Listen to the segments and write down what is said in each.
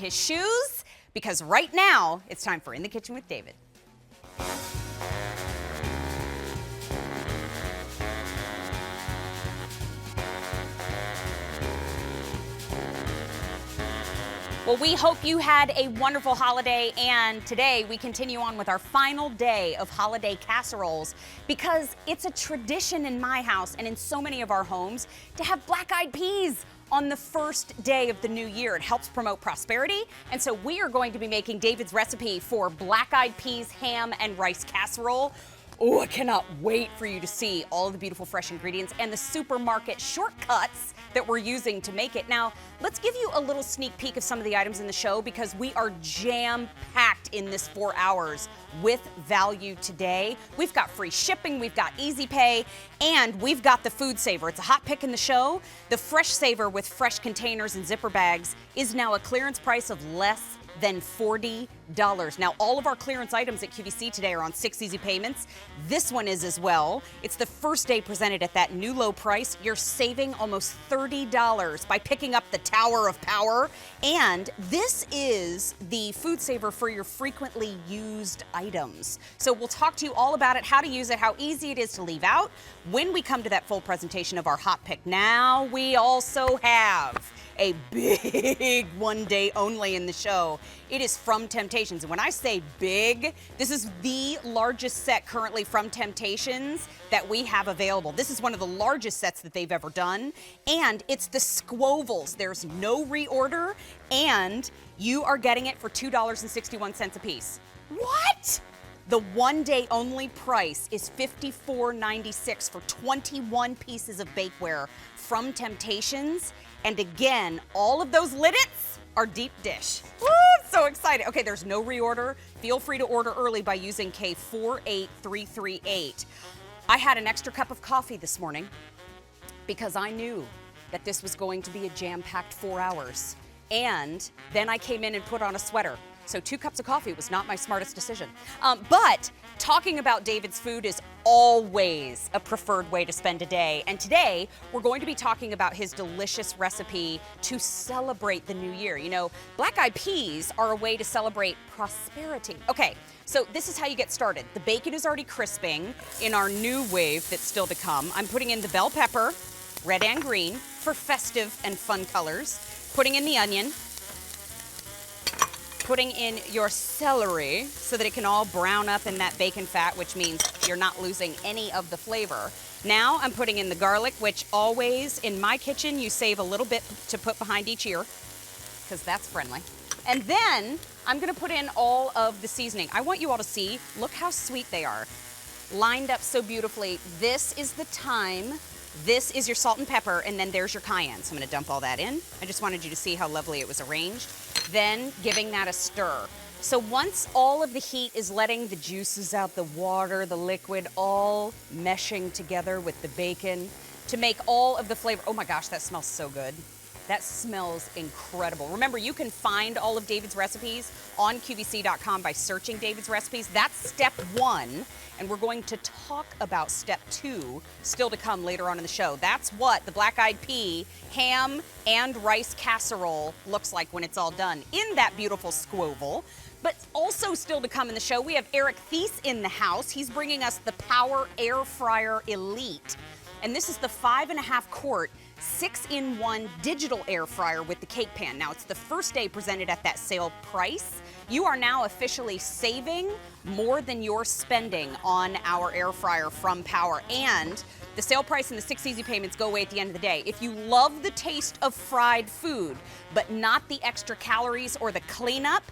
his shoes, because right now it's time for In the Kitchen with David. Well, we hope you had a wonderful holiday, and today we continue on with our final day of holiday casseroles because it's a tradition in my house and in so many of our homes to have black-eyed peas on the first day of the new year. It helps promote prosperity, and so we are going to be making David's recipe for black-eyed peas, ham, and rice casserole. Oh, I cannot wait for you to see all of the beautiful fresh ingredients and the supermarket shortcuts that we're using to make it. Now, let's give you a little sneak peek of some of the items in the show because we are jam-packed in this 4 hours with value today. We've got free shipping, we've got easy pay, and we've got the Foodsaver. It's a hot pick in the show. The Fresh Saver with fresh containers and zipper bags is now a clearance price of less than $40. Now, all of our clearance items at QVC today are on 6 easy payments. This one is as well. It's the first day presented at that new low price. You're saving almost $30 by picking up the Tower of Power. And this is the Foodsaver for your frequently used items. So we'll talk to you all about it, how to use it, how easy it is to leave out when we come to that full presentation of our hot pick. Now, we also have a big one day only in the show. It is from Temptations. And when I say big, this is the largest set currently from Temptations that we have available. This is one of the largest sets that they've ever done. And it's the Squovels. There's no reorder, and you are getting it for $2.61 a piece. What? The one day only price is $54.96 for 21 pieces of bakeware from Temptations. And again, all of those liddits are deep dish. Woo, so excited. Okay, there's no reorder. Feel free to order early by using K48338. I had an extra cup of coffee this morning because I knew that this was going to be a jam-packed 4 hours. And then I came in and put on a sweater. So 2 cups of coffee was not my smartest decision. But talking about David's food is always a preferred way to spend a day. And today, we're going to be talking about his delicious recipe to celebrate the new year. You know, black-eyed peas are a way to celebrate prosperity. Okay, so this is how you get started. The bacon is already crisping in our NuWave that's still to come. I'm putting in the bell pepper, red and green, for festive and fun colors. Putting in the onion. Putting in your celery so that it can all brown up in that bacon fat, which means you're not losing any of the flavor. Now I'm putting in the garlic, which always in my kitchen you save a little bit to put behind each ear because that's friendly. And then I'm gonna put in all of the seasoning. I want you all to see, look how sweet they are. Lined up so beautifully. This is the time. This is your salt and pepper, and then there's your cayenne. So I'm gonna dump all that in. I just wanted you to see how lovely it was arranged. Then giving that a stir. So once all of the heat is letting the juices out, the water, the liquid, all meshing together with the bacon to make all of the flavor. Oh my gosh, that smells so good. That smells incredible. Remember, you can find all of David's recipes on QVC.com by searching David's recipes. That's step 1, and we're going to talk about step 2 still to come later on in the show. That's what the black-eyed pea, ham, and rice casserole looks like when it's all done in that beautiful Squoval. But also still to come in the show, we have Eric Thies in the house. He's bringing us the Power AirFryer Elite. And this is the 5.5 quart 6-in-1 digital air fryer with the cake pan. Now, it's the first day presented at that sale price. You are now officially saving more than you're spending on our air fryer from Power. And the sale price and the 6 easy payments go away at the end of the day. If you love the taste of fried food, but not the extra calories or the cleanup,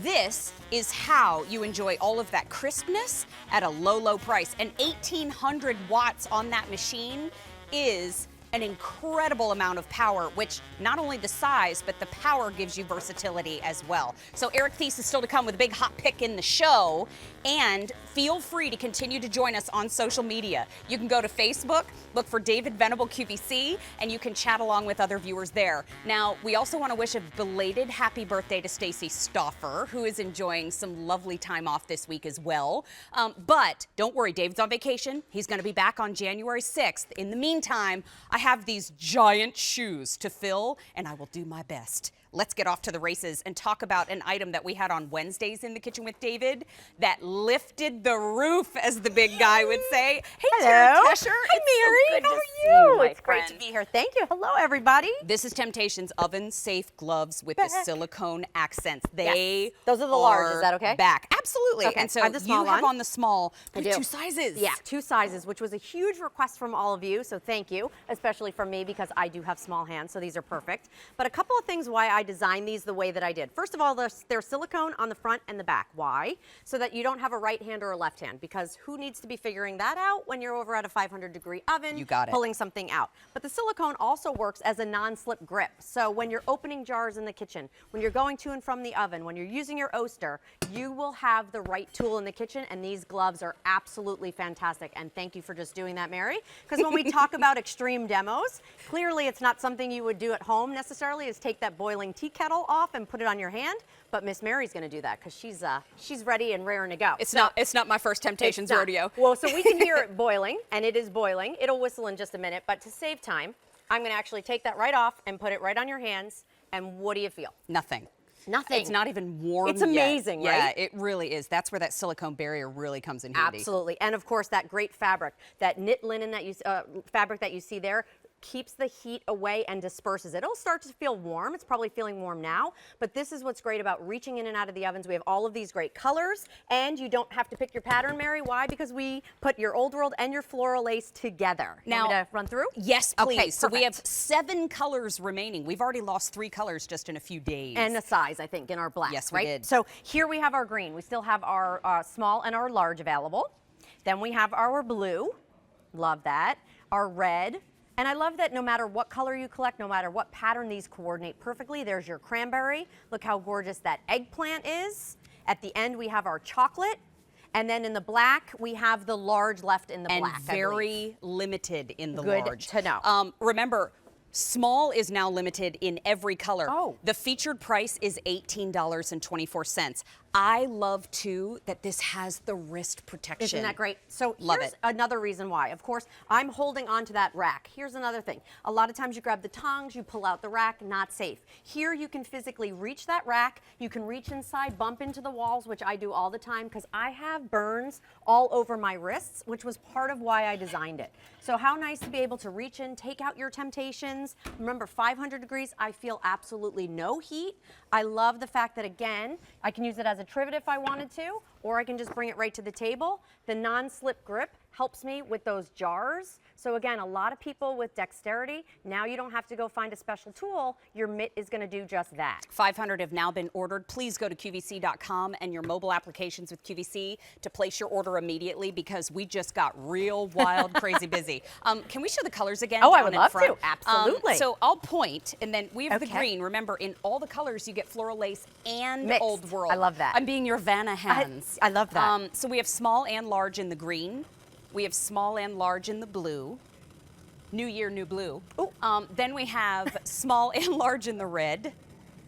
this is how you enjoy all of that crispness at a low, low price. And 1,800 watts on that machine is an incredible amount of power, which not only the size, but the power gives you versatility as well. So Eric Thies is still to come with a big hot pick in the show, and feel free to continue to join us on social media. You can go to Facebook, look for David Venable QVC, and you can chat along with other viewers there. Now, we also want to wish a belated happy birthday to Stacy Stauffer, who is enjoying some lovely time off this week as well. But don't worry, David's on vacation. He's going to be back on January 6th. In the meantime, I have these giant shoes to fill, and I will do my best. let's get off to the races and talk about an item that we had on Wednesdays in the Kitchen with David that lifted the roof, as the big guy would say. Hey, Hello. Tara Tesher. Hi, Mary. So How are you? It's friend. great to be here. Thank you. Hello, everybody. This is Temptation's oven-safe gloves with the silicone accents. They Those are the large. Is that okay? Back. Absolutely. Okay. And so I have the small you have one. on the small. I do. 2 sizes. Yeah, 2 sizes, which was a huge request from all of you, so thank you, especially from me because I do have small hands, so these are perfect. But a couple of things why I designed these the way that I did. First of all, they're silicone on the front and the back. Why? So that you don't have a right hand or a left hand, because who needs to be figuring that out when you're over at a 500-degree oven You got it. pulling something out. But the silicone also works as a non-slip grip. So when you're opening jars in the kitchen, when you're going to and from the oven, when you're using your Oster, you will have the right tool in the kitchen, and these gloves are absolutely fantastic. And thank you for just doing that, Mary, because when we talk about extreme demos, clearly it's not something you would do at home necessarily, is take that boiling tea kettle off and put it on your hand. But Miss Mary's going to do that because she's ready and raring to go. It's not my first Temptations rodeo. Well, so we can hear it boiling, and it is boiling. It'll whistle in just a minute, but to save time, I'm going to actually take that right off and put it right on your hands. And what do you feel? Nothing. Nothing. It's not even warm It's amazing, yet. right? Yeah, it really is. That's where that silicone barrier really comes in handy. Absolutely. And of course, that great fabric, that knit linen that you fabric that you see there, keeps the heat away and disperses it. It'll start to feel warm. It's probably feeling warm now, but this is what's great about reaching in and out of the ovens. We have all of these great colors, and you don't have to pick your pattern, Mary. Why? Because we put your old world and your floral lace together. Now, want me to run through? Yes, please. Okay, so we have perfect. 7 colors remaining. We've already lost 3 colors just in a few days. And a size, I think, in our black, Yes, we right? did. So here we have our green. We still have our small and our large available. Then we have our blue. Love that. Our red. And I love that no matter what color you collect, no matter what pattern, these coordinate perfectly. There's your cranberry. Look how gorgeous that eggplant is. At the end, we have our chocolate. And then in the black, we have the large left in the black. And very limited in the Good large. to know. Remember, small is now limited in every color. Oh. The featured price is $18.24. I love, too, that this has the wrist protection. Isn't that great? So Love here's it. another reason why. Of course, I'm holding on to that rack. Here's another thing. A lot of times you grab the tongs, you pull out the rack, not safe. Here you can physically reach that rack. You can reach inside, bump into the walls, which I do all the time because I have burns all over my wrists, which was part of why I designed it. So how nice to be able to reach in, take out your Temptations. Remember, 500 degrees, I feel absolutely no heat. I love the fact that, again, I can use it as a trivet if I wanted to, or I can just bring it right to the table. The non-slip grip helps me with those jars. So again, a lot of people with dexterity, now you don't have to go find a special tool. Your mitt is going to do just that. 500 have now been ordered. Please go to QVC.com and your mobile applications with QVC to place your order immediately because we just got real wild, crazy busy. Can we show the colors again? Oh, I down would in love front? to. Absolutely. So I'll point, and then we have the Okay. green. Remember, in all the colors, you get floral lace and Mixed. old world. I love that. I'm being your Vanna hands. I love that. So we have small and large in the green. We have small and large in the blue. New year, new blue. Then we have small and large in the red.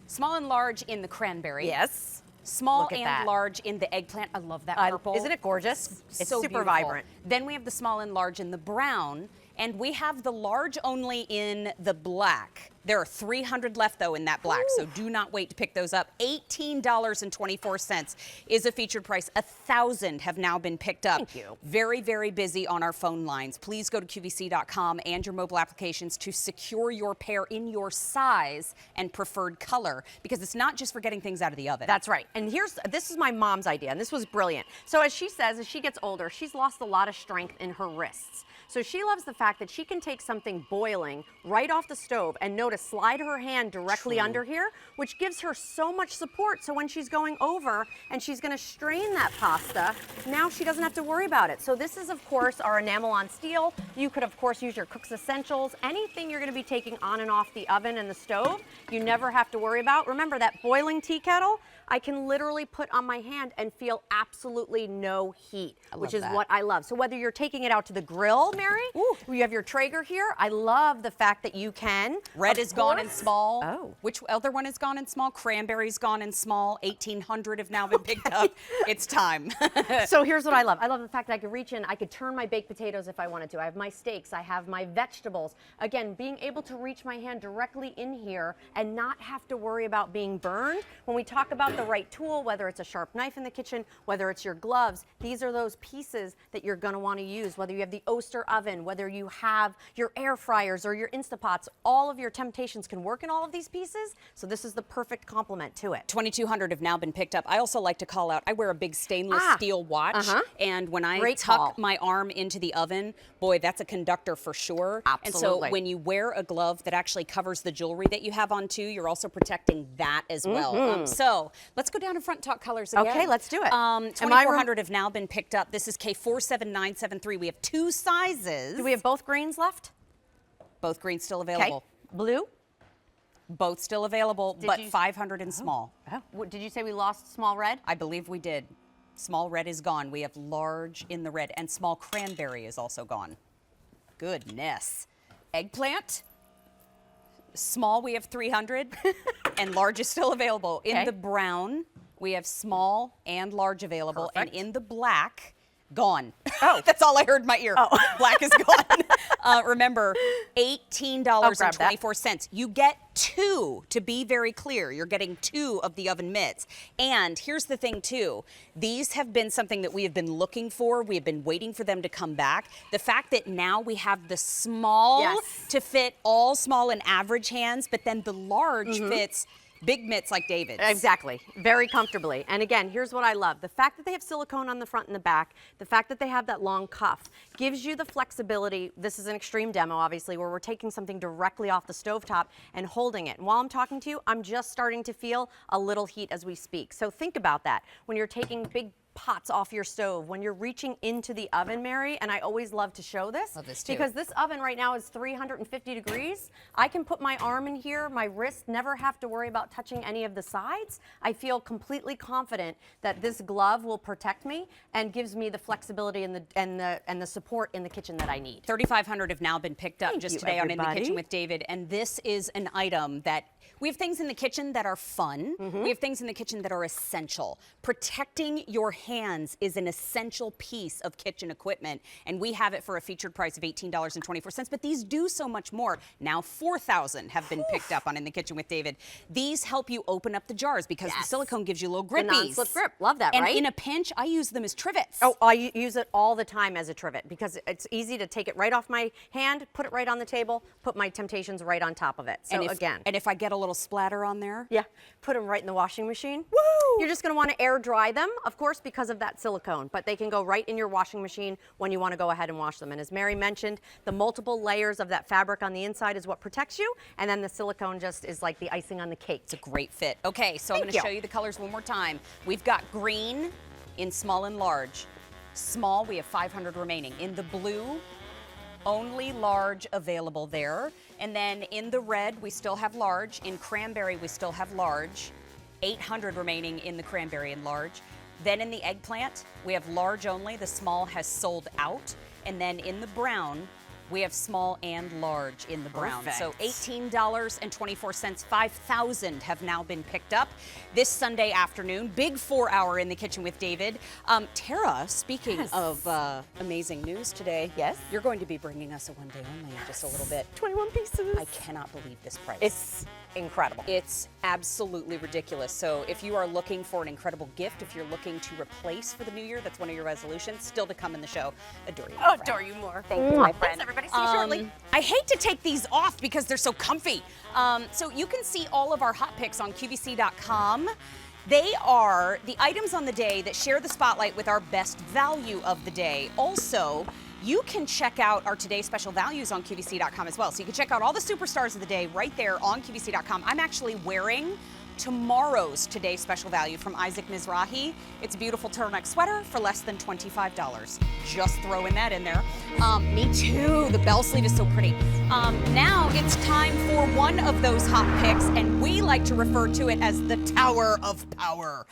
Small and large in the cranberry. Yes. Small Look at and that. large in the eggplant. I love that purple. Isn't it gorgeous? It's so super beautiful. vibrant. Then we have the small and large in the brown, and we have the large only in the black. There are 300 left, though, in that black, so do not wait to pick those up. $18.24 is a featured price. 1,000 have now been picked up. Thank you. Very, very busy on our phone lines. Please go to QVC.com and your mobile applications to secure your pair in your size and preferred color, because it's not just for getting things out of the oven. That's right. And this is my mom's idea, and this was brilliant. So as she says, as she gets older, she's lost a lot of strength in her wrists. So she loves the fact that she can take something boiling right off the stove and know to slide her hand directly under here, which gives her so much support. So when she's going over and she's going to strain that pasta, now she doesn't have to worry about it. So this is, of course, our enamel on steel. You could, of course, use your Cook's Essentials. Anything you're going to be taking on and off the oven and the stove, you never have to worry about. Remember that boiling tea kettle? I can literally put on my hand and feel absolutely no heat, which is what I love. So whether you're taking it out to the grill, Mary, you have your Traeger here. I love the fact that you can. Red is gone in small. Oh. Which other one is gone in small? Cranberry's gone in small. 1,800 have now been picked up. It's time. So here's what I love. I love the fact that I could reach in, I could turn my baked potatoes if I wanted to. I have my steaks, I have my vegetables. Again, being able to reach my hand directly in here and not have to worry about being burned. When we talk about the right tool, whether it's a sharp knife in the kitchen, whether it's your gloves, these are those pieces that you're gonna wanna use, whether you have the Oster oven, whether you have your air fryers or your Instapots, all of your temptations can work in all of these pieces. So this is the perfect complement to it. 2,200 have now been picked up. I also like to call out, I wear a big stainless steel watch, and when I tuck my arm into the oven, boy, that's a conductor for sure. Absolutely. And so when you wear a glove that actually covers the jewelry that you have on too, you're also protecting that as well. So let's go down in front and talk colors again. Okay, let's do it. 2,400 have now been picked up. This is K47973. We have 2 sizes. Do we have both greens left? Both greens still available. Okay. Blue? Both still available, but 500 in small. Did you say we lost small red? I believe we did. Small red is gone. We have large in the red, and small cranberry is also gone. Goodness. Eggplant, small we have 300, and large is still available. In the brown, we have small and large available, and in the black, gone. Oh, that's all I heard in my ear. Oh. Black is gone. Remember, $18.24. You get 2, to be very clear. You're getting 2 of the oven mitts. And here's the thing too. These have been something that we have been looking for. We have been waiting for them to come back. The fact that now we have the small to fit all small and average hands, but then the large fits big mitts like David's. Exactly, very comfortably. And again, here's what I love. The fact that they have silicone on the front and the back, the fact that they have that long cuff, gives you the flexibility. This is an extreme demo, obviously, where we're taking something directly off the stovetop and holding it. And while I'm talking to you, I'm just starting to feel a little heat as we speak. So think about that. When you're taking big pots off your stove, when you're reaching into the oven, Mary, and I always love to show this, because this oven right now is 350 degrees. I can put my arm in here, my wrist, never have to worry about touching any of the sides. I feel completely confident that this glove will protect me and gives me the flexibility and the support in the kitchen that I need. 3,500 have now been picked up just today on In the Kitchen with David, and this is an item that we have things in the kitchen that are fun. We have things in the kitchen that are essential. Protecting your hands is an essential piece of kitchen equipment, and we have it for a featured price of $18.24, but these do so much more. Now 4,000 have been picked up on In the Kitchen with David. These help you open up the jars because the silicone gives you little grippies. The non-slip grip, love that, and right? in a pinch, I use them as trivets. Oh, I use it all the time as a trivet because it's easy to take it right off my hand, put it right on the table, put my temptations right on top of it. So and if I get a little splatter on there, put them right in the washing machine. Woo! You're just going to want to air dry them, of course, because of that silicone, but they can go right in your washing machine when you want to go ahead and wash them. And as Mary mentioned, the multiple layers of that fabric on the inside is what protects you, and then the silicone just is like the icing on the cake. It's a great fit. Okay, so I'm going to show you the colors one more time. We've got green in small and large. Small, we have 500 remaining. In the blue, only large available there. And then in the red, we still have large. In cranberry, we still have large. 800 remaining in the cranberry and large. Then in the eggplant, we have large only. The small has sold out. And then in the brown, we have small and large in the brown. So $18.24, 5,000 have now been picked up this Sunday afternoon. Big 4-hour In the Kitchen with David. Tara, speaking of amazing news today, you're going to be bringing us a one day only in just a little bit. 21 pieces. I cannot believe this price. It's incredible. It's absolutely ridiculous. So if you are looking for an incredible gift, if you're looking to replace for the new year, that's one of your resolutions, still to come in the show. Adore you, my friend. Adore you more. Thank you, my friend. Thanks, everybody. See you shortly. I hate to take these off because they're so comfy. So you can see all of our hot picks on QVC.com. They are the items on the day that share the spotlight with our best value of the day. Also, you can check out our today's special values on QVC.com as well. So you can check out all the superstars of the day right there on QVC.com. I'm actually wearing tomorrow's today's special value from Isaac Mizrahi. It's a beautiful turtleneck sweater for less than $25. Just throwing that in there. Me too. The bell sleeve is so pretty. Now it's time for one of those hot picks, and we like to refer to it as the Tower of Power.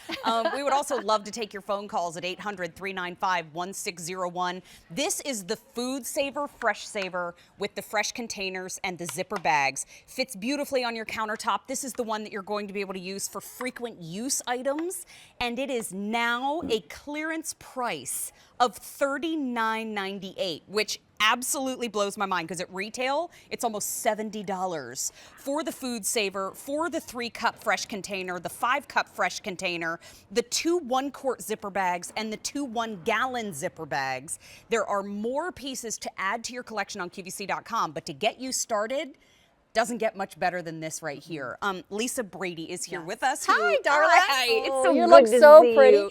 We would also love to take your phone calls at 800-395-1601. This is the Foodsaver Fresh Saver with the fresh containers and the zipper bags. Fits beautifully on your countertop. This is the one that you're going to be able to use for frequent use items, and it is now a clearance price of $39.98, which absolutely blows my mind because at retail, it's almost $70 for the Foodsaver, for the 3-cup fresh container, the 5-cup fresh container, the 2 1-quart zipper bags, and the 2 1-gallon zipper bags. There are more pieces to add to your collection on QVC.com, but to get you started, doesn't get much better than this right here. Lisa Brady is here with us. Hi, darling. Hi. It's so You good look to so see pretty. you.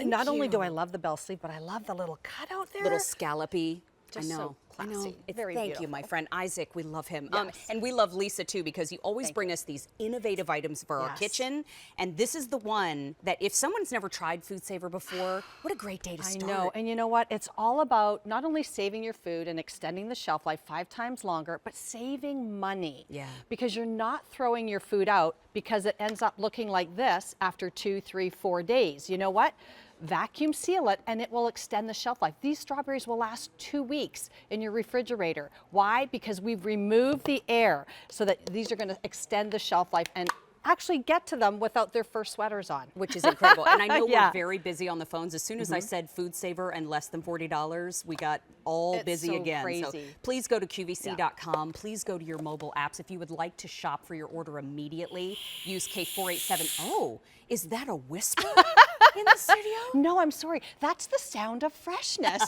Not only do I love the bell sleeve, but I love the little cutout there. Little scallopy. Just I know. so classy. I know. Very Thank you, beautiful. my friend Isaac. We love him. Yes. And we love Lisa too because you always Thank bring us these innovative items for our Yes. kitchen. And this is the one that if someone's never tried Foodsaver before, what a great day to I start. know, and you know what? It's all about not only saving your food and extending the shelf life 5 times longer, but saving money. Yeah. Because you're not throwing your food out because it ends up looking like this after 2, 3, 4 days. You know what? Vacuum seal it and it will extend the shelf life. These strawberries will last 2 weeks in your refrigerator. Why? Because we've removed the air so that these are going to extend the shelf life and actually get to them without their first sweaters on. Which is incredible. And I know Yeah. we're very busy on the phones. As soon as I said Foodsaver and less than $40, we got all It's busy so again. So crazy. please go to QVC.com. Please go to your mobile apps. If you would like to shop for your order immediately, use K487. Oh, is that a whisper in the studio? No, I'm sorry. That's the sound of freshness.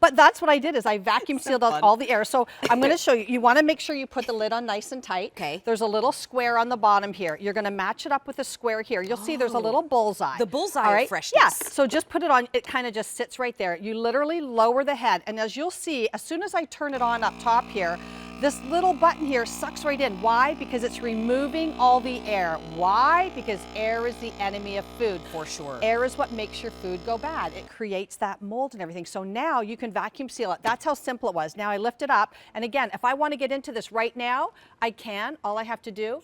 But that's what I did is I vacuum sealed out fun. all the air. So I'm going to show you. You want to make sure you put the lid on nice and tight. Okay. There's a little square on the bottom here. You're going to match it up with a square here. You'll see there's a little bullseye. The bullseye All of right? freshness. Yes. So just put it on. It kind of just sits right there. You literally lower the head. And as you'll see, as soon as I turn it on up top here, this little button here sucks right in. Why? Because it's removing all the air. Why? Because air is the enemy of food. For sure. Air is what makes your food go bad. It creates that mold and everything. So now you can vacuum seal it. That's how simple it was. Now I lift it up. And again, if I want to get into this right now, I can. All I have to do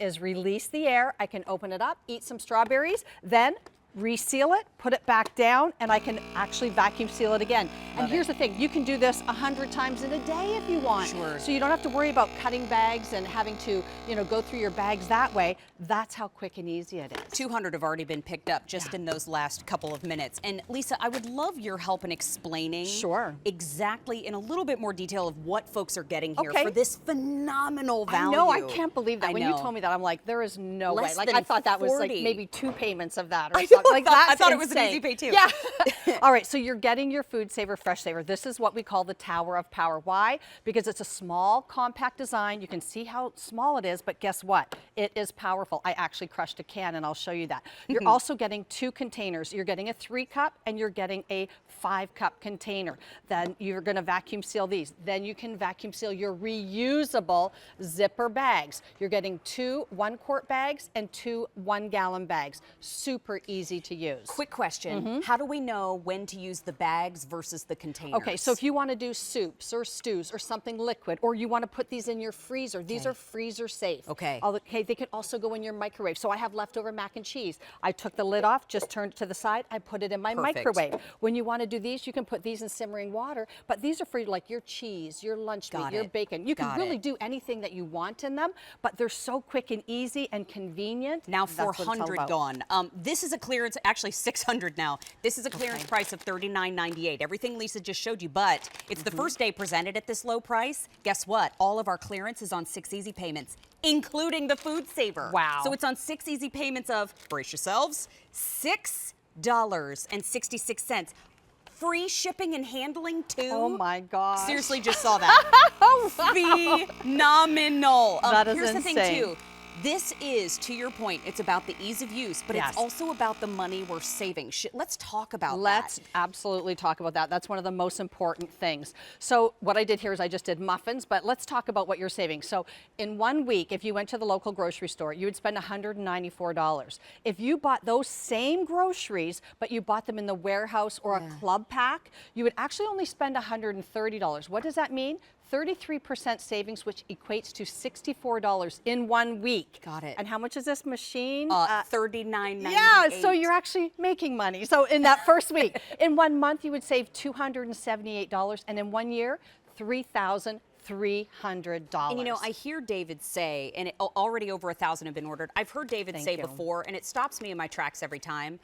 is release the air. I can open it up, eat some strawberries, then reseal it, put it back down, and I can actually vacuum seal it again. And here's the thing, you can do this 100 times in a day if you want. Sure. So you don't have to worry about cutting bags and having to, go through your bags that way. That's how quick and easy it is. 200 have already been picked up just in those last couple of minutes. And Lisa, I would love your help in explaining Sure. exactly in a little bit more detail of what folks are getting here Okay. for this phenomenal value. I know, I can't believe that. I When know. you told me that, I'm like, there is no Less way. Like, than I thought that was like 40. maybe 2 payments of that or I know, something. Like, I that's thought it was an insane. easy pay too. Yeah. All right, so you're getting your Foodsaver Fresh Saver. This is what we call the Tower of Power. Why? Because it's a small, compact design. You can see how small it is, but guess what? It is powerful. I actually crushed a can, and I'll show you that. You're also getting 2 containers. You're getting a 3-cup, and you're getting a 5-cup container. Then you're going to vacuum seal these. Then you can vacuum seal your reusable zipper bags. You're getting 2 1-quart bags and 2 1-gallon bags. Super easy to use. Quick question. How do we know when to use the bags versus the containers? Okay, so if you want to do soups or stews or something liquid, or you want to put these in your freezer, these are freezer safe. Okay. Okay, they can also go in your microwave. So I have leftover mac and cheese. I took the lid off, just turned it to the side, I put it in my Perfect. microwave. When you want to do these, you can put these in simmering water, but these are for like your cheese, your lunch Got meat, your it. bacon. You can Got really it. do anything that you want in them, but they're so quick and easy and convenient. Now That's what it's all 400 about. gone. This is a clearance, actually 600 now. This is a clearance price of $39.98. Everything Lisa just showed you, but it's the first day presented at this low price. Guess what? All of our clearance is on 6 easy payments, including the Foodsaver. Wow. So it's on 6 easy payments of, brace yourselves, $6.66. Free shipping and handling too. Oh my gosh. Seriously, just saw that. Oh, wow. Phenomenal. That is Here's the thing insane. too. This is, to your point, it's about the ease of use, but Yes. it's also about the money we're saving. Let's talk about Let's that. absolutely talk about that. That's one of the most important things. So what I did here is I just did muffins, but let's talk about what you're saving. So in 1 week, if you went to the local grocery store, you would spend $194. If you bought those same groceries, but you bought them in the warehouse or a club pack, you would actually only spend $130. What does that mean? 33% savings, which equates to $64 in 1 week. Got it. And how much is this machine? $39.98. Yeah, so you're actually making money. So in that first week, in 1 month, you would save $278, and in 1 year, $3,300. And you know, I hear David say, and already over 1,000 have been ordered. I've heard David say before, and it stops me in my tracks every time.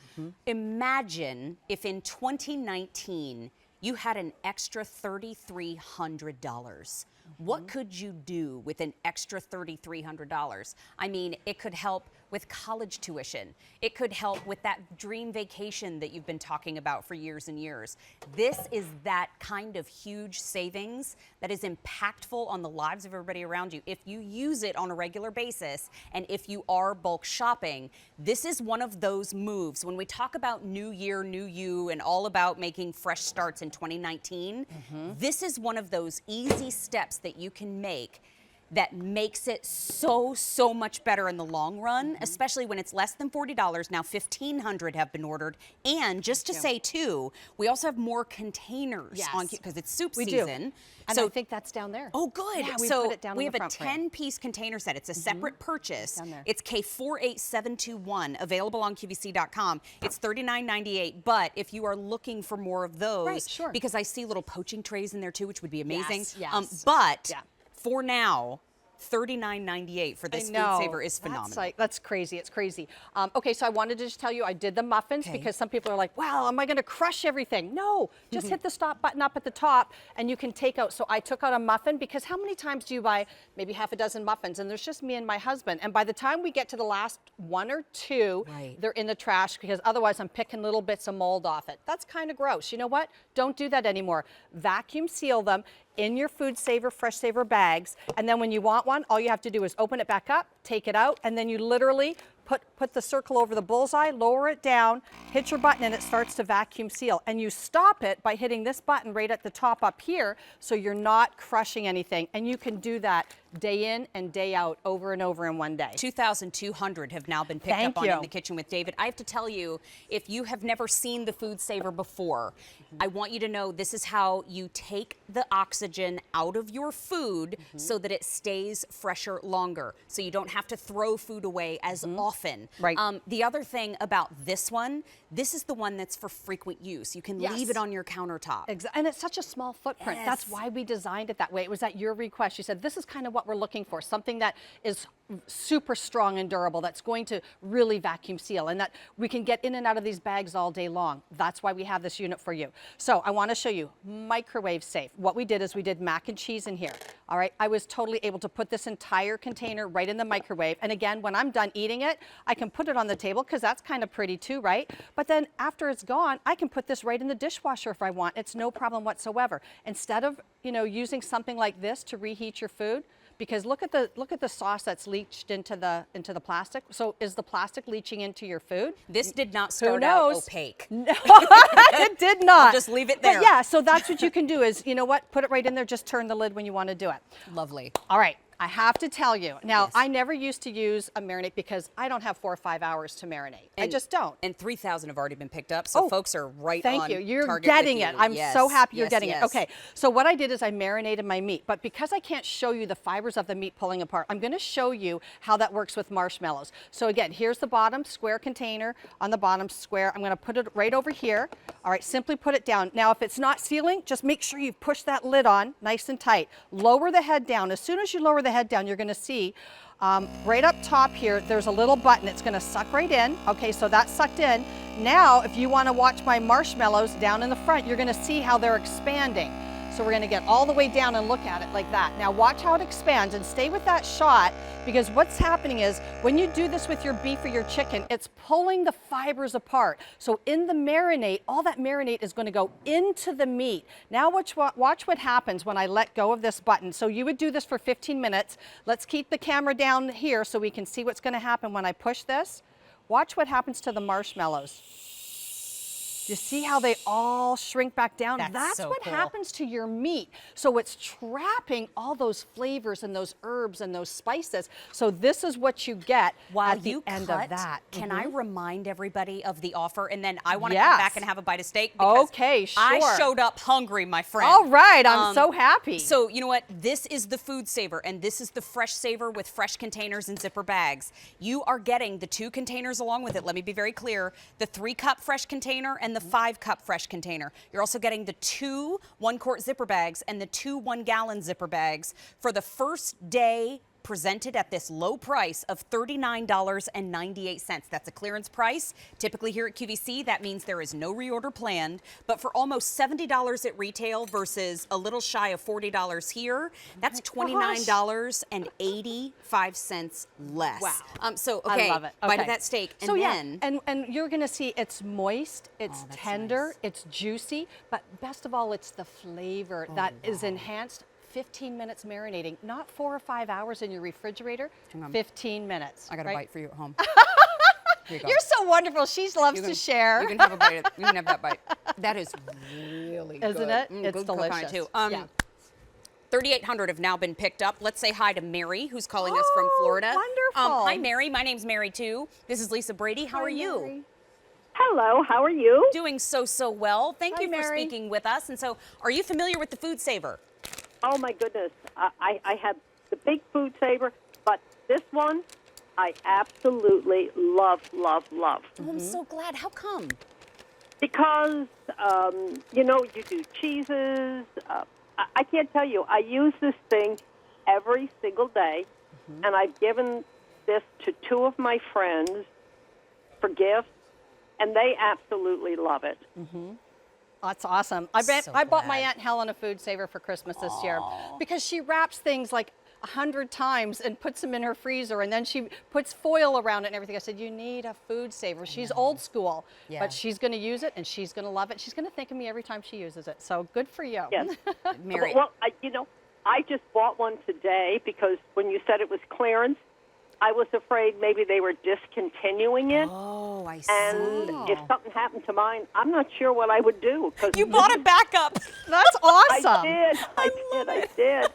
Imagine if in 2019 you had an extra $3,300. What could you do with an extra $3,300? I mean, it could help with college tuition. It could help with that dream vacation that you've been talking about for years and years. This is that kind of huge savings that is impactful on the lives of everybody around you. If you use it on a regular basis, and if you are bulk shopping, this is one of those moves. When we talk about new year, new you, and all about making fresh starts in 2019, this is one of those easy steps that you can make that makes it so much better in the long run, especially when it's less than $40. Now 1,500 have been ordered. And just to say too, we also have more containers on, because it's soup season. And so I think that's down there. Oh, good. Yeah, we so put it down we in have the a front frame. 10-piece container set. It's a separate purchase. Down there. It's K48721, available on QVC.com. It's $39.98, but if you are looking for more of those, because I see little poaching trays in there too, which would be amazing. But for now, $39.98 for this Foodsaver is phenomenal. That's crazy. It's crazy. Okay, so I wanted to just tell you I did the muffins because some people are like, wow, am I going to crush everything? No, just hit the stop button up at the top and you can take out. So I took out a muffin because how many times do you buy maybe half a dozen muffins? And there's just me and my husband. And by the time we get to the last 1 or 2, they're in the trash because otherwise I'm picking little bits of mold off it. That's kind of gross. You know what? Don't do that anymore. Vacuum seal them in your Foodsaver, Fresh Saver bags, and then when you want one, all you have to do is open it back up, take it out, and then you literally put the circle over the bullseye, lower it down, hit your button, and it starts to vacuum seal. And you stop it by hitting this button right at the top up here, so you're not crushing anything. And you can do that day in and day out, over and over in one day. 2,200 have now been picked up on In the Kitchen with David. I have to tell you, if you have never seen the Foodsaver before, I want you to know this is how you take the oxygen out of your food so that it stays fresher longer, so you don't have to throw food away as often. Right. The other thing about this one, this is the one that's for frequent use. You can leave it on your countertop. And it's such a small footprint. That's why we designed it that way. It was at your request. You said, this is kind of what we're looking for, something that is super strong and durable, that's going to really vacuum seal, and that we can get in and out of these bags all day long. That's why we have this unit for you. So I want to show you microwave safe. What we did is we did mac and cheese in here. All right, I was totally able to put this entire container right in the microwave. And again, when I'm done eating it, I can put it on the table because that's kind of pretty too, right? But then after it's gone, I can put this right in the dishwasher if I want. It's no problem whatsoever. Instead of, using something like this to reheat your food, because look at the sauce that's leached into the plastic. So is the plastic leaching into your food? This did not start out opaque. No, it did not. I'll just leave it there. But yeah, so that's what you can do is, put it right in there, just turn the lid when you want to do it. Lovely. All right. I have to tell you, now I never used to use a marinade because I don't have 4 or 5 hours to marinate. I just don't. And 3,000 have already been picked up, so folks are right on target. Thank you. You're getting getting it. I'm so happy you're getting it. Okay, Yes. so what I did is I marinated my meat, but because I can't show you the fibers of the meat pulling apart, I'm going to show you how that works with marshmallows. So again, here's the bottom square container. On the bottom square, I'm going to put it right over here. All right, simply put it down. Now, if it's not sealing, just make sure you push that lid on nice and tight. Lower the head down. As soon as you lower the head down, you're going to see right up top here, there's a little button. It's going to suck right in. Okay, so that's sucked in. Now, if you want to watch my marshmallows down in the front, you're going to see how they're expanding. So we're gonna get all the way down and look at it like that. Now watch how it expands and stay with that shot, because what's happening is when you do this with your beef or your chicken, it's pulling the fibers apart. So in the marinade, all that marinade is gonna go into the meat. Now watch what happens when I let go of this button. So you would do this for 15 minutes. Let's keep the camera down here so we can see what's gonna happen when I push this. Watch what happens to the marshmallows. You see how they all shrink back down? That's so what cool. happens to your meat. So it's trapping all those flavors and those herbs and those spices. So this is what you get While at the you end cut, of that. can I remind everybody of the offer? And then I want to Yes. come back and have a bite of steak. Because Okay, I sure. showed up hungry, my friend. All right, I'm so happy. So you know what? This is the Foodsaver, and this is the Fresh Saver with fresh containers and zipper bags. You are getting the 2 containers along with it. Let me be very clear. The 3-cup fresh container and the 5-cup fresh container. You're also getting the 2 1-quart zipper bags and the 2 1-gallon zipper bags for the first day, presented at this low price of $39.98. That's a clearance price. Typically here at QVC, that means there is no reorder planned, but for almost $70 at retail versus a little shy of $40 here, that's $29.85 less. Wow. So, okay, I love it. bite Okay. of that steak, and so then... yeah, and you're gonna see it's moist, it's that's tender, nice. it's juicy, but best of all, it's the flavor that is enhanced. 15 minutes marinating, not 4 or 5 hours in your refrigerator. Hang on. 15 minutes. I got a right? bite for you at home. Here you go. You're so wonderful. She loves to share. You can have a bite. You can have that bite. That is really good. Isn't it? Mm, It's good cook on it, delicious. too. Yeah. 3,800 have now been picked up. Let's say hi to Mary, who's calling us from Oh, Florida. wonderful. Hi, Mary. My name's Mary, too. This is Lisa Brady. How are you? Mary. Hello, how are you? Doing so well. Thank Hi, you for Mary. speaking with us. And so, are you familiar with the Foodsaver? Oh my goodness, I have the big Foodsaver, but this one I absolutely love. Oh, I'm so glad. How come? Because, you know, you do cheeses. I can't tell you, I use this thing every single day, and I've given this to 2 of my friends for gifts, and they absolutely love it. That's awesome. I So bought my glad. Aunt Helen a Foodsaver for Christmas this year because she wraps things like 100 times and puts them in her freezer, and then she puts foil around it and everything. I said, you need a Foodsaver. She's old school, Yeah. but she's going to use it and she's going to love it. She's going to think of me every time she uses it. So good for you. Yes. Mary. Well, I just bought one today because when you said it was clearance, I was afraid maybe they were discontinuing it. Oh, I see. And if something happened to mine, I'm not sure what I would do. 'Cause You bought a backup. That's awesome. I did.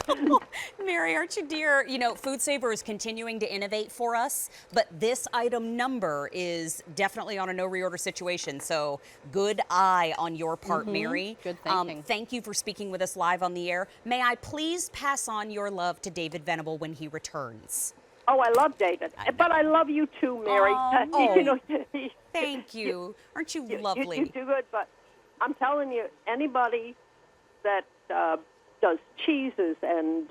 Mary, aren't you dear? You know, Foodsaver is continuing to innovate for us, but this item number is definitely on a no reorder situation. So good eye on your part, Mary. Good thinking. Thank you for speaking with us live on the air. May I please pass on your love to David Venable when he returns? Oh, I love David. But I love you too, Mary. Oh, You know, Thank you. Aren't you you lovely? do good, but I'm telling you, anybody that does cheeses and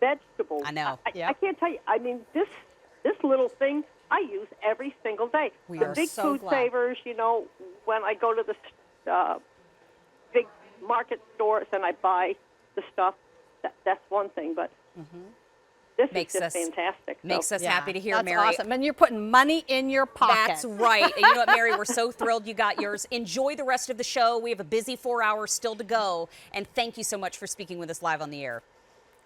vegetables. I know. Yep. I can't tell you. I mean, this little thing I use every single day. We the are big so food glad. savers, you know, when I go to the big market stores and I buy the stuff, that's one thing. But this Makes is just us- fantastic. Makes so. us happy to hear, That's Mary. awesome. And you're putting money in your pocket. That's right. And you know what, Mary? We're so thrilled you got yours. Enjoy the rest of the show. We have a busy 4 hours still to go. And thank you so much for speaking with us live on the air.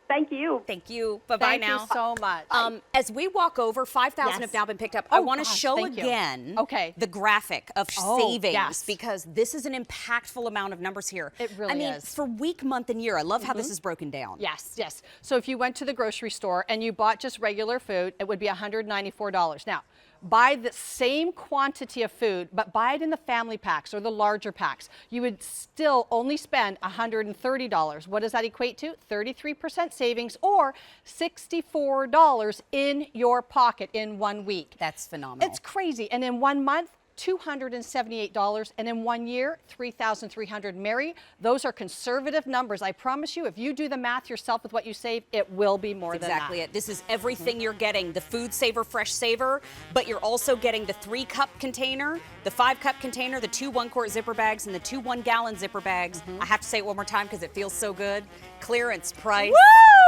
Thank you. Thank you. Bye-bye Thank now. you so much. As we walk over, 5,000 Yes. have now been picked up. I Oh, want to gosh, show thank you. again Okay. the graphic of Oh, savings yes. because this is an impactful amount of numbers here. It really I mean, is. for week, month, and year, I love how this is broken down. Yes, yes. So if you went to the grocery store and you bought just regular food, it would be $194. Now, buy the same quantity of food, but buy it in the family packs or the larger packs. You would still only spend $130. What does that equate to? 33% savings or $64 in your pocket in 1 week. That's phenomenal. It's crazy. And in 1 month, $278, and in 1 year, $3,300. Mary, those are conservative numbers. I promise you, if you do the math yourself with what you save, it will be more than that. Exactly it. This is everything you're getting. The Foodsaver Fresh Saver, but you're also getting the 3-cup container, the 5-cup container, the 2 1-quart zipper bags, and the 2 1-gallon zipper bags. I have to say it one more time because it feels so good. Clearance price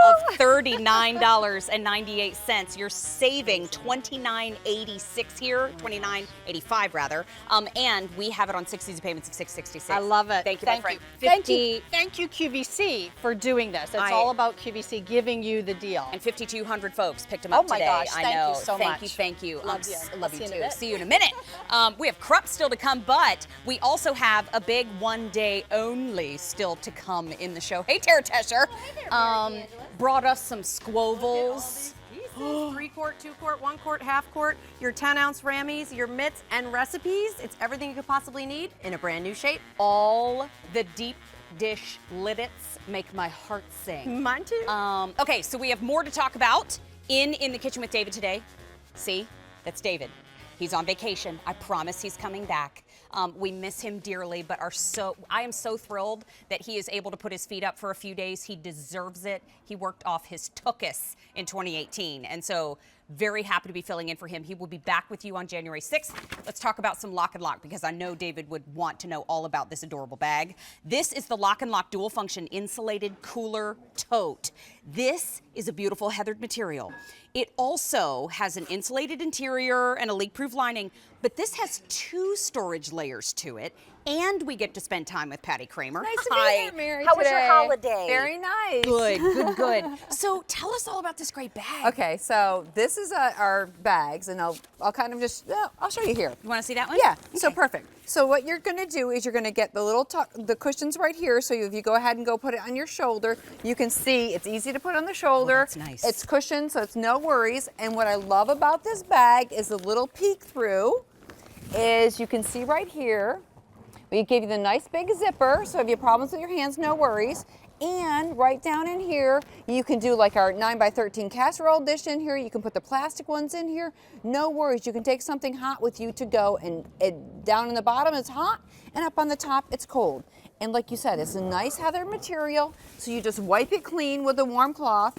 of $39.98. You're saving $29.86 here, $29.85 rather. And we have it on 6 easy payments of $666. I love it. Thank you, my friend. Thank you, QVC for doing this. It's all about QVC giving you the deal. And 5,200 folks picked them up today. Gosh, I thank know. you so much. Thank you. Love you. Love you See you in a too. bit. See you in a minute. We have Krups still to come, but we also have a big 1 day only still to come in the show. Hey, Tara Tesher. Brought us some squovels. 3-quart, 2-quart, 1-quart, half-quart, your 10-ounce rammies, your mitts, and recipes. It's everything you could possibly need in a brand new shape. All the deep dish liddits make my heart sing. Mine too. Okay, so we have more to talk about in the Kitchen with David today. See, that's David. He's on vacation. I promise he's coming back. We miss him dearly, but I am so thrilled that he is able to put his feet up for a few days. He deserves it. He worked off his tuchus in 2018, and so very happy to be filling in for him. He will be back with you on January 6th. Let's talk about some Lock and Lock because I know David would want to know all about this adorable bag. This is the Lock and Lock dual function insulated cooler tote. This is a beautiful heathered material. It also has an insulated interior and a leak-proof lining, but this has 2 storage layers to it, and we get to spend time with Patty Kramer. Nice to be here, Mary. How was your today. holiday? Very nice. Good. So tell us all about this great bag. Okay, so this is our bags, and I'll kind of just I'll show you here. You want to see that one? Yeah. Okay. So perfect. So what you're going to do is you're going to get the little the cushions right here. So if you go ahead and go put it on your shoulder, you can see it's easy to put on the shoulder. Oh, that's nice. It's cushioned, so it's no worries. And what I love about this bag is the little peek through. Is you can see right here. We give you the nice big zipper, so if you have problems with your hands, no worries. And right down in here, you can do like our 9x13 casserole dish in here. You can put the plastic ones in here. No worries. You can take something hot with you to go, and down in the bottom it's hot, and up on the top it's cold. And like you said, it's a nice heather material, so you just wipe it clean with a warm cloth,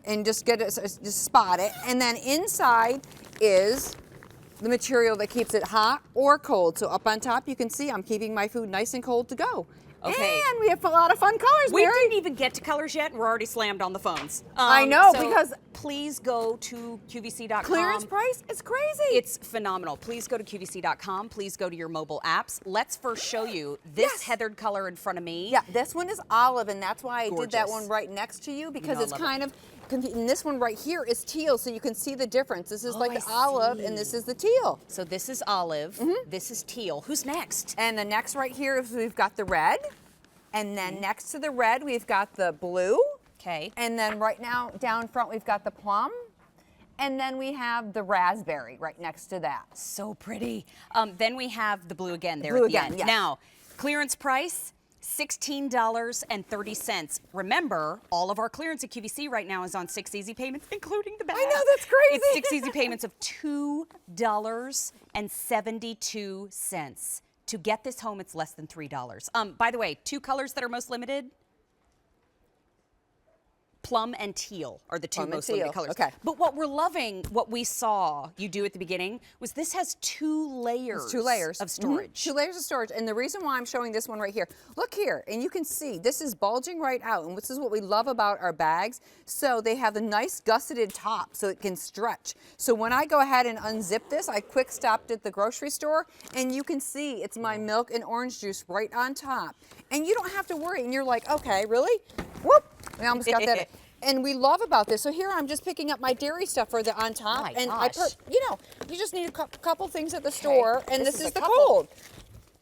and just just spot it. And then inside is the material that keeps it hot or cold. So up on top, you can see I'm keeping my food nice and cold to go. Okay. And we have a lot of fun colors, We Mary. didn't even get to colors yet, and we're already slammed on the phones. I know, so because please go to QVC.com. clearance price is crazy. It's phenomenal. Please go to QVC.com. Please go to your mobile apps. Let's first show you this heathered color in front of me. Yeah, this one is olive, and that's why I did that Gorgeous. one right next to you, because No, I it's love kind of, and this one right here is teal, so you can see the difference. This is like I the olive, see. and this is the teal. So this is olive. This is teal. Who's next? And the next right here is we've got the red, and then next to the red we've got the blue. Okay. And then right now down front we've got the plum, and then we have the raspberry right next to that. So pretty. Then we have the blue again there Blue at the again, end. yes. Now, clearance price, $16.30. Remember, all of our clearance at QVC right now is on 6 easy payments, including the bag. I know, that's crazy. It's 6 easy payments of $2.72. To get this home, it's less than $3. By the way, 2 colors that are most limited. Plum and teal are the 2 Plum and most limited teal, colors. okay. But what we're loving, what we saw you do at the beginning, was this has 2 layers. It's 2 layers of storage. 2 layers of storage. And the reason why I'm showing this one right here, look here, and you can see this is bulging right out. And this is what we love about our bags. So they have the nice gusseted top so it can stretch. So when I go ahead and unzip this, I quick stopped at the grocery store, and you can see it's my milk and orange juice right on top. And you don't have to worry. And you're like, okay, really? Whoop! I almost got that. And we love about this. So here I'm just picking up my dairy stuff for the on top. My and I gosh. put, you just need a couple things at the store. And This this is is a the couple. cold.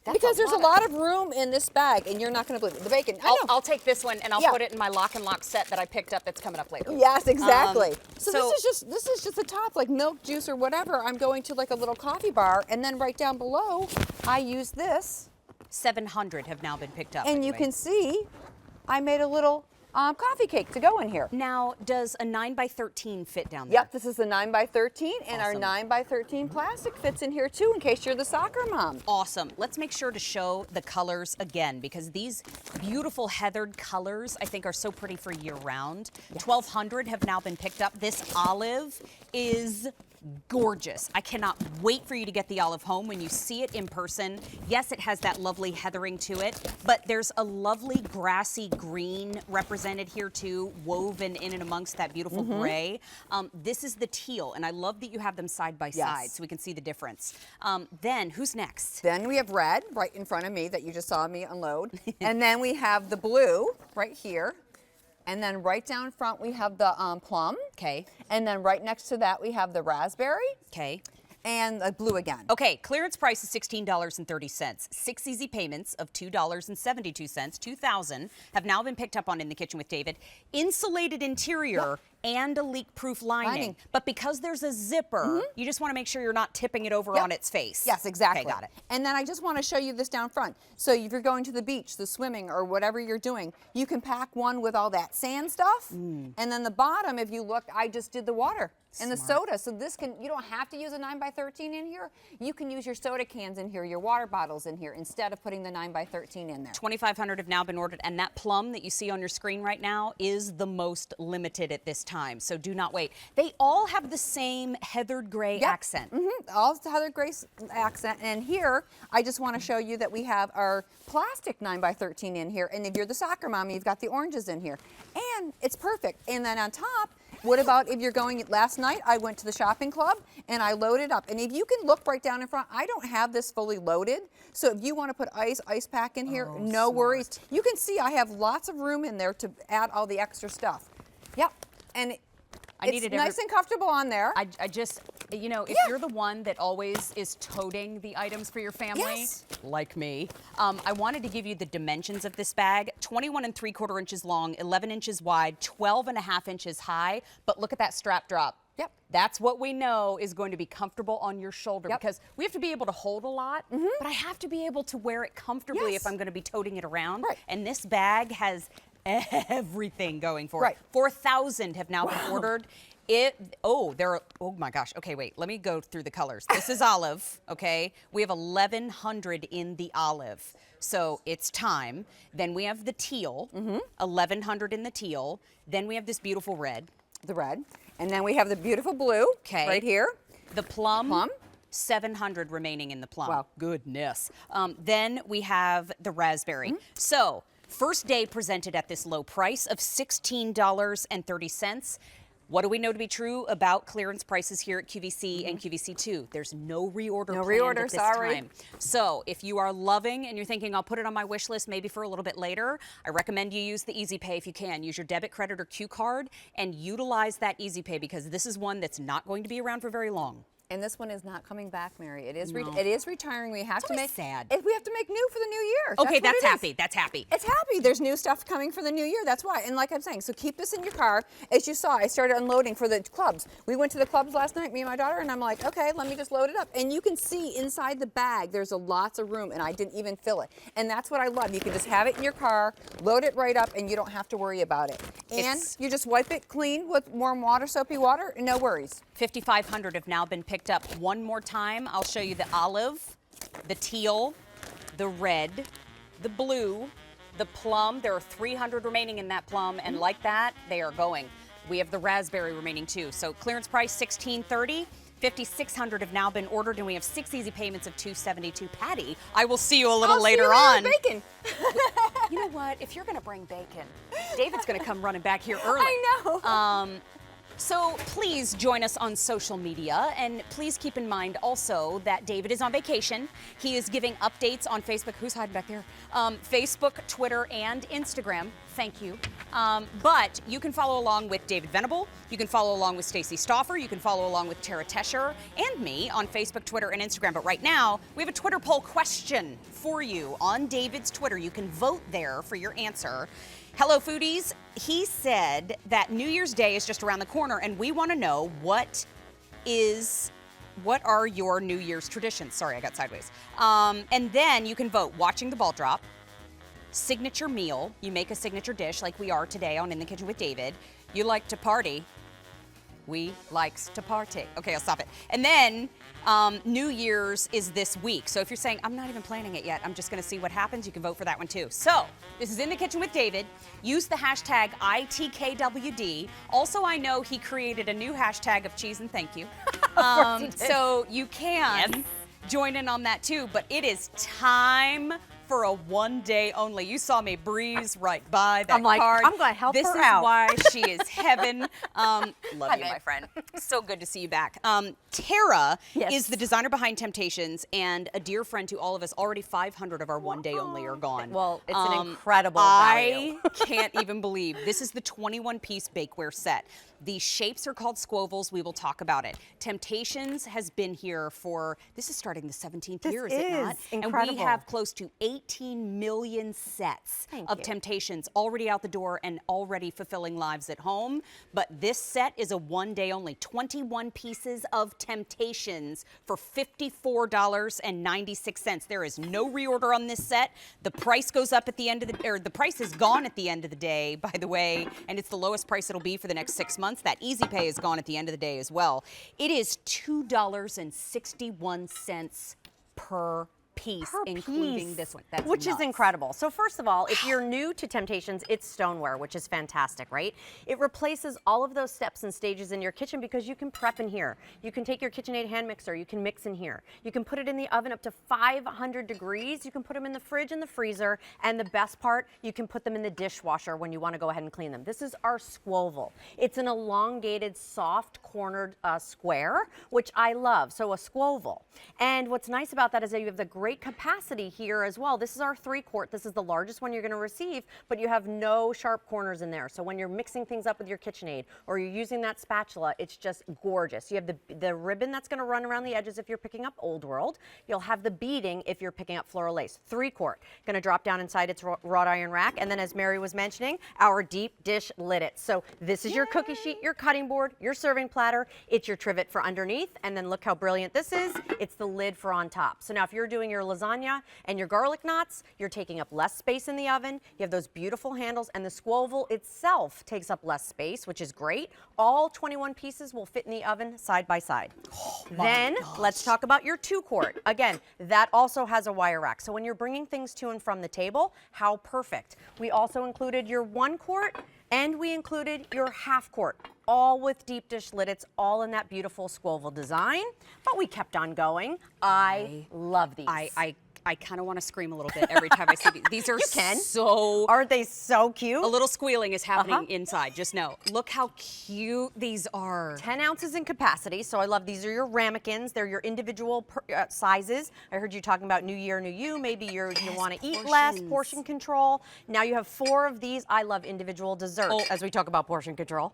That's Because a there's a lot. lot of room in this bag, and you're not going to believe it. The bacon. I know. I'll take this one and I'll Yeah. put it in my lock and lock set that I picked up that's coming up later. Yes, exactly. So so- this is just the top, like milk, juice, or whatever. I'm going to like a little coffee bar, and then right down below, I use this, 700 have now been picked up. and you anyway. can see, I made a little coffee cake to go in here. Now, does a 9x13 fit down there? Yep, this is the 9x13, and our Awesome. 9x13 plastic fits in here too, in case you're the soccer mom. Awesome. Let's make sure to show the colors again, because these beautiful heathered colors I think are so pretty for year round. 1,200 have now been picked up. This olive is gorgeous. I cannot wait for you to get the olive home when you see it in person. Yes, it has that lovely heathering to it, but there's a lovely grassy green represented here too, woven in and amongst that beautiful gray. This is the teal, and I love that you have them side by side so we can see the difference. Then who's next? Then we have red right in front of me that you just saw me unload. And then we have the blue right here. And then right down front we have the plum. Okay. And then right next to that we have the raspberry. Okay. And the blue again. Okay, clearance price is $16.30. 6 easy payments of $2.72, $2,000 have now been picked up on In the Kitchen with David. Insulated interior and a leak-proof lining. But because there's a zipper, you just want to make sure you're not tipping it over on its face. Yes, exactly. Okay, got it. And then I just want to show you this down front. So if you're going to the beach, the swimming, or whatever you're doing, you can pack one with all that sand stuff. And then the bottom, if you look, I just did the water and the soda. So this can, you don't have to use a 9x13 in here. You can use your soda cans in here, your water bottles in here, instead of putting the 9x13 in there. 2,500 have now been ordered, and that plum that you see on your screen right now is the most limited at this time, so do not wait. They all have the same heathered gray accent. All heathered gray accent. And here, I just want to show you that we have our plastic 9x13 in here. And if you're the soccer mom, you've got the oranges in here. And it's perfect. And then on top, what about if you're going, last night I went to the shopping club and I loaded up. And if you can look right down in front, I don't have this fully loaded. So if you want to put ice pack in here, no worries. You can see I have lots of room in there to add all the extra stuff. Yep. And it's nice and comfortable on there. I just, you know, if you're the one that always is toting the items for your family, like me, I wanted to give you the dimensions of this bag. 21 3/4 inches long, 11 inches wide, 12.5 inches high. But look at that strap drop. Yep. That's what we know is going to be comfortable on your shoulder, because we have to be able to hold a lot, but I have to be able to wear it comfortably if I'm going to be toting it around. And this bag has everything going for it. 4,000 have now been ordered. Oh my gosh. Okay, wait, let me go through the colors. This is olive, okay? We have 1,100 in the olive, so it's time. Then we have the teal, 1,100 in the teal. Then we have this beautiful red. The red. And then we have the beautiful blue right here. The plum. 700 remaining in the plum. Wow. Goodness. Then we have the raspberry. So, first day presented at this low price of $16.30. What do we know to be true about clearance prices here at QVC and QVC2? There's no reorder planned at this time. So if you are loving and you're thinking, I'll put it on my wish list maybe for a little bit later, I recommend you use the Easy Pay if you can. Use your debit, credit, or Q card and utilize that Easy Pay, because this is one that's not going to be around for very long. And this one is not coming back, Mary. It is it is retiring. We have to make sad. We have to make new for the new year. Okay, that's happy. That's happy. It's happy. There's new stuff coming for the new year. That's why. And like I'm saying, so keep this in your car. As you saw, I started unloading for the clubs. We went to the clubs last night, me and my daughter, and I'm like, okay, let me just load it up. And you can see inside the bag, there's lots of room, and I didn't even fill it. And that's what I love. You can just have it in your car, load it right up, and you don't have to worry about it. And you just wipe it clean with warm water, soapy water, and no worries. 5,500 have now been picked up. One more time, I'll show you the olive, the teal, the red, the blue, the plum. There are 300 remaining in that plum, and like that, they are going. We have the raspberry remaining too. So clearance price $16.30. 5,600 have now been ordered, and we have 6 easy payments of $272. Patty, I will see you a little later on. Bacon. You know what? If you're going to bring bacon, David's going to come running back here early. I know. So please join us on social media, and please keep in mind also that David is on vacation. He is giving updates on Facebook. Who's hiding back there? Facebook, Twitter, and Instagram. Thank you. But you can follow along with David Venable. You can follow along with Stacey Stauffer. You can follow along with Tara Tescher and me on Facebook, Twitter, and Instagram. But right now, we have a Twitter poll question for you on David's Twitter. You can vote there for your answer. Hello, foodies. He said that New Year's Day is just around the corner, and we want to know what are your New Year's traditions? Sorry, I got sideways. And then you can vote watching the ball drop, signature meal. You make a signature dish like we are today on In the Kitchen with David. You like to party. We likes to party. Okay, I'll stop it. And then New Year's is this week. So if you're saying, I'm not even planning it yet, I'm just gonna see what happens, you can vote for that one too. So this is In the Kitchen with David. Use the hashtag ITKWD. Also, I know he created a new hashtag of cheese and thank you. So you can join in on that too, but it is time for a one day only. You saw me breeze right by that I'm like, card. I'm gonna help her out. This is why she is heaven. Love you, my friend. So good to see you back. Tara is the designer behind Temptations and a dear friend to all of us. Already 500 of our one day only are gone. Well, it's an incredible value. I can't even believe this is the 21-piece bakeware set. The shapes are called squovels. We will talk about it. Temptations has been here for, this is starting the 17th year, is it not? Incredible. And we have close to 18 million sets of Temptations already out the door and already fulfilling lives at home. But this set is a one day only. 21 pieces of Temptations for $54.96. There is no reorder on this set. The price goes up at the end of the, or the price is gone at the end of the day, by the way, and it's the lowest price it'll be for the next 6 months. That easy pay is gone at the end of the day as well. It is $2.61 per piece, including this one. That's which nuts. is incredible. So first of all, if you're new to Temptations, it's stoneware, which is fantastic, right? It replaces all of those steps and stages in your kitchen because you can prep in here. You can take your KitchenAid hand mixer, you can mix in here. You can put it in the oven up to 500 degrees. You can put them in the fridge and the freezer. And the best part, you can put them in the dishwasher when you want to go ahead and clean them. This is our squoval. It's an elongated, soft cornered square, which I love. So a squoval. And what's nice about that is that you have the great capacity here as well. This is our 3-quart. This is the largest one you're going to receive, but you have no sharp corners in there. So when you're mixing things up with your KitchenAid or you're using that spatula, it's just gorgeous. You have the ribbon that's going to run around the edges if you're picking up Old World. You'll have the beading if you're picking up Floral Lace. 3-quart. Going to drop down inside its wrought iron rack. And then as Mary was mentioning, our deep dish lidded. So this is your cookie sheet, your cutting board, your serving platter. It's your trivet for underneath. And then look how brilliant this is. It's the lid for on top. So now if you're doing your lasagna and your garlic knots, you're taking up less space in the oven. You have those beautiful handles, and the squoval itself takes up less space, which is great. All 21 pieces will fit in the oven side by side. Then let's talk about your 2-quart. Again, that also has a wire rack. So when you're bringing things to and from the table, how perfect. We also included your 1-quart and we included your 1/2-quart, all with deep dish lid. It's all in that beautiful squoval design, but we kept on going. I love these. I kind of want to scream a little bit every time I see these. These are so... Aren't they so cute? A little squealing is happening inside, just know. Look how cute these are. 10 ounces in capacity, so I love these are your ramekins. They're your individual sizes. I heard you talking about New Year, New You. Maybe you want to eat less, portion control. Now you have 4 of these. I love individual desserts, as we talk about portion control.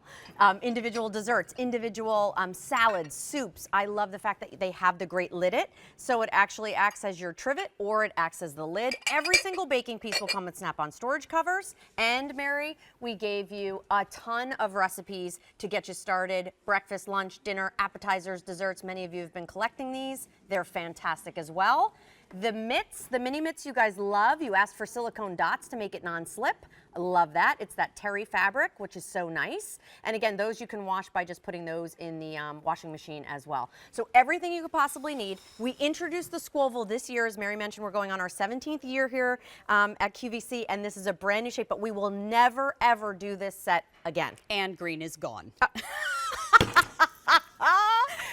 Individual desserts, individual salads, soups. I love the fact that they have the great lidded, so it actually acts as your trivet or it acts as the lid. Every single baking piece will come with snap-on storage covers. And Mary, we gave you a ton of recipes to get you started. Breakfast, lunch, dinner, appetizers, desserts. Many of you have been collecting these. They're fantastic as well. The mitts, the mini mitts you guys love. You asked for silicone dots to make it non-slip. I love that. It's that terry fabric, which is so nice. And again, those you can wash by just putting those in the washing machine as well. So everything you could possibly need. We introduced the squoval this year. As Mary mentioned, we're going on our 17th year here at QVC, and this is a brand new shape, but we will never, ever do this set again. And green is gone.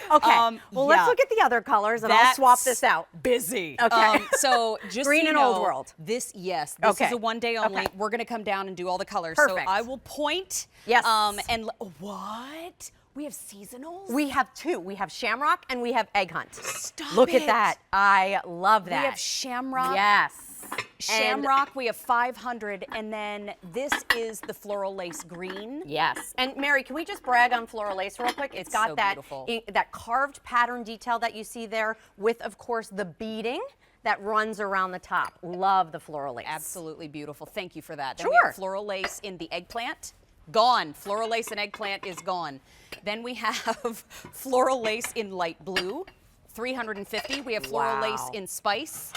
Okay, well, let's look at the other colors, and I'll swap this out. Busy. Okay. So just green so you and know, Old World. This is a one day only. Okay. We're going to come down and do all the colors. Perfect. So I will point. Yes. And what? We have seasonals? We have 2. We have Shamrock and we have Egg Hunt. Stop Look it. at that. I love that. We have Shamrock. Yes. Shamrock, we have 500, and then this is the floral lace green. Yes. And Mary, can we just brag on floral lace real quick? It's got so that, beautiful. that carved pattern detail that you see there with, of course, the beading that runs around the top. Love the floral lace. Absolutely beautiful. Thank you for that. Then Sure. we have floral lace in the eggplant. Gone. Floral lace and eggplant is gone. Then we have floral lace in light blue, 350. We have floral lace in spice.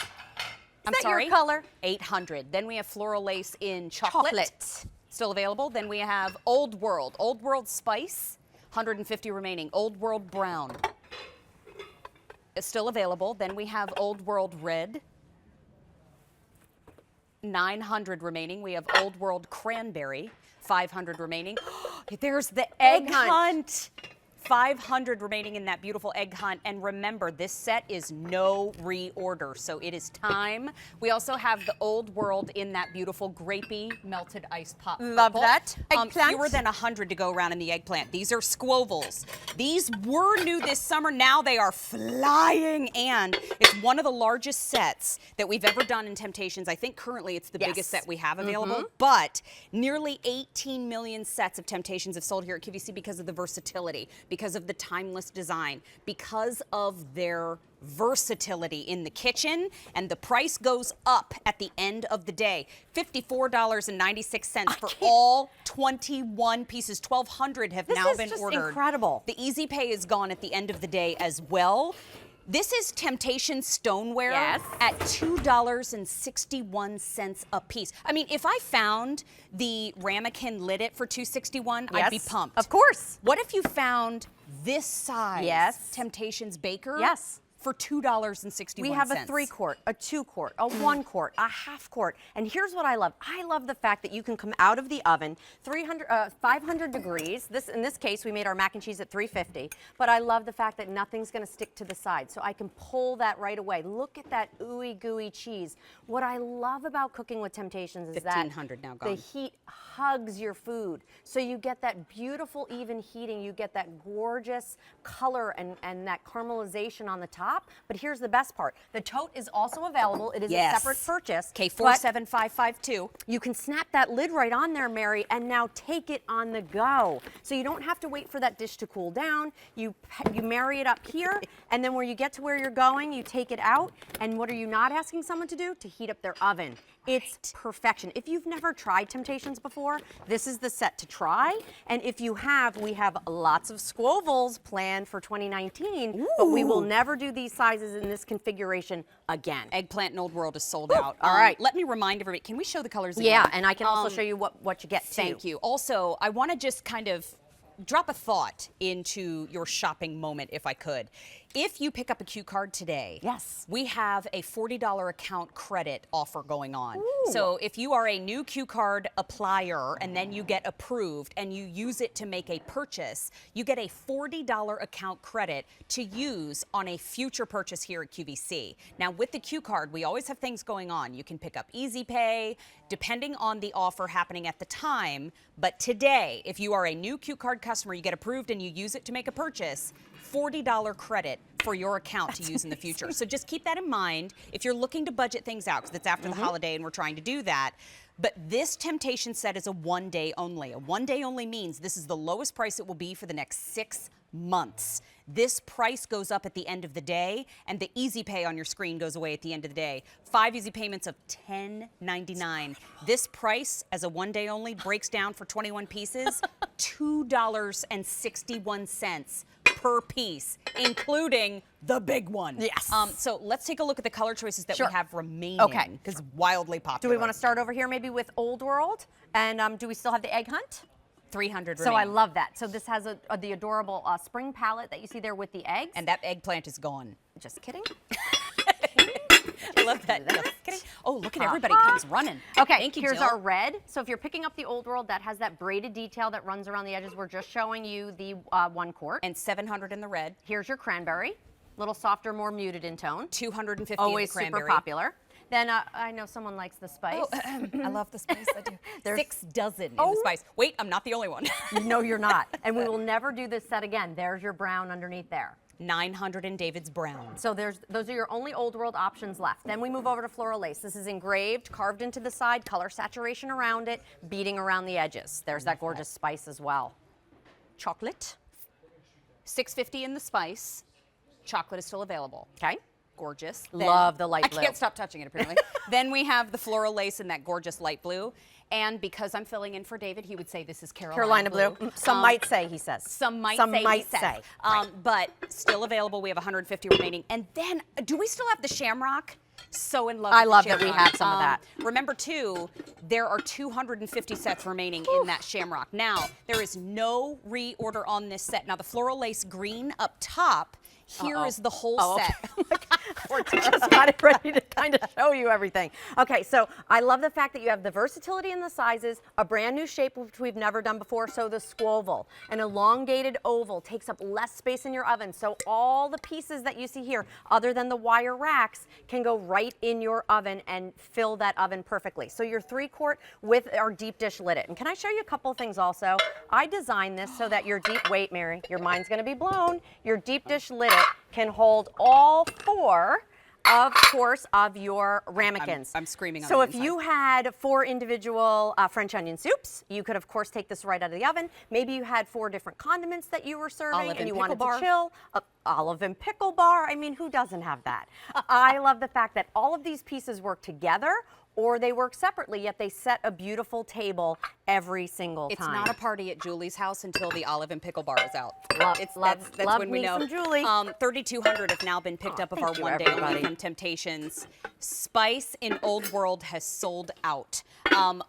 I'm that sorry. your color? 800. Then we have floral lace in chocolate. Still available. Then we have Old World. Old World Spice, 150 remaining. Old World Brown is still available. Then we have Old World Red, 900 remaining. We have Old World Cranberry, 500 remaining. There's the Egg Hunt. 500 remaining in that beautiful Egg Hunt. And remember, this set is no reorder, so it is time. We also have the Old World in that beautiful grapey melted ice pop. Love purple. that. Eggplant. Fewer than 100 to go around in the eggplant. These are squovels. These were new this summer. Now they are flying, and it's one of the largest sets that we've ever done in Temptations. I think currently it's the biggest set we have available, but nearly 18 million sets of Temptations have sold here at QVC because of the versatility, because of the timeless design, because of their versatility in the kitchen, and the price goes up at the end of the day. $54.96 for all 21 pieces. 1,200 have now been just ordered. Incredible. The Easy Pay is gone at the end of the day as well. This is Temptation stoneware at $2.61 a piece. I mean, if I found the ramekin lid it for $2.61, I'd be pumped. Of course. What if you found this size Temptations Baker for $2.61? We have a 3-quart, a 2-quart, a 1-quart, a half-quart. And here's what I love. I love the fact that you can come out of the oven 500 degrees. In this case, we made our mac and cheese at 350. But I love the fact that nothing's going to stick to the side. So I can pull that right away. Look at that ooey gooey cheese. What I love about cooking with Temptations is that 1,500 now gone. The heat hugs your food. So you get that beautiful even heating. You get that gorgeous color and that caramelization on the top. But here's the best part. The tote is also available. It is a separate purchase. K47552. You can snap that lid right on there, Mary, and now take it on the go. So you don't have to wait for that dish to cool down. You marry it up here, and then when you get to where you're going, you take it out. And what are you not asking someone to do? To heat up their oven. It's perfection. If you've never tried Temptations before, this is the set to try. And if you have, we have lots of squovels planned for 2019, but we will never do these sizes in this configuration again. Eggplant and Old World is sold out. All right. Let me remind everybody, can we show the colors again? Yeah, and I can also show you what you get too. Thank you. Also, I want to just kind of drop a thought into your shopping moment, if I could. If you pick up a Q card today, we have a $40 account credit offer going on. So if you are a new Q card applier and then you get approved and you use it to make a purchase, you get a $40 account credit to use on a future purchase here at QVC. Now with the Q card, we always have things going on. You can pick up Easy Pay, depending on the offer happening at the time. But today, if you are a new Q card customer, you get approved and you use it to make a purchase, $40 credit for your account to use in the future. So just keep that in mind if you're looking to budget things out, because it's after the holiday and we're trying to do that. But this Temptation set is a 1-day only. A 1-day only means this is the lowest price it will be for the next 6 months. This price goes up at the end of the day, and the Easy Pay on your screen goes away at the end of the day. 5 easy payments of $10.99. This price, as a 1-day only, breaks down for 21 pieces, $2.61 per piece, including the big one. Yes. So let's take a look at the color choices that we have remaining. Okay. Because wildly popular. Do we want to start over here maybe with Old World? And do we still have the Egg Hunt? 300 So remaining. I love that. So this has the adorable spring palette that you see there with the eggs. And that eggplant is gone. Just kidding. I love that. Just kidding. Oh, look at everybody comes running. Okay, Thank you, here's Jill. our red. So if you're picking up the Old World, that has that braided detail that runs around the edges. We're just showing you the 1 quart. And 700 in the red. Here's your cranberry. Little softer, more muted in tone. 250 Always in the cranberry. super popular. Then I know someone likes the spice. Oh, I love the spice. I do. There's 6 dozen in the spice. Wait, I'm not the only one. No, you're not. And we will never do this set again. There's your brown underneath there. 900 in David's brown. So those are your only Old World options left. Then we move over to floral lace. This is engraved, carved into the side, color saturation around it, beading around the edges. There's that gorgeous spice as well. Chocolate. $6.50 in the spice. Chocolate is still available. Okay. Gorgeous. Love the light blue. I can't stop touching it, apparently. Then we have the floral lace in that gorgeous light blue. And because I'm filling in for David, he would say this is Carolina blue. Some might say, he says. Some might say. Right. But still available. We have 150 remaining. And then, do we still have the shamrock? so in love I with love the that we shamrock. have some of that. Remember too, there are 250 sets remaining in that shamrock. Now, there is no reorder on this set. Now, the floral lace green up top, here is the whole set. Just got it ready to kind of show you everything. Okay, so I love the fact that you have the versatility in the sizes, a brand new shape which we've never done before. So the squoval, an elongated oval, takes up less space in your oven. So all the pieces that you see here, other than the wire racks, can go right in your oven and fill that oven perfectly. So your 3-quart with our deep dish lid it. And can I show you a couple things also? I designed this so that your deep, wait Mary, your mind's gonna be blown. Your deep dish lid it can hold all 4 of course, of your ramekins. I'm screaming on So the if inside. you had 4 individual French onion soups, you could of course take this right out of the oven. Maybe you had 4 different condiments that you were serving Olive and you and wanted pickle bar. to chill. Olive and pickle bar. I mean, who doesn't have that? I love the fact that all of these pieces work together or they work separately, yet they set a beautiful table every single It's time. not a party at Julie's house until the olive and pickle bar is out. That's love when we me know. some Julie. 3,200 have now been picked up of our thank you, one day everybody. only from Temptations. Spice in Old World has sold out.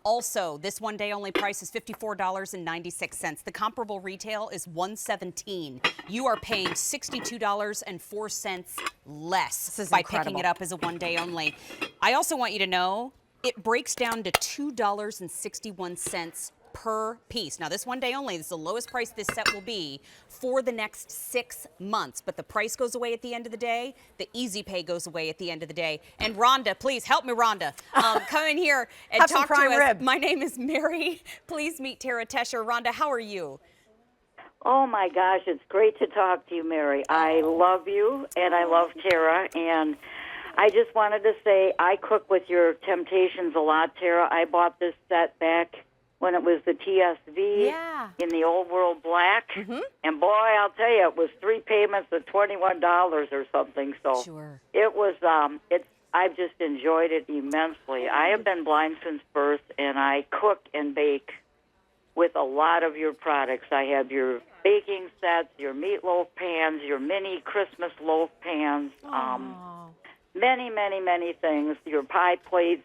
Also, this one day only price is $54.96. The comparable retail is $117. You are paying $62.04 less by incredible. picking it up as a one day only. I also want you to know it breaks down to $2.61 per piece. Now this one day only, this is the lowest price this set will be for the next 6 months, but the price goes away at the end of the day. The easy pay goes away at the end of the day. And Rhonda, please help me, Rhonda. Come in here and Have some talk to prime us. rib. My name is Mary. Please meet Tara Tesher. Rhonda, how are you? Oh, my gosh, it's great to talk to you, Mary. I love you, and I love Tara, and I just wanted to say I cook with your Temptations a lot, Tara. I bought this set back when it was the TSV in the Old World Black, and boy, I'll tell you, it was 3 payments of $21 or something, so it was, I've just enjoyed it immensely. I have been blind since birth, and I cook and bake with a lot of your products. I have your baking sets, your meatloaf pans, your mini Christmas loaf pans, many, many, many things, your pie plates,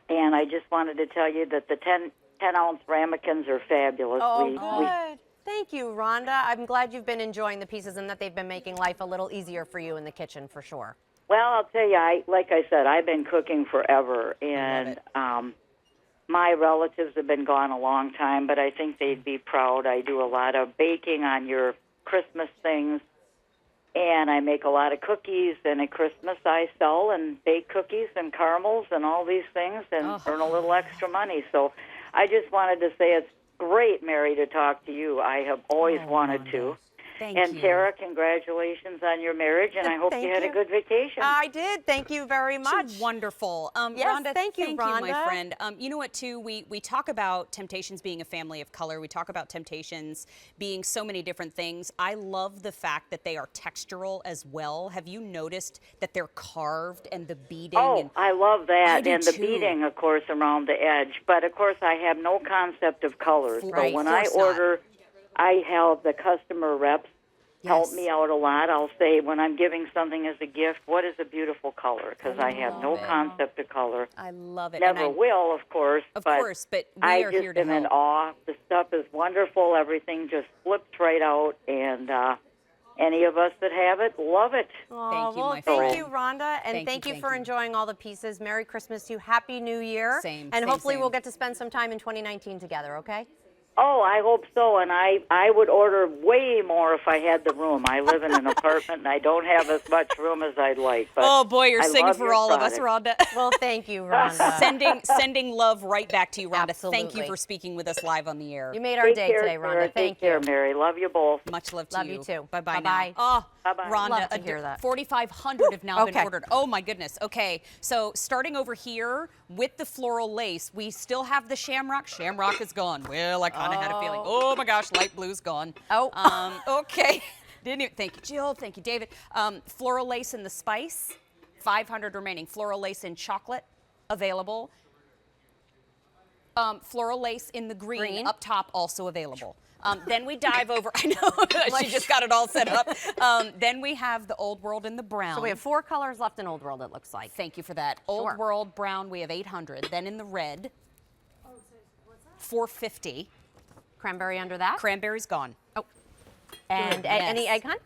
and I just wanted to tell you that the 10-ounce ramekins are fabulous. Good. Thank you, Rhonda. I'm glad you've been enjoying the pieces and that they've been making life a little easier for you in the kitchen, for sure. Well, I'll tell you, like I said, I've been cooking forever, and my relatives have been gone a long time, but I think they'd be proud. I do a lot of baking on your Christmas things, and I make a lot of cookies, and at Christmas I sell and bake cookies and caramels and all these things and earn a little extra money. So I just wanted to say it's great, Mary, to talk to you. I have always wanted to. Thank and you. Tara, congratulations on your marriage, and I hope you had a good vacation. I did. Thank you very much. Wonderful. Yes, Rhonda, thank you, my Rhonda. friend. You know what, too? We talk about Temptations being a family of color. We talk about Temptations being so many different things. I love the fact that they are textural as well. Have you noticed that they're carved and the beading? Oh, I love that. I do and the too. beading, of course, around the edge. But, of course, I have no concept of colors. Right. So when Of I course not. order, I have the customer reps help me out a lot. I'll say when I'm giving something as a gift, what is a beautiful color? Because I have no concept of color. I love it. Never will, of course. Of but course, but we I are just here to am in help. awe. The stuff is wonderful. Everything just flips right out. And any of us that have it, love it. Thank you, well, my thank friend. you, Rhonda, and thank you for enjoying all the pieces. Merry Christmas to you. Happy New Year. Same, And same, hopefully same. we'll get to spend some time in 2019 together, okay? Oh, I hope so, and I would order way more if I had the room. I live in an apartment, and I don't have as much room as I'd like. But Oh, boy, you're I singing love for your all of us, product. Rhonda. Well, thank you, Rhonda. Sending love right back to you, Rhonda. Thank you Absolutely. for speaking with us live on the air. You made our Take day care, today, Sarah. Rhonda. Thank Take care, you. Mary. Love you both. Much love to Love you. you too. Bye-bye Bye-bye. now. Oh, Bye-bye. Rhonda, Love to hear that. 4,500 have now been Okay. ordered. Oh, my goodness. Okay, so starting over here with the floral lace, we still have the shamrock. Shamrock is gone. Well, I kind of had a feeling. Oh, my gosh, light blue's gone. Oh. Okay. Didn't even, thank you, Jill. Thank you, David. Floral lace in the spice, 500 remaining. Floral lace in chocolate, available. Floral lace in the green, Green. up top, also available. Then we dive over, I know, she just got it all set up. Then we have the Old World in the brown. So we have 4 colors left in Old World, it looks like. Thank you for that. Old World brown, we have 800. Then in the red, 450. Cranberry under that. Cranberry's gone. Oh. And any egg hunt?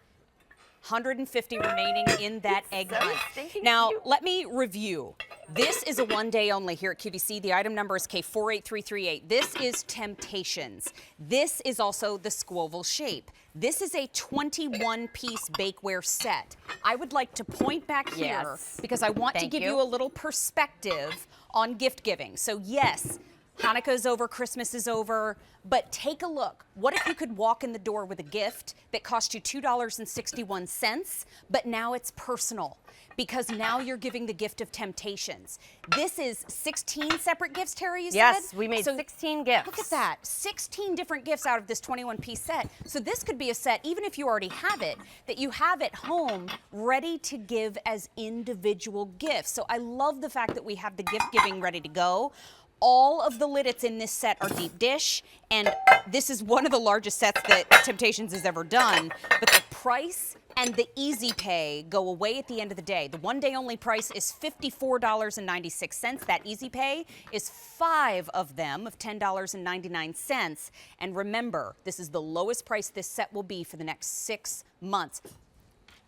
150 remaining in that egg hunt. Now, let me review. This is a one-day only here at QVC. The item number is K48338. This is Temptations. This is also the Squoval shape. This is a 21-piece bakeware set. I would like to point back here because I want to give you a little perspective on gift giving. So yes, Hanukkah's over, Christmas is over, but take a look. What if you could walk in the door with a gift that cost you $2.61, but now it's personal? Because now you're giving the gift of Temptations. This is 16 separate gifts, Tara, you said? Yes, we made 16 gifts. Look at that, 16 different gifts out of this 21-piece set. So this could be a set, even if you already have it, that you have at home ready to give as individual gifts. So I love the fact that we have the gift giving ready to go. All of the liddits in this set are deep dish, and this is one of the largest sets that Temptations has ever done, but the price and the easy pay go away at the end of the day. The one-day only price is $54.96. That easy pay is 5 of them of $10.99. And remember, this is the lowest price this set will be for the next 6 months.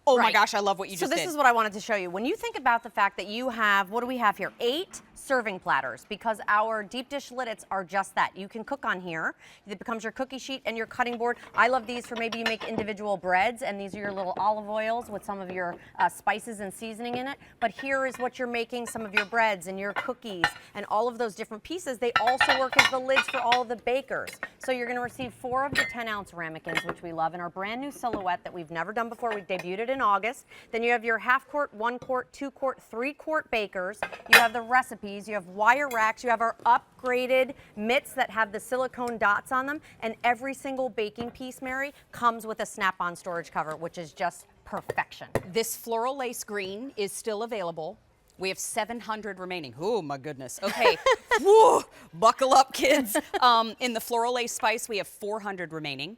Oh my gosh, I love what you just did. So this is what I wanted to show you. When you think about the fact that you have, what do we have here? 8 serving platters, because our deep dish liddits are just that. You can cook on here. It becomes your cookie sheet and your cutting board. I love these for maybe you make individual breads, and these are your little olive oils with some of your spices and seasoning in it. But here is what you're making some of your breads and your cookies and all of those different pieces. They also work as the lids for all of the bakers. So you're gonna receive 4 of the 10-ounce ramekins, which we love, in our brand new silhouette that we've never done before. We debuted it in August. Then you have your half quart, 1 quart, 2 quart, 3 quart bakers. You have the recipes, you have wire racks, you have our upgraded mitts that have the silicone dots on them, and every single baking piece, Mary, comes with a snap-on storage cover, which is just perfection. This floral lace green is still available. We have 700 remaining. Oh my goodness. Okay, woo, buckle up, kids. In the floral lace spice, we have 400 remaining.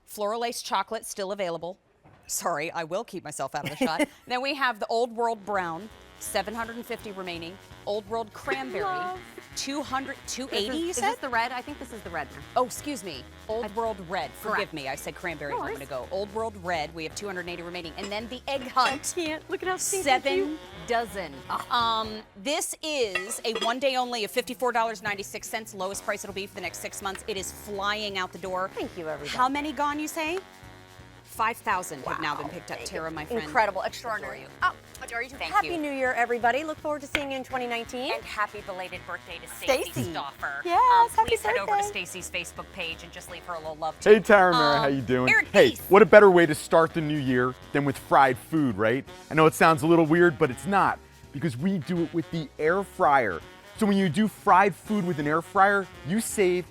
Floral lace chocolate still available. Sorry, I will keep myself out of the shot. Then we have the Old World Brown, 750 remaining. Old World Cranberry, 280, you said? Is this the red? I think this is the red. Oh, excuse me. Old World Red. Forgive me, I said cranberry a moment ago. Old World Red, we have 280 remaining. And then the Egg Hunt. I can't. Look at how 7 dozen. This is a one-day only of $54.96, lowest price it'll be for the next 6 months. It is flying out the door. Thank you, everybody. How many gone, you say? 5,000 have now been picked up, Tara, my friend. Incredible, extraordinary. Oh, adore you too. Thank Happy you. New Year, everybody. Look forward to seeing you in 2019. And happy belated birthday to Stacy Stacey. Stoffer. Yes, happy please head over to birthday. Stacy's Facebook page and just leave her a little love. Hey Tara, Mara, how you doing? Eric, Hey, peace. what a better way to start the new year than with fried food, right? I know it sounds a little weird, but it's not, because we do it with the air fryer. So when you do fried food with an air fryer, you save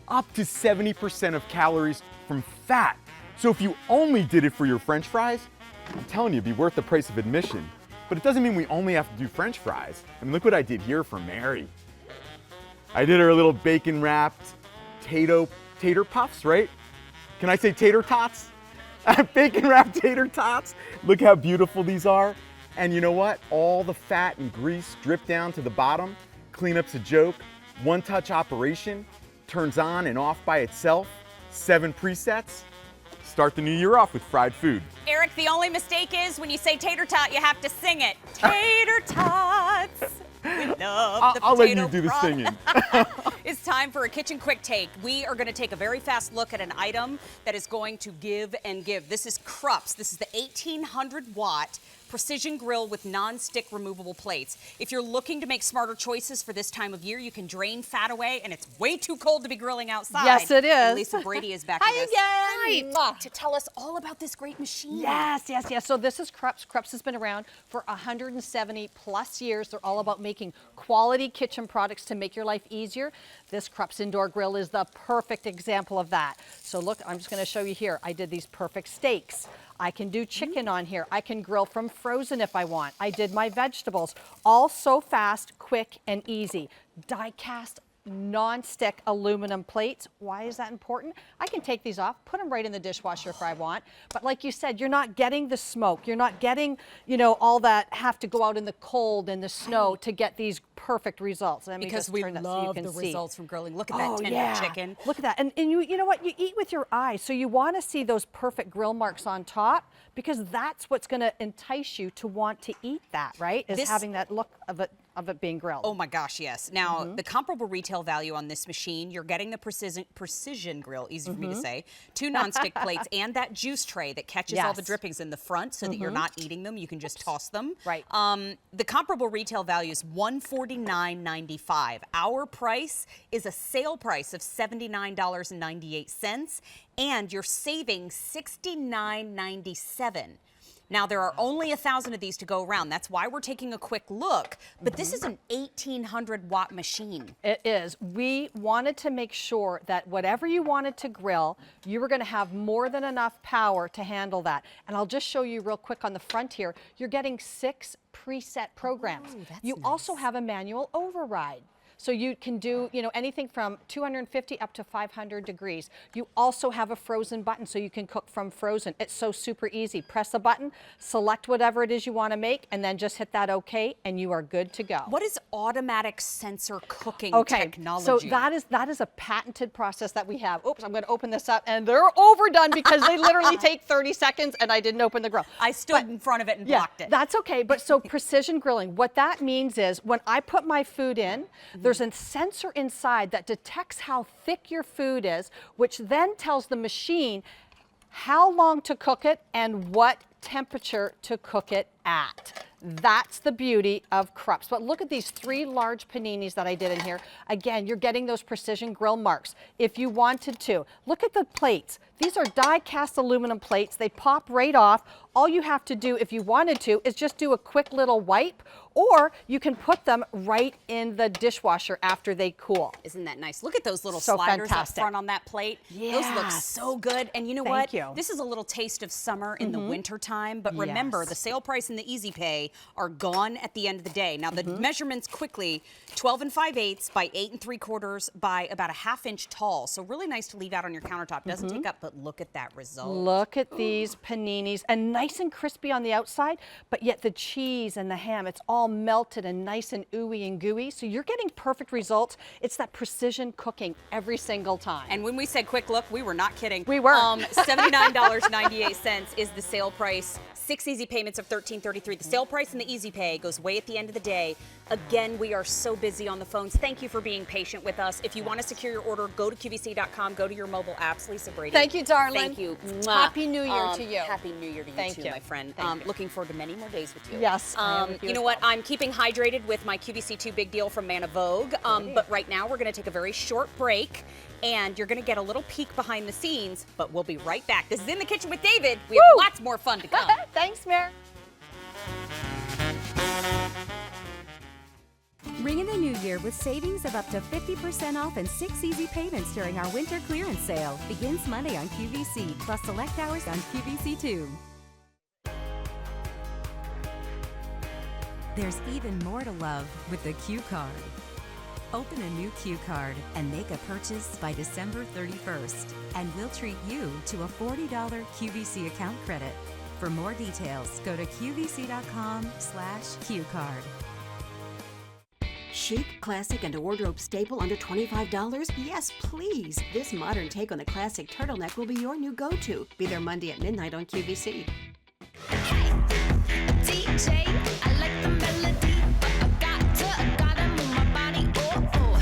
up to 70% of calories from fat. So if you only did it for your French fries, I'm telling you, it'd be worth the price of admission. But it doesn't mean we only have to do French fries. I mean, look what I did here for Mary. I did her little bacon wrapped tater puffs, right? Can I say tater tots? Bacon wrapped tater tots. Look how beautiful these are. And you know what? All the fat and grease drip down to the bottom. Cleanup's a joke. One touch operation. Turns on and off by itself. 7 presets. Start the new year off with fried food. Eric, the only mistake is when you say tater tot, you have to sing it. Tater tots. We love the I'll let potato you do the product. singing. It's time for a kitchen quick take. We are going to take a very fast look at an item that is going to give and give. This is Krups. This is the 1800 watt precision grill with non-stick removable plates. If you're looking to make smarter choices for this time of year, you can drain fat away, and it's way too cold to be grilling outside. Yes, it is. And Lisa Brady is back Hi with us. again. Hi, to tell us all about this great machine. Yes. So this is Krups. Krups has been around for 170 plus years. They're all about making quality kitchen products to make your life easier. This Krups indoor grill is the perfect example of that. So look, I'm just going to show you here. I did these perfect steaks. I can do chicken on here. I can grill from frozen if I want. I did my vegetables. All so fast, quick, and easy. Die cast non-stick aluminum plates. Why is that important? I can take these off, put them right in the dishwasher if I want. But like you said, you're not getting the smoke. You're not getting, you know, all that have to go out in the cold and the snow to get these perfect results. Let me Because just we turn that so love you can the see. results from grilling. Look at that tender chicken. Look at that. And you know what? You eat with your eyes. So you want to see those perfect grill marks on top because that's what's going to entice you to want to eat that, right? Is having that look of it being grilled. Oh my gosh, yes. Now, the comparable retail value on this machine, you're getting the precision grill, easy for me to say, 2 nonstick plates and that juice tray that catches all the drippings in the front so that you're not eating them. You can just toss them. Right. The comparable retail value is $149.95. Our price is a sale price of $79.98, and you're saving $69.97. Now, there are only 1,000 of these to go around. That's why we're taking a quick look. But this is an 1,800-watt machine. It is. We wanted to make sure that whatever you wanted to grill, you were going to have more than enough power to handle that. And I'll just show you real quick on the front here. You're getting 6 preset programs. Oh, that's you nice. also have a manual override. So you can do, you know, anything from 250 up to 500 degrees. You also have a frozen button so you can cook from frozen. It's so super easy. Press a button, select whatever it is you want to make, and then just hit that OK, and you are good to go. What is automatic sensor cooking technology? So that is a patented process that we have. Oops, I'm going to open this up, and they're overdone because they literally take 30 seconds, and I didn't open the grill. I stood in front of it and blocked it. That's okay. But so precision grilling, what that means is when I put my food in, there's a sensor inside that detects how thick your food is, which then tells the machine how long to cook it and what temperature to cook it at. That's the beauty of Krups. But look at these 3 large paninis that I did in here. Again, you're getting those precision grill marks if you wanted to. Look at the plates. These are die-cast aluminum plates. They pop right off. All you have to do, if you wanted to, is just do a quick little wipe, or you can put them right in the dishwasher after they cool. Isn't that nice? Look at those little So sliders fantastic. up front on that plate. Those look so good. And you know what? Thank you. This is a little taste of summer in the winter time, but remember, the sale price and the easy pay are gone at the end of the day. Now, the measurements quickly, 12 5/8 by 8 3/4 by about a 1/2 inch tall. So really nice to leave out on your countertop. Doesn't take up, but look at that result. Look at these paninis, and nice and crispy on the outside, but yet the cheese and the ham, it's all melted and nice and ooey and gooey. So you're getting perfect results. It's that precision cooking every single time. And when we said quick look, we were not kidding. We were. $79.98 is the sale price. 6 easy payments of $13.33. The sale price and the easy pay goes way at the end of the day. Again, we are so busy on the phones. Thank you for being patient with us. If you want to secure your order, go to QVC.com, go to your mobile apps. Lisa Brady. Thank you, darling. Thank you. Happy New Year to you. Happy New Year to you Thank too, you. my friend. Thank you. Looking forward to many more days with you. Yes, I am with you you as know what? well. I'm keeping hydrated with my QVC2 Big Deal from Man of Vogue. But right now, we're going to take a very short break. And you're going to get a little peek behind the scenes, but we'll be right back. This is In the Kitchen with David. We have lots more fun to come. Thanks, Mare. Ring in the new year with savings of up to 50% off and 6 easy payments during our winter clearance sale. Begins Monday on QVC, plus select hours on QVC2. There's even more to love with the Q Card. Open a new Q Card and make a purchase by December 31st, and we'll treat you to a $40 QVC account credit. For more details, go to qvc.com/QCard. Chic, classic, and a wardrobe staple under $25? Yes, please. This modern take on the classic turtleneck will be your new go-to. Be there Monday at midnight on QVC. DJ, I like the melody, but I gotta move my body, oh. I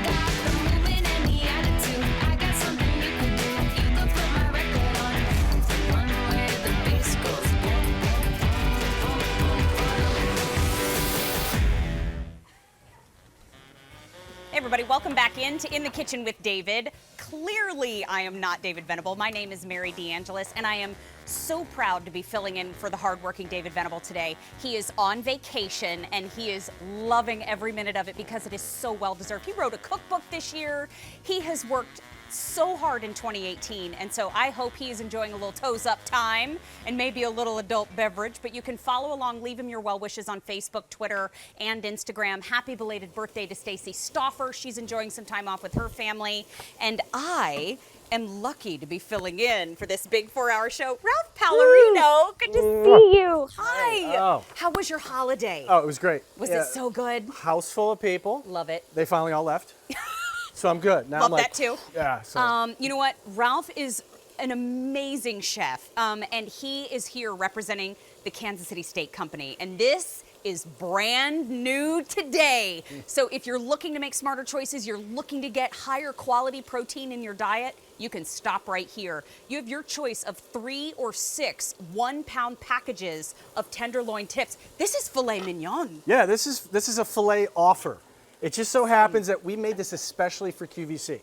got the movement and the attitude. I got something you can do. You can put my record on. One way the bass goes, boom, boom, boom, boom, boom. Hey everybody, welcome back into In the Kitchen with David. Clearly, I am not David Venable. My name is Mary DeAngelis, and I am so proud to be filling in for the hardworking David Venable today. He is on vacation, and he is loving every minute of it because it is so well-deserved. He wrote a cookbook this year. He has worked so hard in 2018, and so I hope he is enjoying a little toes up time and maybe a little adult beverage. But you can follow along, leave him your well wishes on Facebook, Twitter, and Instagram. Happy belated birthday to Stacy Stauffer. She's enjoying some time off with her family, and I am lucky to be filling in for this big 4-hour show. Ralph Pallarino, good to see you. Hi. Oh. How was your holiday? Oh, it was great. Was it so good? House full of people. Love it. They finally all left. So I'm good. Now Love I'm like, that too. Yeah. So. You know what? Ralph is an amazing chef, and he is here representing the Kansas City Steak Company. And this is brand new today. So if you're looking to make smarter choices, you're looking to get higher quality protein in your diet, you can stop right here. You have your choice of 3 or 6 1-pound packages of tenderloin tips. This is filet mignon. Yeah, this is a filet offer. It just so happens that we made this especially for QVC.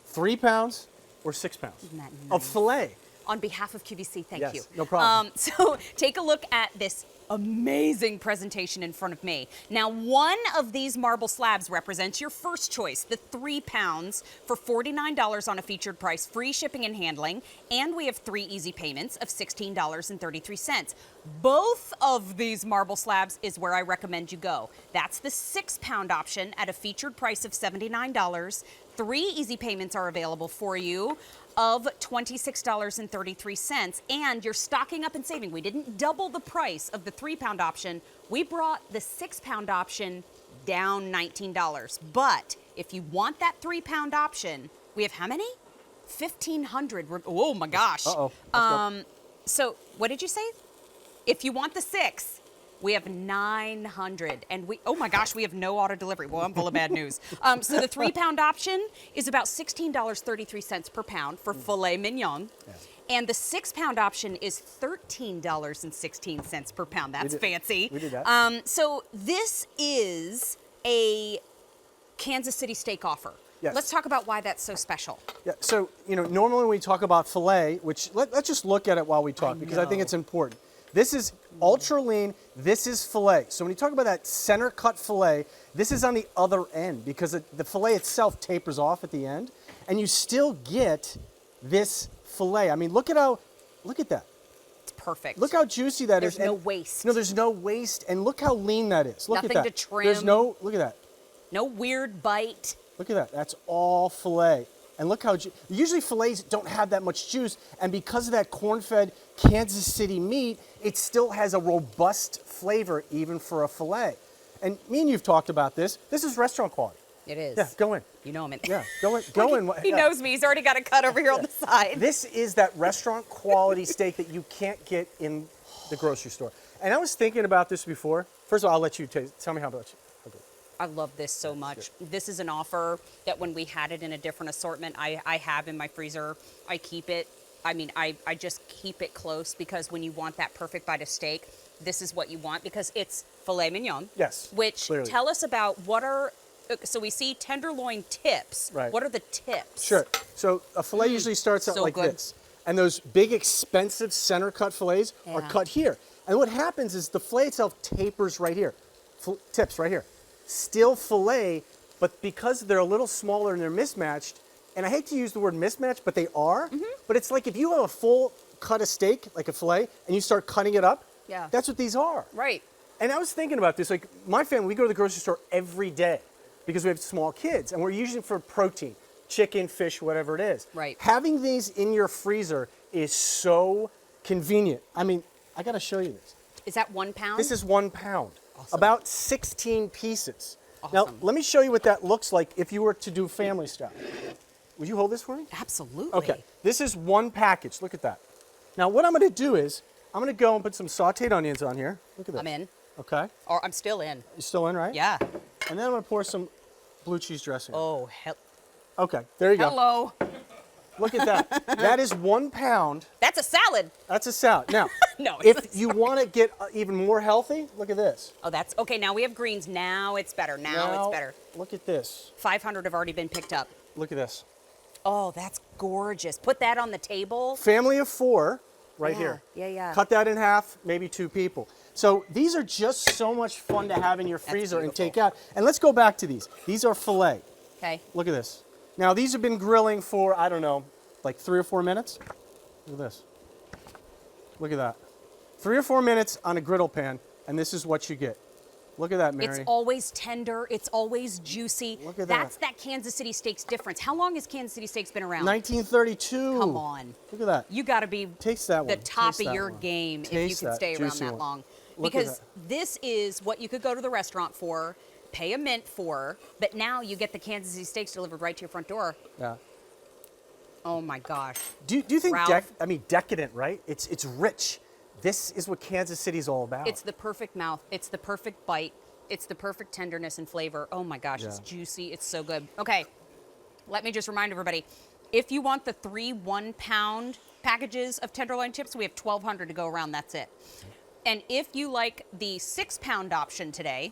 3 pounds or 6 pounds Isn't that of nice? filet. On behalf of QVC, thank Yes, you. no problem. So take a look at this amazing presentation in front of me. Now, one of these marble slabs represents your first choice, the 3 pounds for $49 on a featured price, free shipping and handling, and we have 3 easy payments of $16.33. Both of these marble slabs is where I recommend you go. That's the 6-pound option at a featured price of $79. 3 easy payments are available for you of $26.33, and you're stocking up and saving. We didn't double the price of the 3-pound option. We brought the 6-pound option down $19. But if you want that 3-pound option, we have how many? 1,500. Oh my gosh. Uh-oh. So what did you say? If you want the 6, we have 900, and oh my gosh, we have no auto delivery. Well, I'm full of bad news. So the 3-pound option is about $16.33 per pound for filet mignon. Yes. And the 6-pound option is $13.16 per pound. That's fancy. We did that. So this is a Kansas City steak offer. Yes. Let's talk about why that's so special. Yeah. So normally when we talk about filet, which let's just look at it while we talk because I think it's important. This is ultra lean. This is filet. So when you talk about that center cut filet, this is on the other end because the filet itself tapers off at the end, and you still get this filet. I mean, look at that. It's perfect. Look how juicy that is. There's no waste. No, there's no waste, and look how lean that is. Look Nothing at that. to trim. There's no. Look at that. No weird bite. Look at that. That's all filet. And look how, usually fillets don't have that much juice, and because of that corn-fed Kansas City meat, it still has a robust flavor even for a filet. And me and you've talked about this. This is restaurant quality. It is. Yeah, go in. You know him. Yeah, go in. Go in. He knows me. He's already got a cut over here on the side. This is that restaurant quality steak that you can't get in the grocery store. And I was thinking about this before. First of all, I'll let you taste. Tell me how much. Okay. I love this so much. This is an offer that when we had it in a different assortment, I have in my freezer. I keep it. I mean, I just keep it close because when you want that perfect bite of steak, this is what you want because it's filet mignon. Yes, Which, clearly. tell us about what are, so we see tenderloin tips. Right. What are the tips? Sure. So a fillet usually starts out so like good. this. And those big, expensive center cut fillets are Yeah. cut here. And what happens is the fillet itself tapers right here. Tips right here. Still filet, but because they're a little smaller and they're mismatched, and I hate to use the word mismatched, but they are, but it's like if you have a full cut of steak, like a filet, and you start cutting it up, Yeah. that's what these are. Right. And I was thinking about this, like my family, we go to the grocery store every day because we have small kids, and we're using it for protein, chicken, fish, whatever it is. Right. Having these in your freezer is so convenient. I mean, I gotta show you this. Is that 1 pound? This is 1 pound, Awesome. about 16 pieces. Now, Awesome. let me show you what that looks like if you were to do family style. Would you hold this for me? Absolutely. Okay, this is 1 package. Look at that. Now, what I'm going to do is I'm going to go and put some sautéed onions on here. Look at this. I'm in. Okay. Or I'm still in. You're still in, right? Yeah. And then I'm going to pour some blue cheese dressing. Oh, Okay, there you go. hello. Look at that. That is 1 pound. That's a salad. That's a salad. Now, No, it's if you want to get even more healthy, look at this. Oh, that's okay. Now we have greens. Now it's better. Now it's better. Look at this. 500 have already been picked up. Look at this. Oh, that's gorgeous. Put that on the table. Family of 4 right Yeah, here. yeah. Cut that in half, maybe 2 people. So these are just so much fun to have in your freezer and take out. And let's go back to these. These are filet. Okay. Look at this. Now these have been grilling for, I don't know, like 3 or 4 minutes. Look at this. Look at that. 3 or 4 minutes on a griddle pan, and this is what you get. Look at that, Mary. It's always tender. It's always juicy. Look at That's that. that Kansas City steaks difference. How long has Kansas City steaks been around? 1932. Come on. Look at that. You got to be Taste that the one. top Taste of that your one. game if you Taste can that stay around juicy that one. long. Look at Because that. this is what you could go to the restaurant for, pay a mint for, but now you get the Kansas City steaks delivered right to your front door. Yeah. Oh my gosh. Do you think, Ralph? decadent, right? It's rich. This is what Kansas City's all about. It's the perfect mouth. It's the perfect bite. It's the perfect tenderness and flavor. Oh my gosh, it's Yeah. juicy. It's so good. Okay, let me just remind everybody, if you want the 3 1-pound packages of tenderloin chips, we have 1,200 to go around. That's it. And if you like the 6-pound option today,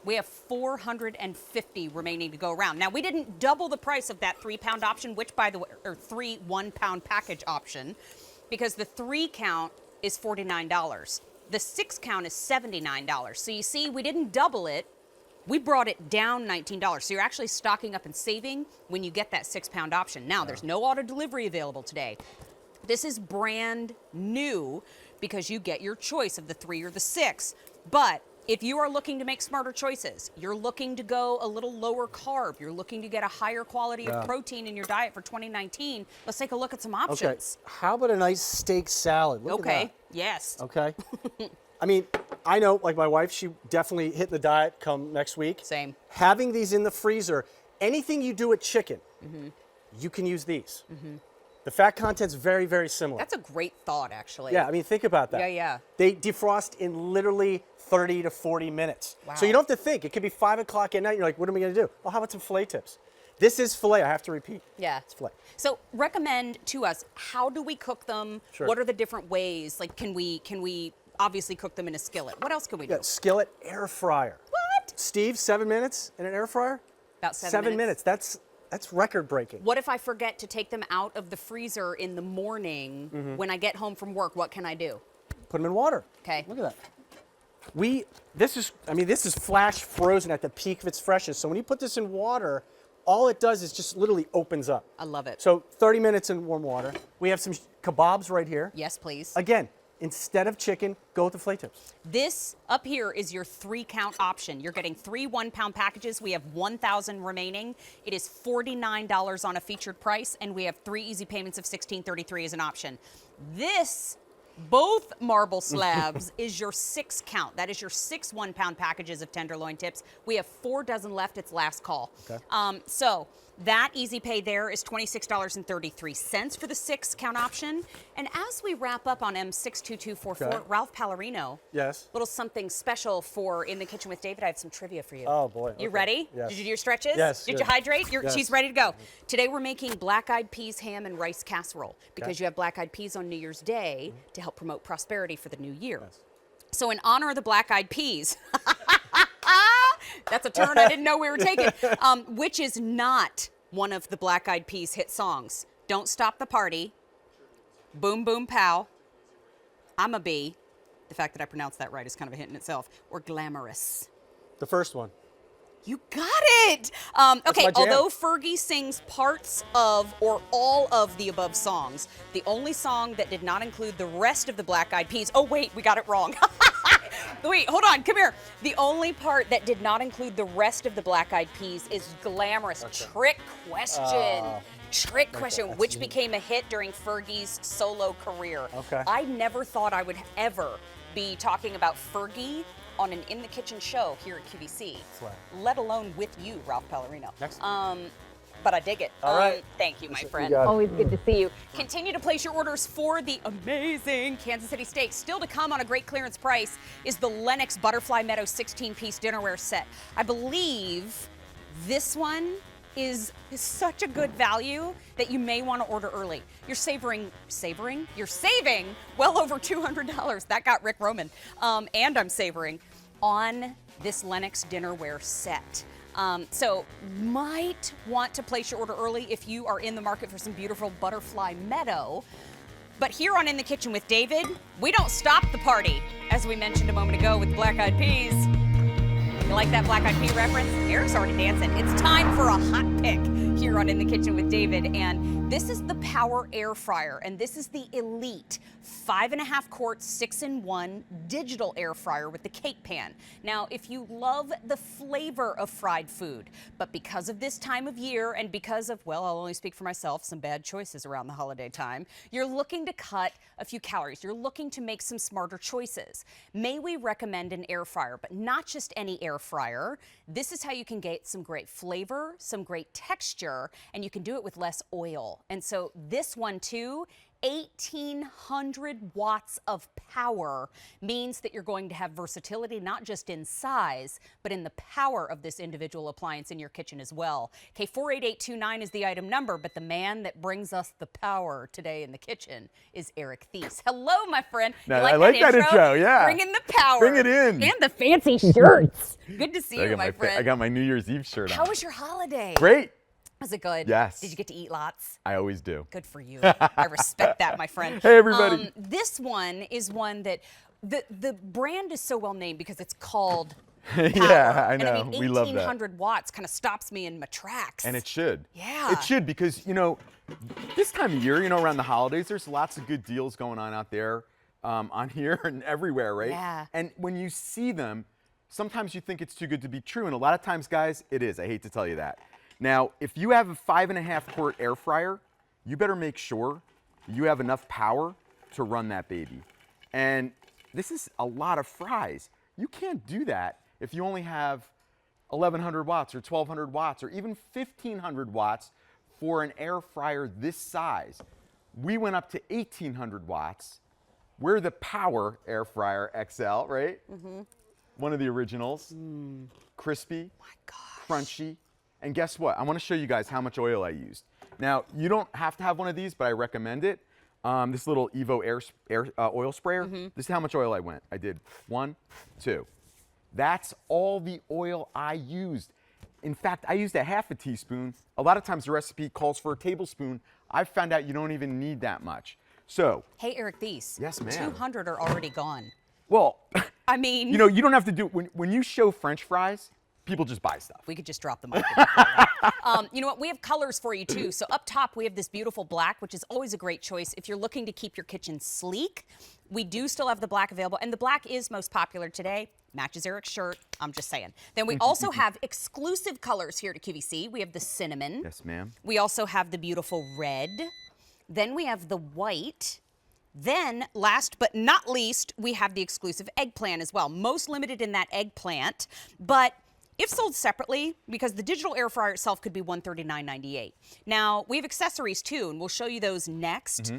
we have 450 remaining to go around. Now, we didn't double the price of that 3-pound option, which, by the way, or 3 1-pound package option, because the 3 count is $49. The 6 count is $79. So you see, we didn't double it. We brought it down $19. So you're actually stocking up and saving when you get that 6-pound option. Now, there's no auto delivery available today. This is brand new because you get your choice of the 3 or the 6. But if you are looking to make smarter choices, you're looking to go a little lower carb, you're looking to get a higher quality of protein in your diet for 2019, let's take a look at some okay. options. How about a nice steak salad? Look at Okay, that. yes. Okay. I mean, I know, like my wife, she definitely hit the diet come next week. Same. Having these in the freezer, anything you do with chicken, you can use these. The fat content's very, very similar. That's a great thought, actually. Yeah, I mean, think about that. Yeah, yeah. They defrost in literally 30 to 40 minutes. Wow. So you don't have to think. It could be 5 o'clock at night. You're like, what am I going to do? Well, how about some filet tips? This is filet. I have to repeat. Yeah. It's filet. So recommend to us, how do we cook them? Sure. What are the different ways? Like, can we obviously cook them in a skillet? What else can we do? Yeah, skillet, air fryer. What? Steve, 7 minutes in an air fryer? About 7 minutes. That's record breaking. What if I forget to take them out of the freezer in the morning when I get home from work? What can I do? Put them in water. Okay. Look at that. This is flash frozen at the peak of its freshness. So when you put this in water, all it does is just literally opens up. I love it. So 30 minutes in warm water. We have some kebabs right here. Yes, please. Again, instead of chicken, go with the filet tips. This up here is your 3-count option. You're getting 3 1-pound packages. We have 1,000 remaining. It is $49 on a featured price, and we have 3 easy payments of $16.33 as an option. This, both marble slabs, is your 6-count. That is your 6 1-pound packages of tenderloin tips. We have 4 dozen left. It's last call. Okay. So that easy pay there is $26.33 for the 6-count option. And as we wrap up on M62244, Okay. Ralph Pallarino, Yes. little something special for In the Kitchen with David. I have some trivia for you. Oh, boy. You Okay. ready? Yes. Did you do your stretches? Yes, Did good. you hydrate? Yes. She's ready to go. Today we're making black-eyed peas, ham, and rice casserole because Okay. you have black-eyed peas on New Year's Day to help promote prosperity for the new year. So in honor of the black-eyed peas, that's a turn I didn't know we were taking, which is not one of the Black Eyed Peas hit songs. Don't Stop the Party, Boom Boom Pow, I'm a Bee. The fact that I pronounced that right is kind of a hint in itself. Or Glamorous. The first one. You got it. Okay, my jam. although Fergie sings parts of or all of the above songs, the only song that did not include the rest of the Black Eyed Peas. Oh, wait, we got it wrong. Wait, hold on, come here. The only part that did not include the rest of the Black Eyed Peas is Glamorous. Trick question. Trick question, which became a hit during Fergie's solo career. Okay. I never thought I would ever be talking about Fergie on an In the Kitchen show here at QVC, let alone with you, Ralph Pallarino. Next. But I dig it. All right. Thank you, my friend. got it. Always good to see you. Continue to place your orders for the amazing Kansas City steaks. Still to come on a great clearance price is the Lenox Butterfly Meadow 16-piece dinnerware set. I believe this one is such a good value that you may want to order early. You're saving well over $200. That got Rick Roman. And I'm savoring on this Lenox dinnerware set. So might want to place your order early if you are in the market for some beautiful Butterfly Meadow. But here on In the Kitchen with David, we don't stop the party, as we mentioned a moment ago with Black Eyed Peas. You like that Black Eyed Pea reference? Eric's already dancing. It's time for a hot pick here on In the Kitchen with David. And this is the Power Air Fryer. And this is the Elite 5.5 quart 6-in-1 digital air fryer with the cake pan. Now, if you love the flavor of fried food, but because of this time of year and because of, well, I'll only speak for myself, some bad choices around the holiday time, you're looking to cut a few calories. You're looking to make some smarter choices. May we recommend an air fryer, but not just any air fryer. This is how you can get some great flavor, some great texture, and you can do it with less oil. And so this one too, 1,800 watts of power means that you're going to have versatility, not just in size, but in the power of this individual appliance in your kitchen as well. Okay, 48829 is the item number, but the man that brings us the power today in the kitchen is Eric Thies. Hello, my friend. No, I like that intro, yeah. Bringing the power. Bring it in. And the fancy shirts. Good to see you, my friend. I got my New Year's Eve shirt on. How was your holiday? Great. Was it good? Yes. Did you get to eat lots? I always do. Good for you. I respect that, my friend. Hey, everybody. This one is one that the brand is so well named because it's called Power. Yeah, I know. And I mean, we love that. 1,800 watts kind of stops me in my tracks. And it should. Yeah. It should because, you know, this time of year, you know, around the holidays, there's lots of good deals going on out there, on here and everywhere, right? Yeah. And when you see them, sometimes you think it's too good to be true. And a lot of times, guys, it is. I hate to tell you that. Now, if you have a 5.5 quart air fryer, you better make sure you have enough power to run that baby. And this is a lot of fries. You can't do that if you only have 1,100 watts or 1,200 watts or even 1,500 watts for an air fryer this size. We went up to 1,800 watts. We're the Power Air Fryer XL, right? Mm-hmm. One of the originals. Crispy, My gosh. crunchy. And guess what? I want to show you guys how much oil I used. Now, you don't have to have one of these, but I recommend it. This little Evo oil sprayer. This is how much oil I went. I did 1, 2. That's all the oil I used. In fact, I used a half a teaspoon. A lot of times the recipe calls for a tablespoon. I've found out you don't even need that much. So. Hey, Eric Thies. Yes, ma'am. 200 are already gone. Well, I mean. you know, you don't have to do, when you show French fries, people just buy stuff. We could just drop the mic. You know what? We have colors for you too. So up top, we have this beautiful black, which is always a great choice if you're looking to keep your kitchen sleek. We do still have the black available, and the black is most popular today. Matches Eric's shirt. I'm just saying. Then we also have exclusive colors here to QVC. We have the cinnamon. Yes, ma'am. We also have the beautiful red. Then we have the white. Then, last but not least, we have the exclusive eggplant as well. Most limited in that eggplant, but if sold separately, because the digital air fryer itself could be $139.98. Now, we have accessories too, and we'll show you those next.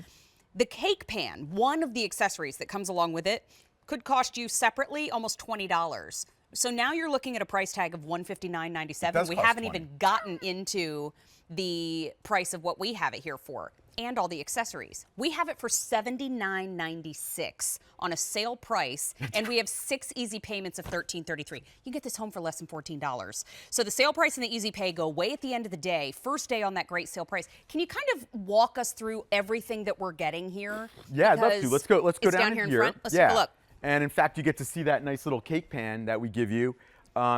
The cake pan, one of the accessories that comes along with it, could cost you separately almost $20. So now you're looking at a price tag of $159.97. We haven't even gotten into the price of what we have it here for and all the accessories. We have it for $79.96 on a sale price, and we have 6 easy payments of $13.33. You can get this home for less than $14. So the sale price and the easy pay go away at the end of the day, first day on that great sale price. Can you kind of walk us through everything that we're getting here? Yeah, I'd love to. Let's go down here in here. front. Let's take a look. And in fact, you get to see that nice little cake pan that we give you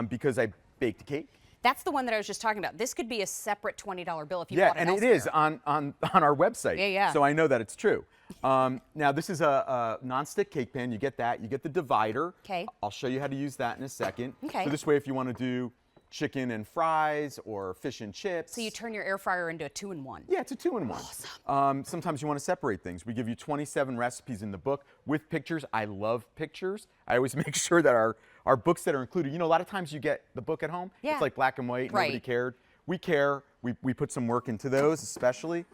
because I baked a cake. That's the one that I was just talking about. This could be a separate $20 bill if you Yeah, bought it and elsewhere. it is on our website. Yeah. So I know that it's true. Now this is a non-stick cake pan. You get that. You get the divider. Okay. I'll show you how to use that in a second. Okay. So this way, if you want to do chicken and fries or fish and chips. So you turn your air fryer into a 2-in-1. Yeah, it's a 2-in-1. Awesome. Sometimes you want to separate things. We give you 27 recipes in the book with pictures. I love pictures. I always make sure that our books that are included, you know, a lot of times you get the book at home. Yeah. It's like black and white. Right. Nobody cared. We care. We put some work into those especially.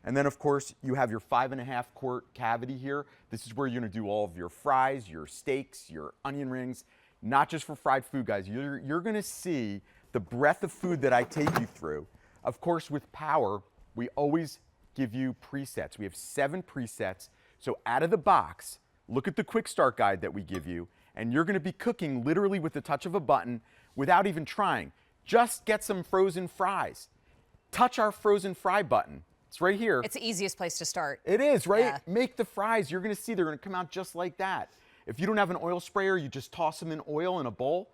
And then, of course, you have your 5.5 quart cavity here. This is where you're going to do all of your fries, your steaks, your onion rings. Not just for fried food, guys. You're going to see the breadth of food that I take you through. Of course, with Power, we always give you presets. We have 7 presets. So out of the box, look at the quick start guide that we give you, and you're going to be cooking literally with the touch of a button without even trying. Just get some frozen fries. Touch our frozen fry button. It's right here. It's the easiest place to start. It is, right? Yeah. Make the fries. You're going to see they're going to come out just like that. If you don't have an oil sprayer, you just toss them in oil in a bowl.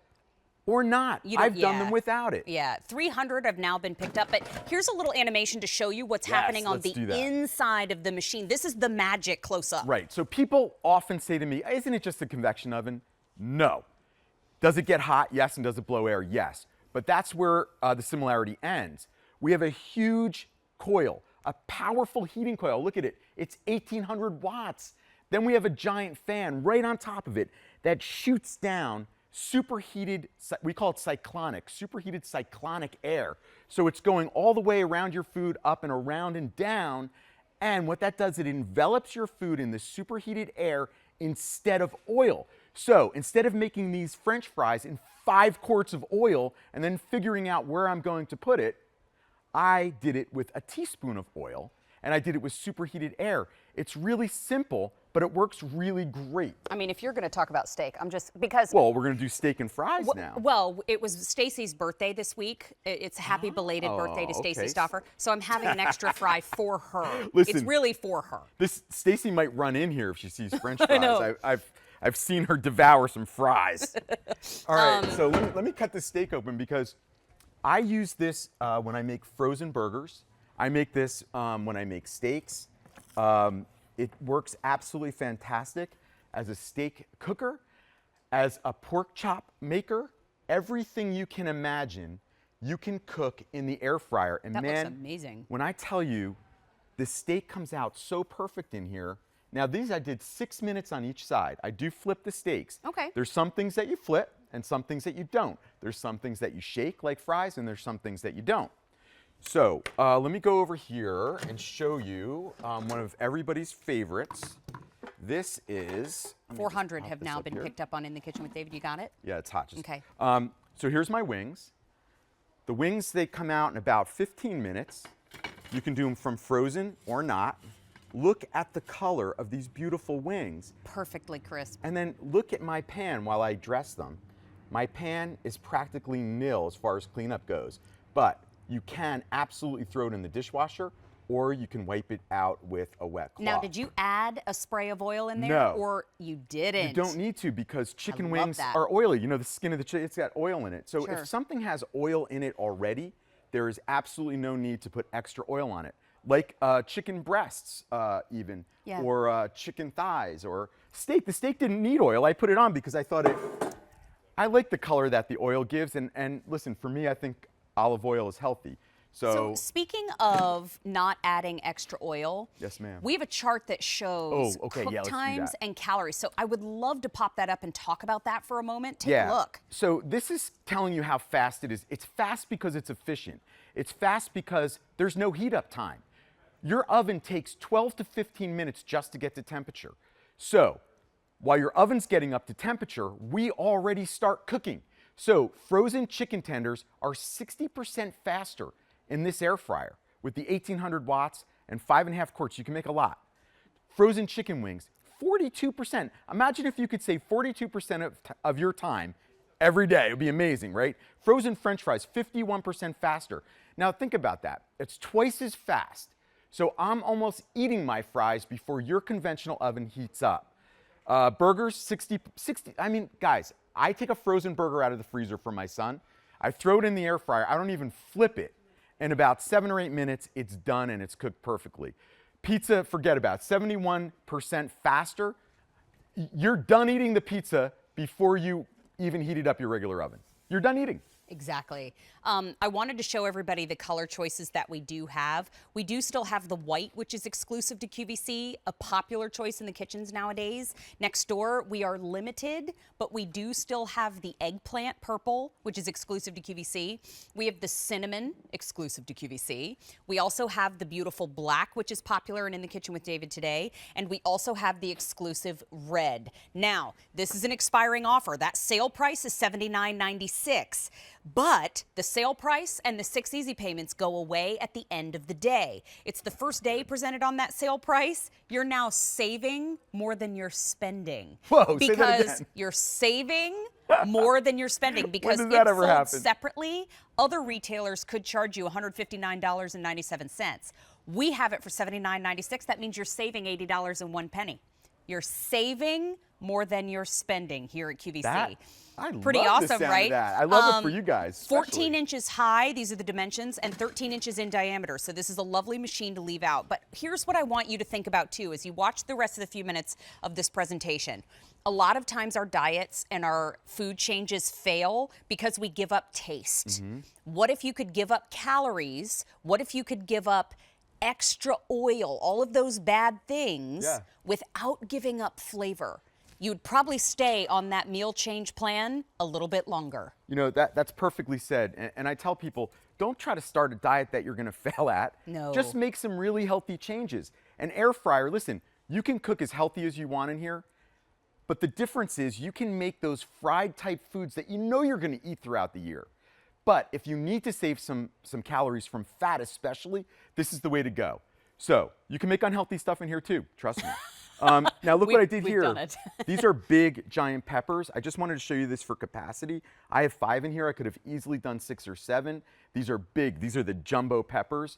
or not. You don't- I've done them yeah. without it. Yeah, 300 have now been picked up, but here's a little animation to show you what's Yes, happening on let's the do that. inside of the machine. This is the magic close up. Right. So people often say to me, isn't it just a convection oven? No. Does it get hot? Yes. And does it blow air? Yes. But that's where the similarity ends. We have a huge coil, a powerful heating coil. Look at it. It's 1,800 watts. Then we have a giant fan right on top of it that shoots down superheated, we call it cyclonic, superheated cyclonic air. So it's going all the way around your food, up and around and down. And what that does, it envelops your food in the superheated air instead of oil. So instead of making these French fries in 5 quarts of oil and then figuring out where I'm going to put it, I did it with a teaspoon of oil and I did it with superheated air. It's really simple, but it works really great. I mean, if you're going to talk about steak, I'm just, because... Well, we're going to do steak and fries now. Well, it was Stacy's birthday this week. It's a happy belated birthday to Stacy okay. Stoffer. So I'm having an extra fry for her. Listen, it's really for her. This Stacy might run in here if she sees French fries. know. I've seen her devour some fries. All right, so let me cut this steak open because I use this when I make frozen burgers. I make this when I make steaks. It works absolutely fantastic as a steak cooker, as a pork chop maker. Everything you can imagine, you can cook in the air fryer. And That man, looks amazing. when I tell you, the steak comes out so perfect in here. Now these I did 6 minutes on each side. I do flip the steaks. Okay. There's some things that you flip and some things that you don't. There's some things that you shake like fries and there's some things that you don't. So let me go over here and show you one of everybody's favorites. This is... 400 have now been picked up on In the Kitchen with David. You got it? Yeah, it's hot. Okay. So here's my wings. The wings, they come out in about 15 minutes. You can do them from frozen or not. Look at the color of these beautiful wings. Perfectly crisp. And then look at my pan while I dress them. My pan is practically nil as far as cleanup goes, but you can absolutely throw it in the dishwasher or you can wipe it out with a wet cloth. Now, did you add a spray of oil in there? No. Or you didn't? You don't need to because chicken love wings that. are oily. You know, the skin of the chicken, it's got oil in it. So Sure. if something has oil in it already, there is absolutely no need to put extra oil on it. Like chicken breasts even, Yeah. or chicken thighs or steak. The steak didn't need oil. I put it on because I thought I like the color that the oil gives. And listen, for me, I think olive oil is healthy. So speaking of not adding extra oil, Yes, ma'am. we have a chart that shows Oh, okay, cook yeah, let's do times that. and calories. So I would love to pop that up and talk about that for a moment. Take Yeah. a look. So this is telling you how fast it is. It's fast because it's efficient. It's fast because there's no heat up time. Your oven takes 12 to 15 minutes just to get to temperature. So while your oven's getting up to temperature, we already start cooking. So frozen chicken tenders are 60% faster in this air fryer with the 1,800 watts and 5.5 quarts. You can make a lot. Frozen chicken wings, 42%. Imagine if you could save 42% of your time every day. It would be amazing, right? Frozen French fries, 51% faster. Now think about that. It's twice as fast. So I'm almost eating my fries before your conventional oven heats up. Burgers, 60, I mean, guys, I take a frozen burger out of the freezer for my son. I throw it in the air fryer. I don't even flip it. In about 7 or 8 minutes, it's done and it's cooked perfectly. Pizza, forget about it, 71% faster. You're done eating the pizza before you even heated up your regular oven. You're done eating. Exactly. I wanted to show everybody the color choices that we do have. We do still have the white, which is exclusive to QVC, a popular choice in the kitchens nowadays. Next door, we are limited, but we do still have the eggplant purple, which is exclusive to QVC. We have the cinnamon, exclusive to QVC. We also have the beautiful black, which is popular and in the kitchen with David today. And we also have the exclusive red. Now, this is an expiring offer. That sale price is $79.96. But the sale price and the 6 easy payments go away at the end of the day. It's the first day presented on that sale price. You're now saving more than you're spending. Whoa, say that because again. you're saving more than you're spending. Because does that if ever sold happen? separately, other retailers could charge you $159.97. We have it for $79.96. That means you're saving $80.01. You're saving more than you're spending here at QVC. I Pretty love the awesome, sound right? of that. I love it for you guys. 14 inches high, these are the dimensions, and 13 inches in diameter. So this is a lovely machine to leave out. But here's what I want you to think about too as you watch the rest of the few minutes of this presentation. A lot of times our diets and our food changes fail because we give up taste. What if you could give up calories? What if you could give up extra oil, all of those bad things, without giving up flavor? You'd probably stay on that meal change plan a little bit longer. You know, that's perfectly said. And I tell people, don't try to start a diet that you're going to fail at. No. Just make some really healthy changes. An air fryer, listen, you can cook as healthy as you want in here, but the difference is you can make those fried type foods that you know you're going to eat throughout the year. But if you need to save some calories from fat especially, this is the way to go. So you can make unhealthy stuff in here too, trust me. Now look what I did here. done it. These are big giant peppers. I just wanted to show you this for capacity. I have 5 in here. I could have easily done 6 or 7. These are big. These are the jumbo peppers.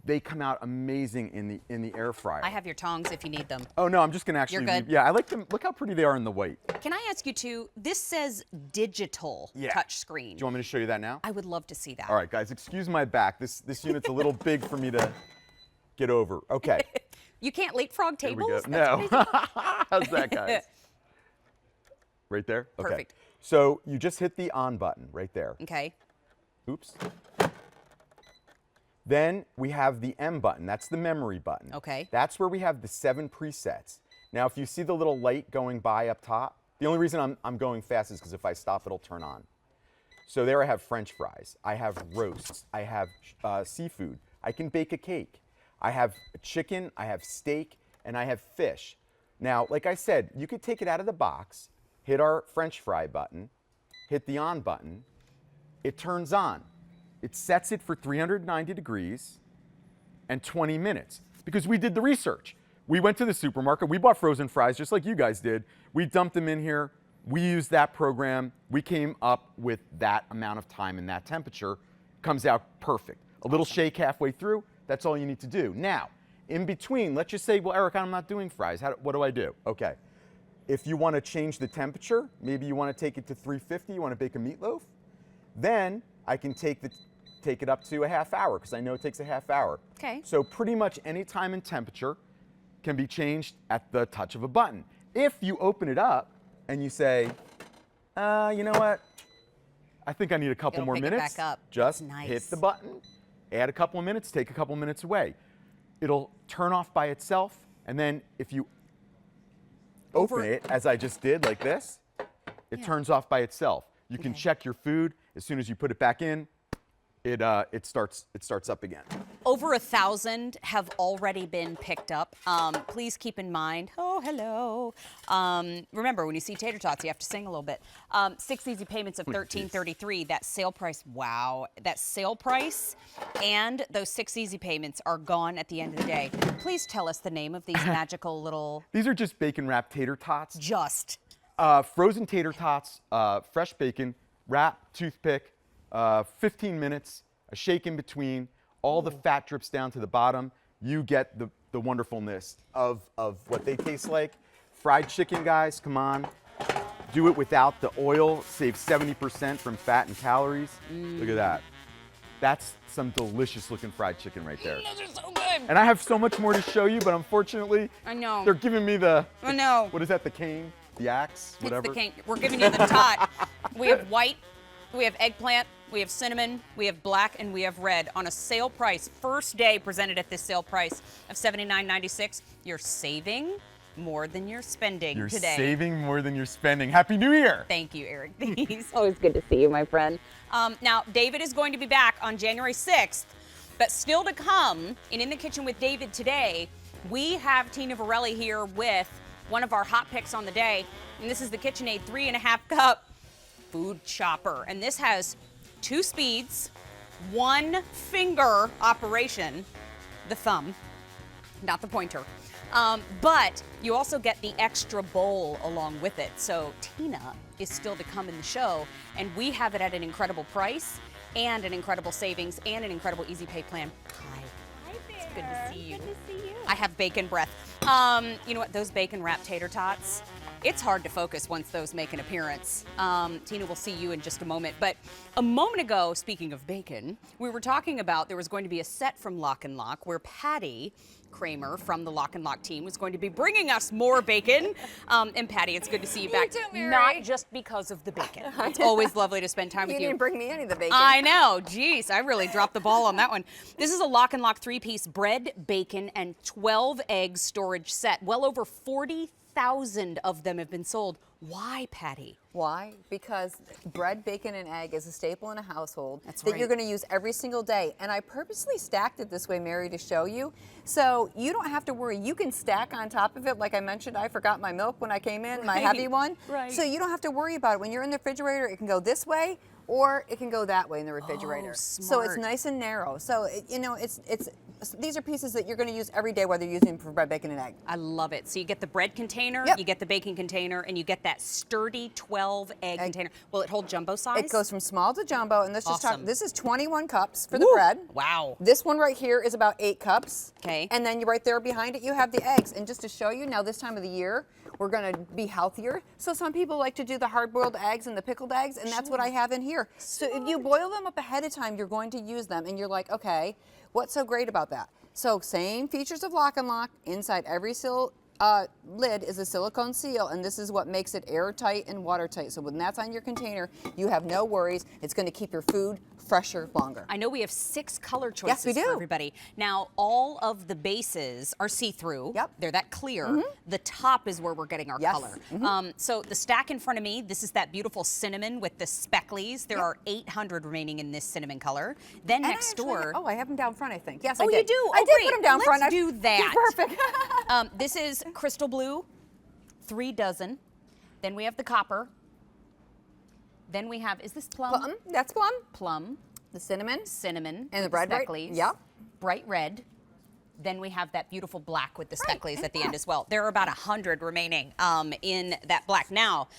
They come out amazing in the air fryer. I have your tongs if you need them. Oh no, I'm just gonna actually. You're good. Yeah, I like them. Look how pretty they are in the white. Can I ask you too, this says digital touch screen. Do you want me to show you that now? I would love to see that. All right, guys, excuse my back. This unit's a little big for me to get over. Okay. You can't leapfrog Here we tables? go. That's No. crazy. How's that, guys? Right there? Okay. Perfect. So you just hit the on button right there. Okay. Oops. Then we have the M button. That's the memory button. Okay. That's where we have the 7 presets. Now, if you see the little light going by up top, the only reason I'm going fast is because if I stop, it'll turn on. So there I have French fries. I have roasts. I have seafood. I can bake a cake. I have chicken. I have steak. And I have fish. Now, like I said, you could take it out of the box, hit our French fry button, hit the on button. It turns on. It sets it for 390 degrees and 20 minutes because we did the research. We went to the supermarket. We bought frozen fries just like you guys did. We dumped them in here. We used that program. We came up with that amount of time and that temperature. Comes out perfect. A little shake halfway through. That's all you need to do. Now, in between, let's just say, well, Eric, I'm not doing fries. What do I do? Okay. If you want to change the temperature, maybe you want to take it to 350, you want to bake a meatloaf, then I can take it up to a half hour because I know it takes a half hour. Okay. So pretty much any time and temperature can be changed at the touch of a button. If you open it up and you say, you know what? I think I need a couple It'll more pick it minutes. back up. Just Nice. hit the button, add a couple of minutes, take a couple of minutes away. It'll turn off by itself, and then if you open it, as I just did, like this, it turns off by itself. You can check your food. As soon as you put it back in, it starts up again. Over 1,000 have already been picked up. Please keep in mind, oh, hello. Remember, when you see tater tots, you have to sing a little bit. 6 easy payments of $13.33. That sale price, wow. That sale price and those 6 easy payments are gone at the end of the day. Please tell us the name of these magical little... These are just bacon wrapped tater tots. Just. Frozen tater tots, fresh bacon, wrap, toothpick, 15 minutes, a shake in between, all the fat drips down to the bottom. You get the wonderfulness of what they taste like. Fried chicken, guys, come on. Do it without the oil, save 70% from fat and calories. Look at that. That's some delicious looking fried chicken right there. Those are so good. And I have so much more to show you, but unfortunately, I know. they're giving me the, I know. what is that, the cane? The axe? Whatever? It's the king. We're giving you the tot. We have white, we have eggplant, we have cinnamon, we have black, and we have red on a sale price. First day presented at this sale price of $79.96. You're saving more than you're spending You're today. saving more than you're spending. Happy New Year! Thank you, Eric. These. Always good to see you, my friend. Now, David is going to be back on January 6th, but still to come, and in the kitchen with David today, we have Tina Varelli here with one of our hot picks on the day, and this is the KitchenAid 3.5 cup food chopper. And this has 2 speeds, 1 finger operation, the thumb, not the pointer. But you also get the extra bowl along with it. So Tina is still to come in the show, and we have it at an incredible price and an incredible savings and an incredible easy pay plan. Hi. Hi there. It's good to see you. Good to see you. I have bacon breath. You know what? Those bacon wrapped tater tots, It's hard to focus once those make an appearance. Tina, we'll see you in just a moment. But a moment ago, speaking of bacon, we were talking about there was going to be a set from Lock & Lock where Patty Kramer from the Lock & Lock team was going to be bringing us more bacon. And Patty, it's good to see you back. too, Mary. Not just because of the bacon. It's always lovely to spend time with you. You didn't bring me any of the bacon. I know. Jeez, I really dropped the ball on that one. This is a Lock & Lock 3-piece bread, bacon, and 12 egg storage set. Well over 40,000 of them have been sold. Why, Patty? Why? Because bread, bacon, and egg is a staple in a household That's that right. you're going to use every single day. And I purposely stacked it this way, Mary, to show you. So you don't have to worry. You can stack on top of it. Like I mentioned, I forgot my milk when I came in, my heavy one. Right. So you don't have to worry about it. When you're in the refrigerator, it can go this way or it can go that way in the refrigerator. Oh, so it's smart. nice and narrow. So, these are pieces that you're going to use every day, whether you're using them for bread, bacon, and egg. I love it. So you get the bread container, Yep. you get the bacon container, and you get that sturdy 12 egg container. Will it hold jumbo size? It goes from small to jumbo, and let's just talk. Awesome. This is 21 cups for the Woo! bread. Wow. This one right here is about 8 cups. Okay. And then you right there behind it, you have the eggs. And just to show you, now this time of the year, we're going to be healthier. So some people like to do the hard-boiled eggs and the pickled eggs, and that's what I have in here. So if you boil them up ahead of time, you're going to use them, and you're like, okay, what's so great about that? So same features of Lock & Lock. Inside every lid is a silicone seal, and this is what makes it airtight and watertight. So when that's on your container, you have no worries. It's going to keep your food fresher longer. I know we have 6 color choices Yes, we do. for everybody. Now, all of the bases are see-through. Yep. They're that clear. The top is where we're getting our Yes. color. So the stack in front of me, this is that beautiful cinnamon with the specklies. There are 800 remaining in this cinnamon color. Then And next door. Oh, I have them down front, I think. Yes, Oh, I you did. do? I Oh, did great. put them down Let's front. do that. Perfect. This is crystal blue, 3 dozen. Then we have the copper. Then we have, is this plum? Plum. That's plum. Plum, The cinnamon. cinnamon, And the with bread, right? specklies. Yep. Bright red. Then we have that beautiful black with the specklies at the end as well. There are about 100 remaining in that black. Now,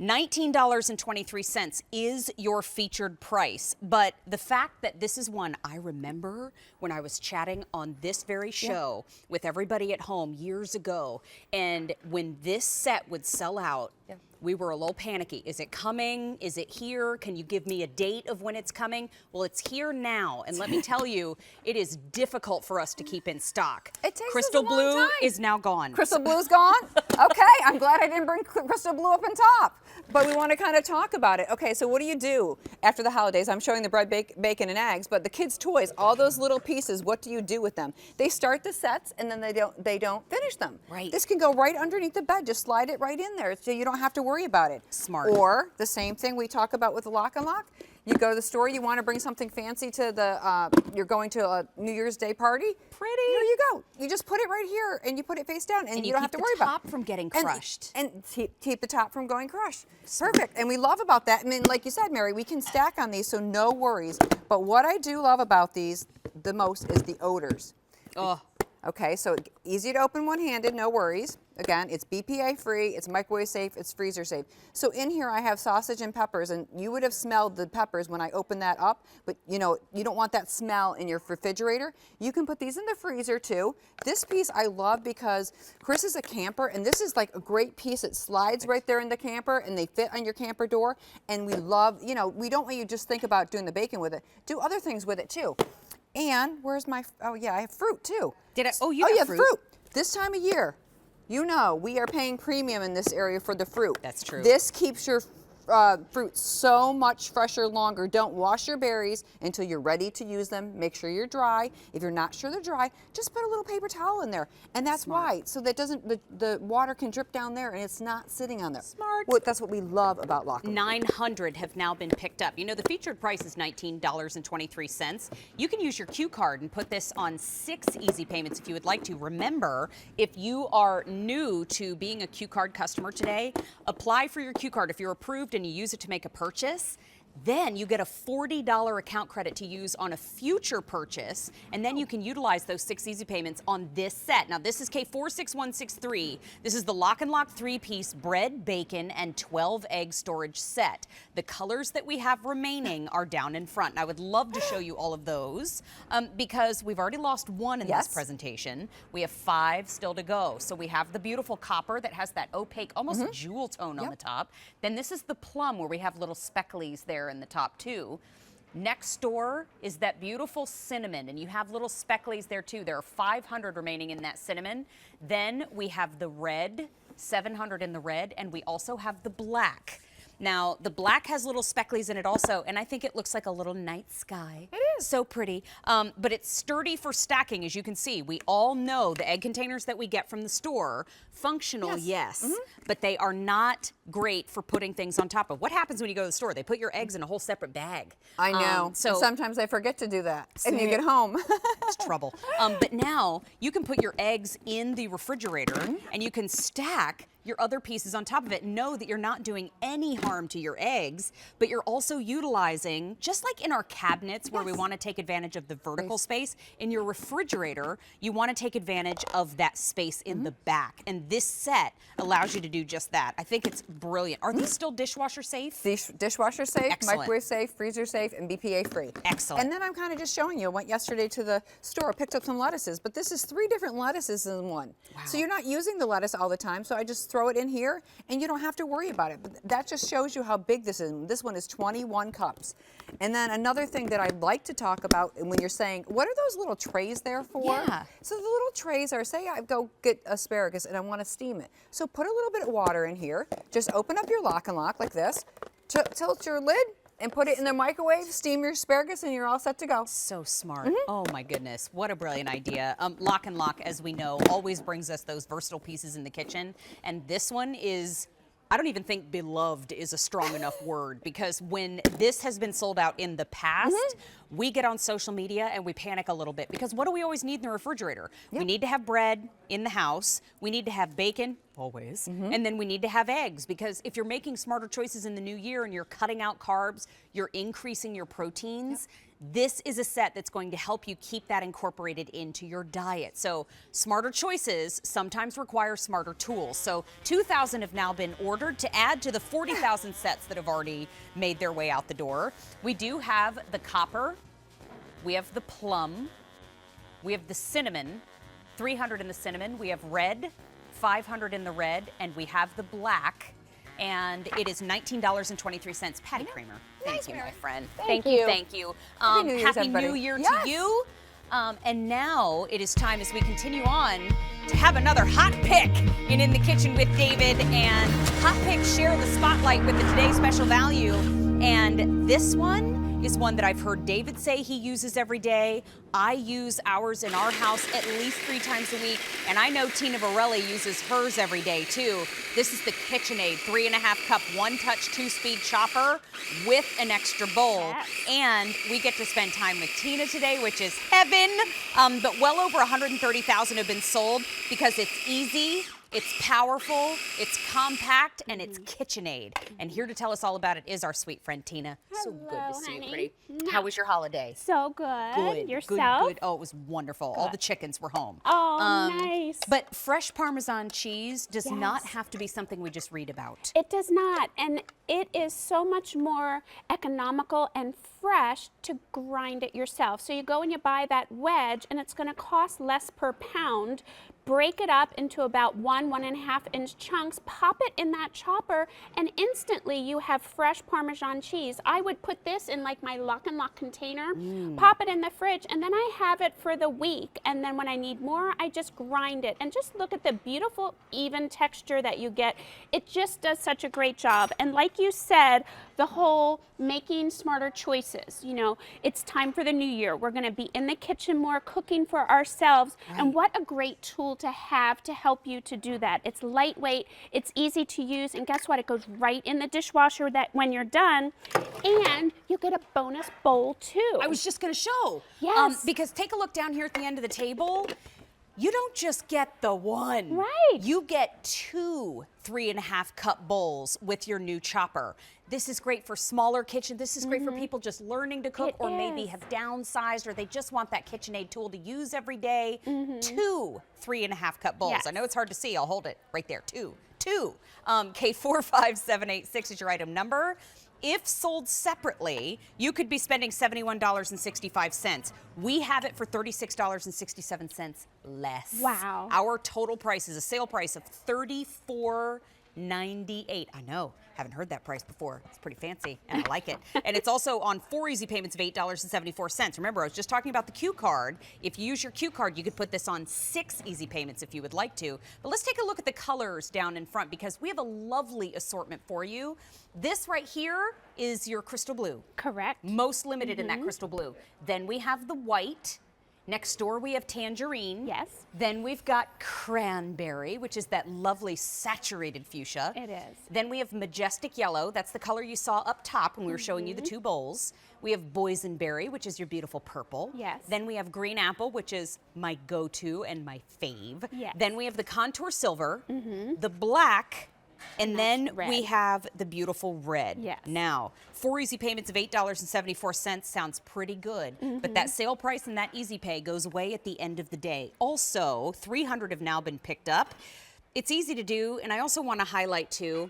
$19.23 is your featured price, but the fact that this is one I remember when I was chatting on this very show with everybody at home years ago, and when this set would sell out, we were a little panicky. Is it coming? Is it here? Can you give me a date of when it's coming? Well, it's here now, and let me tell you, it is difficult for us to keep in stock. It takes us Crystal a long blue time. is now gone. Crystal blue's gone? Okay, I'm glad I didn't bring crystal blue up on top. But we want to kind of talk about it. Okay, so what do you do after the holidays? I'm showing the bread, bacon, and eggs, but the kids' toys, all those little pieces, what do you do with them? They start the sets and then they don't finish them. Right. This can go right underneath the bed. Just slide it right in there so you don't have to worry about it. Smart. Or the same thing we talk about with the Lock & Lock. You go to the store, you want to bring something fancy to the, you're going to a New Year's Day party. Pretty. Here you go. You just put it right here and you put it face down and you don't have to worry keep the about top from getting crushed. And keep the top from going crushed. Perfect. And we love about that. I mean, like you said, Mary, we can stack on these, so no worries. But what I do love about these the most is the odors. Oh. Okay, so easy to open one-handed, no worries. Again, it's BPA free, it's microwave safe, it's freezer safe. So in here I have sausage and peppers, and you would have smelled the peppers when I opened that up, but you know, you don't want that smell in your refrigerator. You can put these in the freezer too. This piece I love because Chris is a camper, and this is like a great piece. It slides right there in the camper, and they fit on your camper door, and we love, you know, we don't want you to just think about doing the bacon with it. Do other things with it too. And where's my, oh yeah, I have fruit too. Did I, oh, you have have fruit. This time of year, you know, we are paying premium in this area for the fruit. That's true. This keeps your fruit so much fresher longer. Don't wash your berries until you're ready to use them. Make sure you're dry. If you're not sure they're dry, just put a little paper towel in there. And that's why, so that doesn't, the water can drip down there and it's not sitting on there. Smart. Well, that's what we love about Lock & Lock. 900 have now been picked up. You know, the featured price is $19.23. You can use your Q card and put this on 6 easy payments if you would like to. Remember, if you are new to being a Q card customer today, apply for your Q card. If you're approved and you use it to make a purchase, Then you get a $40 account credit to use on a future purchase, and then you can utilize those 6 easy payments on this set. Now this is K46163. This is the Lock and Lock 3-piece bread, bacon, and 12 egg storage set. The colors that we have remaining are down in front. And I would love to show you all of those because we've already lost 1 in this presentation. We have 5 still to go. So we have the beautiful copper that has that opaque, almost jewel tone on the top. Then this is the plum where we have little specklies there in the top too. Next door is that beautiful cinnamon, and you have little specklies there too. There are 500 remaining in that cinnamon. Then we have the red, 700 in the red, and we also have the black. Now, the black has little specklies in it also, and I think it looks like a little night sky. It is. So pretty. But it's sturdy for stacking, as you can see. We all know the egg containers that we get from the store, functional, yes, but they are not great for putting things on top of. What happens when you go to the store? They put your eggs in a whole separate bag. I know. So sometimes I forget to do that, and you get home. It's trouble. But now you can put your eggs in the refrigerator, and you can stack your other pieces on top of it. Know that you're not doing any harm to your eggs, but you're also utilizing, just like in our cabinets where we want to take advantage of the vertical space, in your refrigerator, you want to take advantage of that space in the back. And this set allows you to do just that. I think it's brilliant. Are these still dishwasher safe? Dishwasher safe, Excellent. microwave safe, freezer safe, and BPA free. Excellent. And then I'm kind of just showing you. I went yesterday to the store, picked up some lettuces, but this is 3 different lettuces in one. Wow. So you're not using the lettuce all the time, so I just throw it in here, and you don't have to worry about it. But that just shows you how big this is. This one is 21 cups. And then another thing that I'd like to talk about when you're saying, what are those little trays there for? Yeah. So the little trays are, say I go get asparagus and I want to steam it. So put a little bit of water in here. Just open up your lock and lock like this. Tilt your lid and put it in the microwave, steam your asparagus, and you're all set to go. So smart. Oh my goodness, what a brilliant idea. Lock and Lock, as we know, always brings us those versatile pieces in the kitchen. And this one is, I don't even think beloved is a strong enough word, because when this has been sold out in the past, we get on social media and we panic a little bit, because what do we always need in the refrigerator? We need to have bread in the house, we need to have bacon, always, and then we need to have eggs, because if you're making smarter choices in the new year and you're cutting out carbs, you're increasing your proteins, this is a set that's going to help you keep that incorporated into your diet. So smarter choices sometimes require smarter tools. So 2,000 have now been ordered to add to the 40,000 sets that have already made their way out the door. We do have the copper, we have the plum, we have the cinnamon, 300 in the cinnamon, we have red, 500 in the red, and we have the black. And it is $19.23. Patty Kramer, thank you, my friend. Thank you. Thank you. Happy New Year to you. And now it is time, as we continue on, to have another hot pick in the Kitchen with David. And hot picks share the spotlight with the Today Special Value. And this one is one that I've heard David say he uses every day. I use ours in our house at least 3 times a week, and I know Tina Varelli uses hers every day too. This is the KitchenAid 3.5 cup 1-touch 2-speed chopper with an extra bowl. And we get to spend time with Tina today, which is heaven. But well over 130,000 have been sold because it's easy, it's powerful, it's compact, and it's KitchenAid. And here to tell us all about it is our sweet friend Tina. So good to see you, pretty. How was your holiday? So good. Good. Yourself? Good. Oh, it was wonderful. All the chickens were home. Oh, nice. But fresh Parmesan cheese does not have to be something we just read about. It does not, and it is so much more economical and fresh to grind it yourself. So you go and you buy that wedge, and it's going to cost less per pound. Break it up into about 1.5 inch chunks, pop it in that chopper, and instantly you have fresh Parmesan cheese. I would put this in like my Lock and Lock container, pop it in the fridge, and then I have it for the week. And then when I need more, I just grind it. And just look at the beautiful, even texture that you get. It just does such a great job. And like you said, the whole making smarter choices, you know, it's time for the new year. We're going to be in the kitchen more, cooking for ourselves. And what a great tool to have to help you to do that. It's lightweight, it's easy to use, and guess what? It goes right in the dishwasher that when you're done, and you get a bonus bowl too. I was just going to show. Yes. Because take a look down here at the end of the table. you don't just get the one. Right. You get 2 3.5 cup bowls with your new chopper. This is great for smaller kitchen. This is great for people just learning to cook, or maybe have downsized, or they just want that KitchenAid tool to use every day. 2 3.5 cup bowls. Yes. I know it's hard to see. I'll hold it right there. Two. K45786 is your item number. If sold separately, you could be spending $71.65. We have it for $36.67 less. Wow. Our total price is a sale price of $34.98. I know, haven't heard that price before. It's pretty fancy, and I like it. And it's also on 4 easy payments of $8.74. Remember, I was just talking about the Q card. If you use your Q card, you could put this on 6 easy payments if you would like to. But let's take a look at the colors down in front, because we have a lovely assortment for you. This right here is your crystal blue. Correct. Most limited in that crystal blue. Then we have the white. Next door we have tangerine. Yes. Then we've got cranberry, which is that lovely saturated fuchsia. It is. Then we have majestic yellow. That's the color you saw up top when we were showing you the 2 bowls. We have boysenberry, which is your beautiful purple. Yes. Then we have green apple, which is my go-to and my fave. Yes. Then we have the contour silver, the black, and then red. we have the beautiful red. Yes. Now, 4 easy payments of $8.74 sounds pretty good, but that sale price and that easy pay goes away at the end of the day. Also, 300 have now been picked up. It's easy to do, and I also want to highlight too,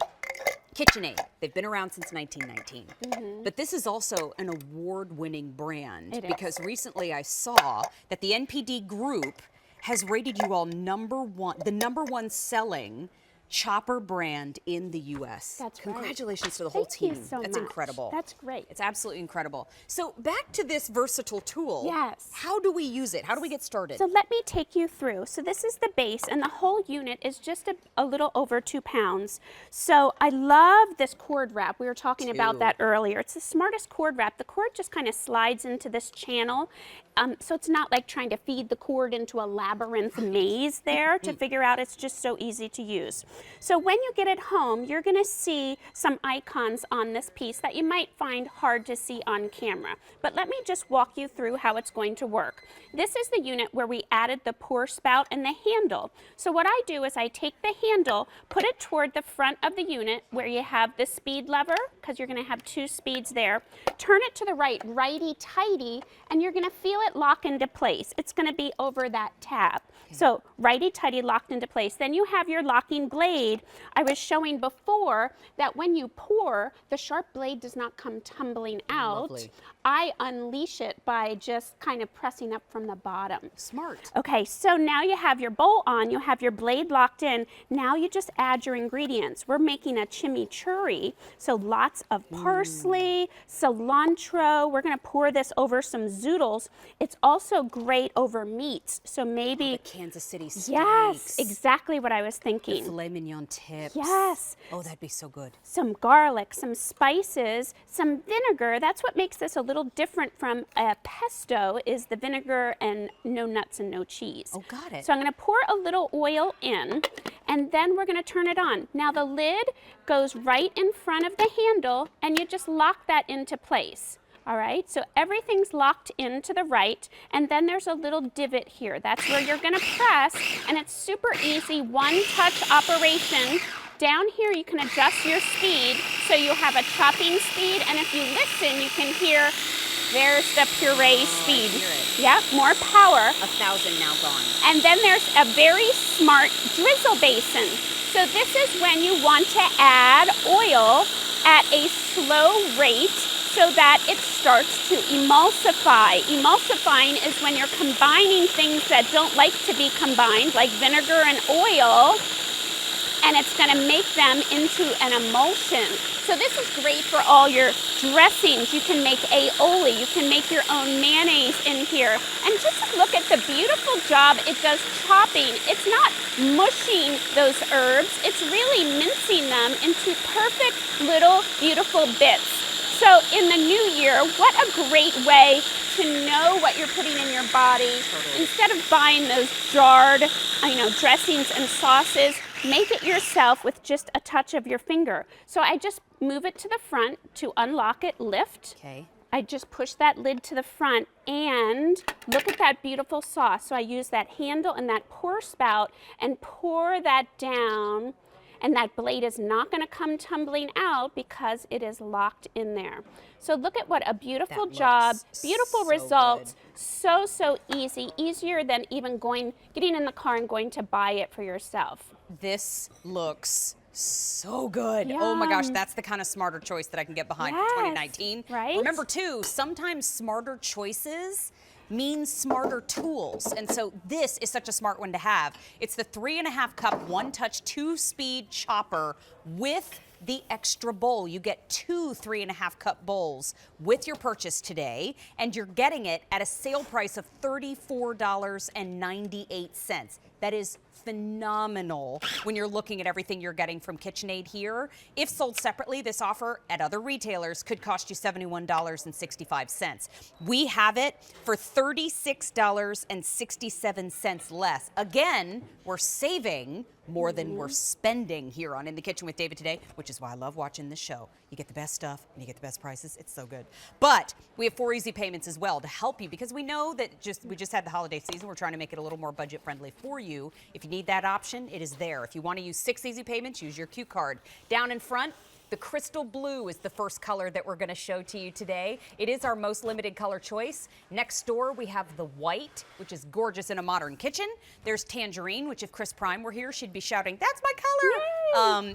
KitchenAid. They've been around since 1919. But this is also an award-winning brand, because recently I saw that the NPD group has rated you all the number one selling chopper brand in the U.S. That's right. Congratulations to the whole Thank team. you so That's much. incredible. That's great. It's absolutely incredible. So back to this versatile tool. Yes. How do we use it? How do we get started? So let me take you through. So this is the base, and the whole unit is just a little over 2 pounds. So I love this cord wrap. We were talking about that earlier. It's the smartest cord wrap. The cord just kind of slides into this channel. So it's not like trying to feed the cord into a labyrinth maze there to figure out. It's just so easy to use. So when you get it home, you're going to see some icons on this piece that you might find hard to see on camera. But let me just walk you through how it's going to work. This is the unit where we added the pour spout and the handle. So what I do is I take the handle, put it toward the front of the unit where you have the speed lever, because you're going to have 2 speeds there. Turn it to the right, righty-tighty, and you're going to feel it lock into place. It's going to be over that tab. So righty-tighty locked into place. Then you have your locking blade. I was showing before that when you pour, the sharp blade does not come tumbling out. Lovely. I unleash it by just kind of pressing up from the bottom. Smart. Okay, so now you have your bowl on, you have your blade locked in. Now you just add your ingredients. We're making a chimichurri, so lots of parsley, cilantro. We're gonna pour this over some zoodles. It's also great over meats, so maybe The Kansas City steaks. yes, exactly what I was The thinking. filet mignon tips. Yes. Oh, that'd be so good. Some garlic, some spices, some vinegar. That's what makes this a little different from a pesto, is the vinegar and no nuts and no cheese. Oh, got it. So I'm going to pour a little oil in, and then we're going to turn it on. Now the lid goes right in front of the handle, and you just lock that into place. All right, so everything's locked in to the right, and then there's a little divot here. That's where you're gonna press, and it's super easy, one-touch operation. Down here, you can adjust your speed, so you have a chopping speed, and if you listen, you can hear, there's the puree speed. Yep, more power. 1,000 now gone. And then there's a very smart drizzle basin. So this is when you want to add oil at a slow rate so that it starts to emulsify. Emulsifying is when you're combining things that don't like to be combined, like vinegar and oil, and it's going to make them into an emulsion. So this is great for all your dressings. You can make aioli, you can make your own mayonnaise in here. And just look at the beautiful job it does chopping. It's not mushing those herbs, it's really mincing them into perfect little beautiful bits. So in the new year, what a great way to know what you're putting in your body. Instead of buying those jarred, dressings and sauces, make it yourself with just a touch of your finger. So I just move it to the front to unlock it, lift. Okay. I just push that lid to the front and look at that beautiful sauce. So I use that handle and that pour spout and pour that down, and that blade is not going to come tumbling out because it is locked in there. So look at what a beautiful job, beautiful results. So, so easy, easier than even getting in the car and going to buy it for yourself. This looks so good. Oh my gosh, that's the kind of smarter choice that I can get behind for 2019. Right? Remember too, sometimes smarter choices means smarter tools. And so this is such a smart one to have. It's the 3.5 cup, 1-touch, 2-speed chopper with the extra bowl. You get 2 3.5 cup bowls with your purchase today, and you're getting it at a sale price of $34.98. That is phenomenal when you're looking at everything you're getting from KitchenAid here. If sold separately, this offer at other retailers could cost you $71.65. We have it for $36.67 less. Again, we're saving more than we're spending here on In the Kitchen with David today, which is why I love watching this show. You get the best stuff and you get the best prices. It's so good. But we have 4 easy payments as well to help you, because we know that we just had the holiday season. We're trying to make it a little more budget friendly for you. If you need that option, it is there. If you want to use 6 easy payments, use your Q card. Down in front, the crystal blue is the first color that we're going to show to you today. It is our most limited color choice. Next door, we have the white, which is gorgeous in a modern kitchen. There's tangerine, which if Chris Prime were here, she'd be shouting, "That's my color!"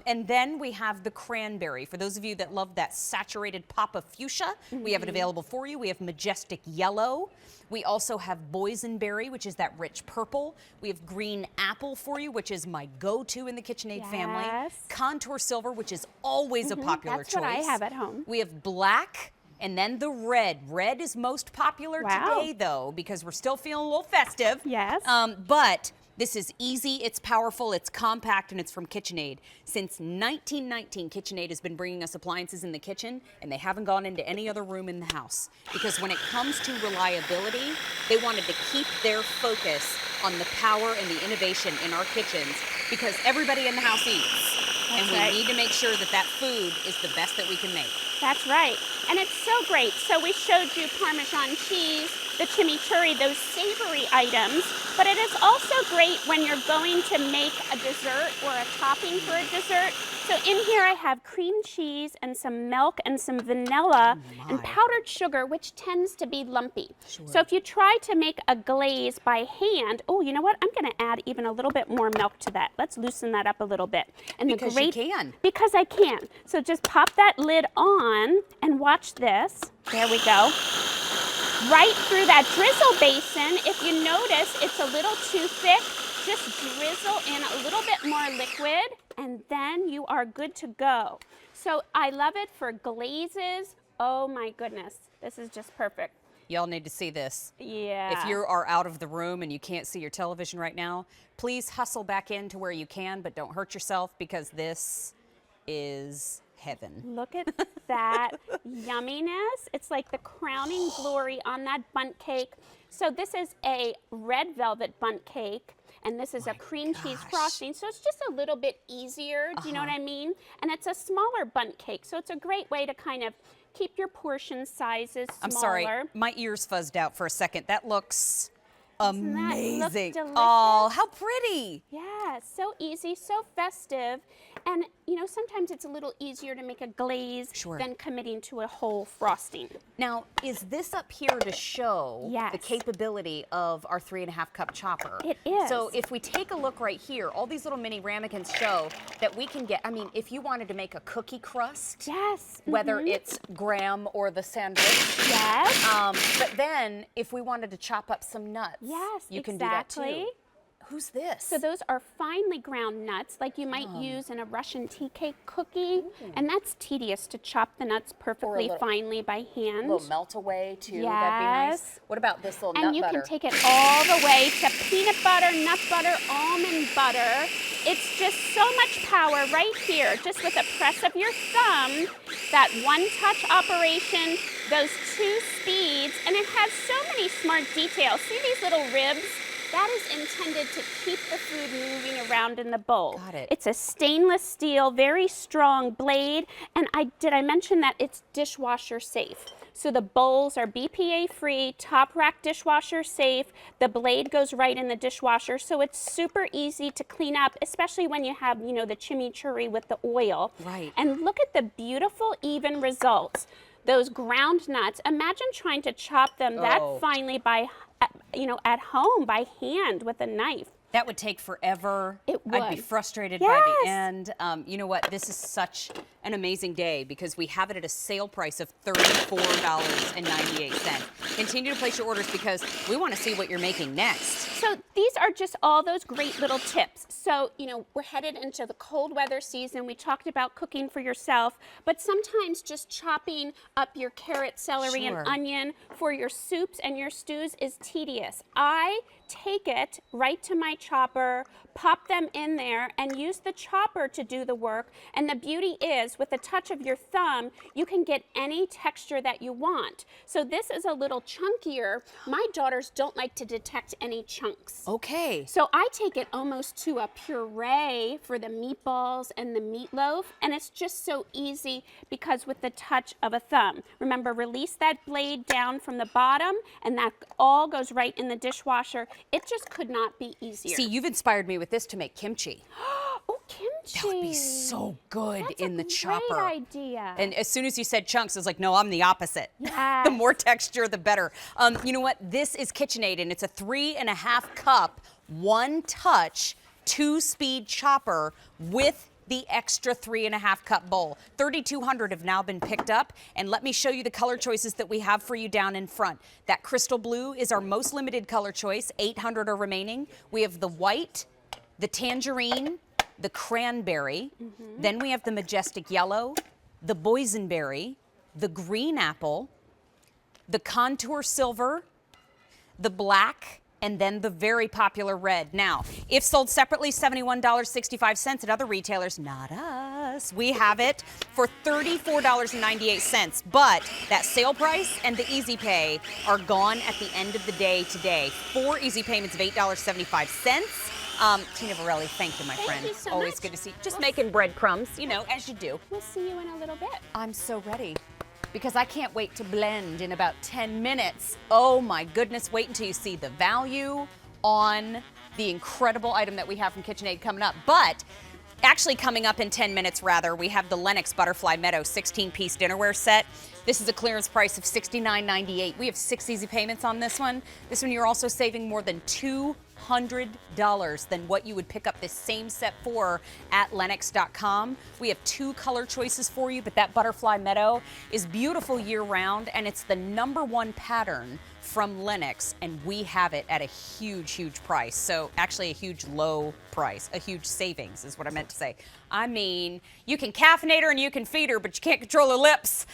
And then we have the cranberry. For those of you that love that saturated pop of fuchsia, we have it available for you. We have majestic yellow. We also have boysenberry, which is that rich purple. We have green apple for you, which is my go-to in the KitchenAid family. Contour silver, which is always a popular choice. That's what I have at home. We have black, and then the red. Red is most popular today, though, because we're still feeling a little festive. Yes. But this is easy, it's powerful, it's compact, and it's from KitchenAid. Since 1919, KitchenAid has been bringing us appliances in the kitchen, and they haven't gone into any other room in the house. Because when it comes to reliability, they wanted to keep their focus on the power and the innovation in our kitchens, because everybody in the house eats. And we need to make sure that that food is the best that we can make. That's right. And it's so great. So we showed you Parmesan cheese, the chimichurri, those savory items, but it is also great when you're going to make a dessert or a topping for a dessert. So in here I have cream cheese and some milk and some vanilla and powdered sugar, which tends to be lumpy. So if you try to make a glaze by hand, oh, you know what? I'm going to add even a little bit more milk to that. Let's loosen that up a little bit. And because you can. Because I can. So just pop that lid on and watch this. There we go. Right through that drizzle basin. If you notice it's a little too thick, just drizzle in a little bit more liquid, and then you are good to go. So I love it for glazes. Oh my goodness, this is just perfect. Y'all need to see this. Yeah. If you are out of the room and you can't see your television right now, please hustle back in to where you can, but don't hurt yourself, because this is heaven. Look at that yumminess. It's like the crowning glory on that bundt cake. So this is a red velvet bundt cake, and this is a cream cheese frosting. So it's just a little bit easier, do you know what I mean? And it's a smaller bundt cake, so it's a great way to kind of keep your portion sizes smaller. I'm sorry, my ears fuzzed out for a second. That looks amazing. Doesn't that look delicious? Oh, how pretty. Yeah, so easy, so festive. And, you know, sometimes it's a little easier to make a glaze than committing to a whole frosting. Now, is this up here to show the capability of our 3.5 cup chopper? It is. So if we take a look right here, all these little mini ramekins show that we can get, I mean, if you wanted to make a cookie crust, whether it's graham or the sandwich, but then if we wanted to chop up some nuts, you can do that too. Who's this? So those are finely ground nuts, like you might use in a Russian tea cake cookie. And that's tedious to chop the nuts perfectly finely by hand. A little melt away too, that'd be nice. What about this little nut butter? And you can take it all the way to peanut butter, nut butter, almond butter. It's just so much power right here, just with a press of your thumb, that one-touch operation, those 2 speeds, and it has so many smart details. See these little ribs? That is intended to keep the food moving around in the bowl. Got it. It's a stainless steel, very strong blade. And did I mention that it's dishwasher safe? So the bowls are BPA free, top rack dishwasher safe. The blade goes right in the dishwasher, so it's super easy to clean up, especially when you have, you know, the chimichurri with the oil. Right. And look at the beautiful, even results. Those ground nuts, imagine trying to chop them that finely by, you know, at home by hand with a knife. That would take forever. It would. I'd be frustrated by the end. You know what? This is such an amazing day because we have it at a sale price of $34.98. Continue to place your orders because we want to see what you're making next. So these are just all those great little tips. So, you know, we're headed into the cold weather season. We talked about cooking for yourself, but sometimes just chopping up your carrot, celery, and onion for your soups and your stews is tedious. I take it right to my chopper, pop them in there, and use the chopper to do the work. And the beauty is, with the touch of your thumb, you can get any texture that you want. So this is a little chunkier. My daughters don't like to detect any chunks. Okay. So I take it almost to a puree for the meatballs and the meatloaf, and it's just so easy because with the touch of a thumb. Remember, release that blade down from the bottom, and that all goes right in the dishwasher. It just could not be easier. See, you've inspired me with this to make kimchi. Oh, kimchi. That would be so good in the chopper. Great idea. And as soon as you said chunks, I was like, no, I'm the opposite. Yes. The more texture, the better. You know what? This is KitchenAid, and it's a 3.5 cup, 1 touch, 2-speed chopper with the extra 3.5 cup bowl. 3,200 have now been picked up, and let me show you the color choices that we have for you down in front. That crystal blue is our most limited color choice. 800 are remaining. We have the white, the tangerine, the cranberry. Then we have the majestic yellow, the boysenberry, the green apple, the contour silver, the black, and then the very popular red. Now, if sold separately, $71.65 at other retailers, not us. We have it for $34.98, but that sale price and the easy pay are gone at the end of the day today. 4 easy payments of $8.75. Tina Varelli, thank you, my friend. Thank you so Always much. good to see you. Just making breadcrumbs, you know, as you do. We'll see you in a little bit. I'm so ready because I can't wait to blend in about 10 minutes. Oh my goodness, wait until you see the value on the incredible item that we have from KitchenAid coming up. But actually coming up in 10 minutes rather, we have the Lenox Butterfly Meadow 16-piece dinnerware set. This is a clearance price of $69.98. We have 6 easy payments on this one. This one you're also saving more than $200 than what you would pick up this same set for at Lenox.com. We have 2 color choices for you, but that Butterfly Meadow is beautiful year-round, and it's the #1 pattern from Lenox, and we have it at a huge, huge price. So actually a huge low price, a huge savings is what I meant to say. I mean, you can caffeinate her and you can feed her, but you can't control her lips.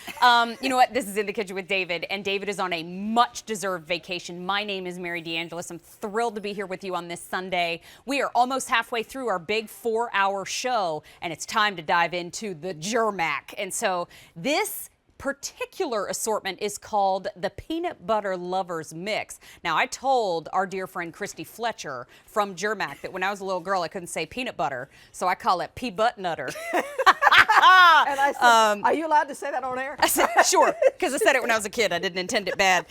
You know what? This is In the Kitchen with David, and David is on a much-deserved vacation. My name is Mary DeAngelis. I'm thrilled to be here with you on this Sunday. We are almost halfway through our big 4-hour show, and it's time to dive into the Germac. And so this particular assortment is called the Peanut Butter Lovers Mix. Now, I told our dear friend Christy Fletcher from Germac that when I was a little girl, I couldn't say peanut butter, so I call it pea-butt nutter. And I said, are you allowed to say that on air? I said, sure, because I said it when I was a kid. I didn't intend it bad.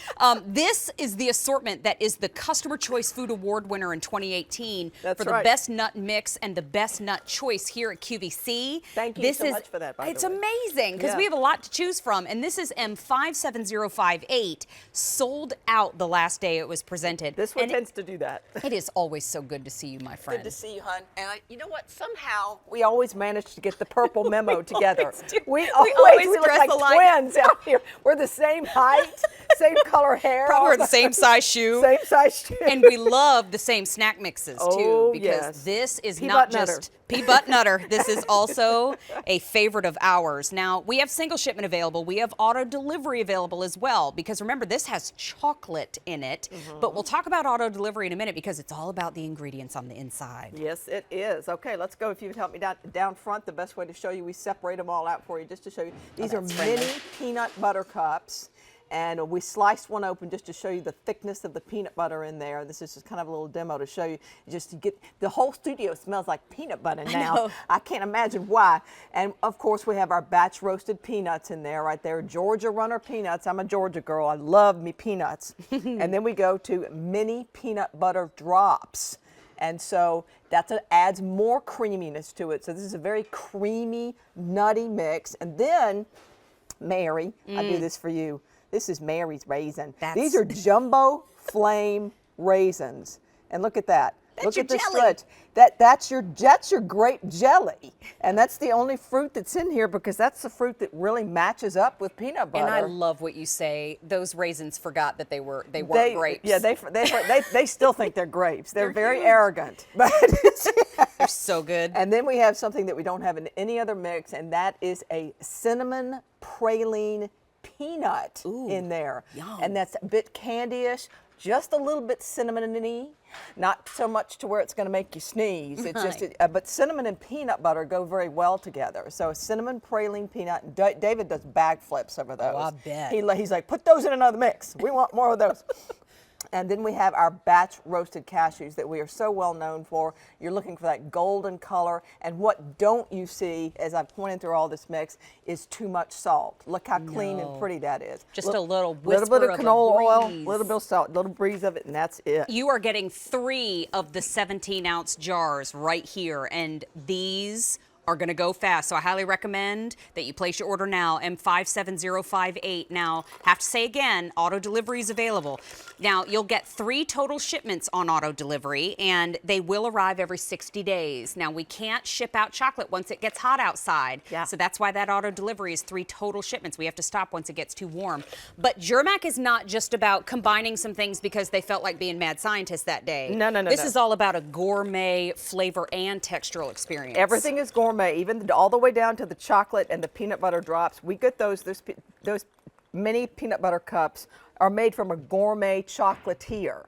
This is the assortment that is the Customer Choice Food Award winner in 2018 That's for the right. best nut mix and the best nut choice here at QVC. Thank you so much for that, by the It's way. amazing because Yeah. we have a lot to choose from, and this is M57058, sold out the last day it was presented. This one And tends to do that. it is always so good to see you, my friend. Good to see you, hon. And you know what? Somehow we always manage to get the purple memo together. We always look dress like alike. twins out here. We're the same height, same color hair. Probably all wear the same size shoe. Same size shoe. And we love the same snack mixes too, Oh, because yes. this is Pea-butt not just pea-butt nutter. This is also a favorite of ours. Now, we have single shipment available. We have auto delivery available as well, because remember, this has chocolate in it. But we'll talk about auto delivery in a minute because it's all about the ingredients on the inside. Yes, it is. Okay, let's go. If you would help me down front, the best way to show you, we separate them all out for you just to show you. These are that's mini friendly. peanut butter cups. And we sliced one open just to show you the thickness of the peanut butter in there. This is just kind of a little demo to show you, just to get, the whole studio smells like peanut butter now. I can't imagine why. And of course we have our batch roasted peanuts in there right there. Georgia Runner peanuts. I'm a Georgia girl. I love me peanuts. And then we go to mini peanut butter drops. And so that adds more creaminess to it. So this is a very creamy, nutty mix. And then, Mary, I do this for you. This is Mary's raisin. These are jumbo flame raisins. And look at that. Look at the stretch. That's your grape jelly. And that's the only fruit that's in here because that's the fruit that really matches up with peanut butter. And I love what you say. Those raisins forgot that they weren't grapes. Yeah, they still think they're grapes. They're very arrogant. But they're so good. And then we have something that we don't have in any other mix, and that is a cinnamon praline peanut in there. Yum. And that's a bit candy-ish, just a little bit cinnamon-y. Not so much to where it's going to make you sneeze. It's just, but cinnamon and peanut butter go very well together. So cinnamon praline peanut. And David does bag flips over those. Oh, I bet. He's like, put those in another mix. We want more of those. And then we have our batch roasted cashews that we are so well known for. You're looking for that golden color. And what don't you see, as I'm pointing through all this mix, is too much salt. Look how clean and pretty that is. Just a little whisper bit of canola oil, breeze. little bit of salt, little breeze of it, and that's it. You are getting 3 of the 17-ounce jars right here, and these are going to go fast. So I highly recommend that you place your order now, M57058. Now, have to say again, auto delivery is available. Now, you'll get 3 total shipments on auto delivery, and they will arrive every 60 days. Now, we can't ship out chocolate once it gets hot outside. Yeah. So that's why that auto delivery is 3 total shipments. We have to stop once it gets too warm. But Germac is not just about combining some things because they felt like being mad scientists that day. No. This is all about a gourmet flavor and textural experience. Everything is gourmet, even all the way down to the chocolate and the peanut butter drops. We get those mini peanut butter cups are made from a gourmet chocolatier.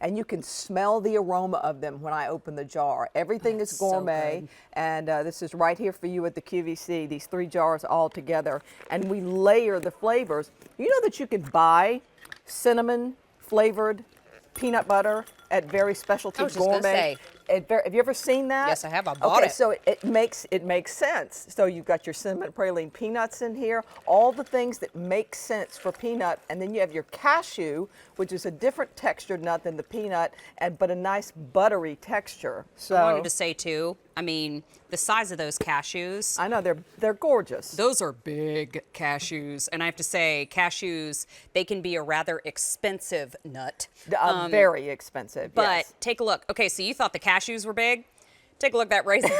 And you can smell the aroma of them when I open the jar. Everything is gourmet, and this is right here for you at the QVC, these 3 jars all together. And we layer the flavors. You know that you can buy cinnamon flavored peanut butter at very specialty gourmet. Have you ever seen that? Yes, I have. I bought it. So it makes sense. So you've got your cinnamon praline peanuts in here, all the things that make sense for peanut, and then you have your cashew, which is a different textured nut than the peanut, but a nice buttery texture. So I wanted to say too, I mean, the size of those cashews. I know they're gorgeous. Those are big cashews, and I have to say, cashews, they can be a rather expensive nut. Very expensive. But yes. take a look. Okay, so you thought the cashews were big? Take a look at that raisin.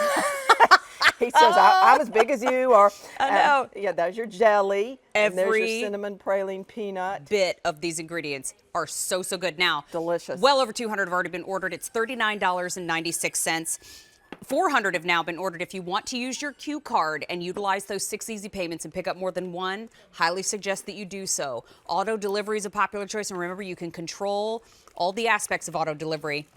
He says, I'm as big as you. Or I know. Yeah, there's your jelly. And there's Every your cinnamon praline peanut. bit of these ingredients are so good. Now, delicious. Well over 200 have already been ordered. It's $39.96. 400 have now been ordered. If you want to use your Q card and utilize those 6 easy payments and pick up more than one, highly suggest that you do so. Auto delivery is a popular choice, and remember, you can control all the aspects of auto delivery.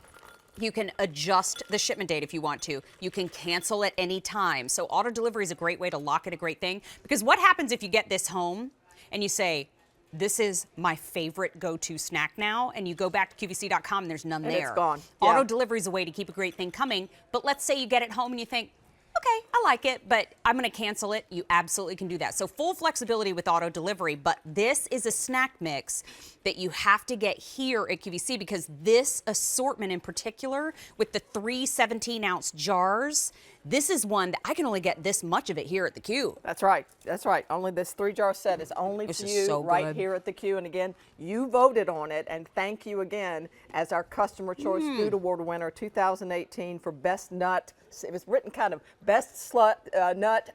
You can adjust the shipment date if you want to. You can cancel at any time. So auto delivery is a great way to lock in a great thing, because what happens if you get this home and you say, this is my favorite go-to snack now, and you go back to QVC.com and there's none there. It's gone. Auto delivery is a way to keep a great thing coming, but let's say you get it home and you think, okay, I like it, but I'm going to cancel it. You absolutely can do that. So full flexibility with auto delivery, but this is a snack mix that you have to get here at QVC, because this assortment in particular with the 3 17-ounce jars, this is one that I can only get this much of it here at the Q. That's right. That's right. Only this 3-jar set is only This for is you so right good. here at the Q. And again, you voted on it, and thank you again as our Customer Choice Food Award winner 2018 for Best Nut. It was written kind of Best Nut/Nut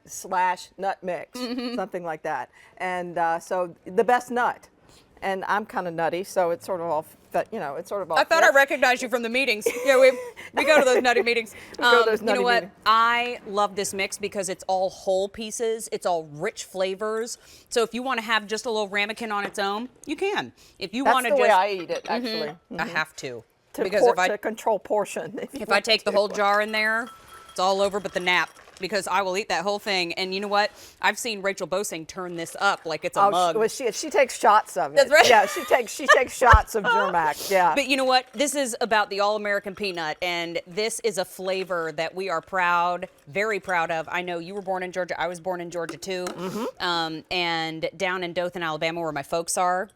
Mix, something like that. And so the best nut. And I'm kind of nutty, so it's sort of off. But it's sort of off. I thought I recognized you from the meetings. Yeah, we go to those nutty meetings. We go to those you know nutty what? meetings. I love this mix because it's all whole pieces. It's all rich flavors. So if you want to have just a little ramekin on its own, you can. If you want to That's the just, way I eat it, actually. I have to. To Because to control portion. if I take the whole jar in there, it's all over but the nap. because I will eat that whole thing. And you know what? I've seen Rachel Bosing turn this up like it's a mug. Well, she takes shots of it. That's right. Yeah, she takes shots of Germac. Yeah. But you know what? This is about the All-American peanut, and this is a flavor that we are proud, very proud of. I know you were born in Georgia. I was born in Georgia too. And down in Dothan, Alabama, where my folks are,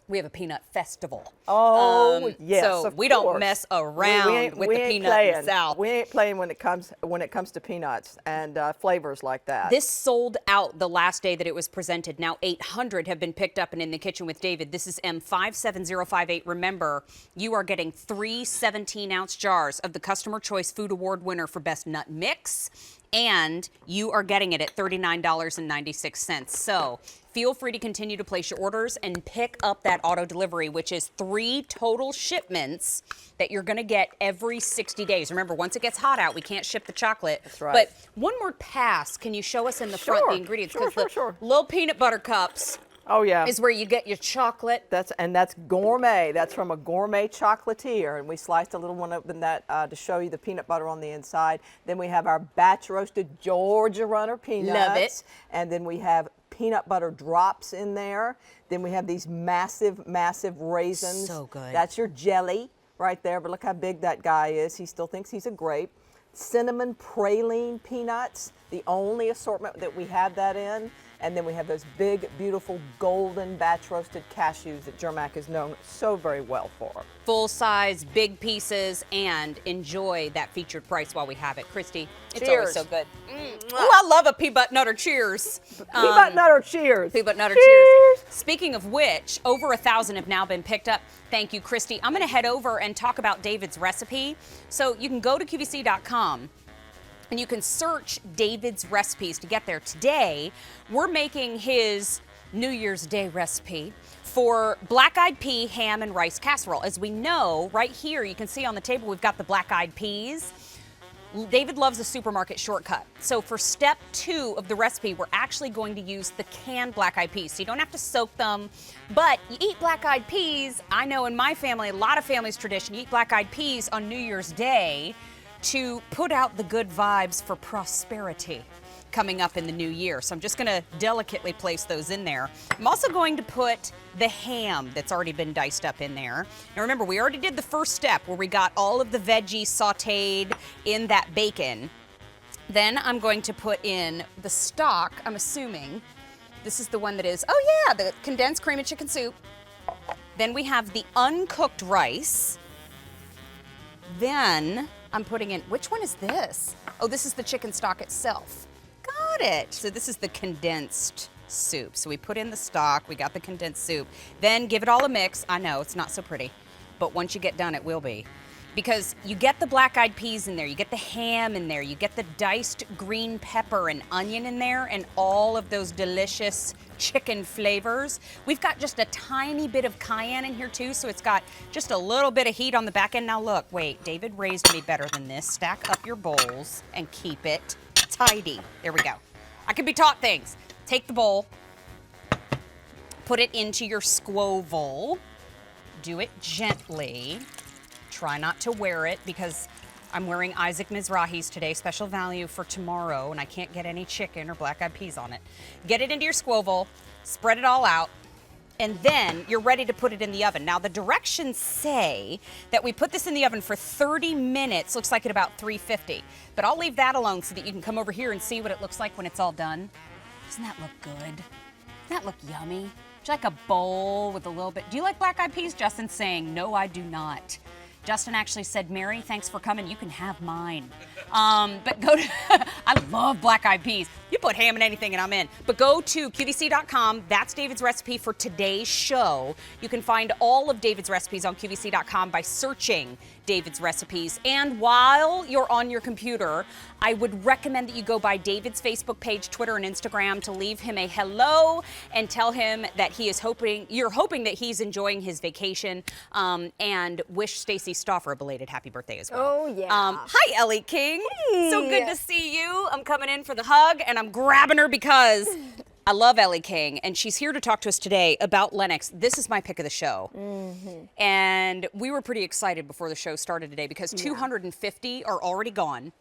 we have a peanut festival. Oh, yes, So of we don't course. mess around with the peanut playing. in the South. We ain't playing when it comes to peanuts and flavors like that. This sold out the last day that it was presented. Now 800 have been picked up and in the kitchen with David. This is M57058. Remember, you are getting 3 17-ounce jars of the Customer Choice Food Award winner for Best Nut Mix, and you are getting it at $39.96. So feel free to continue to place your orders and pick up that auto delivery, which is 3 total shipments that you're going to get every 60 days. Remember, once it gets hot out, we can't ship the chocolate. That's right. But one more pass. Can you show us in the front the ingredients? Because the little peanut butter cups Oh yeah, is where you get your chocolate. That's gourmet. That's from a gourmet chocolatier, and we sliced a little one open that to show you the peanut butter on the inside. Then we have our batch roasted Georgia Runner peanuts. Love it. And then we have peanut butter drops in there. Then we have these massive, massive raisins. So good. That's your jelly right there. But look how big that guy is. He still thinks he's a grape. Cinnamon praline peanuts, the only assortment that we have that in. And then we have those big, beautiful, golden batch roasted cashews that Germac is known so very well for. Full size, big pieces, and enjoy that featured price while we have it. Christy, it's always so good. Oh, I love a peanut nutter cheers. Peanut nutter cheers. Peanut nutter cheers. Speaking of which, over 1,000 have now been picked up. Thank you, Christy. I'm going to head over and talk about David's recipe. So you can go to QVC.com. and you can search David's recipes to get there. Today, we're making his New Year's Day recipe for black-eyed pea, ham, and rice casserole. As we know, right here, you can see on the table, we've got the black-eyed peas. David loves a supermarket shortcut. So for step 2 of the recipe, we're actually going to use the canned black-eyed peas. So you don't have to soak them, but you eat black-eyed peas. I know in my family, a lot of families' tradition, you eat black-eyed peas on New Year's Day to put out the good vibes for prosperity coming up in the new year. So I'm just gonna delicately place those in there. I'm also going to put the ham that's already been diced up in there. Now remember, we already did the first step where we got all of the veggies sauteed in that bacon. Then I'm going to put in the stock, I'm assuming. This is the one that is, oh yeah, the condensed cream and chicken soup. Then we have the uncooked rice. Then I'm putting in, which one is this? Oh, this is the chicken stock itself. Got it. So this is the condensed soup. So we put in the stock, we got the condensed soup. Then give it all a mix. I know, it's not so pretty, but once you get done, it will be. Because you get the black-eyed peas in there, you get the ham in there, you get the diced green pepper and onion in there, and all of those delicious chicken flavors. We've got just a tiny bit of cayenne in here too, so it's got just a little bit of heat on the back end. Now look, wait, David raised me better than this. Stack up your bowls and keep it tidy. There we go. I can be taught things. Take the bowl, put it into your squoval, do it gently. Try not to wear it because I'm wearing Isaac Mizrahi's today, special value for tomorrow, and I can't get any chicken or black-eyed peas on it. Get it into your squoval, spread it all out, and then you're ready to put it in the oven. Now, the directions say that we put this in the oven for 30 minutes, looks like at about 350. But I'll leave that alone so that you can come over here and see what it looks like when it's all done. Doesn't that look good? Doesn't that look yummy? Would you like a bowl with a little bit? Do you like black-eyed peas? Justin's saying, no, I do not. Justin actually said, Mary, thanks for coming. You can have mine. But go to, I love black-eyed peas. You put ham in anything and I'm in. But go to QVC.com. That's David's recipe for today's show. You can find all of David's recipes on QVC.com by searching David's recipes. And while you're on your computer, I would recommend that you go by David's Facebook page, Twitter, and Instagram to leave him a hello and tell him that he is you're hoping that he's enjoying his vacation, and wish Stacy Stauffer a belated happy birthday as well. Oh, yeah. Hi, Ellie King. Hey. So good to see you. I'm coming in for the hug, and I'm grabbing her because I love Ellie King, and she's here to talk to us today about Lenox. This is my pick of the show. And we were pretty excited before the show started today because 250 are already gone.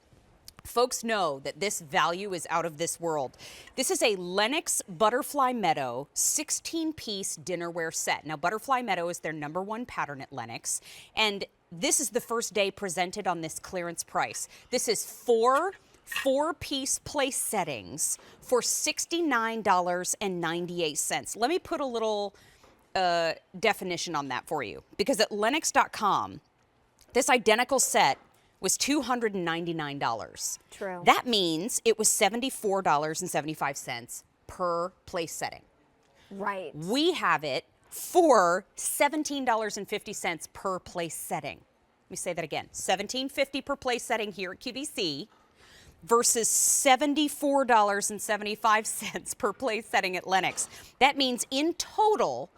Folks know that this value is out of this world. This is a Lenox Butterfly Meadow 16-piece dinnerware set. Now, Butterfly Meadow is their #1 pattern at Lenox, and this is the first day presented on this clearance price. This is four-piece place settings for $69.98. Let me put a little definition on that for you, because at Lenox.com, this identical set was $299. True. That means it was $74.75 per place setting. Right. We have it for $17.50 per place setting. Let me say that again. $17.50 per place setting here at QVC versus $74.75 per place setting at Lenox. That means in total,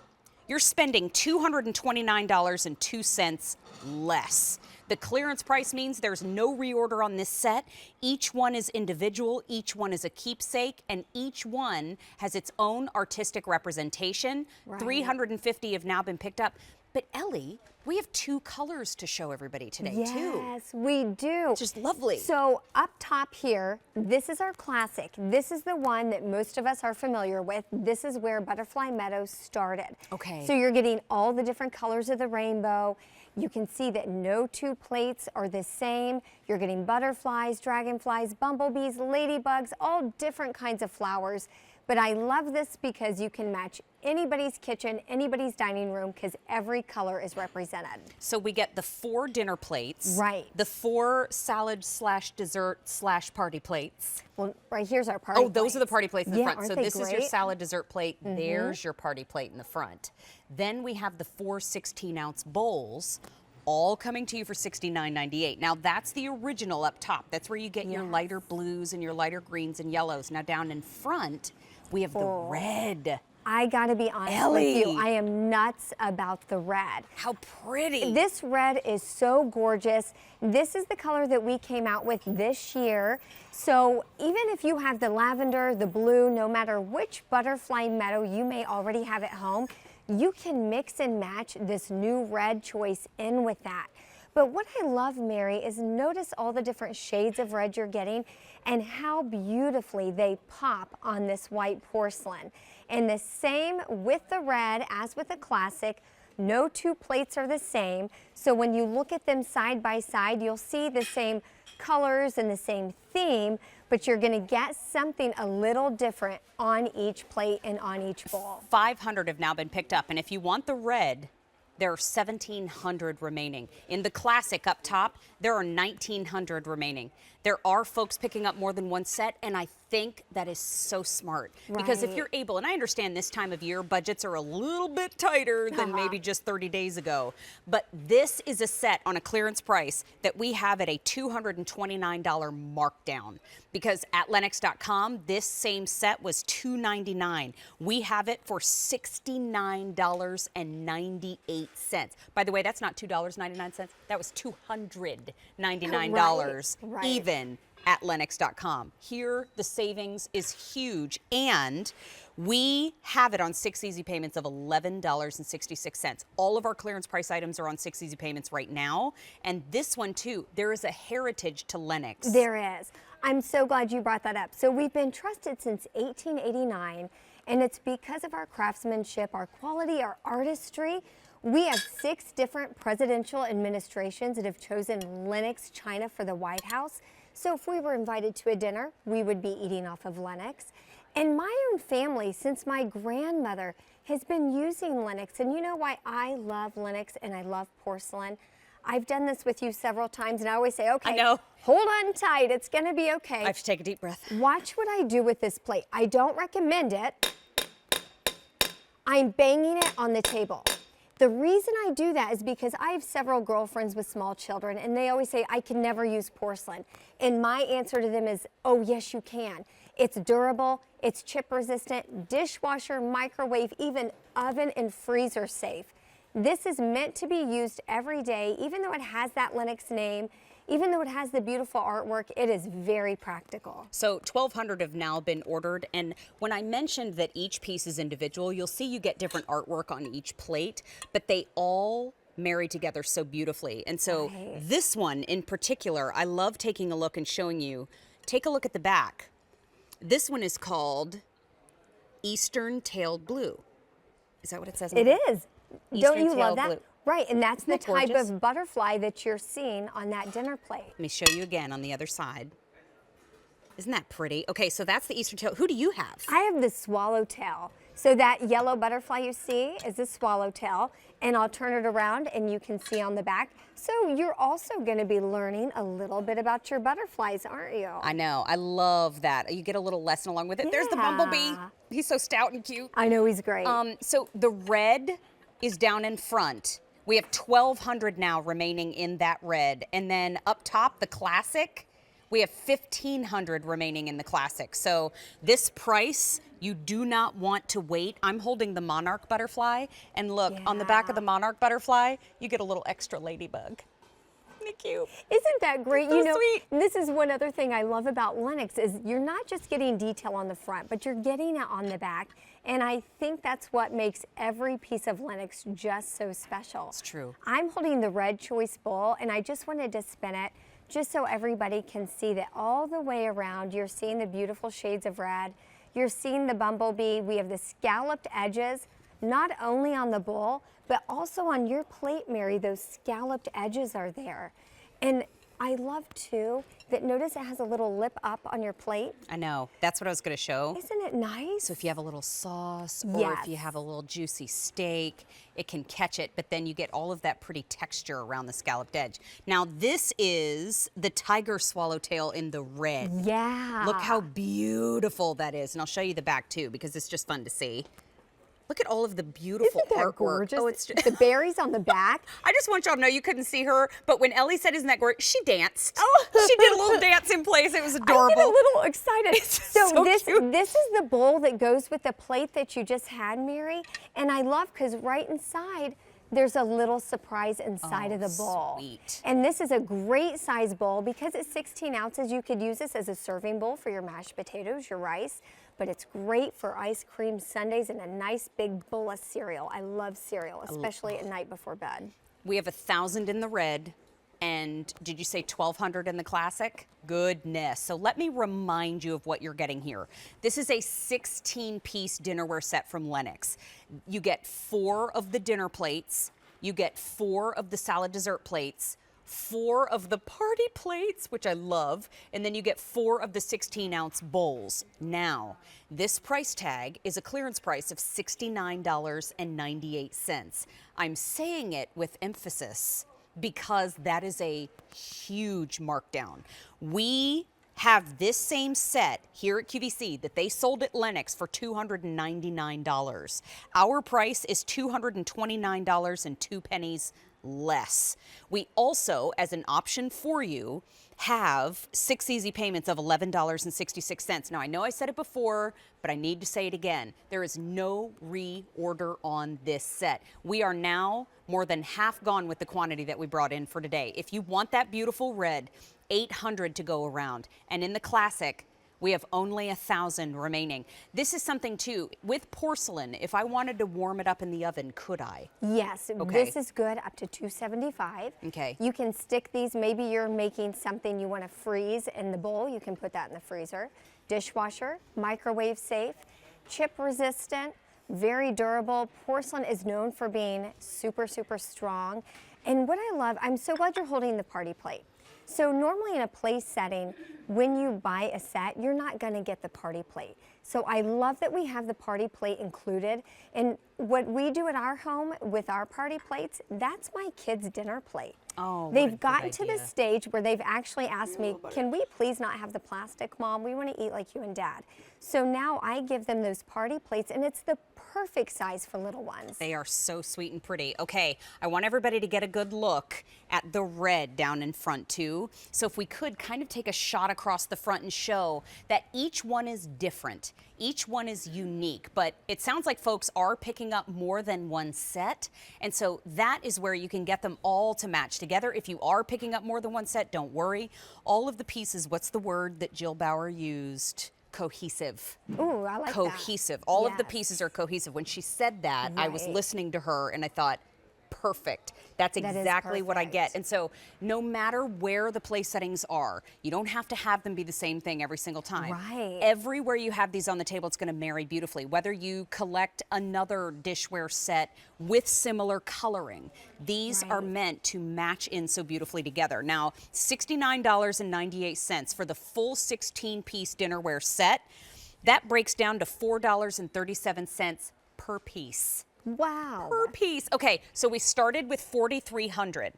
you're spending $229.02 less. The clearance price means there's no reorder on this set. Each one is individual, each one is a keepsake, and each one has its own artistic representation. Right. 350 have now been picked up. But Ellie, we have 2 colors to show everybody today, too. Yes, we do. Which is lovely. So up top here, this is our classic. This is the one that most of us are familiar with. This is where Butterfly Meadow started. Okay. So you're getting all the different colors of the rainbow. You can see that no 2 plates are the same. You're getting butterflies, dragonflies, bumblebees, ladybugs, all different kinds of flowers. But I love this because you can match anybody's kitchen, anybody's dining room, because every color is represented. So we get the 4 dinner plates. Right. The 4 salad/dessert/party plates. Well, right here's our party Oh, those are the party plates in the Yeah, front. aren't So they this is your great? salad dessert plate. There's your party plate in the front. Then we have the 4 16-ounce bowls, all coming to you for $69.98. Now that's the original up top. That's where you get your lighter blues and your lighter greens and yellows. Now down in front, we have the red. I gotta be honest Ellie. with you, I am nuts about the red. How pretty. This red is so gorgeous. This is the color that we came out with this year. So even if you have the lavender, the blue, no matter which Butterfly Meadow you may already have at home, you can mix and match this new red choice in with that. But what I love, Mary, is notice all the different shades of red you're getting and how beautifully they pop on this white porcelain. And the same with the red as with the classic, no 2 plates are the same. So when you look at them side by side, you'll see the same colors and the same theme, but you're gonna get something a little different on each plate and on each bowl. 500 have now been picked up, and if you want the red, there are 1,700 remaining. In the classic up top, there are 1,900 remaining. There are folks picking up more than one set, and I think that is so smart. Because if Right. you're able, and I understand this time of year, budgets are a little bit tighter than maybe just 30 days ago, but this is a set on a clearance price that we have at a $229 markdown. Because at Lenox.com, this same set was $299. We have it for $69.98. By the way, that's not $2.99. That was $299 Right. even at Lenox.com. Here, the savings is huge, and we have it on 6 easy payments of $11.66. All of our clearance price items are on 6 easy payments right now, and this one too, there is a heritage to Lenox. There is. I'm so glad you brought that up. So we've been trusted since 1889, and it's because of our craftsmanship, our quality, our artistry. We have 6 different presidential administrations that have chosen Lenox china for the White House. So if we were invited to a dinner, we would be eating off of Lenox. And my own family, since my grandmother, has been using Lenox. And you know why I love Lenox and I love porcelain? I've done this with you several times, and I always say, okay, I know. Hold on tight, it's gonna be okay. I have to take a deep breath. Watch what I do with this plate. I don't recommend it. I'm banging it on the table. The reason I do that is because I have several girlfriends with small children, and they always say, I can never use porcelain. And my answer to them is, oh, yes, you can. It's durable, it's chip resistant, dishwasher, microwave, even oven and freezer safe. This is meant to be used every day, even though it has that Lenox name, even though it has the beautiful artwork, it is very practical. So 1,200 have now been ordered, and when I mentioned that each piece is individual, you'll see you get different artwork on each plate, but they all marry together so beautifully. And so this one in particular, I love taking a look and showing you. Take a look at the back. This one is called Eastern Tailed Blue. Is that what it says? It is. Don't you love that? Blue. Right, and that's the Isn't that type gorgeous? of butterfly that you're seeing on that dinner plate. Let me show you again on the other side. Isn't that pretty? Okay, so that's the Eastern Tail. Who do you have? I have the swallowtail. So that yellow butterfly you see is the swallowtail, and I'll turn it around and you can see on the back. So you're also going to be learning a little bit about your butterflies, aren't you? I know. I love that. You get a little lesson along with it. There's the bumblebee. He's so stout and cute. I know, he's great. So the red is down in front. We have 1,200 now remaining in that red. And then up top, the classic, we have 1,500 remaining in the classic. So this price, you do not want to wait. I'm holding the monarch butterfly. And look, on the back of the monarch butterfly, you get a little extra ladybug. Isn't it cute? Isn't that great? So You know, sweet. this is one other thing I love about Lenox is you're not just getting detail on the front, but you're getting it on the back. And I think that's what makes every piece of Lenox just so special. It's true. I'm holding the red choice bowl, and I just wanted to spin it just so everybody can see that all the way around, you're seeing the beautiful shades of red. You're seeing the bumblebee. We have the scalloped edges, not only on the bowl, but also on your plate, Mary. Those scalloped edges are there. And I love, too, that notice it has a little lip up on your plate. I know. That's what I was going to show. Isn't it nice? So if you have a little sauce or if you have a little juicy steak, it can catch it, but then you get all of that pretty texture around the scalloped edge. Now this is the tiger swallowtail in the red. Yeah. Look how beautiful that is. And I'll show you the back too because it's just fun to see. Look at all of the beautiful Isn't that artwork. gorgeous? Oh, it's just the berries on the back. I just want y'all to know you couldn't see her, but when Ellie said, "Isn't that gorgeous?" she danced. Oh, she did a little dance in place. It was adorable. I get a little excited. so this cute. this is the bowl that goes with the plate that you just had, Mary, and I love because right inside there's a little surprise inside of the bowl. Sweet. And this is a great size bowl because it's 16 ounces. You could use this as a serving bowl for your mashed potatoes, your rice, but it's great for ice cream sundaes and a nice big bowl of cereal. I love cereal, especially at night before bed. We have 1,000 in the red, and did you say 1,200 in the classic? Goodness. So let me remind you of what you're getting here. This is a 16-piece dinnerware set from Lenox. You get 4 of the dinner plates, you get 4 of the salad dessert plates, 4 of the party plates, which I love, and then you get 4 of the 16-ounce bowls. Now, this price tag is a clearance price of $69.98. I'm saying it with emphasis because that is a huge markdown. We have this same set here at QVC that they sold at Lenox for $299. Our price is $229.02 less. We also, as an option for you, have 6 easy payments of $11.66. Now, I know I said it before, but I need to say it again. There is no reorder on this set. We are now more than half gone with the quantity that we brought in for today. If you want that beautiful red, 800 to go around. And in the classic, we have only 1,000 remaining. This is something too, with porcelain, if I wanted to warm it up in the oven, could I? Yes, Okay. this is good up to 275. Okay. You can stick these, maybe you're making something you want to freeze in the bowl, you can put that in the freezer. Dishwasher, microwave safe, chip resistant, very durable. Porcelain is known for being super, super strong. And what I love, I'm so glad you're holding the party plate. So normally in a place setting, when you buy a set, you're not going to get the party plate. So I love that we have the party plate included. And what we do at our home with our party plates, that's my kids' dinner plate. Oh, They've gotten to the stage where they've actually asked me, can we please not have the plastic, Mom? We want to eat like you and Dad. So now I give them those party plates, and it's the perfect size for little ones. They are so sweet and pretty. Okay, I want everybody to get a good look at the red down in front too. So if we could kind of take a shot across the front and show that each one is different. Each one is unique, but it sounds like folks are picking up more than one set. And so that is where you can get them all to match together. If you are picking up more than one set, don't worry. All of the pieces, what's the word that Jill Bauer used? Cohesive. Ooh, I like Cohesive. All of the Yes. pieces are cohesive. When she said that, I was Right. listening to her and I thought, perfect. That's That is exactly what I get. perfect. And so no matter where the place settings are, you don't have to have them be the same thing every single time. Right. Everywhere you have these on the table, it's going to marry beautifully. Whether you collect another dishware set with similar coloring, these are meant to match in so beautifully together. Now, $69.98 for the full 16-piece dinnerware set. That breaks down to $4.37 per piece. Wow. Per piece. Okay, so we started with 4,300.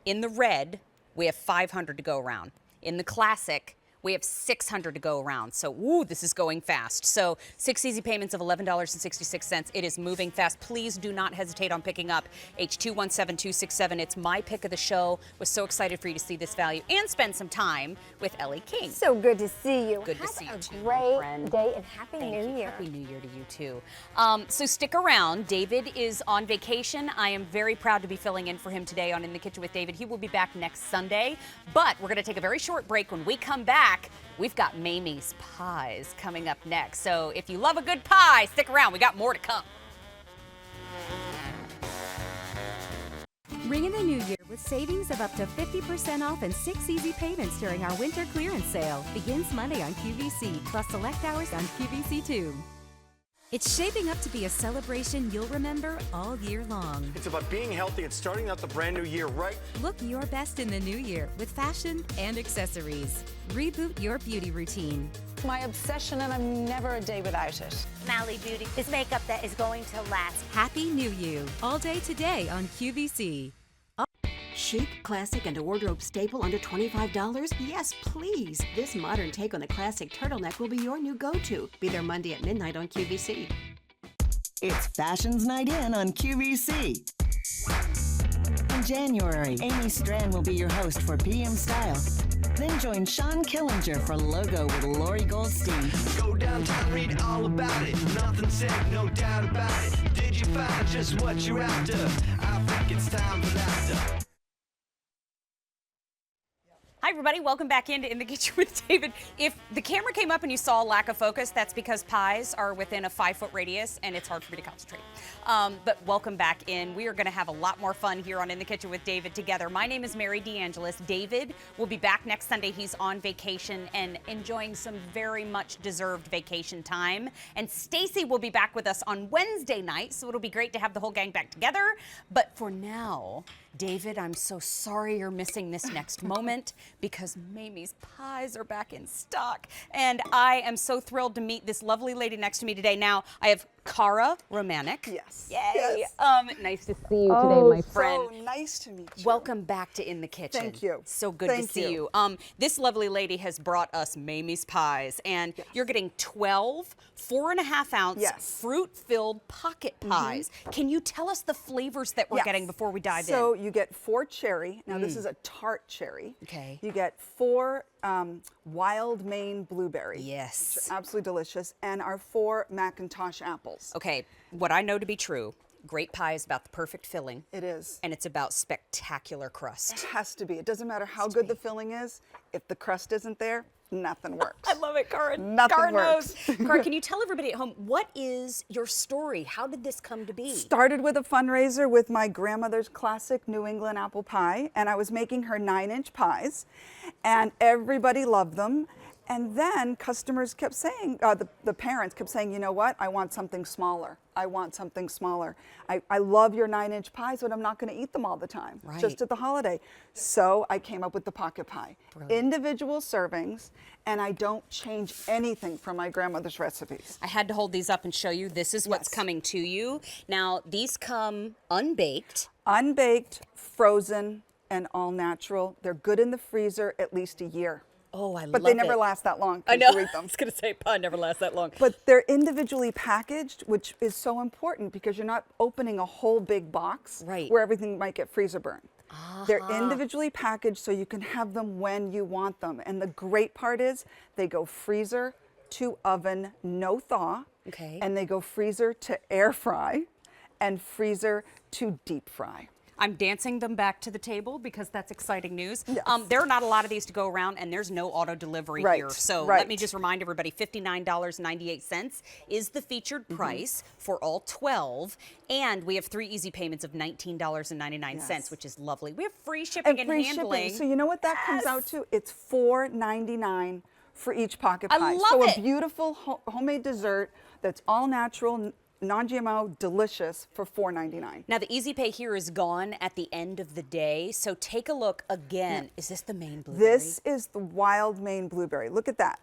In the red, we have 500 to go around. In the classic, we have 600 to go around. So, ooh, this is going fast. So, 6 easy payments of $11.66. It is moving fast. Please do not hesitate on picking up H217267. It's my pick of the show. Was so excited for you to see this value and spend some time with Ellie King. So good to see you. Good to Have see you a too, my great friend. day and Happy Thank New you. Year. Happy New Year to you too. So stick around. David is on vacation. I am very proud to be filling in for him today on In the Kitchen with David. He will be back next Sunday, but we're going to take a very short break. When we come back, we've got Mamie's pies coming up next. So if you love a good pie, stick around. We got more to come. Ring in the new year with savings of up to 50% off and 6 easy payments during our winter clearance sale. Begins Monday on QVC, plus select hours on QVC2. It's shaping up to be a celebration you'll remember all year long. It's about being healthy and starting out the brand new year right. Look your best in the new year with fashion and accessories. Reboot your beauty routine. My obsession, and I'm never a day without it. Mally Beauty is makeup that is going to last. Happy New You. All day today on QVC. Chic, classic, and a wardrobe staple under $25? Yes, please. This modern take on the classic turtleneck will be your new go-to. Be there Monday at midnight on QVC. It's Fashions Night In on QVC. In January, Amy Strand will be your host for PM Style. Then join Sean Killinger for Logo with Lori Goldstein. Go downtown, read all about it. Nothing said, no doubt about it. Did you find just what you're after? I think it's time for laughter. Hi, everybody. Welcome back into In the Kitchen with David. If the camera came up and you saw a lack of focus, that's because pies are within a 5-foot radius and it's hard for me to concentrate. But welcome back in. We are going to have a lot more fun here on In the Kitchen with David together. My name is Mary DeAngelis. David will be back next Sunday. He's on vacation and enjoying some very much deserved vacation time. And Stacy will be back with us on Wednesday night, so it'll be great to have the whole gang back together. But for now, David, I'm so sorry you're missing this next moment because Mamie's pies are back in stock. And I am so thrilled to meet this lovely lady next to me today. Now, I have Cara Romanek. Yes. Yay. Yes. Nice to see you today, my friend. So nice to meet you. Welcome back to In the Kitchen. Thank you. So good Thank to see you. you. This lovely lady has brought us Mamie's pies, and you're getting 12 4.5-ounce fruit-filled pocket pies. Can you tell us the flavors that we're getting before we dive in? So you get 4 cherry. Now this is a tart cherry. Okay. You get 4 wild Maine blueberry. Yes. Which are absolutely delicious. And our 4 Macintosh apples. Okay, what I know to be true, great pie is about the perfect filling. It is. And it's about spectacular crust. It has to be. It doesn't matter how good the filling is. If the crust isn't there, nothing works. I love it, Cara. Nothing Cara works. knows. Cara, can you tell everybody at home, what is your story? How did this come to be? Started with a fundraiser with my grandmother's classic New England apple pie, and I was making her 9-inch pies, and everybody loved them. And then customers kept saying, the parents kept saying, you know what, I want something smaller. I want something smaller. I love your 9-inch pies, but I'm not going to eat them all the time, just at the holiday. So I came up with the pocket pie. Brilliant. Individual servings, and I don't change anything from my grandmother's recipes. I had to hold these up and show you. This is what's coming to you. Now, these come unbaked. Unbaked, frozen, and all natural. They're good in the freezer at least a year. Oh, I love it. But they never last that long. I know. You eat them. I was going to say pie never lasts that long. But they're individually packaged, which is so important because you're not opening a whole big box where everything might get freezer burn. They're individually packaged so you can have them when you want them. And the great part is they go freezer to oven, no thaw. Okay. And they go freezer to air fry and freezer to deep fry. I'm dancing them back to the table because that's exciting news. Yes. There are not a lot of these to go around, and there's no auto delivery Right, here. So right. let me just remind everybody, $59.98 is the featured price for all 12. And we have 3 easy payments of $19.99, which is lovely. We have free shipping and free handling. shipping. So you know what that comes out to? It's $4.99 for each pocket I pie. love so it. a beautiful homemade dessert that's all natural, non-GMO, delicious for $4.99. Now, the easy pay here is gone at the end of the day, so take a look again. Yeah. Is this the Maine blueberry? This is the wild Maine blueberry. Look at that.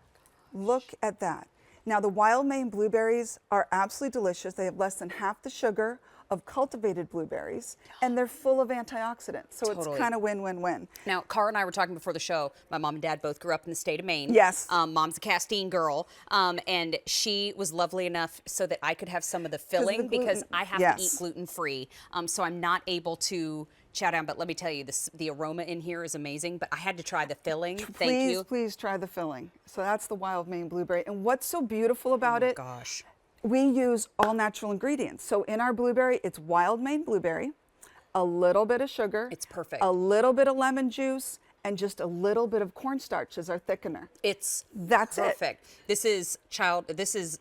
Look at that. Now, the wild Maine blueberries are absolutely delicious. They have less than half the sugar of cultivated blueberries, and they're full of antioxidants. So it's kind of win-win-win. Now, Cara and I were talking before the show. My mom and dad both grew up in the state of Maine. Yes. Mom's a Castine girl, and she was lovely enough so that I could have some of the filling because I have to eat gluten-free. So I'm not able to chow down, but let me tell you, the aroma in here is amazing, but I had to try the filling. Thank you. Please try the filling. So that's the wild Maine blueberry. And what's so beautiful about it? Gosh. We use all natural ingredients. So in our blueberry, it's wild Maine blueberry, a little bit of sugar. It's perfect. A little bit of lemon juice, and just a little bit of cornstarch as our thickener. That's perfect. This is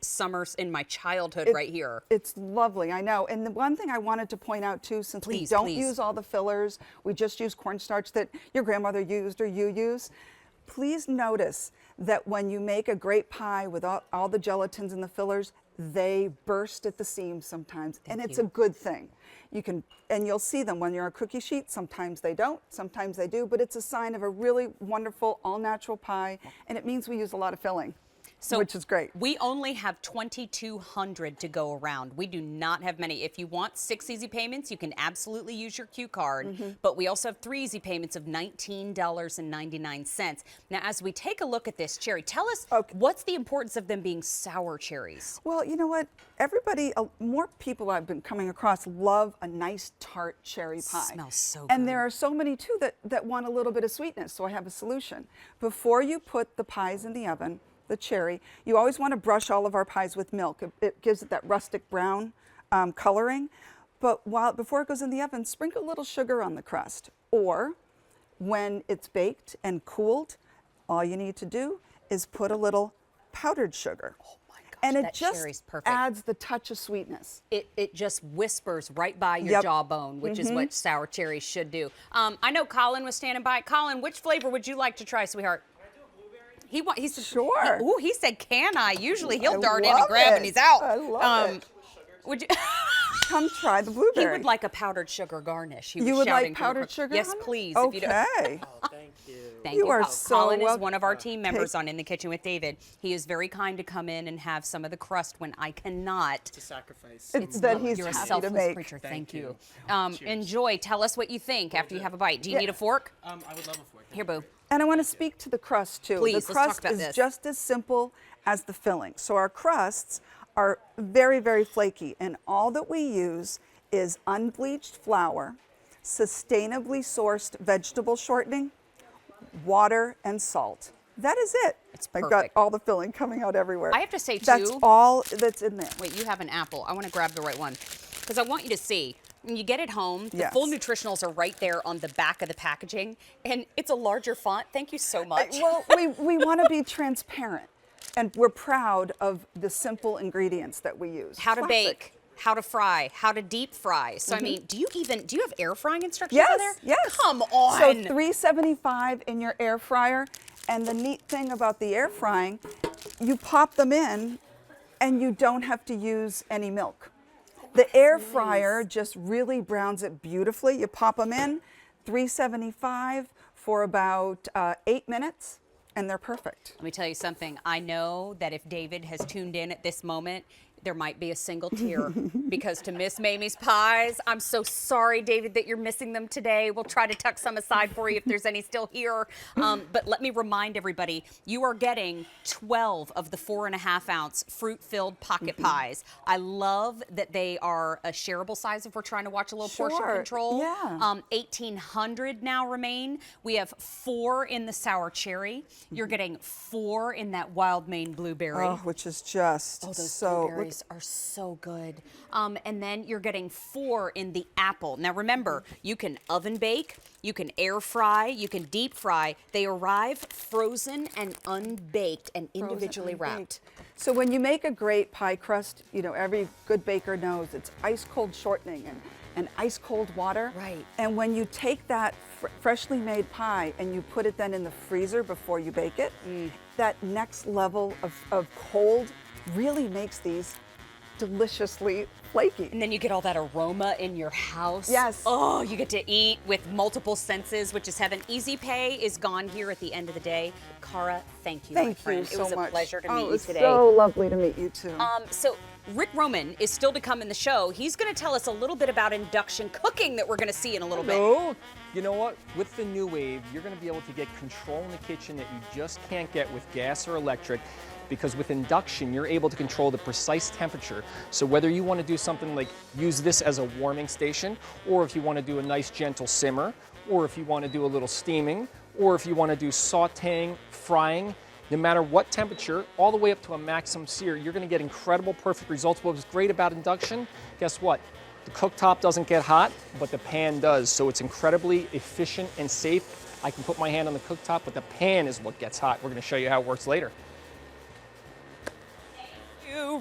summers in my childhood right here. It's lovely, I know. And the one thing I wanted to point out too, since we don't use all the fillers, we just use cornstarch that your grandmother used or you use. Please notice that when you make a great pie with all the gelatins and the fillers, they burst at the seams sometimes, and it's a good thing. And you'll see them when you're on a cookie sheet. Sometimes they don't, sometimes they do, but it's a sign of a really wonderful all-natural pie, and it means we use a lot of filling. Which is great. We only have 2,200 to go around. We do not have many. If you want 6 easy payments, you can absolutely use your Q card. But we also have 3 easy payments of $19.99. Now, as we take a look at this cherry, tell us what's the importance of them being sour cherries? Well, you know what? Everybody, more people I've been coming across love a nice tart cherry pie. Smells so good. And there are so many too that want a little bit of sweetness. So I have a solution. Before you put the pies in the oven, the cherry, you always want to brush all of our pies with milk. It gives it that rustic brown coloring. But before it goes in the oven, sprinkle a little sugar on the crust. Or when it's baked and cooled, all you need to do is put a little powdered sugar. Oh my gosh, and it just adds the touch of sweetness. It just whispers right by your jawbone, which is what sour cherries should do. I know Colin was standing by. Colin, which flavor would you like to try, sweetheart? He said, sure. He said, "Can I?" Usually he'll dart in and grab and he's out. I love it. Would you come try the blueberry? He would like a powdered sugar garnish. He was you would shouting like powdered sugar? Yes, on it? please. Okay. If you don't. Oh, thank you. Thank You you. are Colin so is one of our team members Okay. on In the Kitchen with David. He is very kind to come in and have some of the crust when I cannot. It's a sacrifice. It's that he's You're a happy selfless to make. creature. Thank you. Cheers. Enjoy. Tell us what you think after you have a bite. Do you need a fork? I would love a fork. Here, boo. And I want to speak to the crust too. Please, the let's talk crust about is this. just as simple as the filling. So our crusts are very, very flaky, and all that we use is unbleached flour, sustainably sourced vegetable shortening, water, and salt. That is it. It's I got perfect. all the filling coming out everywhere. I have to say, that's too- all that's in there. Wait, you have an apple. I want to grab the right one because I want you to see. When you get it home, the Yes. full nutritionals are right there on the back of the packaging, and it's a larger font. Thank you so much. Well, we want to be transparent, and we're proud of the simple ingredients that we use. How to Classic. bake, how to fry, how to deep fry. So I mean, do you have air frying instructions Yes, on there? yes. Come on. So 375 in your air fryer, and the neat thing about the air frying, you pop them in, and you don't have to use any milk. The air fryer just really browns it beautifully. You pop them in, 375 for about 8 minutes, and they're perfect. Let me tell you something. I know that if David has tuned in at this moment, there might be a single tear because to miss Mamie's pies, I'm so sorry, David, that you're missing them today. We'll try to tuck some aside for you if there's any still here. But let me remind everybody, you are getting 12 of the 4.5-ounce fruit-filled pocket pies. I love that they are a shareable size if we're trying to watch a little portion Sure, control. yeah. 1,800 now remain. We have 4 in the sour cherry. You're getting 4 in that wild Maine blueberry. Oh, which is just those so. blueberries olives are so good. And then you're getting 4 in the apple. Now remember, you can oven bake, you can air fry, you can deep fry. They arrive frozen and unbaked and individually wrapped. So when you make a great pie crust, you know, every good baker knows it's ice cold shortening and ice cold water. Right. And when you take that freshly made pie and you put it then in the freezer before you bake it, that next level of cold really makes these deliciously flaky. And then you get all that aroma in your house. Yes. Oh, you get to eat with multiple senses, which is heaven. Easy Pay is gone here at the end of the day. Cara, thank you, my Thank friend. you so It was much. a pleasure to meet it you was today. so lovely to meet you too. So Rick Roman is still to come in the show. He's going to tell us a little bit about induction cooking that we're going to see in a little bit. No, you know what? With the NuWave, you're going to be able to get control in the kitchen that you just can't get with gas or electric. Because with induction, you're able to control the precise temperature. So whether you want to do something like use this as a warming station, or if you want to do a nice gentle simmer, or if you want to do a little steaming, or if you want to do sauteing, frying, no matter what temperature, all the way up to a maximum sear, you're going to get incredible, perfect results. What was great about induction, guess what? The cooktop doesn't get hot, but the pan does. So it's incredibly efficient and safe. I can put my hand on the cooktop, but the pan is what gets hot. We're going to show you how it works later.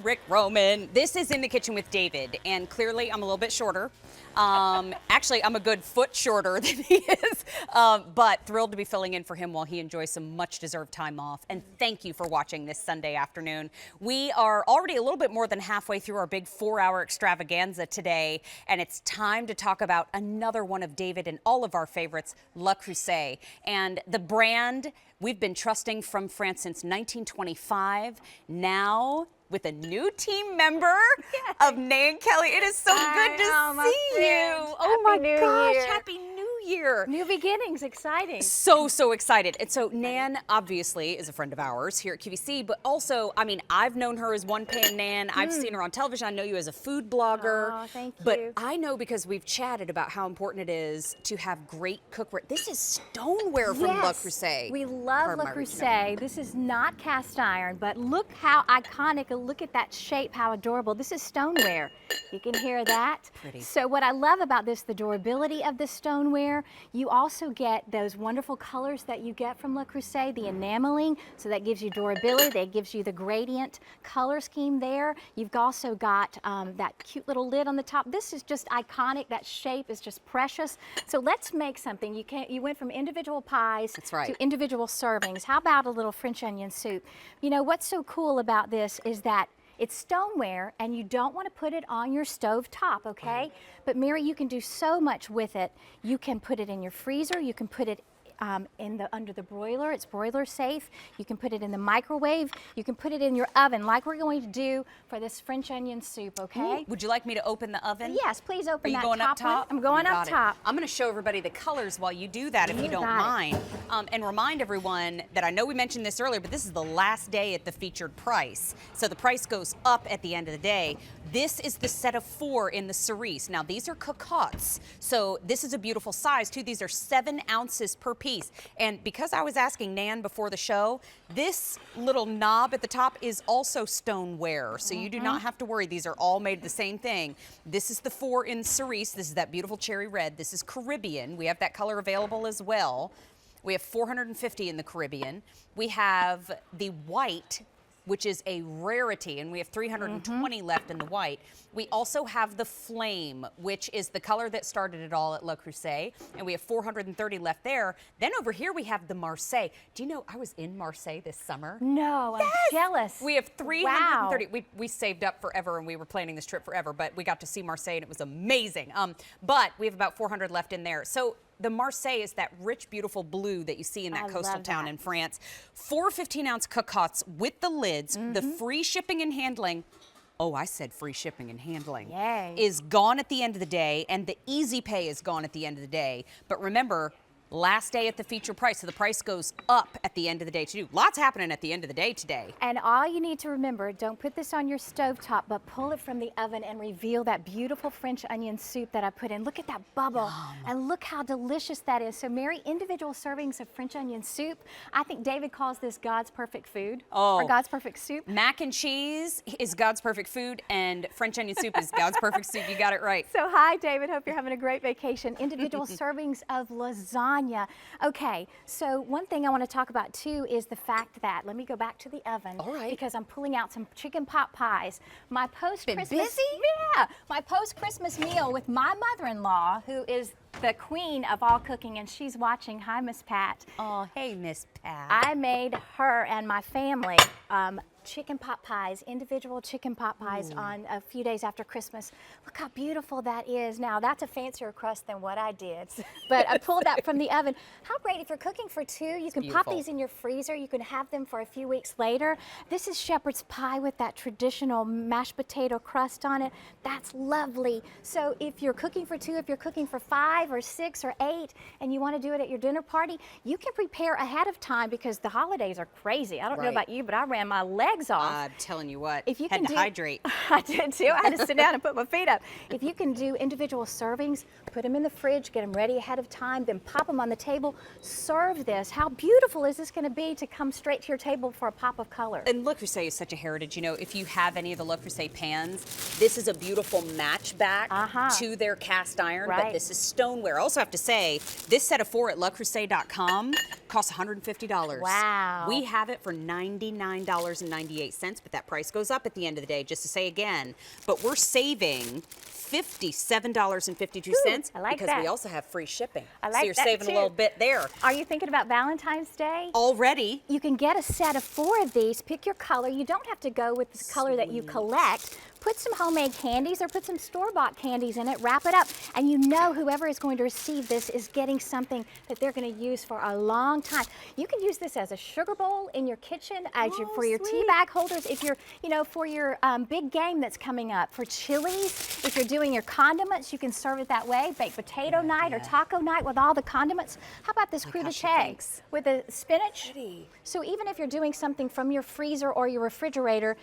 Rick Roman. This is In the Kitchen with David, and clearly I'm a little bit shorter. Actually, I'm a good foot shorter than he is, but thrilled to be filling in for him while he enjoys some much-deserved time off. And thank you for watching this Sunday afternoon. We are already a little bit more than halfway through our big 4-hour extravaganza today, and it's time to talk about another one of David and all of our favorites, Le Creuset. And the brand we've been trusting from France since 1925. Now, with a new team member of Nan Kelly. It is so good to see you. Oh my gosh, Happy New Year. New beginnings, exciting. So excited. And so Nan obviously is a friend of ours here at QVC, but also, I mean, I've known her as One Pan Nan. I've seen her on television. I know you as a food blogger. Oh, thank you. But I know because we've chatted about how important it is to have great cookware. This is stoneware from Le Creuset. We love Le Creuset. This is not cast iron, but look how iconic. Look at that shape, how adorable. This is stoneware. You can hear that. Pretty. So what I love about this, the durability of the stoneware, you also get those wonderful colors that you get from Le Creuset, the enameling, so that gives you durability, that gives you the gradient color scheme there. You've also got that cute little lid on the top. This is just iconic. That shape is just precious. So let's make something. You went from individual pies to individual servings. How about a little French onion soup? You know, what's so cool about this is that it's stoneware, and you don't want to put it on your stove top, okay? But Mary, you can do so much with it. You can put it in your freezer. You can put it under the broiler. It's broiler safe. You can put it in the microwave. You can put it in your oven, like we're going to do for this French onion soup, okay? Ooh, would you like me to open the oven? Yes, please open that Are you going up top? one. I'm going up top. I'm going to show everybody the colors while you do that, if you don't mind. And remind everyone that I know we mentioned this earlier, but this is the last day at the featured price. So the price goes up at the end of the day. This is the set of 4 in the cerise. Now, these are cocottes. So this is a beautiful size, too. These are 7 ounces per piece. And because I was asking Nan before the show, this little knob at the top is also stoneware. So you do not have to worry. These are all made the same thing. This is the 4 in cerise. This is that beautiful cherry red. This is Caribbean. We have that color available as well. We have 450 in the Caribbean. We have the white, which is a rarity, and we have 320 left in the white. We also have the flame, which is the color that started it all at Le Creuset, and we have 430 left there. Then over here we have the Marseille. Do you know I was in Marseille this summer? No, I'm jealous. We have 330. Wow. We saved up forever, and we were planning this trip forever, but we got to see Marseille, and it was amazing. But we have about 400 left in there. So the Marseille is that rich, beautiful blue that you see in that coastal town in France. 4 15-ounce cocottes with the lids, the free shipping and handling. Oh, I said free shipping and handling. Yay. Is gone at the end of the day, and the easy pay is gone at the end of the day. But remember, Last day at the feature price, so the price goes up at the end of the day too. Lots happening at the end of the day today. And all you need to remember, don't put this on your stovetop, but pull it from the oven and reveal that beautiful French onion soup that I put in. Look at that bubble, and look how delicious that is. So Mary, individual servings of French onion soup. I think David calls this God's perfect food, or God's perfect soup. Mac and cheese is God's perfect food, and French onion soup is God's perfect soup. You got it right. So hi, David. Hope you're having a great vacation. Individual servings of lasagna. Okay, so one thing I want to talk about too is the fact that, let me go back to the oven. All right. Because I'm pulling out some chicken pot pies. My post-Christmas, busy? Yeah, my post-Christmas meal with my mother-in-law, who is the queen of all cooking, and she's watching. Hi, Miss Pat. Oh, hey, Miss Pat. I made her and my family chicken pot pies, individual chicken pot pies on a few days after Christmas. Look how beautiful that is. Now, that's a fancier crust than what I did, but I pulled that from the oven. How great if you're cooking for two, you can pop these in your freezer. You can have them for a few weeks later. This is shepherd's pie with that traditional mashed potato crust on it. That's lovely. So if you're cooking for two, if you're cooking for 5 or 6 or 8, and you want to do it at your dinner party, you can prepare ahead of time because the holidays are crazy. I don't know about you, but I ran my legs off. I'm telling you what, if you had can to hydrate. I did too. I had to sit down and put my feet up. If you can do individual servings, put them in the fridge, get them ready ahead of time, then pop them on the table, serve this. How beautiful is this going to be to come straight to your table for a pop of color? And Le Creuset is such a heritage. You know, if you have any of the Le Creuset pans, this is a beautiful match back to their cast iron, but this is stoneware. I also have to say, this set of 4 at lecreuset.com costs $150. Wow. We have it for $99.98, but that price goes up at the end of the day, just to say again. But we're saving $57.52 because we also have free shipping. I like so you're that saving too. a little bit there. Are you thinking about Valentine's Day? Already. You can get a set of 4 of these. Pick your color. You don't have to go with the color that you collect. Put some homemade candies or put some store-bought candies in it, wrap it up, and you know whoever is going to receive this is getting something that they're going to use for a long time. You can use this as a sugar bowl in your kitchen, for your tea bag holders, if you're, for your big game that's coming up, for chilies, if you're doing your condiments, you can serve it that way, baked potato night or taco night with all the condiments. How about this crudité with the spinach? Pretty. So even if you're doing something from your freezer or your refrigerator,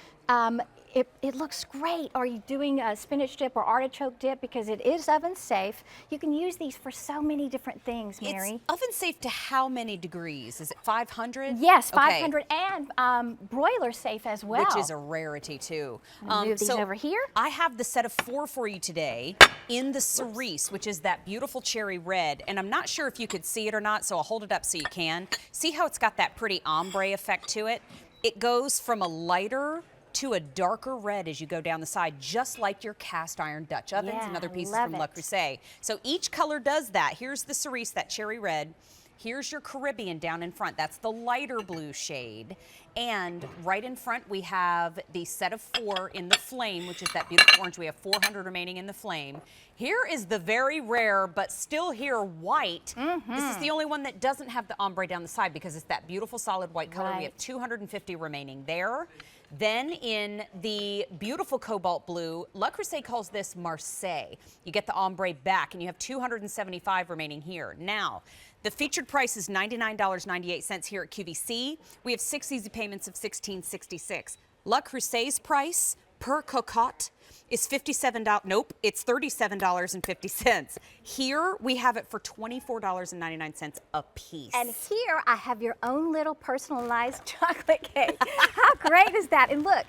it looks great. Are you doing a spinach dip or artichoke dip? Because it is oven safe. You can use these for so many different things, Mary. It's oven safe to how many degrees? Is it 500? Yes, 500 and broiler safe as well. Which is a rarity too. Move these over here. I have the set of 4 for you today in the cerise, which is that beautiful cherry red. And I'm not sure if you could see it or not, so I'll hold it up so you can. See how it's got that pretty ombre effect to it? It goes from a lighter to a darker red as you go down the side, just like your cast iron Dutch ovens and other pieces from Le Creuset. So each color does that. Here's the cerise, that cherry red. Here's your Caribbean down in front. That's the lighter blue shade. And right in front, we have the set of 4 in the flame, which is that beautiful orange. We have 400 remaining in the flame. Here is the very rare, but still here, white. This is the only one that doesn't have the ombre down the side because it's that beautiful solid white color. We have 250 remaining there. Then in the beautiful cobalt blue, Le Creuset calls this Marseille. You get the ombre back, and you have 275 remaining here. Now, the featured price is $99.98 here at QVC. We have 6 easy payments of $16.66. Le Creuset's price per cocotte is $57. Nope, it's $37.50. Here we have it for $24.99 a piece. And here I have your own little personalized chocolate cake. How great is that? And look,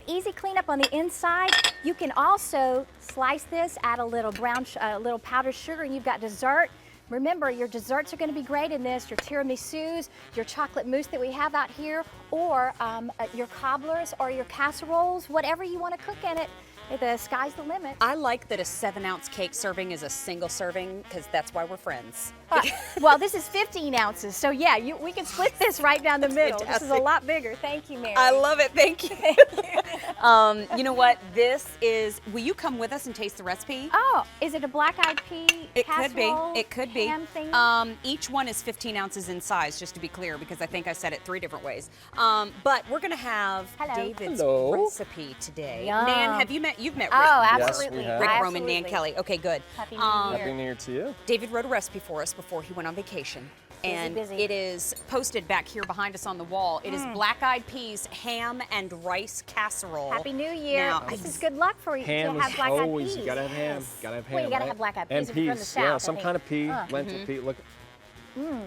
easy cleanup on the inside. You can also slice this, add a little little powdered sugar, and you've got dessert. Remember, your desserts are going to be great in this, your tiramisus, your chocolate mousse that we have out here, or your cobblers or your casseroles, whatever you want to cook in it. The sky's the limit. I like that a 7-ounce cake serving is a single serving because that's why we're friends. Well, this is 15 ounces, so yeah, we can split this right down the middle. This is a lot bigger. Thank you, Mary. I love it. Thank you. You know what? This is, will you come with us and taste the recipe? Oh, is it a black-eyed pea It could be. casserole It could be. ham thing? Each one is 15 ounces in size, just to be clear, because I think I said it 3 different ways. But we're going to have David's recipe today. Yum. Nan, have you met? You've met Rick. Oh, Yes, absolutely. we have. Rick Absolutely. Roman, Nan Kelly. Okay, good. Happy New Year. Happy New Year to you. David wrote a recipe for us before he went on vacation. And busy. it is posted back here behind us on the wall. It is black-eyed peas, ham, and rice casserole. Happy New Year. Now, This is good luck for you. Ham You'll have is black-eyed always, peas. you gotta have ham. Gotta have ham. Well, you gotta right? have black-eyed And peas if you're from the yeah, South, some I kind of think. pea, lentil pea. Look,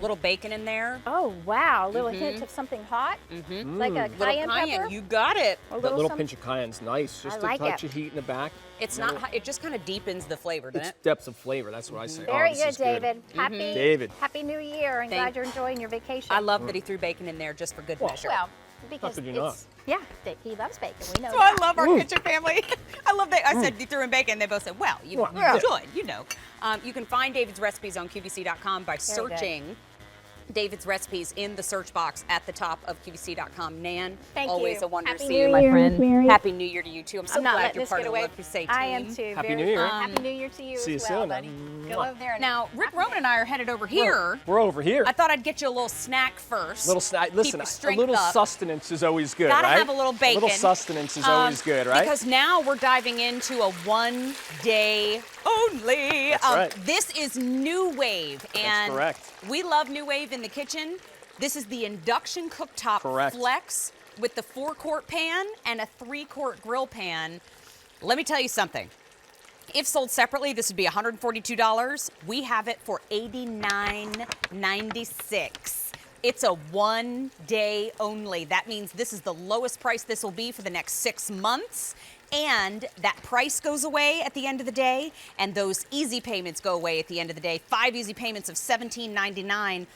little bacon in there. Oh, wow. A little hint of something hot. Like a Little cayenne cayenne. pepper. You got it. A that little some- pinch of cayenne's nice. Just I a like touch it. of heat in the back. It's No, not hot. It just kind of deepens the flavor, doesn't It's it? depths of flavor. That's what I say. Very Oh, this good, is David. Happy, David. Happy New Year, and Thank- glad you're enjoying your vacation. I love that he threw bacon in there just for good measure. Well, because could you it's, yeah, he loves bacon. We know So I that. love our kitchen family. I love that. I said he threw in bacon. They both said, well, you should, you know. You can find David's recipes on QVC.com by Very good. searching David's recipes in the search box at the top of QVC.com. Nan, Thank always you. a wonder Happy to see New you, my Year, friend. Miss Mary. Happy New Year to you, too. I'm so I'm not glad letting you're this part get of the away. Love Crusade team. I am too. Happy Very New Year. fun. Happy New Year to you See you as well, soon. buddy. Go over there. And Now, Rick Roman and I are headed over here. We're over here. I thought I'd get you a little snack first. Little snack. Keep Listen, your a strength little up. sustenance is always good, Gotta right? have a little bacon. A little sustenance is always good, right? Because now we're diving into a 1 day only. That's right. This is NuWave, and correct. we love NuWave in the kitchen. This is the induction cooktop Correct. flex with the 4-quart pan and a 3-quart grill pan. Let me tell you something. If sold separately, this would be $142. We have it for $89.96. It's a 1 day only. That means this is the lowest price this will be for the next 6 months. And that price goes away at the end of the day, and those easy payments go away at the end of the day. 5 easy payments of $17.99.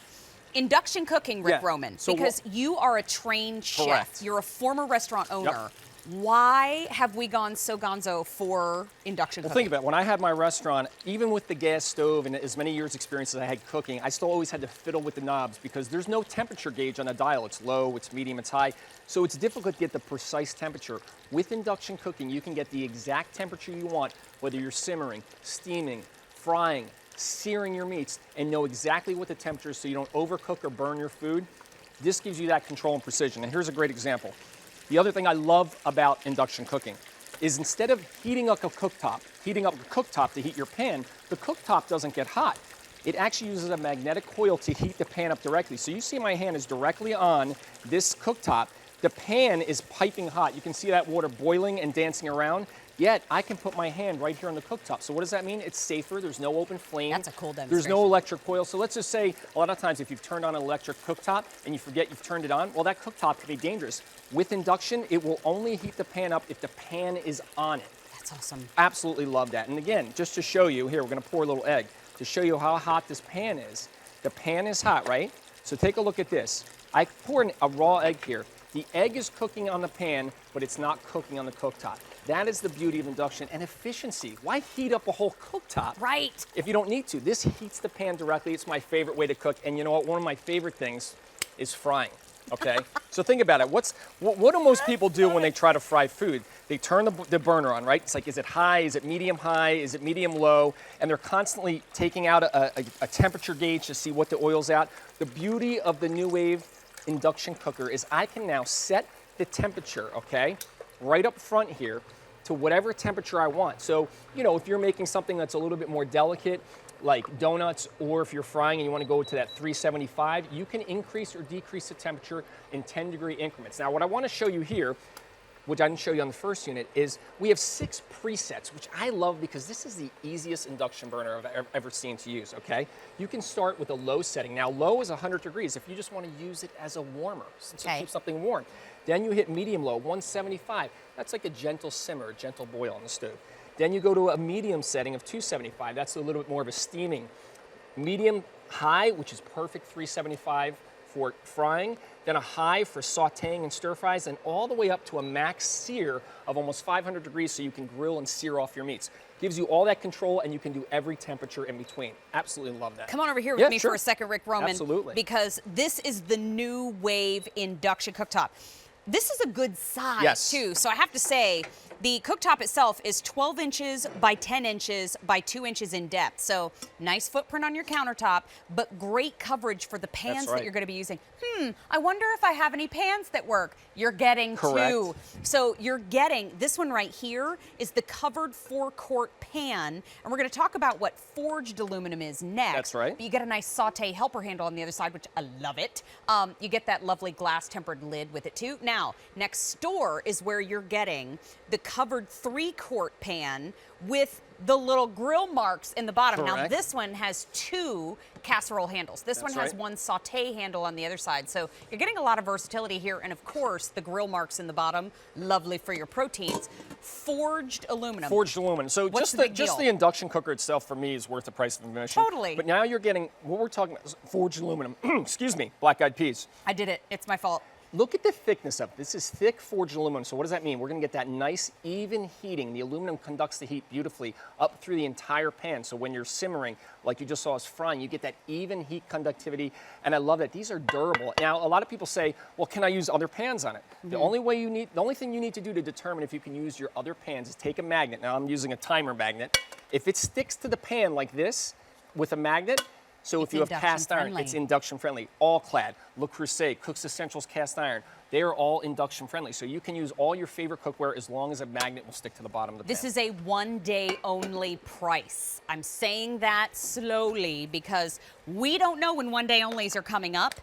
Induction cooking, Rick Yeah. Roman, So because you are a trained chef. Correct. You're a former restaurant owner. Why have we gone so gonzo for induction Well, cooking? think about it. When I had my restaurant, even with the gas stove and as many years experience as I had cooking, I still always had to fiddle with the knobs because there's no temperature gauge on a dial. It's low, it's medium, it's high. So it's difficult to get the precise temperature. With induction cooking, you can get the exact temperature you want, whether you're simmering, steaming, frying, searing your meats, and know exactly what the temperature is so you don't overcook or burn your food. This gives you that control and precision. And here's a great example. The other thing I love about induction cooking is instead of heating up a cooktop to heat your pan, the cooktop doesn't get hot. It actually uses a magnetic coil to heat the pan up directly. So you see my hand is directly on this cooktop. The pan is piping hot. You can see that water boiling and dancing around. Yet I can put my hand right here on the cooktop. So what does that mean? It's safer. There's no open flame. That's a cool There's demonstration. no electric coil. So let's just say a lot of times if you've turned on an electric cooktop and you forget you've turned it on, well, that cooktop can be dangerous. With induction, it will only heat the pan up if the pan is on it. That's awesome. Absolutely love that. And again, just to show you, here, we're gonna pour a little egg to show you how hot this pan is. The pan is hot, right? So take a look at this. I poured a raw egg here. The egg is cooking on the pan, but it's not cooking on the cooktop. That is the beauty of induction and efficiency. Why heat up a whole cooktop? Right. If you don't need to. This heats the pan directly. It's my favorite way to cook. And you know what? One of my favorite things is frying. Okay? So think about it. What do most people do when they try to fry food? They turn the burner on, right? It's like, is it high? Is it medium high? Is it medium low? And they're constantly taking out a temperature gauge to see what the oil's at. The beauty of the NuWave induction cooker is I can now set the temperature, okay, right up front here to whatever temperature I want. So, you know, if you're making something that's a little bit more delicate, like donuts, or if you're frying and you want to go to that 375, you can increase or decrease the temperature in 10-degree increments. Now, what I want to show you here, which I didn't show you on the first unit, is we have 6 presets, which I love because this is the easiest induction burner I've ever seen to use, okay? You can start with a low setting. Now, low is 100 degrees if you just want to use it as a warmer, so keep something warm. Then you hit medium low, 175. That's like a gentle simmer, a gentle boil on the stove. Then you go to a medium setting of 275. That's a little bit more of a steaming. Medium high, which is perfect, 375 for frying. Then a high for sauteing and stir fries, and all the way up to a max sear of almost 500 degrees so you can grill and sear off your meats. Gives you all that control, and you can do every temperature in between. Absolutely love that. Come on over here with me for a second, Rick Roman. Absolutely. Because this is the NuWave induction cooktop. This is a good size, Yes. too. So I have to say, the cooktop itself is 12 inches by 10 inches by 2 inches in depth. So nice footprint on your countertop, but great coverage for the pans that you're going to be using. I wonder if I have any pans that work. You're getting two. So you're getting, this one right here is the covered 4-quart pan. And we're going to talk about what forged aluminum is next. That's right. But you get a nice saute helper handle on the other side, which I love it. You get that lovely glass tempered lid with it too. Now, next door is where you're getting the covered 3-quart pan with the little grill marks in the bottom. Now, Correct. this one has 2 casserole handles. This one has one saute handle on the other side. So you're getting a lot of versatility here. And of course, the grill marks in the bottom, lovely for your proteins. Forged aluminum. Forged aluminum. So What's just the induction cooker itself for me is worth the price of admission. Totally. But now you're getting, what we're talking about is forged aluminum. Excuse me, black-eyed peas. I did it. It's my fault. Look at the thickness of it. This is thick forged aluminum. So what does that mean? We're going to get that nice even heating. The aluminum conducts the heat beautifully up through the entire pan. So when you're simmering, like you just saw us frying, you get that even heat conductivity. And I love it. These are durable. Now, a lot of people say, well, can I use other pans on it? The only thing you need to do to determine if you can use your other pans is take a magnet. Now I'm using a timer magnet. If it sticks to the pan like this with a magnet, so if you have cast iron, it's induction friendly. All-Clad, Creuset, Cook's Essentials cast iron, they are all induction friendly. So you can use all your favorite cookware as long as a magnet will stick to the bottom of the pan. This is a one-day only price. I'm saying that slowly because we don't know when one-day onlys are coming up.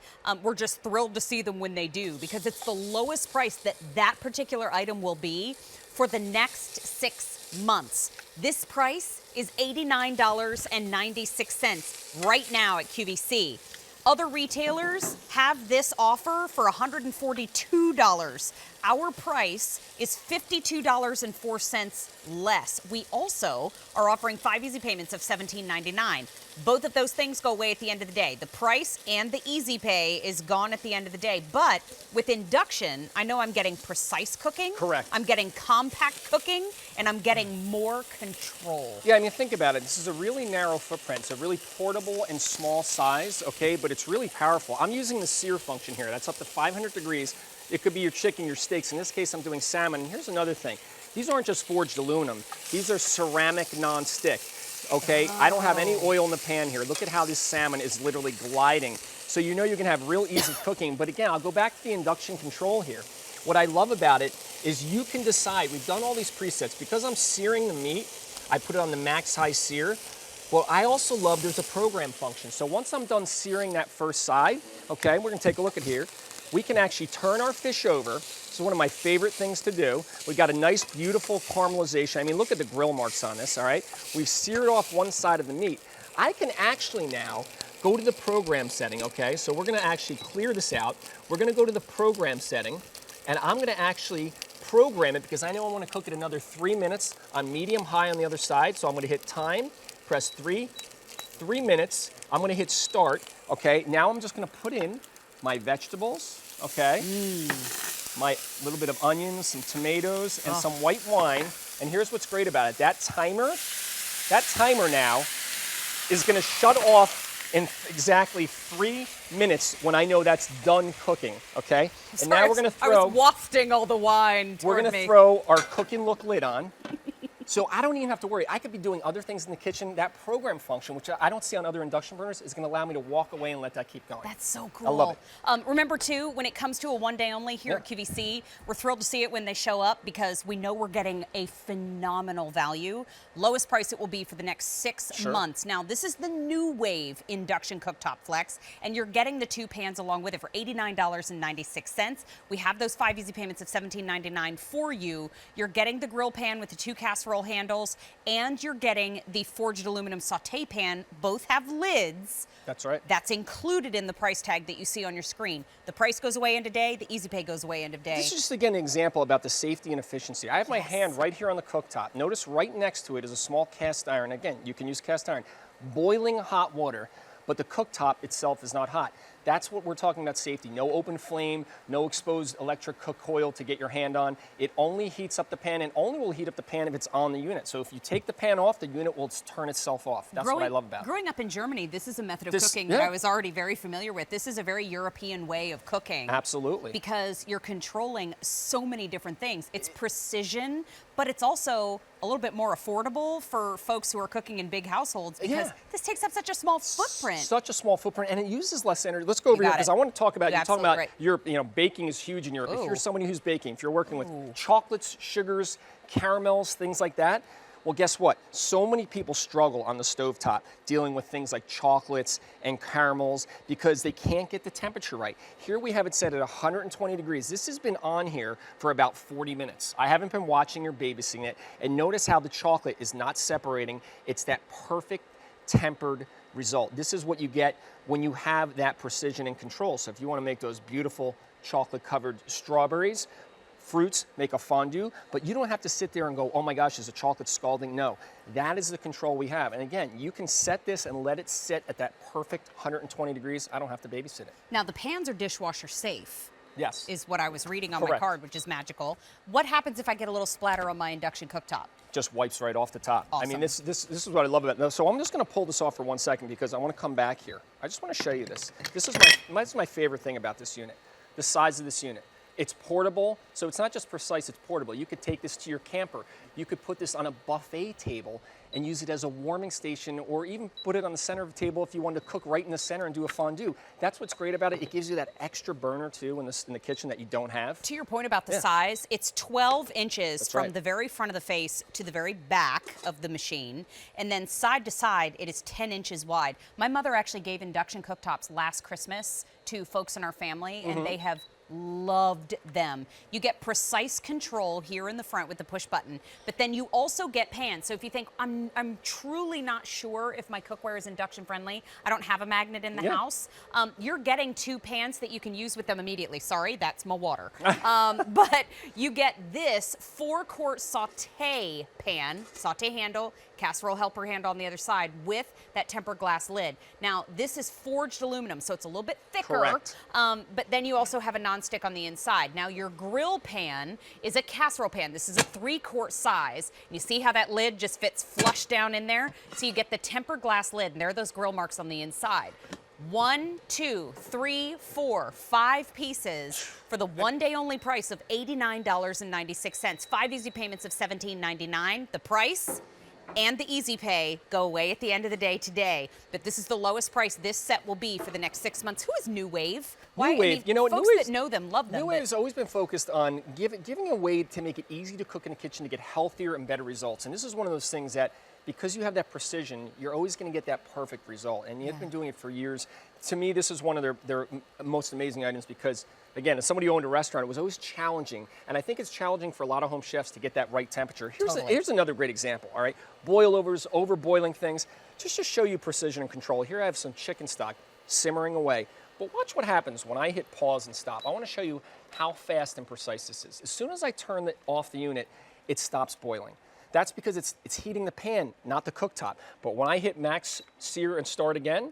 We're just thrilled to see them when they do because it's the lowest price that particular item will be for the next 6 months. This price is $89.96 right now at QVC. Other retailers have this offer for $142. Our price is $52.04 less. We also are offering 5 easy payments of $17.99. Both of those things go away at the end of the day. The price and the easy pay is gone at the end of the day. But with induction, I know I'm getting precise cooking. Correct. I'm getting compact cooking, and I'm getting more control. Yeah, I mean, think about it. This is a really narrow footprint. It's a really portable and small size, okay, but it's really powerful. I'm using the sear function here. That's up to 500 degrees. It could be your chicken, your steaks. In this case, I'm doing salmon. And here's another thing. These aren't just forged aluminum. These are ceramic non-stick, okay? I don't have any oil in the pan here. Look at how this salmon is literally gliding. So you know you're gonna have real easy cooking. But again, I'll go back to the induction control here. What I love about it is you can decide. We've done all these presets. Because I'm searing the meat, I put it on the max high sear. Well, I also love there's a program function. So once I'm done searing that first side, okay, we're gonna take a look at here. We can actually turn our fish over. This is one of my favorite things to do. We've got a nice, beautiful caramelization. I mean, look at the grill marks on this, all right? We've seared off one side of the meat. I can actually now go to the program setting, okay? So we're gonna actually clear this out. We're gonna go to the program setting, and I'm gonna actually program it because I know I wanna cook it another 3 minutes on medium high on the other side. So I'm gonna hit time, press 3 minutes. I'm gonna hit start, okay? Now I'm just gonna put in my vegetables, okay? My little bit of onions, some tomatoes, and some white wine. And here's what's great about it. That timer now is gonna shut off in exactly 3 minutes when I know that's done cooking, okay? And now we're gonna throw— I was wafting all the wine we're toward gonna me. throw our cooking look lid on. So I don't even have to worry. I could be doing other things in the kitchen. That program function, which I don't see on other induction burners, is going to allow me to walk away and let that keep going. That's so cool. I love it. Remember, too, when it comes to a one-day only here at QVC, we're thrilled to see it when they show up because we know we're getting a phenomenal value. Lowest price it will be for the next 6 months. Now, this is the NuWave Induction Cooktop Flex, and you're getting the 2 pans along with it for $89.96. We have those 5 easy payments of $17.99 for you. You're getting the grill pan with the 2 casserole handles, and you're getting the forged aluminum saute pan. Both have lids. That's right. That's included in the price tag that you see on your screen. The price goes away end of day, the easy pay goes away end of day. This is just, again, an example about the safety and efficiency. I have my hand right here on the cooktop. Notice right next to it is a small cast iron. Again, you can use cast iron. Boiling hot water, but the cooktop itself is not hot. That's what we're talking about safety. No open flame, no exposed electric cook coil to get your hand on. It only heats up the pan and only will heat up the pan if it's on the unit. So if you take the pan off, the unit will turn itself off. That's what I love about it. Growing up in Germany, this is a method of cooking that I was already very familiar with. This is a very European way of cooking. Absolutely. Because you're controlling so many different things. It's precision, but it's also a little bit more affordable for folks who are cooking in big households because this takes up such a small footprint. Such a small footprint, and it uses less energy. Let's go over here because I want to talk about, you're talking about right. Europe, baking is huge in Europe. Ooh. If you're somebody who's baking, if you're working with chocolates, sugars, caramels, things like that, well, guess what? So many people struggle on the stovetop dealing with things like chocolates and caramels because they can't get the temperature right. Here we have it set at 120 degrees. This has been on here for about 40 minutes. I haven't been watching or babysitting it, and notice how the chocolate is not separating. It's that perfect tempered result. This is what you get when you have that precision and control. So if you want to make those beautiful chocolate-covered strawberries, fruits, make a fondue, but you don't have to sit there and go, oh my gosh, is the chocolate scalding? No, that is the control we have. And again, you can set this and let it sit at that perfect 120 degrees. I don't have to babysit it. Now the pans are dishwasher safe. Yes. Is what I was reading on my card, which is magical. What happens if I get a little splatter on my induction cooktop? Just wipes right off the top. Awesome. I mean, this is what I love about it. So I'm just going to pull this off for 1 second because I want to come back here. I just want to show you this. This is my favorite thing about this unit, the size of this unit. It's portable, so it's not just precise, it's portable. You could take this to your camper. You could put this on a buffet table and use it as a warming station, or even put it on the center of the table if you wanted to cook right in the center and do a fondue. That's what's great about it. It gives you that extra burner too in the kitchen that you don't have. To your point about the size, it's 12 inches from right. the very front of the face to the very back of the machine, and then side to side, it is 10 inches wide. My mother actually gave induction cooktops last Christmas to folks in our family, and they have loved them. You get precise control here in the front with the push button, but then you also get pans. So if you think, I'm truly not sure if my cookware is induction friendly, I don't have a magnet in the house, you're getting 2 pans that you can use with them immediately. Sorry, that's my water. But you get this 4-quart saute pan, saute handle, casserole helper handle on the other side with that tempered glass lid. Now, this is forged aluminum, so it's a little bit thicker. Correct. But then you also have a non-stick on the inside. Now, your grill pan is a casserole pan. This is a 3-quart size. You see how that lid just fits flush down in there? So you get the tempered glass lid, and there are those grill marks on the inside. 1, 2, 3, 4, 5 pieces for the one-day only price of $89.96. 5 easy payments of $17.99. The price and the easy pay go away at the end of the day today. But this is the lowest price this set will be for the next 6 months. Who is NuWave? Why? NuWave, I mean, folks that know them love them. NuWave has always been focused on giving a way to make it easy to cook in the kitchen to get healthier and better results. And this is one of those things that, because you have that precision, you're always going to get that perfect result. And you've been doing it for years. To me, this is one of their most amazing items because, again, as somebody who owned a restaurant, it was always challenging. And I think it's challenging for a lot of home chefs to get that right temperature. Here's another great example, all right? Boilovers, over-boiling things. Just to show you precision and control, here I have some chicken stock simmering away. But watch what happens when I hit pause and stop. I want to show you how fast and precise this is. As soon as I turn off the unit, it stops boiling. That's because it's heating the pan, not the cooktop. But when I hit max sear and start again,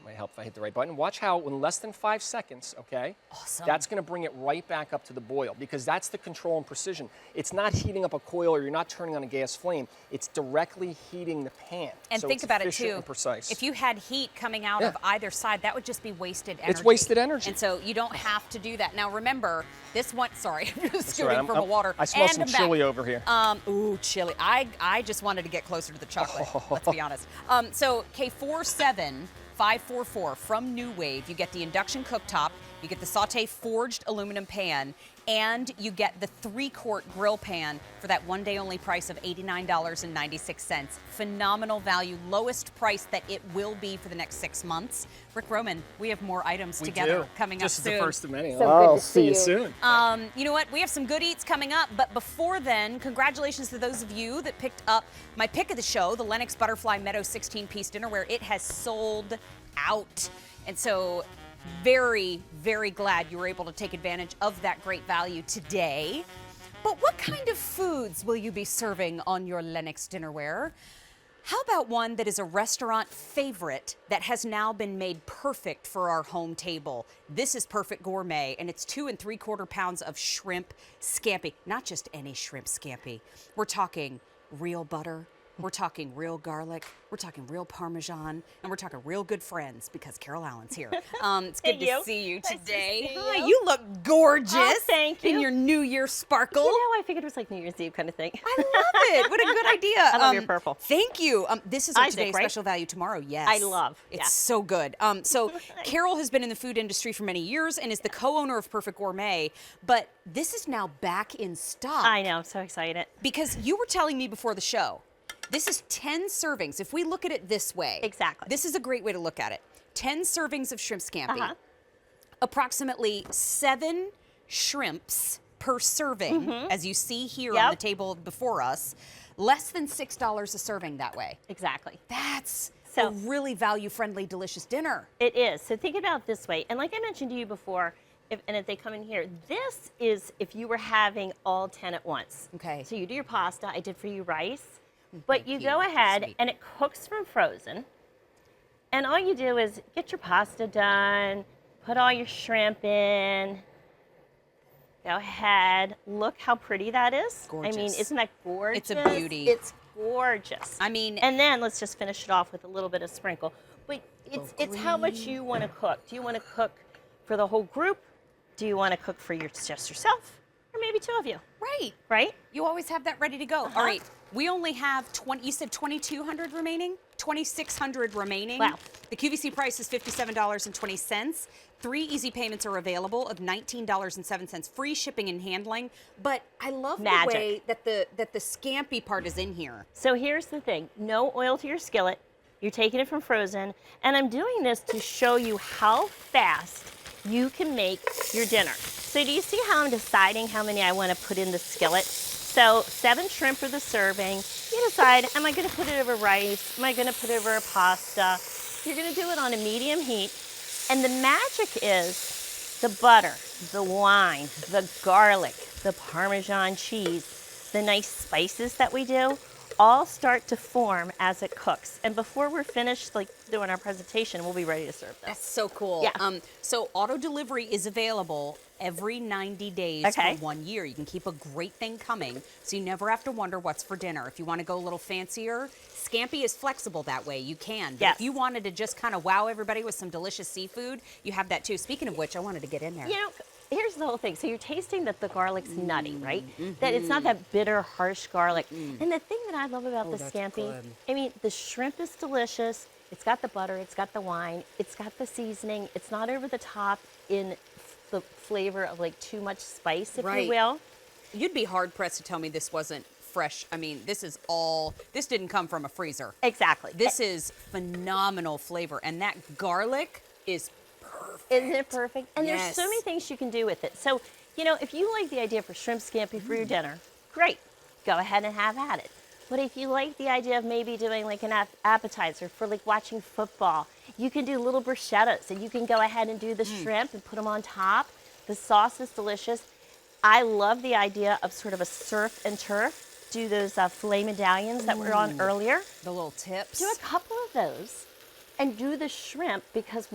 might help if I hit the right button. Watch how in less than 5 seconds, okay? Awesome. That's going to bring it right back up to the boil because that's the control and precision. It's not heating up a coil or you're not turning on a gas flame. It's directly heating the pan. And so think it's about it efficient too. And precise. If you had heat coming out of either side, that would just be wasted energy. It's wasted energy. And so you don't have to do that. Now remember, this one, sorry, I'm just scooting from the water. I smell and some I'm back. chili over here. Ooh, chili. I just wanted to get closer to the chocolate, let's be honest. So K47544 from NuWave, you get the induction cooktop, you get the saute forged aluminum pan, and you get the 3-quart grill pan for that one-day only price of $89.96. Phenomenal value, lowest price that it will be for the next 6 months. Rick Roman, we have more items together coming up soon. This is the first of many. So I'll see you soon. You know what? We have some good eats coming up, but before then, congratulations to those of you that picked up my pick of the show, the Lenox Butterfly Meadow 16-piece dinnerware. It has sold out. And so very, very glad you were able to take advantage of that great value today. But what kind of foods will you be serving on your Lenox dinnerware? How about one that is a restaurant favorite that has now been made perfect for our home table? This is Perfect Gourmet, and it's 2 3/4 pounds of shrimp scampi. Not just any shrimp scampi. We're talking real butter. We're talking real garlic. We're talking real Parmesan, and we're talking real good friends because Carol Allen's here. It's good to see you today. Hi, you look gorgeous. Oh, thank you. In your New Year sparkle. You know, I figured it was like New Year's Eve kind of thing. I love it. What a good idea. I love your purple. Thank you. This is our Isaac, today's right? special value tomorrow. Yes. I love. It's so good. So Carol has been in the food industry for many years and is the co-owner of Perfect Gourmet, but this is now back in stock. I know. I'm so excited. Because you were telling me before the show, this is 10 servings. If we look at it this way. Exactly. This is a great way to look at it. 10 servings of shrimp scampi. Uh-huh. Approximately 7 shrimps per serving, as you see here on the table before us. Less than $6 a serving that way. Exactly. That's a really value-friendly, delicious dinner. It is. So think about it this way. And like I mentioned to you before, if they come in here, this is if you were having all 10 at once. Okay. So you do your pasta. I did for you rice. But you go ahead and it cooks from frozen. And all you do is get your pasta done, put all your shrimp in. Go ahead. Look how pretty that is. Gorgeous. I mean, isn't that gorgeous? It's a beauty. It's gorgeous. I mean, and then let's just finish it off with a little bit of sprinkle. But it's how much you want to cook. Do you want to cook for the whole group? Do you want to cook for just yourself? Or maybe 2 of you? Right. Right? You always have that ready to go. All right. We only have 20, you said 2,200 remaining? 2,600 remaining. Wow. The QVC price is $57.20. 3 easy payments are available of $19.07. Free shipping and handling. But I love the way that the scampi part is in here. So here's the thing. No oil to your skillet. You're taking it from frozen. And I'm doing this to show you how fast you can make your dinner. So do you see how I'm deciding how many I want to put in the skillet? So 7 shrimp for the serving. You decide, am I going to put it over rice? Am I going to put it over a pasta? You're going to do it on a medium heat. And the magic is the butter, the wine, the garlic, the Parmesan cheese, the nice spices that we do, all start to form as it cooks. And before we're finished doing our presentation, we'll be ready to serve this. That's so cool. Yeah. So auto delivery is available every 90 days for 1 year. You can keep a great thing coming, so you never have to wonder what's for dinner. If you want to go a little fancier, scampi is flexible that way. You can. But if you wanted to just kind of wow everybody with some delicious seafood, you have that too. Speaking of which, I wanted to get in there. You know, here's the whole thing. So you're tasting that the garlic's nutty, right? That it's not that bitter, harsh garlic. And the thing that I love about the scampi, I mean, the shrimp is delicious. It's got the butter, it's got the wine, it's got the seasoning. It's not over the top in the flavor of too much spice, if you will. You'd be hard pressed to tell me this wasn't fresh. I mean, this didn't come from a freezer. Exactly. This is phenomenal flavor, and that garlic is perfect. Isn't it perfect? And there's so many things you can do with it. So, you know, if you like the idea for shrimp scampi for your dinner, great. Go ahead and have at it. But if you like the idea of maybe doing an appetizer for watching football, you can do little bruschettas, and you can go ahead and do the shrimp and put them on top. The sauce is delicious. I love the idea of sort of a surf and turf. Do those filet medallions that were on earlier. The little tips. Do a couple of those and do the shrimp, because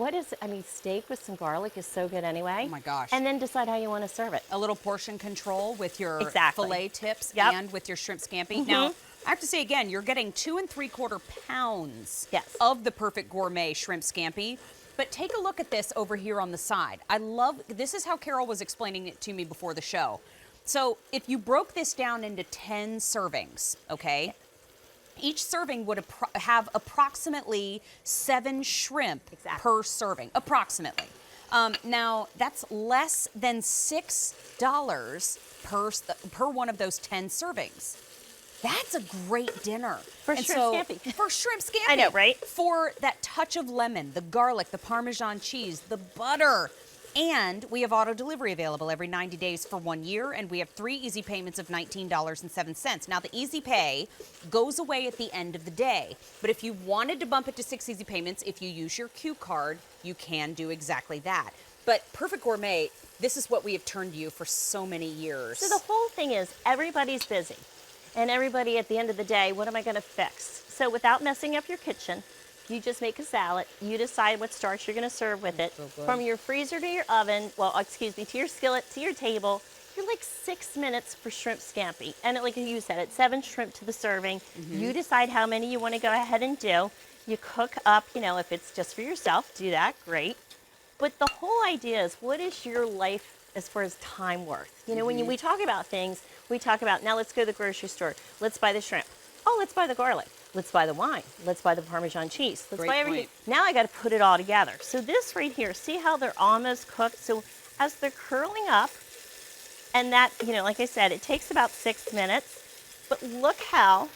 steak with some garlic is so good anyway. Oh my gosh. And then decide how you want to serve it. A little portion control with your filet tips and with your shrimp scampi. Now, I have to say again, you're getting 2 3/4 pounds of the Perfect Gourmet shrimp scampi. But take a look at this over here on the side. This is how Carol was explaining it to me before the show. So if you broke this down into 10 servings, okay, each serving would have approximately 7 shrimp per serving, approximately. Now, that's less than $6 per one of those 10 servings. That's a great dinner. For shrimp scampi. For shrimp scampi. I know, right? For that touch of lemon, the garlic, the Parmesan cheese, the butter. And we have auto delivery available every 90 days for 1 year, and we have 3 easy payments of $19.07. Now, the easy pay goes away at the end of the day. But if you wanted to bump it to 6 easy payments, if you use your Q card, you can do exactly that. But Perfect Gourmet, this is what we have turned to you for so many years. So the whole thing is everybody's busy. And everybody at the end of the day, what am I going to fix? So without messing up your kitchen, you just make a salad. You decide what starch you're going to serve with it. From your freezer to your oven, well, excuse me, to your skillet, to your table, you're like 6 minutes for shrimp scampi. And like you said, it's 7 shrimp to the serving. You decide how many you want to go ahead and do. You cook up, you know, if it's just for yourself, do that, great. But the whole idea is, what is your life as far as time worth? You know, when we talk about things, we talk about, now let's go to the grocery store. Let's buy the shrimp. Oh, let's buy the garlic. Let's buy the wine. Let's buy the Parmesan cheese. Let's buy everything. Now I got to put it all together. So this right here, see how they're almost cooked? So as they're curling up, and that, you know, like I said, it takes about 6 minutes. But look how,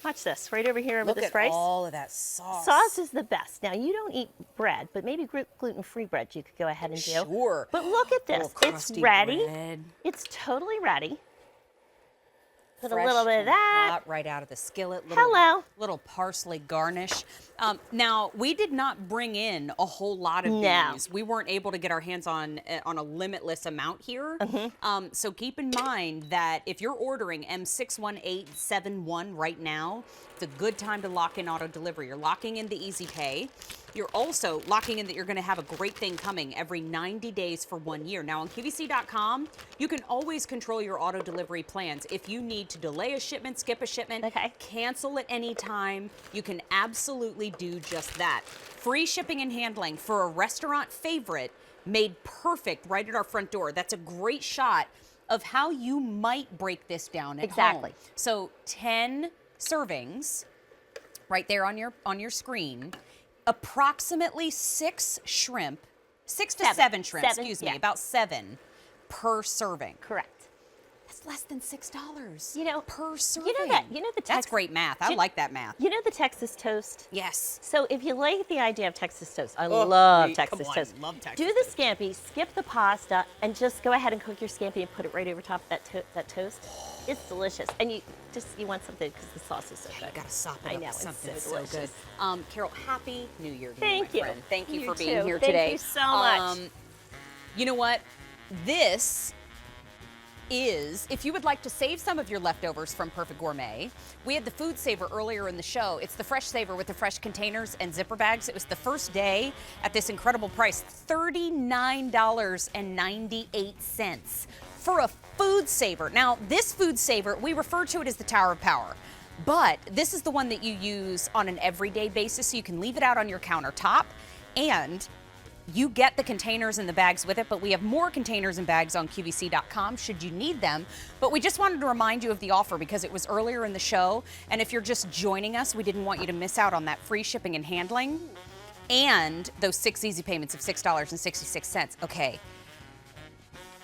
watch this, right over here over this rice. Look at all of that sauce. Sauce is the best. Now, you don't eat bread, but maybe gluten-free bread you could go ahead and do. Sure. But look at this. It's ready. Bread. It's totally ready. Put Fresh a little bit of and that. hot right out of the skillet. Little parsley garnish. Now, we did not bring in a whole lot of these. We weren't able to get our hands on a limitless amount here. So keep in mind that if you're ordering M61871 right now, it's a good time to lock in auto delivery. You're locking in the easy pay. You're also locking in that you're going to have a great thing coming every 90 days for 1 year. Now on QVC.com, you can always control your auto delivery plans. If you need to delay a shipment, skip a shipment, cancel at any time, you can absolutely do just that. Free shipping and handling for a restaurant favorite, made perfect right at our front door. That's a great shot of how you might break this down at home. So 10 servings right there on your screen. Approximately 6 shrimp, 6 to 7 shrimp, excuse me, about 7 per serving. Correct. That's less than $6, you know, per serving. You know the That's great math. I like that math. You know the Texas toast? Yes. So if you like the idea of Texas toast, I love Texas come on, toast. love Texas Do the scampi, skip the pasta, and just go ahead and cook your scampi and put it right over top of that toast. It's delicious, and you want something because the sauce is so good. You gotta sop it I up know, with something it's so so delicious. good. Carol, happy New Year to Thank you, you. my friend. Thank you You for being too. here Thank today. you so much. You know what? This is, if you would like to save some of your leftovers from Perfect Gourmet, we had the Foodsaver earlier in the show. It's the Fresh Saver with the fresh containers and zipper bags. It was the first day at this incredible price, $39.98 for a Foodsaver. Now, this Foodsaver, we refer to it as the Tower of Power, but this is the one that you use on an everyday basis, so you can leave it out on your countertop, and you get the containers and the bags with it, but we have more containers and bags on QVC.com should you need them. But we just wanted to remind you of the offer because it was earlier in the show. And if you're just joining us, we didn't want you to miss out on that free shipping and handling and those 6 easy payments of $6.66. Okay,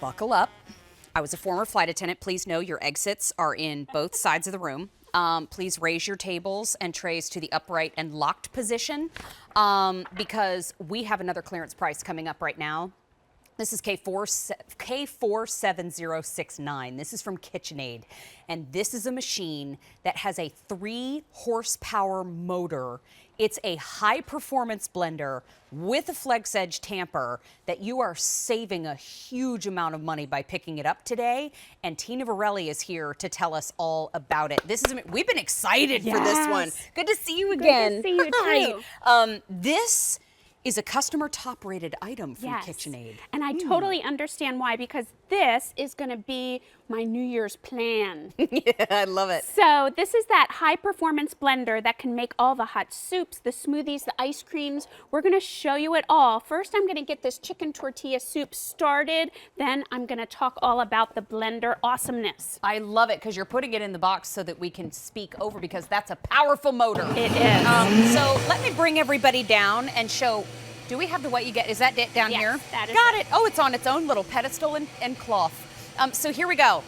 buckle up. I was a former flight attendant. Please know your exits are in both sides of the room. Please raise your tables and trays to the upright and locked position because we have another clearance price coming up right now. This is K47069. This is from KitchenAid. And this is a machine that has a 3 horsepower motor. It's a high performance blender with a flex edge tamper that you are saving a huge amount of money by picking it up today. And Tina Varelli is here to tell us all about it. We've been excited for this one. Good to see you again. Good to see you too. This is a customer top rated item from KitchenAid. And I totally understand why, because this is going to be my New Year's plan. Yeah, I love it. So this is that high performance blender that can make all the hot soups, the smoothies, the ice creams. We're going to show you it all. First, I'm going to get this chicken tortilla soup started. Then I'm going to talk all about the blender awesomeness. I love it because you're putting it in the box so that we can speak over, because that's a powerful motor. It is. So let me bring everybody down and show. Do we have the what you get? Is that it down here? That is Got it. Oh, it's on its own little pedestal and cloth. So here we go.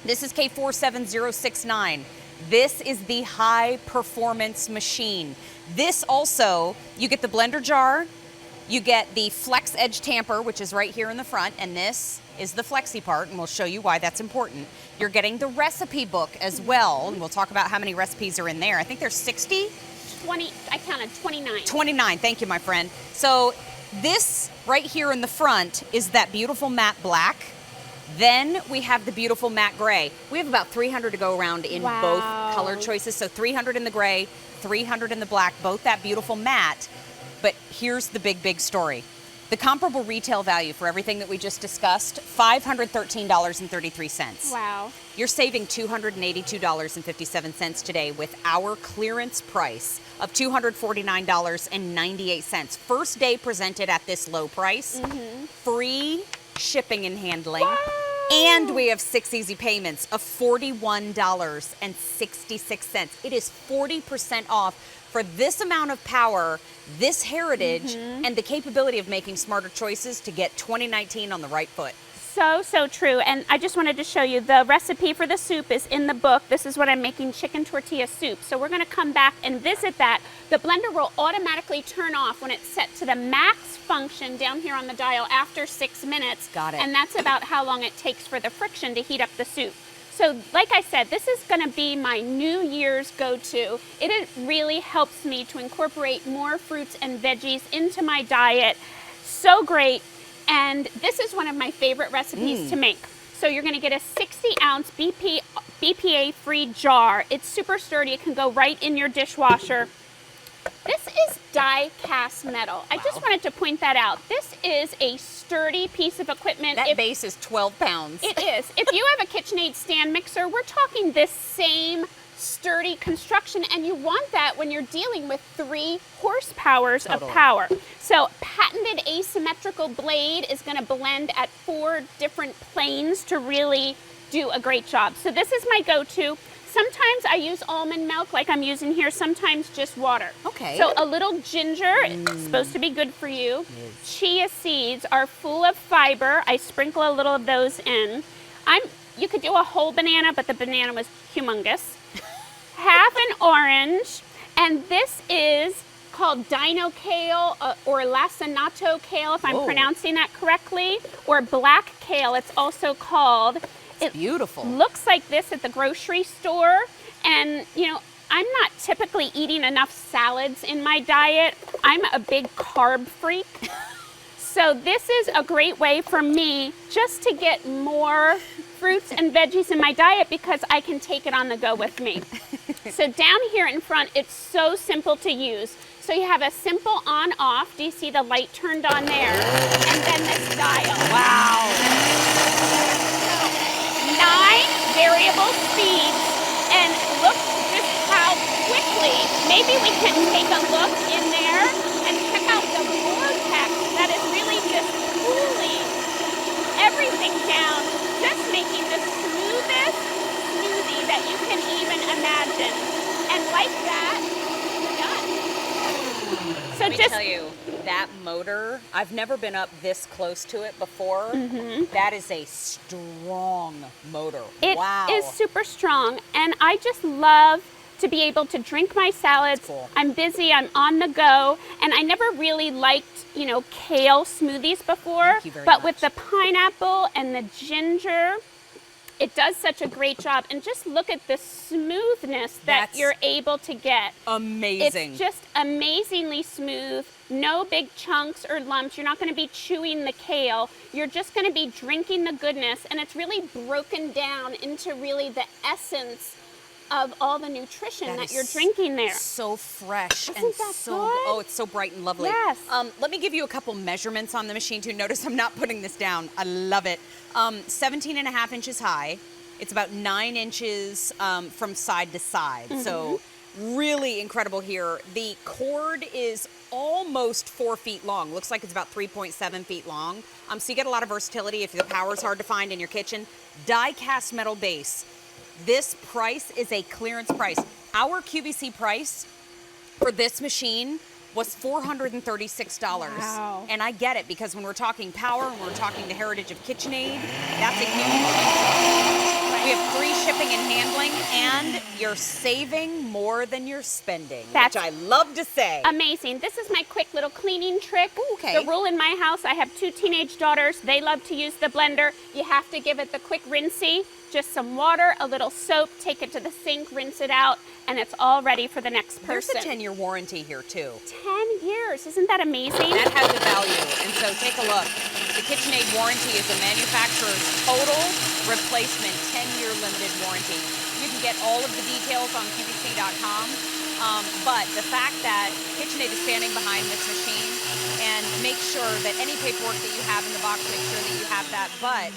This is K47069. This is the high performance machine. This also, you get the blender jar, you get the flex edge tamper, which is right here in the front, and this is the flexi part, and we'll show you why that's important. You're getting the recipe book as well, and we'll talk about how many recipes are in there. I think there's 60. 20, I counted 29. 29, thank you, my friend. So this right here in the front is that beautiful matte black. Then we have the beautiful matte gray. We have about 300 to go around in both color choices. So 300 in the gray, 300 in the black, both that beautiful matte. But here's the big story. The comparable retail value for everything that we just discussed, $513.33. Wow. You're saving $282.57 today with our clearance price of $249.98. First day presented at this low price. Free shipping and handling. And we have 6 easy payments of $41.66. It is 40% off for this amount of power, this heritage, and the capability of making smarter choices to get 2019 on the right foot. So true. And I just wanted to show you the recipe for the soup is in the book. This is what I'm making, chicken tortilla soup. So we're going to come back and visit that. The blender will automatically turn off when it's set to the max function down here on the dial after 6 minutes. Got it. And that's about how long it takes for the friction to heat up the soup. So like I said, this is going to be my New Year's go-to. It really helps me to incorporate more fruits and veggies into my diet. So great. And this is one of my favorite recipes to make. So you're going to get a 60-ounce BPA-free jar. It's super sturdy. It can go right in your dishwasher. This is die-cast metal. I just wanted to point that out. This is a sturdy piece of equipment. That base is 12 pounds. It is. If you have a KitchenAid stand mixer, we're talking this same sturdy construction, and you want that when you're dealing with 3 horsepowers of power. So patented asymmetrical blade is going to blend at 4 different planes to really do a great job. So this is my go-to. Sometimes I use almond milk like I'm using here, sometimes just water. Okay. So a little ginger, it's supposed to be good for you. Chia seeds are full of fiber. I sprinkle a little of those in. You could do a whole banana, but the banana was humongous. Half an orange, and this is called dino kale or lacinato kale, if I'm pronouncing that correctly, or black kale, it's also called. It's beautiful. Looks like this at the grocery store, and you know, I'm not typically eating enough salads in my diet. I'm a big carb freak. So this is a great way for me just to get more fruits and veggies in my diet because I can take it on the go with me. So down here in front, it's so simple to use. So you have a simple on-off. Do you see the light turned on there? And then this dial. Wow. 9 variable speeds. And look just how quickly. Maybe we can take a look in there and check out the vortex that is really just cooling everything down, just making the smoothest smoothie that you can even imagine. And like that, we're done. So Let me tell you, that motor, I've never been up this close to it before. That is a strong motor. It wow. is super strong, and I just love to be able to drink my salads. Cool. I'm busy, I'm on the go, and I never really liked, you know, kale smoothies before. Thank you very but much. with the pineapple and the ginger, it does such a great job. And just look at the smoothness that That's you're able to get. Amazing. It's just amazingly smooth. No big chunks or lumps. You're not going to be chewing the kale. You're just going to be drinking the goodness. And it's really broken down into really the essence of all the nutrition that you're drinking there. So fresh Isn't and that so good? oh, it's so bright and lovely. Yes. Let me give you a couple measurements on the machine too. Notice I'm not putting this down. I love it. 17 and a half inches high. It's about 9 inches from side to side. So really incredible here. The cord is almost 4 feet long. Looks like it's about 3.7 feet long. So you get a lot of versatility if the power's hard to find in your kitchen. Die cast metal base. This price is a clearance price. Our QVC price for this machine was $436. Wow. And I get it because when we're talking power and we're talking the heritage of KitchenAid, that's a huge. We have free shipping and handling, and you're saving more than you're spending, That's which I love to say. Amazing. This is my quick little cleaning trick. Okay. The rule in my house, I have 2 teenage daughters. They love to use the blender. You have to give it the quick rinsey. Just some water, a little soap, take it to the sink, rinse it out, and it's all ready for the next person. There's a 10-year warranty here too. 10 years. Isn't that amazing? That has a value, and so take a look. The KitchenAid warranty is a manufacturer's total replacement 10-year limited warranty. You can get all of the details on QVC.com. But the fact that KitchenAid is standing behind this machine and make sure that any paperwork that you have in the box, make sure that you have that. But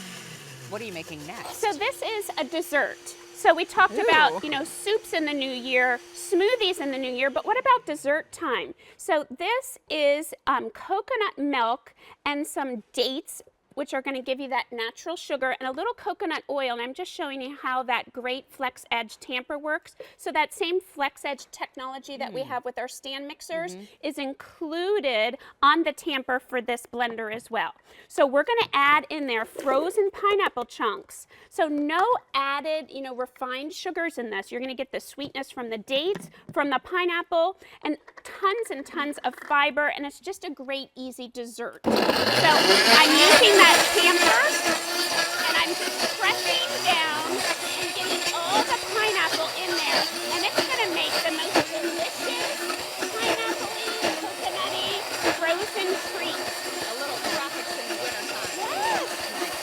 what are you making next? So this is a dessert. So we talked about, you know, soups in the new year, smoothies in the new year, but what about dessert time? So this is coconut milk and some dates, which are going to give you that natural sugar, and a little coconut oil. And I'm just showing you how that great flex edge tamper works. So that same flex edge technology that we have with our stand mixers is included on the tamper for this blender as well. So we're going to add in there frozen pineapple chunks. So no added, you know, refined sugars in this. You're going to get the sweetness from the dates, from the pineapple, and tons of fiber, and it's just a great, easy dessert. So I'm using that tamper, and I'm just pressing down and getting all the pineapple in there, and it's going to make the most delicious pineapple-y, coconutty, frozen treat. A little tropics in the wintertime. Yes,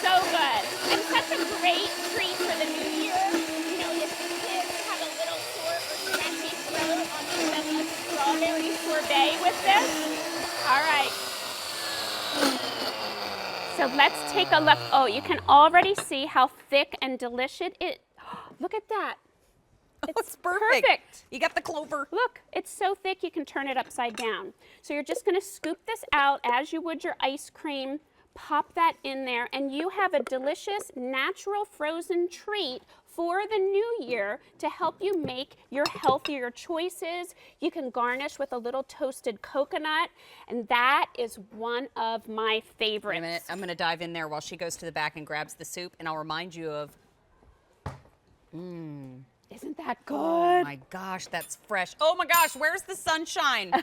so good, and such a great treat for the new year. You know, if the kids have a little sore or scratchy throat, I'll give them a strawberry sorbet with this. All right. So let's take a look. Oh, you can already see how thick and delicious it. Look at that. It's perfect. You got the clover. Look, it's so thick you can turn it upside down. So you're just going to scoop this out as you would your ice cream. Pop that in there, and you have a delicious natural frozen treat for the new year to help you make your healthier choices. You can garnish with a little toasted coconut, and that is one of my favorites. Wait a minute, I'm gonna dive in there while she goes to the back and grabs the soup, and I'll remind you of, Isn't that good? Oh my gosh, that's fresh. Oh my gosh, where's the sunshine?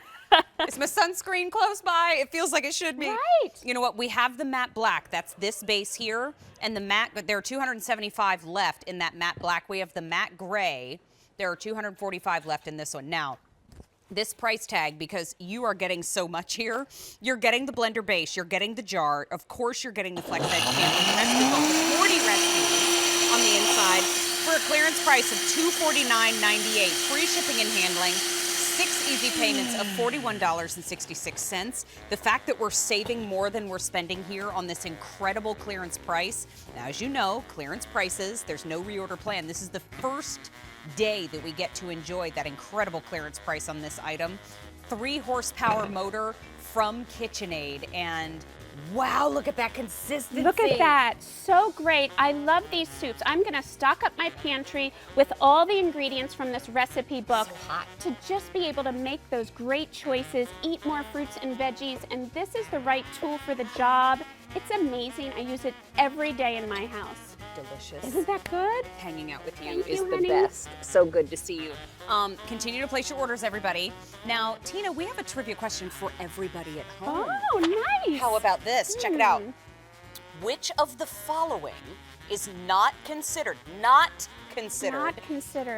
Is my sunscreen close by? It feels like it should be. Right. You know what, we have the matte black, that's this base here, and the matte, but there are 275 left in that matte black. We have the matte gray, there are 245 left in this one. Now, this price tag, because you are getting so much here, you're getting the blender base, you're getting the jar, of course you're getting the flex edge tamper recipe book with 40 recipes on the inside for a clearance price of $249.98, free shipping and handling, 6 easy payments of $41.66. The fact that we're saving more than we're spending here on this incredible clearance price. Now, as you know, clearance prices, there's no reorder plan. This is the first day that we get to enjoy that incredible clearance price on this item. 3 horsepower motor from KitchenAid, and wow, look at that consistency. Look at that, so great. I love these soups. I'm gonna stock up my pantry with all the ingredients from this recipe book to just be able to make those great choices, eat more fruits and veggies, and this is the right tool for the job. It's amazing, I use it every day in my house. Delicious. Isn't that good? Hanging out with you Thank is you, the honey. best. So good to see you. Continue to place your orders, everybody. Now, Tina, we have a trivia question for everybody at home. Oh, nice. How about this? Check it out. Which of the following is not considered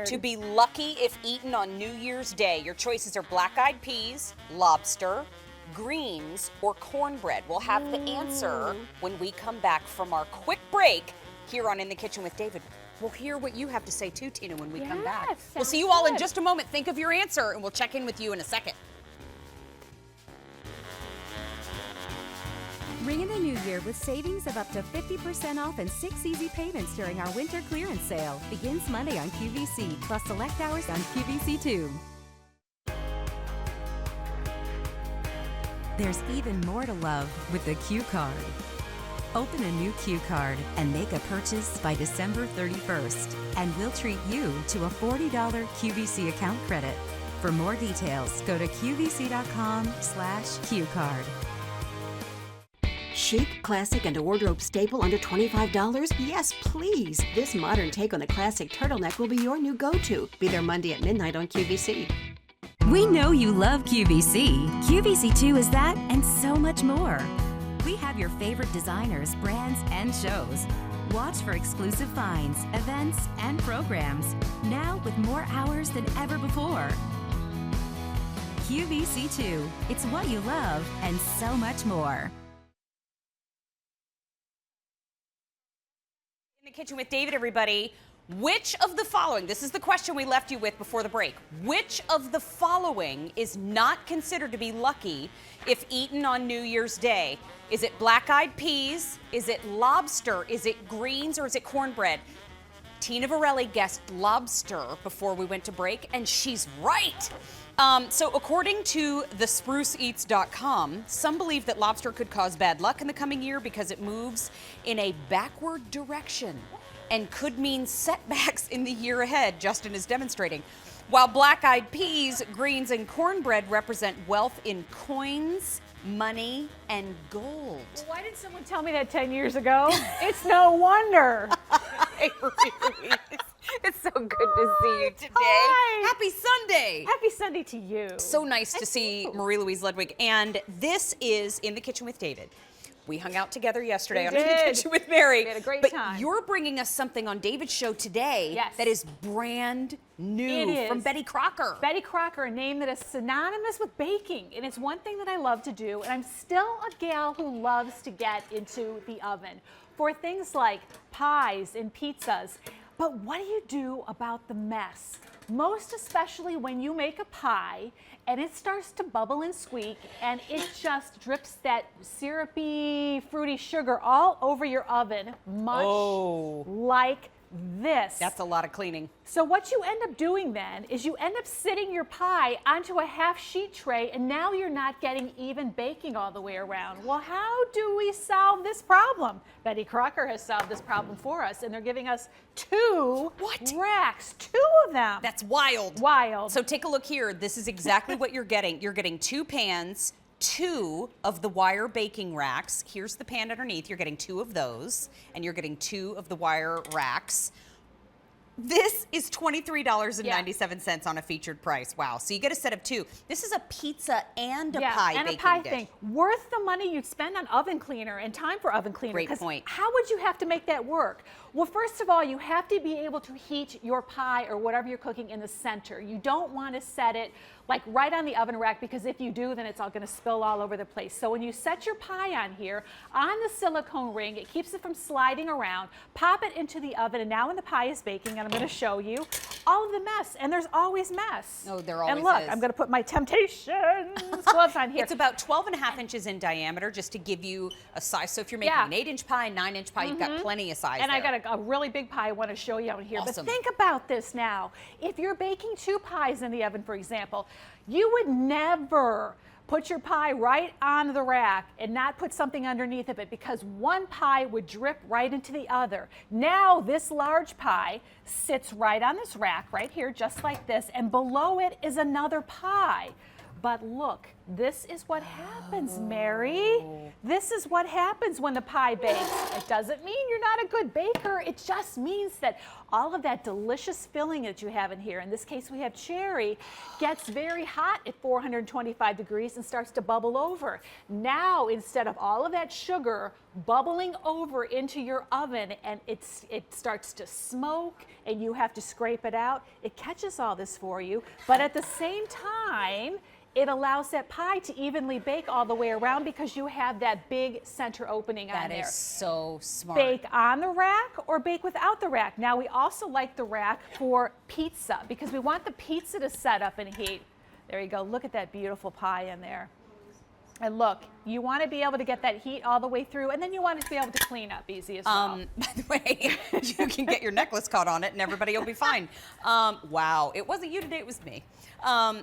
to be lucky if eaten on New Year's Day? Your choices are black-eyed peas, lobster, greens, or cornbread. We'll have the answer when we come back from our quick break here on In the Kitchen with David. We'll hear what you have to say too, Tina, when we come back. We'll see you all in just a moment. Think of your answer, and we'll check in with you in a second. Ring in the new year with savings of up to 50% off and 6 easy payments during our winter clearance sale. Begins Monday on QVC, plus select hours on QVC2. There's even more to love with the Q Card. Open a new Q Card and make a purchase by December 31st, and we'll treat you to a $40 QVC account credit. For more details, go to qvc.com/QCard. Chic, classic, and a wardrobe staple under $25? Yes, please. This modern take on the classic turtleneck will be your new go-to. Be there Monday at midnight on QVC. We know you love QVC. QVC2 is that and so much more. We have your favorite designers, brands, and shows. Watch for exclusive finds, events, and programs. Now with more hours than ever before. QVC2. It's what you love and so much more. In the Kitchen with David, everybody. Which of the following, this is the question we left you with before the break, which of the following is not considered to be lucky if eaten on New Year's Day? Is it black-eyed peas? Is it lobster? Is it greens? Or is it cornbread? Tina Varelli guessed lobster before we went to break, and she's right. So according to thespruceeats.com, some believe that lobster could cause bad luck in the coming year because it moves in a backward direction and could mean setbacks in the year ahead, Justin is demonstrating. While black-eyed peas, greens, and cornbread represent wealth in coins, money, and gold. Well, why didn't someone tell me that 10 years ago? It's no wonder. It's so good to see you today. Hi. Happy Sunday. Happy Sunday to you. So nice to see Marie-Louise Ludwig. And this is In the Kitchen with David. We hung out together yesterday on In the Kitchen with Mary. We had a great but time. You're bringing us something on David's show today that is brand new It is. from Betty Crocker. Betty Crocker, a name that is synonymous with baking. And it's one thing that I love to do. And I'm still a gal who loves to get into the oven for things like pies and pizzas. But what do you do about the mess? Most especially when you make a pie and it starts to bubble and squeak and it just drips that syrupy, fruity sugar all over your oven, much like this. That's a lot of cleaning. So what you end up doing then is you end up sitting your pie onto a half sheet tray and now you're not getting even baking all the way around. Well, how do we solve this problem? Betty Crocker has solved this problem for us and they're giving us two racks, two of them. That's wild. Wild. So take a look here. This is exactly what you're getting. You're getting 2 pans, 2 of the wire baking racks. Here's the pan underneath. You're getting 2 of those, and you're getting 2 of the wire racks. This is $23.97 on a featured price. Wow. So you get a set of 2. This is a pizza and a pie and baking a pie dish. thing. Worth the money you'd spend on oven cleaner and time for oven cleaner. Great 'cause point. How would you have to make that work? Well, first of all, you have to be able to heat your pie or whatever you're cooking in the center. You don't want to set it like right on the oven rack because if you do, then it's all going to spill all over the place. So when you set your pie on here, on the silicone ring, it keeps it from sliding around. Pop it into the oven, and now when the pie is baking, and I'm going to show you all of the mess, and there's always mess. Oh, there always And look, is. I'm going to put my Temptations gloves on here. It's about 12.5 inches in diameter, just to give you a size. So if you're making an 8-inch pie, 9-inch pie, you've got plenty of size And there. I got a really big pie I want to show you out here. Awesome. But think about this now. If you're baking 2 pies in the oven, for example, you would never put your pie right on the rack and not put something underneath of it because one pie would drip right into the other. Now this large pie sits right on this rack right here, just like this, and below it is another pie. But look, this is what happens, Mary. This is what happens when the pie bakes. It doesn't mean you're not a good baker. It just means that all of that delicious filling that you have in here, in this case we have cherry, gets very hot at 425 degrees and starts to bubble over. Now, instead of all of that sugar bubbling over into your oven and it starts to smoke and you have to scrape it out, it catches all this for you. But at the same time, it allows that pie to evenly bake all the way around because you have that big center opening on there. That is so smart. Bake on the rack or bake without the rack. Now we also like the rack for pizza because we want the pizza to set up and heat. There you go, look at that beautiful pie in there. And look, you want to be able to get that heat all the way through, and then you want it to be able to clean up easy as well. By the way, you can get your necklace caught on it and everybody will be fine. Wow, it wasn't you today, it was me.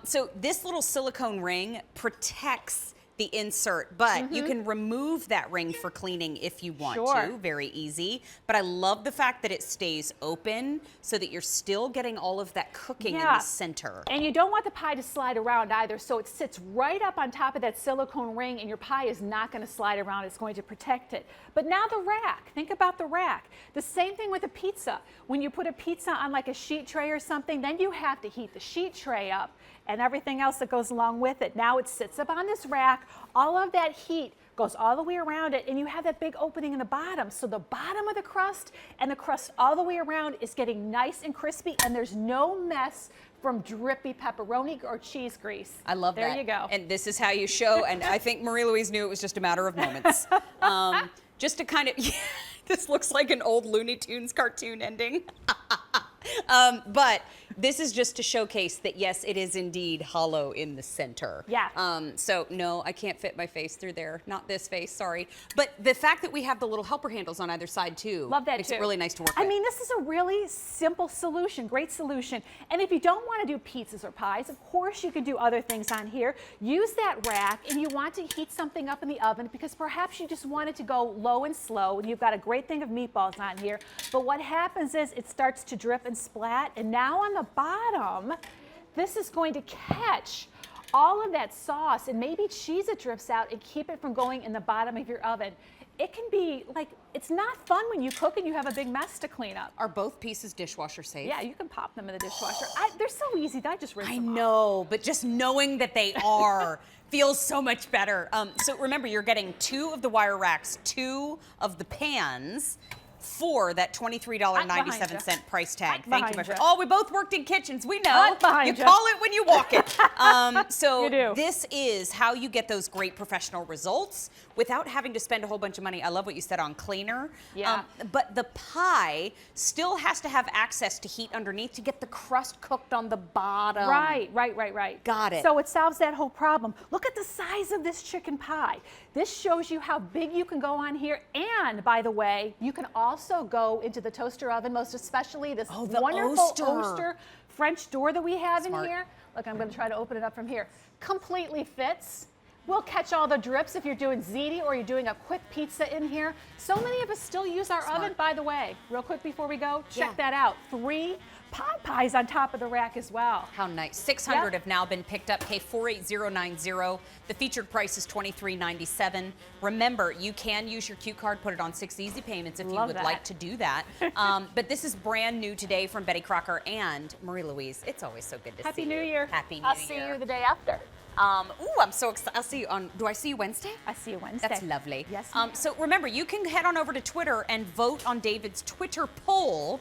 So this little silicone ring protects the insert, but you can remove that ring for cleaning if you want to. Very easy. But I love the fact that it stays open so that you're still getting all of that cooking in the center. And you don't want the pie to slide around either, so it sits right up on top of that silicone ring and your pie is not going to slide around. It's going to protect it. But now the rack, think about the rack. The same thing with a pizza. When you put a pizza on like a sheet tray or something, then you have to heat the sheet tray up and everything else that goes along with it. Now it sits up on this rack. All of that heat goes all the way around it, and you have that big opening in the bottom. So the bottom of the crust and the crust all the way around is getting nice and crispy, and there's no mess from drippy pepperoni or cheese grease. I love that. There you go. And this is how you show, and I think Marie-Louise knew it was just a matter of moments. Just to kind of, this looks like an old Looney Tunes cartoon ending. But this is just to showcase that, yes, it is indeed hollow in the center. Yeah. So, no, I can't fit my face through there. Not this face, sorry. But the fact that we have the little helper handles on either side, too, Love that makes too. it really nice to work I with. mean, this is a really simple solution, great solution. And if you don't want to do pizzas or pies, of course you can do other things on here. Use that rack, and you want to heat something up in the oven because perhaps you just want it to go low and slow, and you've got a great thing of meatballs on here. But what happens is it starts to drip and splat, and now on the bottom, this is going to catch all of that sauce and maybe cheese that drips out and keep it from going in the bottom of your oven. It can be like, it's not fun when you cook and you have a big mess to clean up. Are both pieces dishwasher safe? Yeah, you can pop them in the dishwasher. They're so easy. I just rinse them off. know, but just knowing that they are feels so much better. So remember, you're getting 2 of the wire racks, 2 of the pans, for that $23.97 price tag. Thank you, my friend. Oh, we both worked in kitchens. We know. You call it when you walk it. So this is how you get those great professional results without having to spend a whole bunch of money. I love what you said on cleaner. Yeah. But the pie still has to have access to heat underneath to get the crust cooked on the bottom. Right. Got it. So it solves that whole problem. Look at the size of this chicken pie. This shows you how big you can go on here. And by the way, you can also go into the toaster oven, most especially this wonderful Oster French door that we have in here. Look, I'm going to try to open it up from here. Completely fits. We'll catch all the drips if you're doing ziti or you're doing a quick pizza in here. So many of us still use our oven, by the way. Real quick before we go, check that out. 3 pot pies on top of the rack as well. How nice. 600 have now been picked up. K48090. The featured price is $23.97. Remember, you can use your Q card, put it on 6 easy payments if you would like to do that. But this is brand new today from Betty Crocker and Marie Louise. It's always so good to see you. Happy New Year. Happy New Year. I'll see you the day after. Ooh, I'm so excited. I'll see you on, do I see you Wednesday? I see you Wednesday. That's lovely. Yes. So remember, you can head on over to Twitter and vote on David's Twitter poll.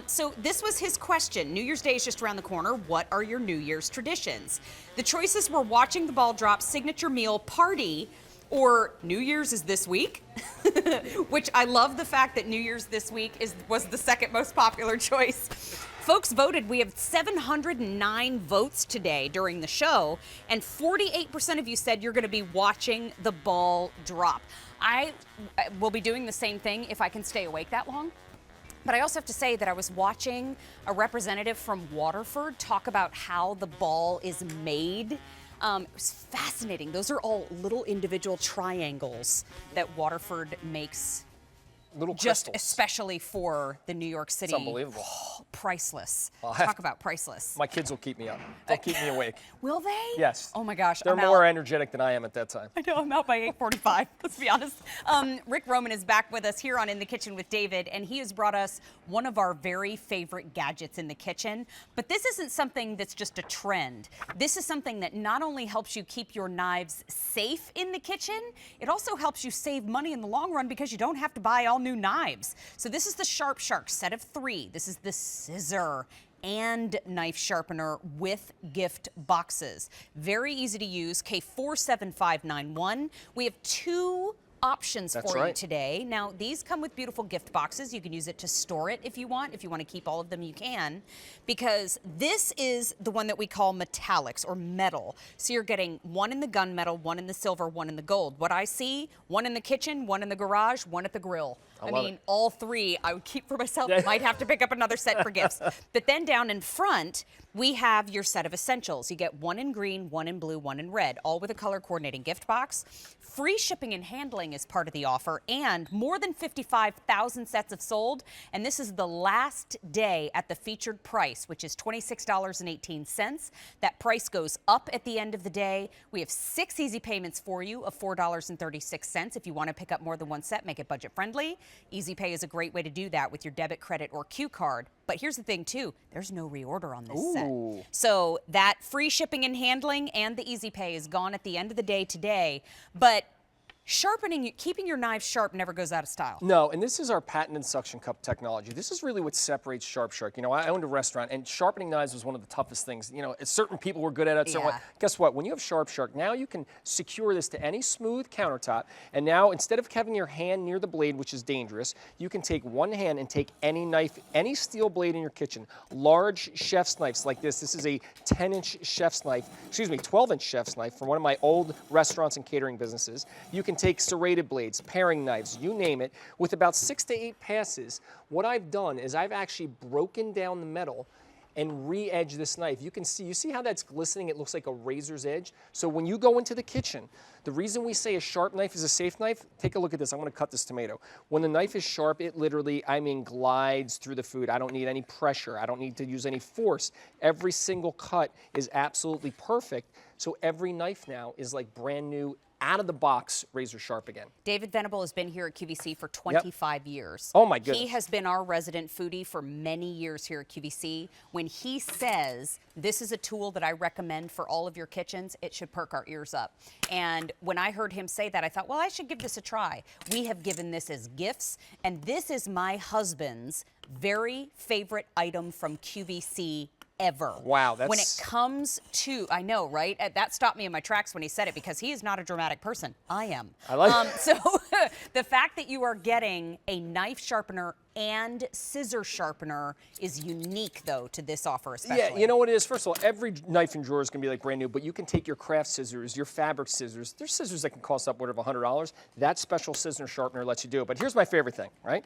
So this was his question. New Year's Day is just around the corner. What are your New Year's traditions? The choices were watching the ball drop, signature meal, party, or New Year's is this week, which I love the fact that New Year's this week was the second most popular choice. Folks voted. We have 709 votes today during the show, and 48% of you said you're going to be watching the ball drop. I will be doing the same thing if I can stay awake that long. But I also have to say that I was watching a representative from Waterford talk about how the ball is made. It was fascinating. Those are all little individual triangles that Waterford makes. Little just crystals. Especially for the New York City. It's unbelievable. Priceless. Well, Talk about priceless. My kids will keep me up. They'll keep me awake. Will they? Yes. Oh my gosh. They're I'm more out. energetic than I am at that time. I know, I'm out by 8:45, let's be honest. Rick Roman is back with us here on In the Kitchen with David, and he has brought us one of our very favorite gadgets in the kitchen. But this isn't something that's just a trend. This is something that not only helps you keep your knives safe in the kitchen, it also helps you save money in the long run because you don't have to buy all new knives. So this is the Sharp Shark set of 3. This is the scissor and knife sharpener with gift boxes. Very easy to use, K47591. We have 2 options for you today. Now, these come with beautiful gift boxes. You can use it to store it if you want. If you want to keep all of them, you can. Because this is the one that we call metallics or metal. So you're getting 1 in the gunmetal, 1 in the silver, 1 in the gold. What I see, 1 in the kitchen, 1 in the garage, 1 at the grill. I mean, all 3 I would keep for myself. Might have to pick up another set for gifts. But then down in front, we have your set of essentials. You get 1 in green, 1 in blue, 1 in red, all with a color coordinating gift box. Free shipping and handling is part of the offer, and more than 55,000 sets have sold. And this is the last day at the featured price, which is $26.18. That price goes up at the end of the day. We have 6 easy payments for you of $4.36. If you want to pick up more than 1 set, make it budget friendly. Easy Pay is a great way to do that with your debit, credit, or Q card. But here's the thing, too. There's no reorder on this set. So that free shipping and handling and the Easy Pay is gone at the end of the day today. But keeping your knives sharp never goes out of style. No, and this is our patented suction cup technology. This is really what separates Sharp Shark. You know, I owned a restaurant, and sharpening knives was one of the toughest things. You know, certain people were good at it. Yeah. Guess what? When you have Sharp Shark, now you can secure this to any smooth countertop. And now, instead of having your hand near the blade, which is dangerous, you can take one hand and take any knife, any steel blade in your kitchen. Large chef's knives like this. This is a 10-inch chef's knife, 12-inch chef's knife from one of my old restaurants and catering businesses. You can take serrated blades, paring knives, you name it. With about 6 to 8 passes, what I've done is I've actually broken down the metal and re-edge this knife. You see how that's glistening? It looks like a razor's edge. So when you go into the kitchen, the reason we say a sharp knife is a safe knife, take a look at this. I'm gonna cut this tomato. When the knife is sharp, it literally, glides through the food. I don't need any pressure. I don't need to use any force. Every single cut is absolutely perfect. So every knife now is like brand new, out of the box, razor sharp again. David Venable has been here at QVC for 25 years. Oh my goodness. He has been our resident foodie for many years here at QVC. When he says this is a tool that I recommend for all of your kitchens, it should perk our ears up. And when I heard him say that, I thought, well, I should give this a try. We have given this as gifts, and this is my husband's very favorite item from QVC ever. Wow, that's... When it comes to, I know, right? That stopped me in my tracks when he said it, because he is not a dramatic person. I am. I like So the fact that you are getting a knife sharpener and scissor sharpener is unique, though, to this offer especially. Yeah, you know what it is? First of all, every knife and drawer is going to be like brand new, but you can take your craft scissors, your fabric scissors. There's scissors that can cost upward of $100. That special scissor sharpener lets you do it. But here's my favorite thing, right?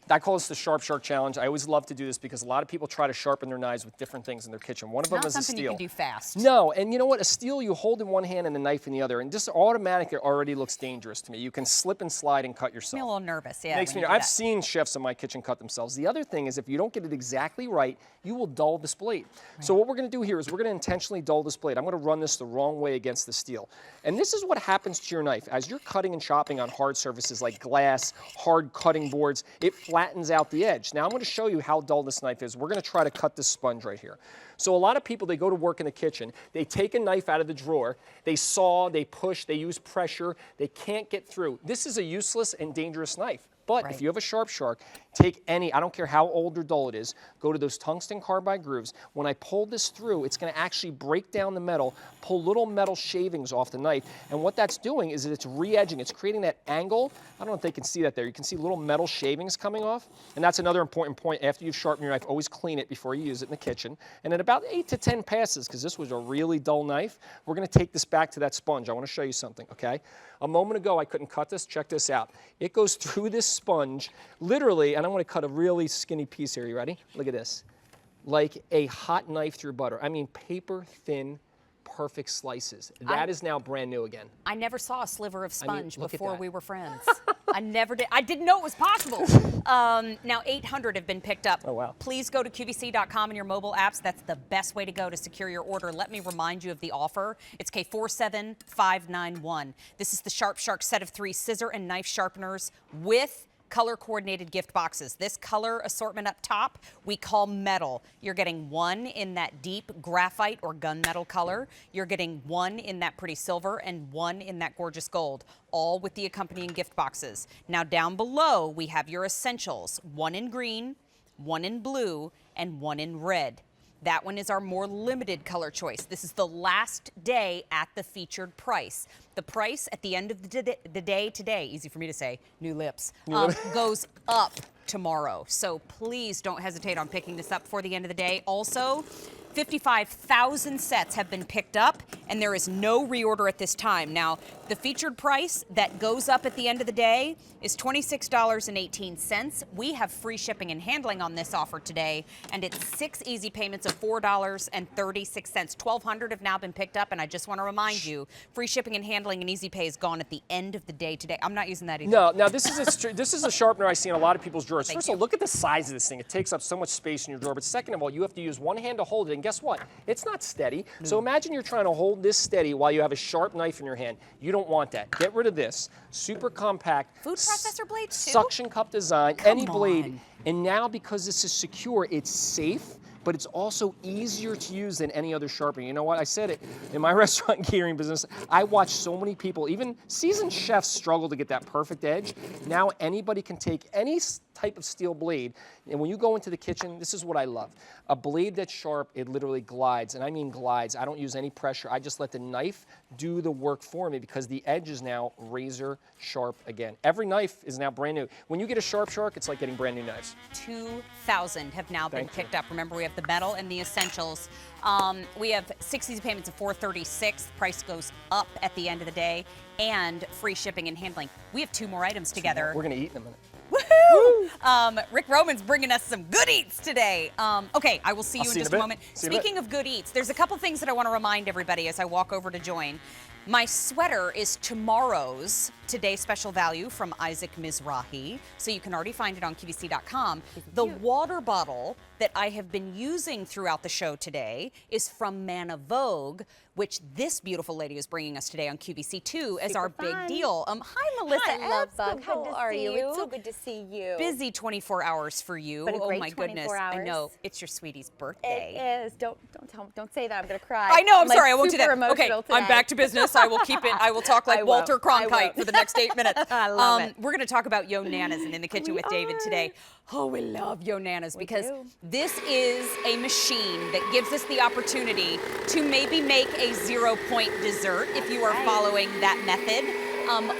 I call this the Sharp Shark Challenge. I always love to do this because a lot of people try to sharpen their knives with different things in their kitchen. One of them is a steel. Not something you can do fast. No, and you know what? A steel you hold in one hand and a knife in the other, and just automatically already looks dangerous to me. You can slip and slide and cut yourself. Makes me a little nervous, yeah. Makes me. I've seen chefs in my kitchen cut themselves. The other thing is, if you don't get it exactly right, you will dull this blade. Right. So what we're going to do here is we're going to intentionally dull this blade. I'm going to run this the wrong way against the steel. And this is what happens to your knife. As you're cutting and chopping on hard surfaces like glass, hard cutting boards, it flattens out the edge. Now I'm going to show you how dull this knife is. We're going to try to cut this sponge right here. So a lot of people, they go to work in the kitchen, they take a knife out of the drawer, they saw, they push, they use pressure, they can't get through. This is a useless and dangerous knife. But if you have a Sharp Shark, take any, I don't care how old or dull it is, go to those tungsten carbide grooves. When I pull this through, it's going to actually break down the metal, pull little metal shavings off the knife. And what that's doing is that it's re-edging. It's creating that angle. I don't know if they can see that there. You can see little metal shavings coming off. And that's another important point. After you've sharpened your knife, always clean it before you use it in the kitchen. And at about 8 to 10 passes, because this was a really dull knife, we're going to take this back to that sponge. I want to show you something, okay? A moment ago, I couldn't cut this. Check this out. It goes through this sponge, literally, and I'm going to cut a really skinny piece here. You ready? Look at this. Like a hot knife through butter. I mean, paper thin, perfect slices. That is now brand new again. I never saw a sliver of sponge look at before that. we were friends. I never did. I didn't know it was possible. Now 800 have been picked up. Oh, wow. Please go to QVC.com and your mobile apps. That's the best way to go to secure your order. Let me remind you of the offer. It's K47591. This is the Sharp Shark set of 3 scissor and knife sharpeners with color-coordinated gift boxes. This color assortment up top, we call metal. You're getting one in that deep graphite or gunmetal color. You're getting one in that pretty silver and one in that gorgeous gold, all with the accompanying gift boxes. Now down below, we have your essentials, one in green, one in blue, and one in red. That one is our more limited color choice. This is the last day at the featured price. The price at the end of the day today, easy for me to say, new lips, goes up tomorrow. So please don't hesitate on picking this up before the end of the day. Also, 55,000 sets have been picked up, and there is no reorder at this time. Now, the featured price that goes up at the end of the day is $26.18. We have free shipping and handling on this offer today, and it's 6 easy payments of $4.36. 1,200 have now been picked up, and I just want to remind you, free shipping and handling and easy pay is gone at the end of the day today. I'm not using that either. No, now this is a sharpener I see in a lot of people's drawers. First of all, look at the size of this thing. It takes up so much space in your drawer. But second of all, you have to use one hand to hold it, and guess what? It's not steady. So imagine you're trying to hold this steady while you have a sharp knife in your hand. You don't want that. Get rid of this. Super compact. Food processor blades too? Suction cup design, any blade. And now because this is secure, it's safe. but it's also easier to use than any other sharpener. You know what? I said it in my restaurant and catering business. I watch so many people, even seasoned chefs, struggle to get that perfect edge. Now anybody can take any type of steel blade, and when you go into the kitchen, this is what I love. A blade that's sharp, it literally glides, and I mean glides. I don't use any pressure. I just let the knife do the work for me because the edge is now razor sharp again. Every knife is now brand new. When you get a Sharp Shark, it's like getting brand new knives. 2,000 have now been picked up. Remember, we have the metal and the essentials. We have 6 easy payments of $436. The price goes up at the end of the day, and free shipping and handling. We have 2 more items together. We're gonna eat in a minute. Woohoo! Rick Roman's bringing us some good eats today. Okay, I will see you in just a moment. Speaking of good eats, there's a couple things that I want to remind everybody as I walk over to join. My sweater is tomorrow's Today Special Value from Isaac Mizrahi, so you can already find it on QVC.com. The water bottle that I have been using throughout the show today is from Mana Vogue, which this beautiful lady is bringing us today on QVC2 as our big deal. Hi, Melissa. Hi, Love Bug. How How are you? It's so good to see you. Busy 24 hours for you. But a Oh great my goodness. 24 I hours. know. It's your sweetie's birthday. It is. Don't say that. I'm gonna cry. I know. I'm like sorry. I won't do that. super Okay, emotional I'm back to business. I will keep it. I will talk like I won't. Walter I Cronkite won't. for the next 8 minutes. I love it. We're going to talk about Yo Nanas and In the Kitchen with David today. Oh, we love Yo Nanas because this is a machine that gives us the opportunity to maybe make a 0-point dessert if you are following that method.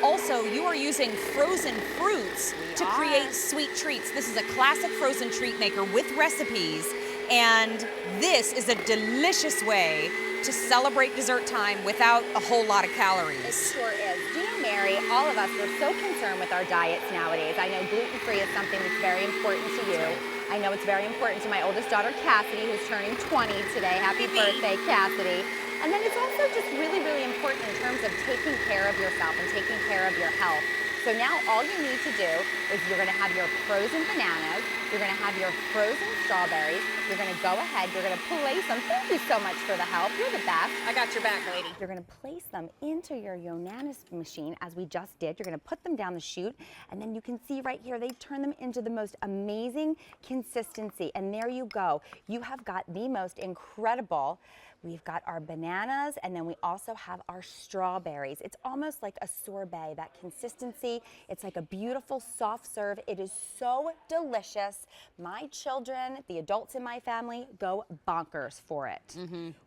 Also, you are using frozen fruits to create sweet treats. This is a classic frozen treat maker with recipes, and this is a delicious way to celebrate dessert time without a whole lot of calories. It sure is. Do you know, Mary, all of us, we're so concerned with our diets nowadays. I know gluten-free is something that's very important to you. I know it's very important to my oldest daughter, Cassidy, who's turning 20 today. Happy birthday, Cassidy. And then it's also just really, really important in terms of taking care of yourself and taking care of your health. So now all you need to do is you're gonna have your frozen bananas, you're gonna have your frozen strawberries, you're gonna go ahead, you're gonna place them. Thank you so much for the help, you're the best. I got your back, lady. You're gonna place them into your Yo Nanas machine as we just did. You're gonna put them down the chute, and then you can see right here, they've turned them into the most amazing consistency. And there you go. You have got the most incredible. We've got our bananas, and then we also have our strawberries. It's almost like a sorbet, that consistency. It's like a beautiful soft serve. It is so delicious. My children, the adults in my family, go bonkers for it.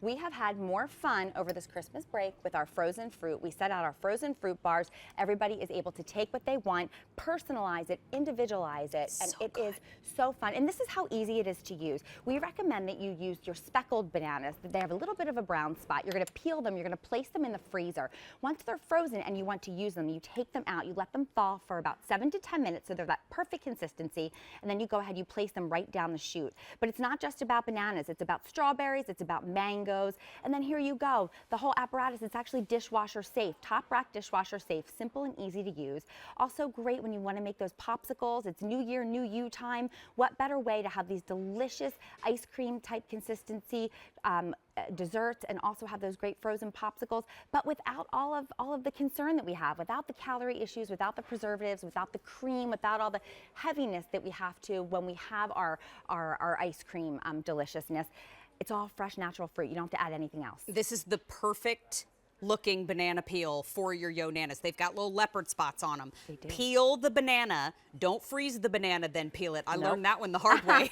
We have had more fun over this Christmas break with our frozen fruit. We set out our frozen fruit bars. Everybody is able to take what they want, personalize it, individualize it, and it is so fun. And this is how easy it is to use. We recommend that you use your speckled bananas. They have a little bit of a brown spot. You're going to peel them. You're going to place them in the freezer. Once they're frozen and you want to use them, you take them out. You let them thaw for about 7 to 10 minutes so they're that perfect consistency. And then you go ahead, you place them right down the chute. But it's not just about bananas. It's about strawberries. It's about mangoes. And then here you go. The whole apparatus, it's actually dishwasher safe. Top rack dishwasher safe. Simple and easy to use. Also great when you want to make those popsicles. It's New Year, New You time. What better way to have these delicious ice cream type consistency desserts and also have those great frozen popsicles, but without all of the concern that we have, without the calorie issues, without the preservatives, without the cream, without all the heaviness that we have to when we have our ice cream deliciousness. It's all fresh, natural fruit. You don't have to add anything else. This is the perfect looking banana peel for your Yo Nanas. They've got little leopard spots on them. Peel the banana. Don't freeze the banana, then peel it. I learned that one the hard way.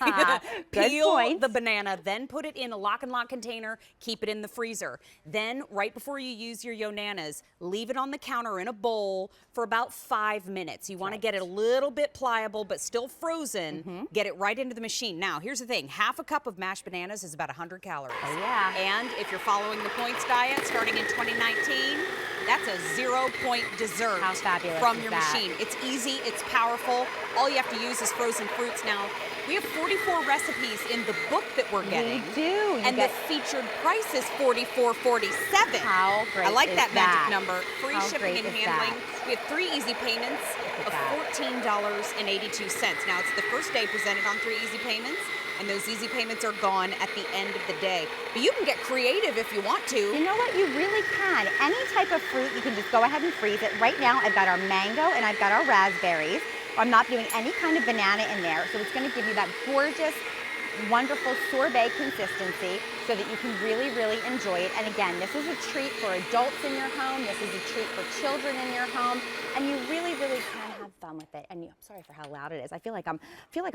Peel the banana, then put it in a lock and lock container. Keep it in the freezer. Then, right before you use your Yo Nanas, leave it on the counter in a bowl for about 5 minutes. You want to get it a little bit pliable, but still frozen. Get it right into the machine. Now, here's the thing. Half a cup of mashed bananas is about 100 calories. Oh, yeah. And if you're following the points diet starting in 2019, that's a 0-point dessert from your machine. It's easy, it's powerful. All you have to use is frozen fruits. Now, we have 44 recipes in the book that we're getting. We do. And the featured price is $44.47. How great I like is that that? magic number. Free How shipping great and is handling. that? We have 3 easy payments of $14.82. Now, it's the first day presented on 3 easy payments. And those easy payments are gone at the end of the day. But you can get creative if you want to. You know what? You really can. Any type of fruit, you can just go ahead and freeze it. Right now, I've got our mango and I've got our raspberries. I'm not doing any kind of banana in there, so it's going to give you that gorgeous wonderful sorbet consistency so that you can really, really enjoy it. And again, this is a treat for adults in your home. This is a treat for children in your home. And you really, really can have fun with it. And I'm sorry for how loud it is. I feel like I'm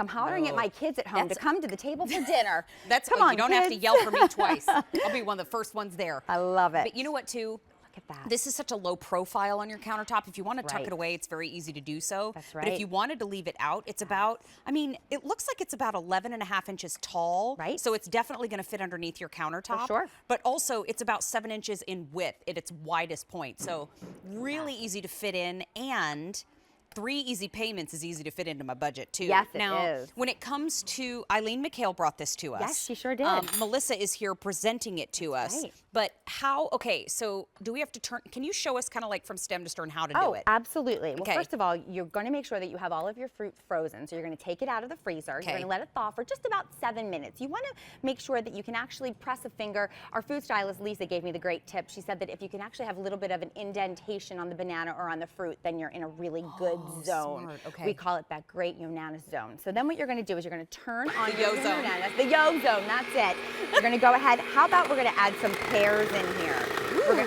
hollering at my kids at home to come to the table for dinner. Come on, you don't have to yell for me twice. I'll be one of the first ones there. I love it. But you know what, too? Look at that. This is such a low profile on your countertop. If you want to tuck it away, it's very easy to do so. That's But if you wanted to leave it out, it's about, I mean, it looks like it's about 11.5 inches tall. Right. So it's definitely going to fit underneath your countertop. For sure. But also, it's about 7 inches in width at its widest point. So really easy to fit in, and 3 easy payments is easy to fit into my budget, too. Yes, it now, is. when it comes to, Eileen McHale brought this to us. Yes, she sure did. Melissa is here presenting it to us. Right. But how, okay, so do we have to turn, can you show us kind of like from stem to stern how to do it? Absolutely. Well, Okay. first of all, you're going to make sure that you have all of your fruit frozen. So you're going to take it out of the freezer. Okay. You're going to let it thaw for just about 7 minutes. You want to make sure that you can actually press a finger. Our food stylist, Lisa, gave me the great tip. She said that if you can actually have a little bit of an indentation on the banana or on the fruit, then you're in a really good zone. smart. Okay. We call it that great Yonanas zone. So then what you're going to do is you're going to turn on The your yo zone. Yonanas. The yo zone, that's it. You're going to go ahead. How about we're going to add some pears in here?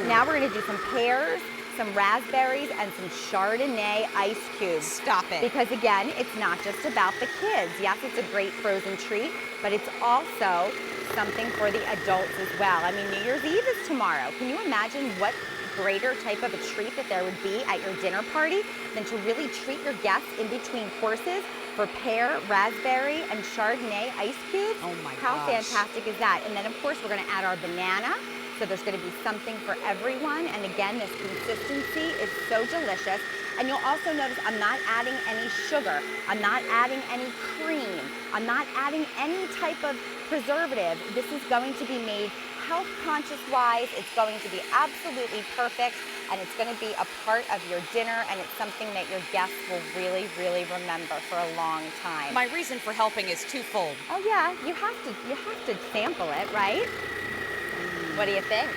Now we're going to do some pears, some raspberries, and some Chardonnay ice cubes. Stop it. Because again, it's not just about the kids. Yes, it's a great frozen treat, but it's also something for the adults as well. I mean, New Year's Eve is tomorrow. Can you imagine what greater type of a treat that there would be at your dinner party than to really treat your guests in between courses for pear, raspberry, and Chardonnay ice cubes? Oh my How gosh. fantastic is that? And then of course we're going to add our banana. So there's going to be something for everyone. And again, this consistency is so delicious. And you'll also notice I'm not adding any sugar. I'm not adding any cream. I'm not adding any type of preservative. This is going to be made health conscious wise. It's going to be absolutely perfect. And it's going to be a part of your dinner. And it's something that your guests will really, really remember for a long time. My reason for helping is twofold. Oh yeah, you have to sample it, right? What do you think?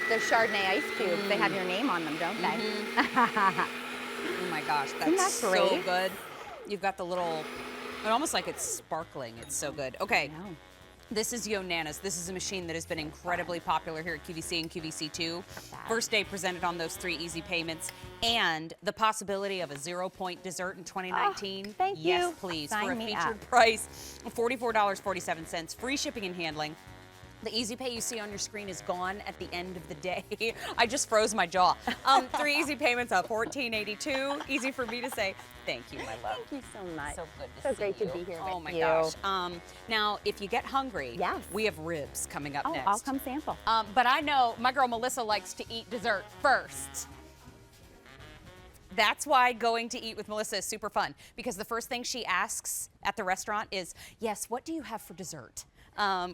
They're Chardonnay ice cubes. They have your name on them, don't they? Oh my gosh, Isn't that's that so great? good. You've got the little, it's almost like it's sparkling. It's so good. Okay. This is Yonanas. This is a machine that has been incredibly popular here at QVC and QVC2. First day presented on those 3 easy payments, and the possibility of a 0-point dessert in 2019. thank Yes, you. please. Sign For a me featured up. price of $44.47, free shipping and handling. The easy pay you see on your screen is gone at the end of the day. I just froze my jaw. 3 easy payments of $14.82. Easy for me to say thank you, my love. Thank you so much. So good to So see great you. to be here Oh with my you. gosh. Now, if you get hungry, Yes. we have ribs coming up Oh, next. I'll come sample. But I know my girl Melissa likes to eat dessert first. That's why going to eat with Melissa is super fun, because the first thing she asks at the restaurant is, yes, what do you have for dessert?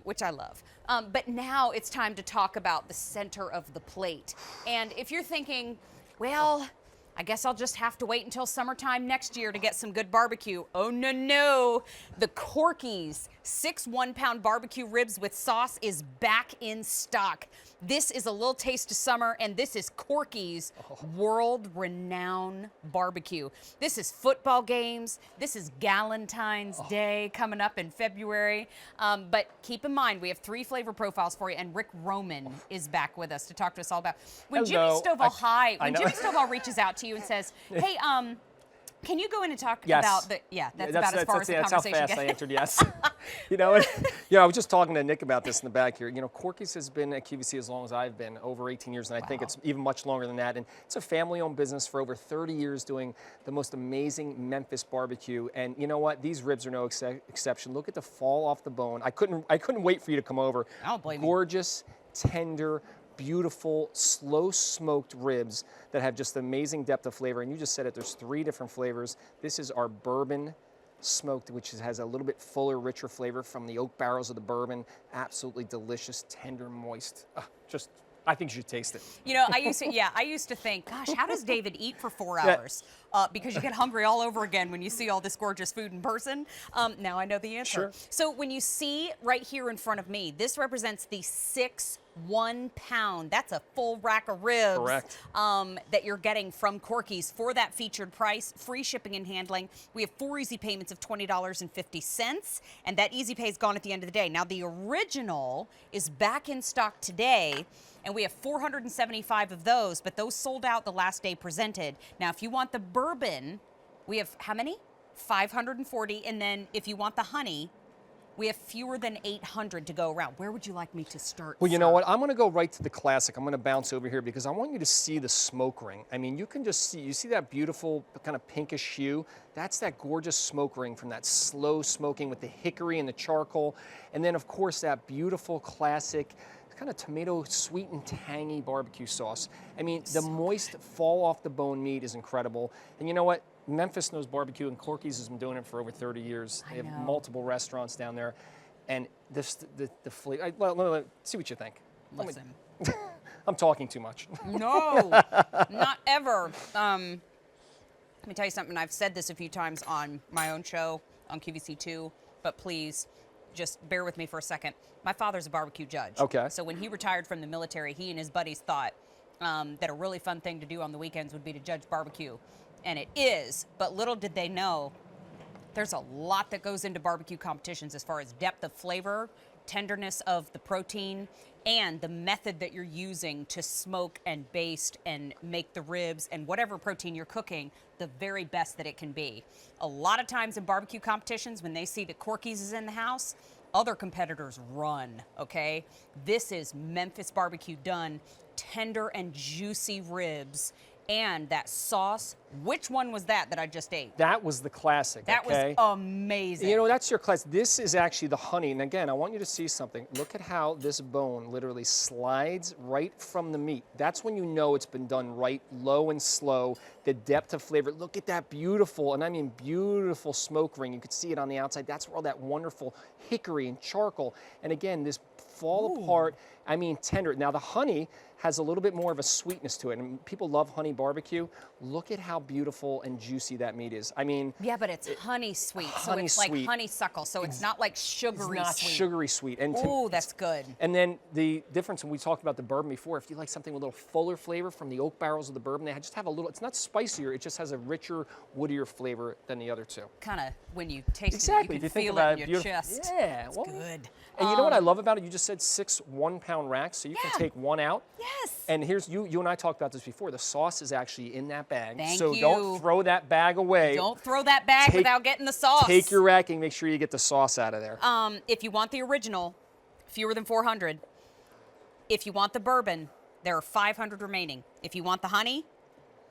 Which I love. But now it's time to talk about the center of the plate. And if you're thinking, well, I guess I'll just have to wait until summertime next year to get some good barbecue. Oh, no, no. The Corky's 6 1-pound barbecue ribs with sauce is back in stock. This is a little taste of summer, and this is Corky's world-renowned barbecue. This is football games. This is Galentine's Day coming up in February. But keep in mind, we have 3 flavor profiles for you, and Rick Roman is back with us to talk to us all about. When Hello. Jimmy Stovall, I know. Jimmy Stovall reaches out to you and says, hey, can you go in and talk Yes. about the, that's about as far as the that's how conversation fast I gets. answered yes. You know, I was just talking to Nick about this in the back here. You know, Corky's has been at QVC as long as I've been, over 18 years, and I think it's even much longer than that. And it's a family-owned business for over 30 years doing the most amazing Memphis barbecue. And you know what? These ribs are no exception. Look at the fall off the bone. I couldn't wait for you to come over. I don't blame you. Gorgeous, tender, beautiful, slow smoked ribs that have just amazing depth of flavor. And you just said it, there's 3 different flavors. This is our bourbon smoked, which has a little bit fuller, richer flavor from the oak barrels of the bourbon. Absolutely delicious, tender, moist. I think you should taste it. You know, I used to think, gosh, how does David eat for 4 hours? Because you get hungry all over again when you see all this gorgeous food in person. Now I know the answer. Sure. So when you see right here in front of me, this represents the 6 1 pound. That's a full rack of ribs. Correct. That you're getting from Corky's for that featured price, free shipping and handling. We have 4 easy payments of $20.50, and that easy pay is gone at the end of the day. Now, the original is back in stock today, and we have 475 of those, but those sold out the last day presented. Now, if you want the bourbon, we have how many? 540, and then if you want the honey, we have fewer than 800 to go around. Where would you like me to start? Well, you know what? I'm going to go right to the classic. I'm going to bounce over here because I want you to see the smoke ring. I mean, you can just see, you see that beautiful kind of pinkish hue? That's that gorgeous smoke ring from that slow smoking with the hickory and the charcoal. And then, of course, that beautiful classic kind of tomato sweet and tangy barbecue sauce. I mean, the moist fall off the bone meat is incredible. And you know what? Memphis knows barbecue, and Corky's has been doing it for over 30 years. They have multiple restaurants down there, and the flavor. Well, see what you think. Listen. I'm talking too much. No, not ever. Let me tell you something. I've said this a few times on my own show on QVC2, but please just bear with me for a second. My father's a barbecue judge. Okay. So when he retired from the military, he and his buddies thought that a really fun thing to do on the weekends would be to judge barbecue. And it is, but little did they know, there's a lot that goes into barbecue competitions as far as depth of flavor, tenderness of the protein, and the method that you're using to smoke and baste and make the ribs and whatever protein you're cooking the very best that it can be. A lot of times in barbecue competitions, when they see that Corky's is in the house, other competitors run, okay? This is Memphis barbecue done, tender and juicy ribs. And that sauce, which one was that I just ate? That was the classic. That okay? was amazing. You know, that's your class. This is actually the honey. And again, I want you to see something. Look at how this bone literally slides right from the meat. That's when you know it's been done right, low and slow, the depth of flavor. Look at that beautiful, and I mean beautiful smoke ring. You could see it on the outside. That's where all that wonderful hickory and charcoal. And again, this fall apart, I mean tender. Now the honey has a little bit more of a sweetness to it, and people love honey barbecue. Look at how beautiful and juicy that meat is. I mean, yeah, but it's honey sweet, so honey it's sweet. like honeysuckle, so it's not like sugary It's not sweet. sugary sweet. And ooh, that's good. And then the difference, when we talked about the bourbon before, if you like something with a little fuller flavor from the oak barrels of the bourbon, they just have a little, it's not spicier, it just has a richer, woodier flavor than the other two. Kind of, when you taste Exactly. it, you If can you think feel about it in it, your beautiful. chest. Yeah, It's well, good. And you know what I love about it? You just said 6 1-pound racks, so you can take one out. Yes. And here's, you and I talked about this before, the sauce is actually in that bag. Thank so you. don't throw that bag away. Don't throw that bag without getting the sauce. Take your rack and make sure you get the sauce out of there. If you want the original, fewer than 400. If you want the bourbon, there are 500 remaining. If you want the honey,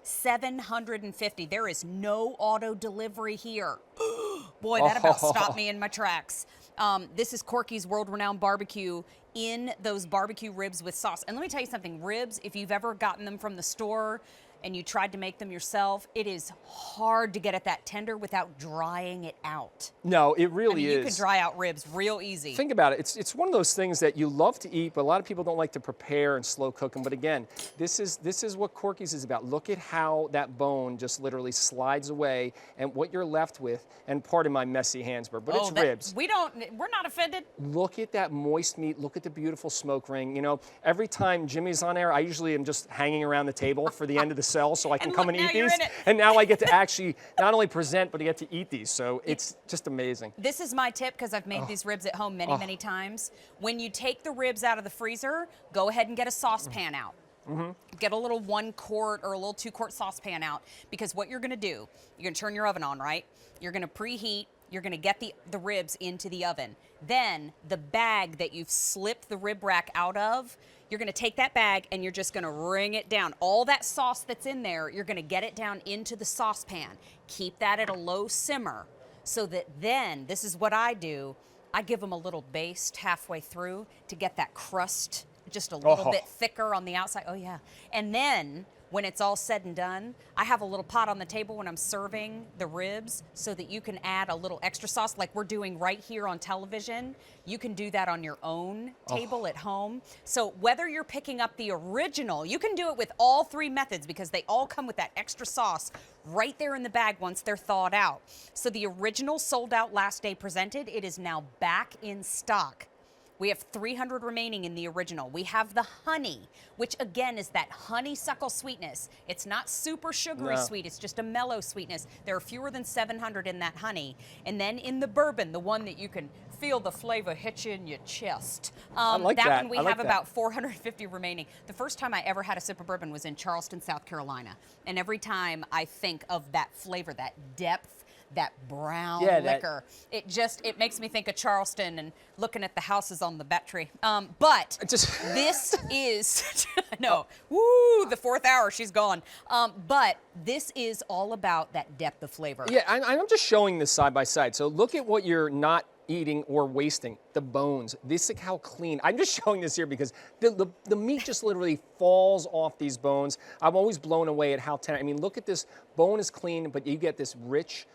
750. There is no auto delivery here. Boy, that about stopped me in my tracks. This is Corky's world-renowned barbecue in those barbecue ribs with sauce. And let me tell you something, ribs, if you've ever gotten them from the store and you tried to make them yourself, it is hard to get at that tender without drying it out. No, it really is. You can dry out ribs real easy. Think about it. It's one of those things that you love to eat, but a lot of people don't like to prepare and slow cook them. But again, this is what Corky's is about. Look at how that bone just literally slides away, and what you're left with. And pardon my messy hands, but it's ribs. We're not offended. Look at that moist meat. Look at the beautiful smoke ring. You know, every time Jimmy's on air, I usually am just hanging around the table for the end of the cell so I can come and eat these. And now I get to actually not only present, but I get to eat these. So it's just amazing. This is my tip, because I've made these ribs at home many times. When you take the ribs out of the freezer, go ahead and get a saucepan out. Get a little 1 quart or a little 2 quart saucepan out, because what you're gonna do, you're gonna turn your oven on, right? You're gonna preheat, you're gonna get the ribs into the oven. Then the bag that you've slipped the rib rack out of, you're gonna take that bag and you're just gonna wring it down. All that sauce that's in there, you're gonna get it down into the saucepan. Keep that at a low simmer, so that then, this is what I do, I give them a little baste halfway through to get that crust just a little bit thicker on the outside. Oh yeah. And then when it's all said and done, I have a little pot on the table when I'm serving the ribs, so that you can add a little extra sauce like we're doing right here on television. You can do that on your own table at home. So whether you're picking up the original, you can do it with all 3 methods, because they all come with that extra sauce right there in the bag once they're thawed out. So the original sold out last day presented. It is now back in stock. We have 300 remaining in the original. We have the honey, which again is that honeysuckle sweetness. It's not super sugary sweet, it's just a mellow sweetness. There are fewer than 700 in that honey. And then in the bourbon, the one that you can feel the flavor hit you in your chest. I like that. That one we I like have that. about 450 remaining. The first time I ever had a sip of bourbon was in Charleston, South Carolina. And every time I think of that flavor, that depth, that brown liquor, it makes me think of Charleston and looking at the houses on the battery. But this is, no, woo, the 4th hour, she's gone. But this is all about that depth of flavor. Yeah, I'm just showing this side by side. So look at what you're not eating or wasting, the bones. This is how clean. I'm just showing this here because the meat just literally falls off these bones. I'm always blown away at how tender. I mean, look at this, bone is clean, but you get this rich,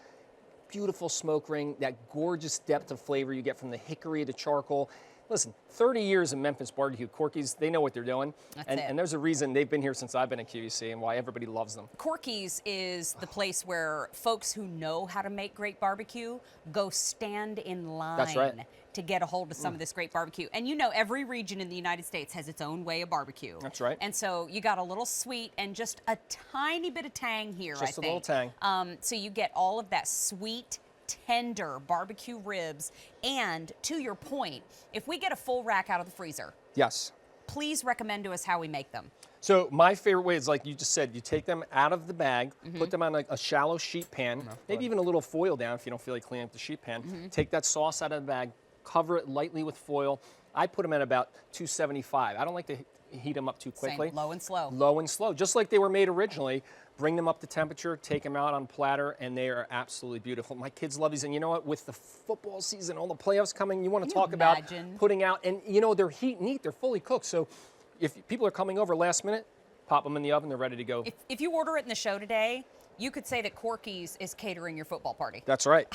beautiful smoke ring, that gorgeous depth of flavor you get from the hickory, the charcoal. Listen, 30 years in Memphis barbecue. Corky's, they know what they're doing. And there's a reason they've been here since I've been at QVC and why everybody loves them. Corky's is the place where folks who know how to make great barbecue go stand in line to get a hold of some of this great barbecue. And you know, every region in the United States has its own way of barbecue. That's right. And so you got a little sweet and just a tiny bit of tang here, I think. Just a little tang. So you get all of that sweet, tender barbecue ribs. And to your point, if we get a full rack out of the freezer, Yes. please recommend to us how we make them. So my favorite way is, like you just said, you take them out of the bag, put them on a shallow sheet pan, maybe even a little foil down if you don't feel like cleaning up the sheet pan. Take that sauce out of the bag, cover it lightly with foil. I put them at about 275. I don't like to heat them up too quickly. Same, low and slow. Low and slow, just like they were made originally. Bring them up to temperature, take them out on platter, and they are absolutely beautiful. My kids love these, and you know what? With the football season, all the playoffs coming, you want to talk about putting out, and you know, they're heat and eat, they're fully cooked. So if people are coming over last minute, pop them in the oven, they're ready to go. If you order it in the show today, you could say that Corky's is catering your football party. That's right.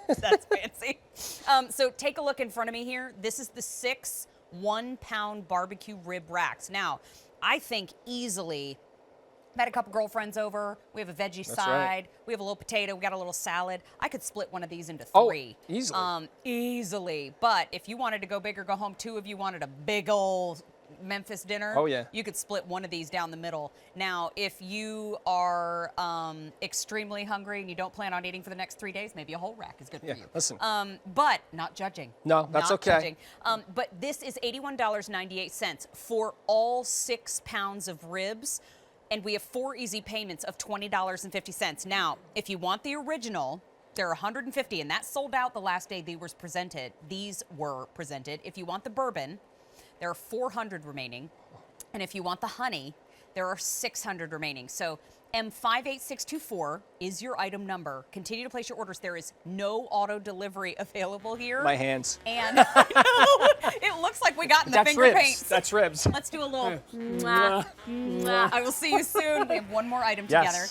That's fancy. So take a look in front of me here. This is the 6 1-pound barbecue rib racks. Now, I think easily, I've had a couple girlfriends over. We have a veggie side. We have a little potato. We got a little salad. I could split one of these into 3. Easily. Easily. But if you wanted to go big or go home, 2 of you wanted a big old Memphis dinner, you could split one of these down the middle. Now, if you are extremely hungry and you don't plan on eating for the next 3 days, maybe a whole rack is good for you. Listen. But not judging. No, that's not okay. Judging. But this is $81.98 for all 6 pounds of ribs. And we have 4 easy payments of $20.50. Now, if you want the original, there are 150, and that sold out the last day these were presented. If you want the bourbon, there are 400 remaining. And if you want the honey, there are 600 remaining. So M58624 is your item number. Continue to place your orders. There is no auto delivery available here. My hands. And it looks like we got in the finger paints. That's ribs. Let's do a little mwah, mwah. I will see you soon. We have one more item together.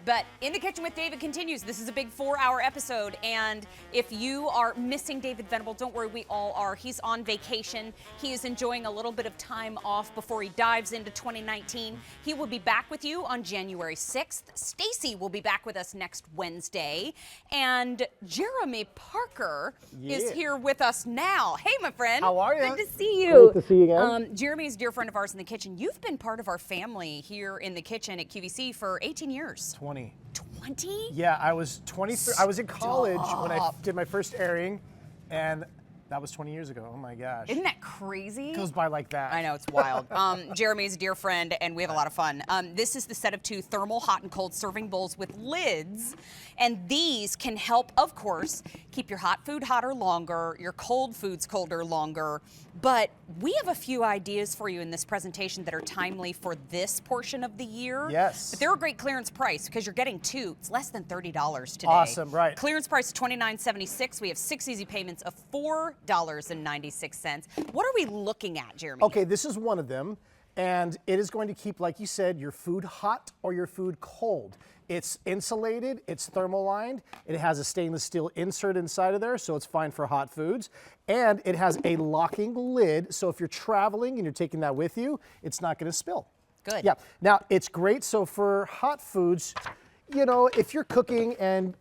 But In the Kitchen with David continues. This is a big 4-hour episode. And if you are missing David Venable, don't worry, we all are. He's on vacation. He is enjoying a little bit of time off before he dives into 2019. He will be back with you on January 6th. Stacy will be back with us next Wednesday. And Jeremy Parker is here with us now. Hey, my friend. How are you? Good to see you. Great to see you again. Jeremy is a dear friend of ours in the kitchen. You've been part of our family here in the kitchen at QVC for 18 years. 20. 20? Yeah, I was 23. I was in college when I did my first airing, and that was 20 years ago. Oh my gosh. Isn't that crazy? It goes by like that. I know, it's wild. Jeremy is a dear friend, and we have a lot of fun. This is the set of 2 thermal hot and cold serving bowls with lids, and these can help, of course, keep your hot food hotter longer, your cold foods colder longer. But we have a few ideas for you in this presentation that are timely for this portion of the year. Yes. But they're a great clearance price because you're getting 2. It's less than $30 today. Awesome, right. Clearance price is $29.76. We have 6 easy payments of $4.96. What are we looking at, Jeremy? Okay, this is one of them, and it is going to keep, like you said, your food hot or your food cold. It's insulated, it's thermal lined, it has a stainless steel insert inside of there, so it's fine for hot foods. And it has a locking lid, so if you're traveling and you're taking that with you, it's not gonna spill. Good. Yeah, now it's great, so for hot foods, you know, if you're cooking and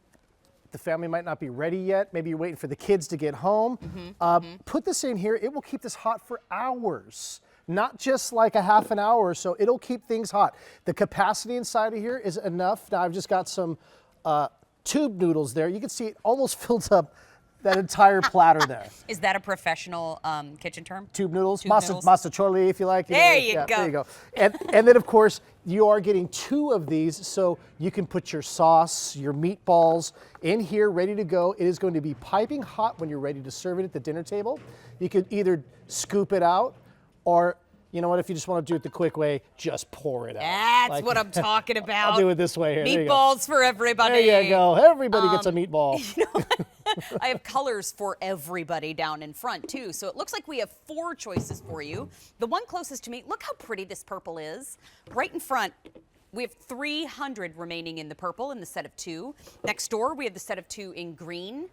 the family might not be ready yet. Maybe you're waiting for the kids to get home. Put this in here. It will keep this hot for hours. Not just like a half an hour or so. It'll keep things hot. The capacity inside of here is enough. Now I've just got some tube noodles there. You can see it almost fills up that entire platter there. Is that a professional kitchen term? Tube noodles, Tube noodles. masticholi if you like. There you go. There you go. And then of course, you are getting 2 of these, so you can put your sauce, your meatballs in here ready to go. It is going to be piping hot when you're ready to serve it at the dinner table. You could either scoop it out, or you know what, if you just want to do it the quick way, just pour it out. That's what I'm talking about. I'll do it this way here. Meatballs for everybody. There you go. Everybody gets a meatball. You know, I have colors for everybody down in front too. So it looks like we have 4 choices for you. The one closest to me, look how pretty this purple is. Right in front, we have 300 remaining in the purple in the set of 2. Next door, we have the set of 2 in green.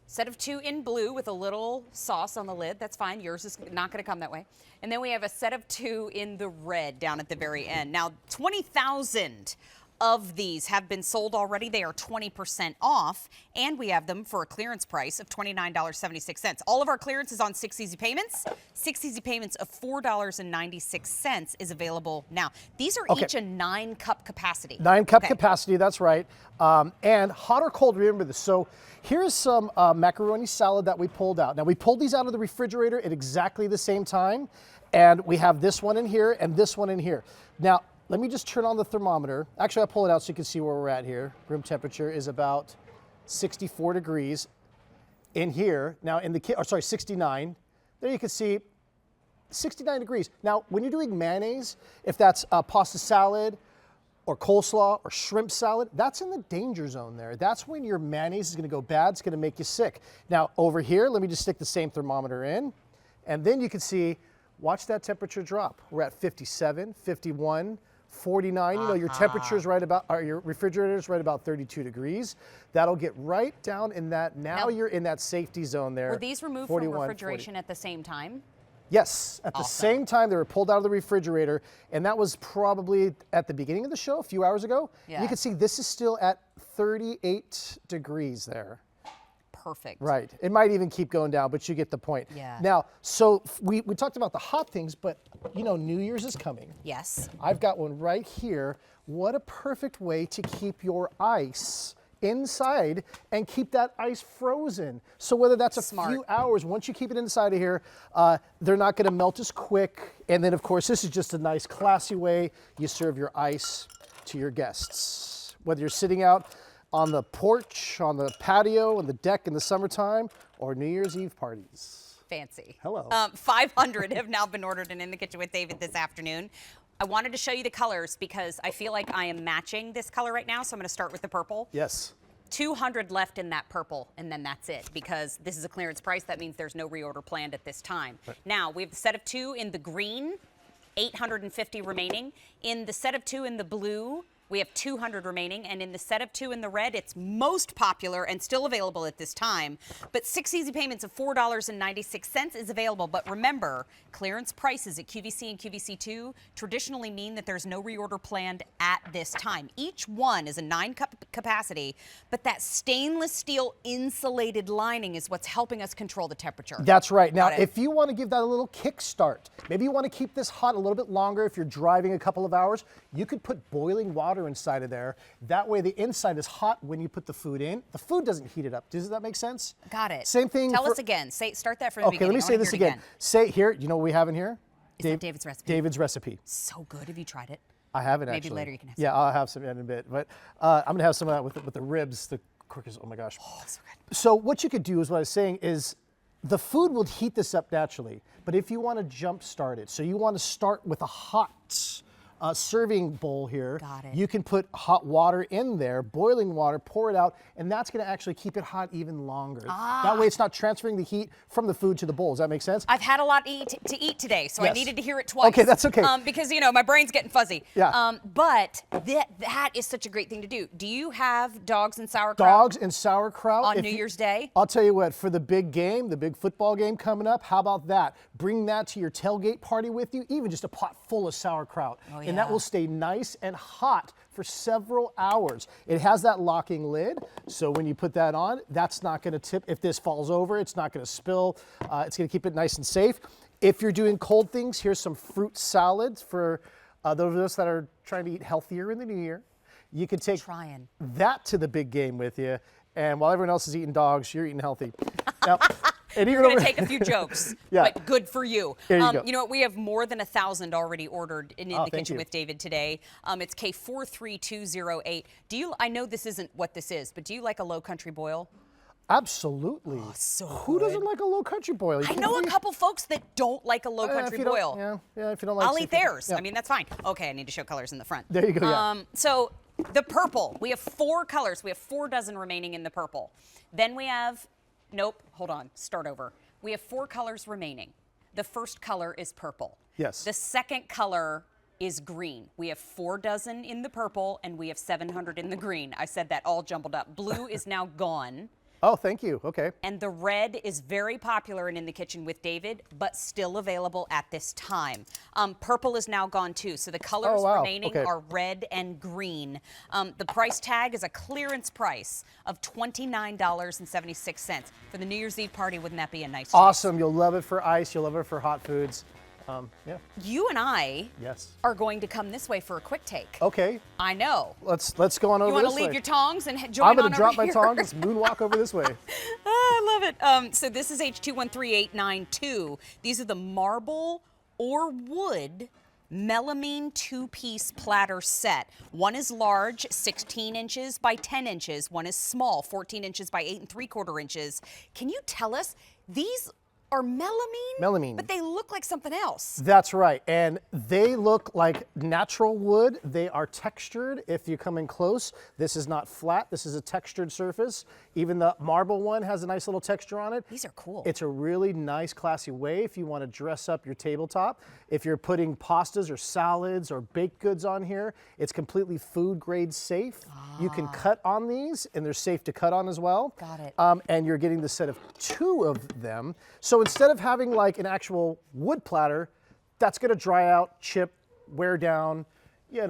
Set of 2 in blue with a little sauce on the lid. That's fine. Yours is not going to come that way. And then we have a set of 2 in the red down at the very end. Now, 20,000 of these have been sold already. They are 20% off, and we have them for a clearance price of $29.76. All of our clearance is on 6 easy payments. 6 easy payments of $4.96 is available now. These are each a 9-cup capacity. 9-cup capacity, that's right. And hot or cold, remember this. So here's some macaroni salad that we pulled out. Now we pulled these out of the refrigerator at exactly the same time, and we have this one in here and this one in here. Now, let me just turn on the thermometer. Actually, I'll pull it out so you can see where we're at here. Room temperature is about 64 degrees in here. Now in the, 69. There you can see 69 degrees. Now, when you're doing mayonnaise, if that's pasta salad or coleslaw or shrimp salad, that's in the danger zone there. That's when your mayonnaise is gonna go bad, it's gonna make you sick. Now over here, let me just stick the same thermometer in, and then you can see, watch that temperature drop. We're at 57, 51, 49, you know, your temperature's right about, or your refrigerator's right about 32 degrees. That'll get right down in that, now you're in that safety zone there. Were these removed 41, from refrigeration at the same time? Yes, at the same time they were pulled out of the refrigerator, and that was probably at the beginning of the show, a few hours ago. Yeah. You can see this is still at 38 degrees there. Perfect. Right. It might even keep going down, but you get the point. Yeah. Now, so we talked about the hot things, but you know, New Year's is coming. Yes. I've got one right here. What a perfect way to keep your ice inside and keep that ice frozen. So whether that's a few hours, once you keep it inside of here, they're not going to melt as quick. And then of course, this is just a nice classy way you serve your ice to your guests. Whether you're sitting out on the porch, on the patio, on the deck in the summertime, or New Year's Eve parties. Fancy. Hello. 500 have now been ordered and in the kitchen with David this afternoon. I wanted to show you the colors because I feel like I am matching this color right now, so I'm going to start with the purple. Yes. 200 left in that purple, and then that's it, because this is a clearance price. That means there's no reorder planned at this time. Right. Now, we have the set of 2 in the green, 850 remaining. In the set of 2 in the blue, we have 200 remaining, and in the set of 2 in the red, it's most popular and still available at this time. But 6 easy payments of $4.96 is available. But remember, clearance prices at QVC and QVC2 traditionally mean that there's no reorder planned at this time. Each one is a 9-cup capacity, but that stainless steel insulated lining is what's helping us control the temperature. That's right. Now, if you want to give that a little kickstart, maybe you want to keep this hot a little bit longer if you're driving a couple of hours, you could put boiling water inside of there. That way the inside is hot when you put the food in. The food doesn't heat it up. Does that make sense? Got it. Same thing. Tell us again. Start that from the beginning. Okay, let me say this again. Say here, you know what we have in here? Is that David's recipe? David's recipe. So good. Have you tried it? I haven't actually. Maybe later you can have some. Yeah, I'll have some in a bit. But I'm going to have some of that with the ribs, the Corkys. Oh my gosh. Oh, so good. So what you could do is what I was saying is the food will heat this up naturally. But if you want to jump start it, so you want to start with a hot serving bowl here. Got it. You can put hot water in there, boiling water, pour it out, and that's going to actually keep it hot even longer. That way it's not transferring the heat from the food to the bowl. Does that make sense? I've had a lot to eat today, so I needed to hear it twice. Okay, that's okay. Because, you know, my brain's getting fuzzy. Yeah. But that is such a great thing to do. Do you have dogs and sauerkraut? Dogs and sauerkraut. On New Year's Day? I'll tell you what, for the big game, the big football game coming up, how about that? Bring that to your tailgate party with you, even just a pot full of sauerkraut. Oh, yeah. and that will stay nice and hot for several hours. It has that locking lid, so when you put that on, that's not gonna tip. If this falls over, it's not gonna spill. It's gonna keep it nice and safe. If you're doing cold things, here's some fruit salads for those of us that are trying to eat healthier in the new year. You can take that to the big game with you, and while everyone else is eating dogs, you're eating healthy. Now, and You're going to take a few jokes, but good for you. There you go. You know what? We have more than 1,000 already ordered in the Kitchen you. with David today. It's K43208. I know this isn't what this is, but do you like a low country boil? Absolutely. So Who doesn't like a low country boil? I know a couple folks that don't like a low country boil. If you don't like I'll eat theirs. Yeah. I mean, that's fine. Okay, I need to show colors in the front. There you go, yeah. So the purple, we have 4 colors. We have 4 dozen remaining in the purple. Then we have, nope, hold on, start over. We have 4 colors remaining. The first color is purple. Yes. The second color is green. We have 4 dozen in the purple and we have 700 in the green. I said that all jumbled up. Blue is now gone. Oh, thank you. Okay. And the red is very popular and in the Kitchen with David, but still available at this time. Purple is now gone too, so the colors remaining are red and green. The price tag is a clearance price of $29.76. For the New Year's Eve party, wouldn't that be a nice choice? Awesome. You'll love it for ice. You'll love it for hot foods. Yeah. You and I Yes. are going to come this way for a quick take. Okay. I know. Let's go on over You want this to leave way. your tongs and join I'm on gonna drop over my here? tongs. Let's moonwalk over this way. I love it. So this is H213892. These are the marble or wood melamine 2-piece platter set. One is large, 16 inches by 10 inches. One is small, 14 inches by 8 3/4 inches. Can you tell us, these are melamine? Melamine. But they look like something else. That's right, and they look like natural wood. They are textured if you come in close. This is not flat, this is a textured surface. Even the marble one has a nice little texture on it. These are cool. It's a really nice, classy way if you want to dress up your tabletop. If you're putting pastas or salads or baked goods on here, it's completely food grade safe. You can cut on these, and they're safe to cut on as well. Got it. And you're getting the set of 2 of them. So instead of having like an actual wood platter, that's gonna dry out, chip, wear down,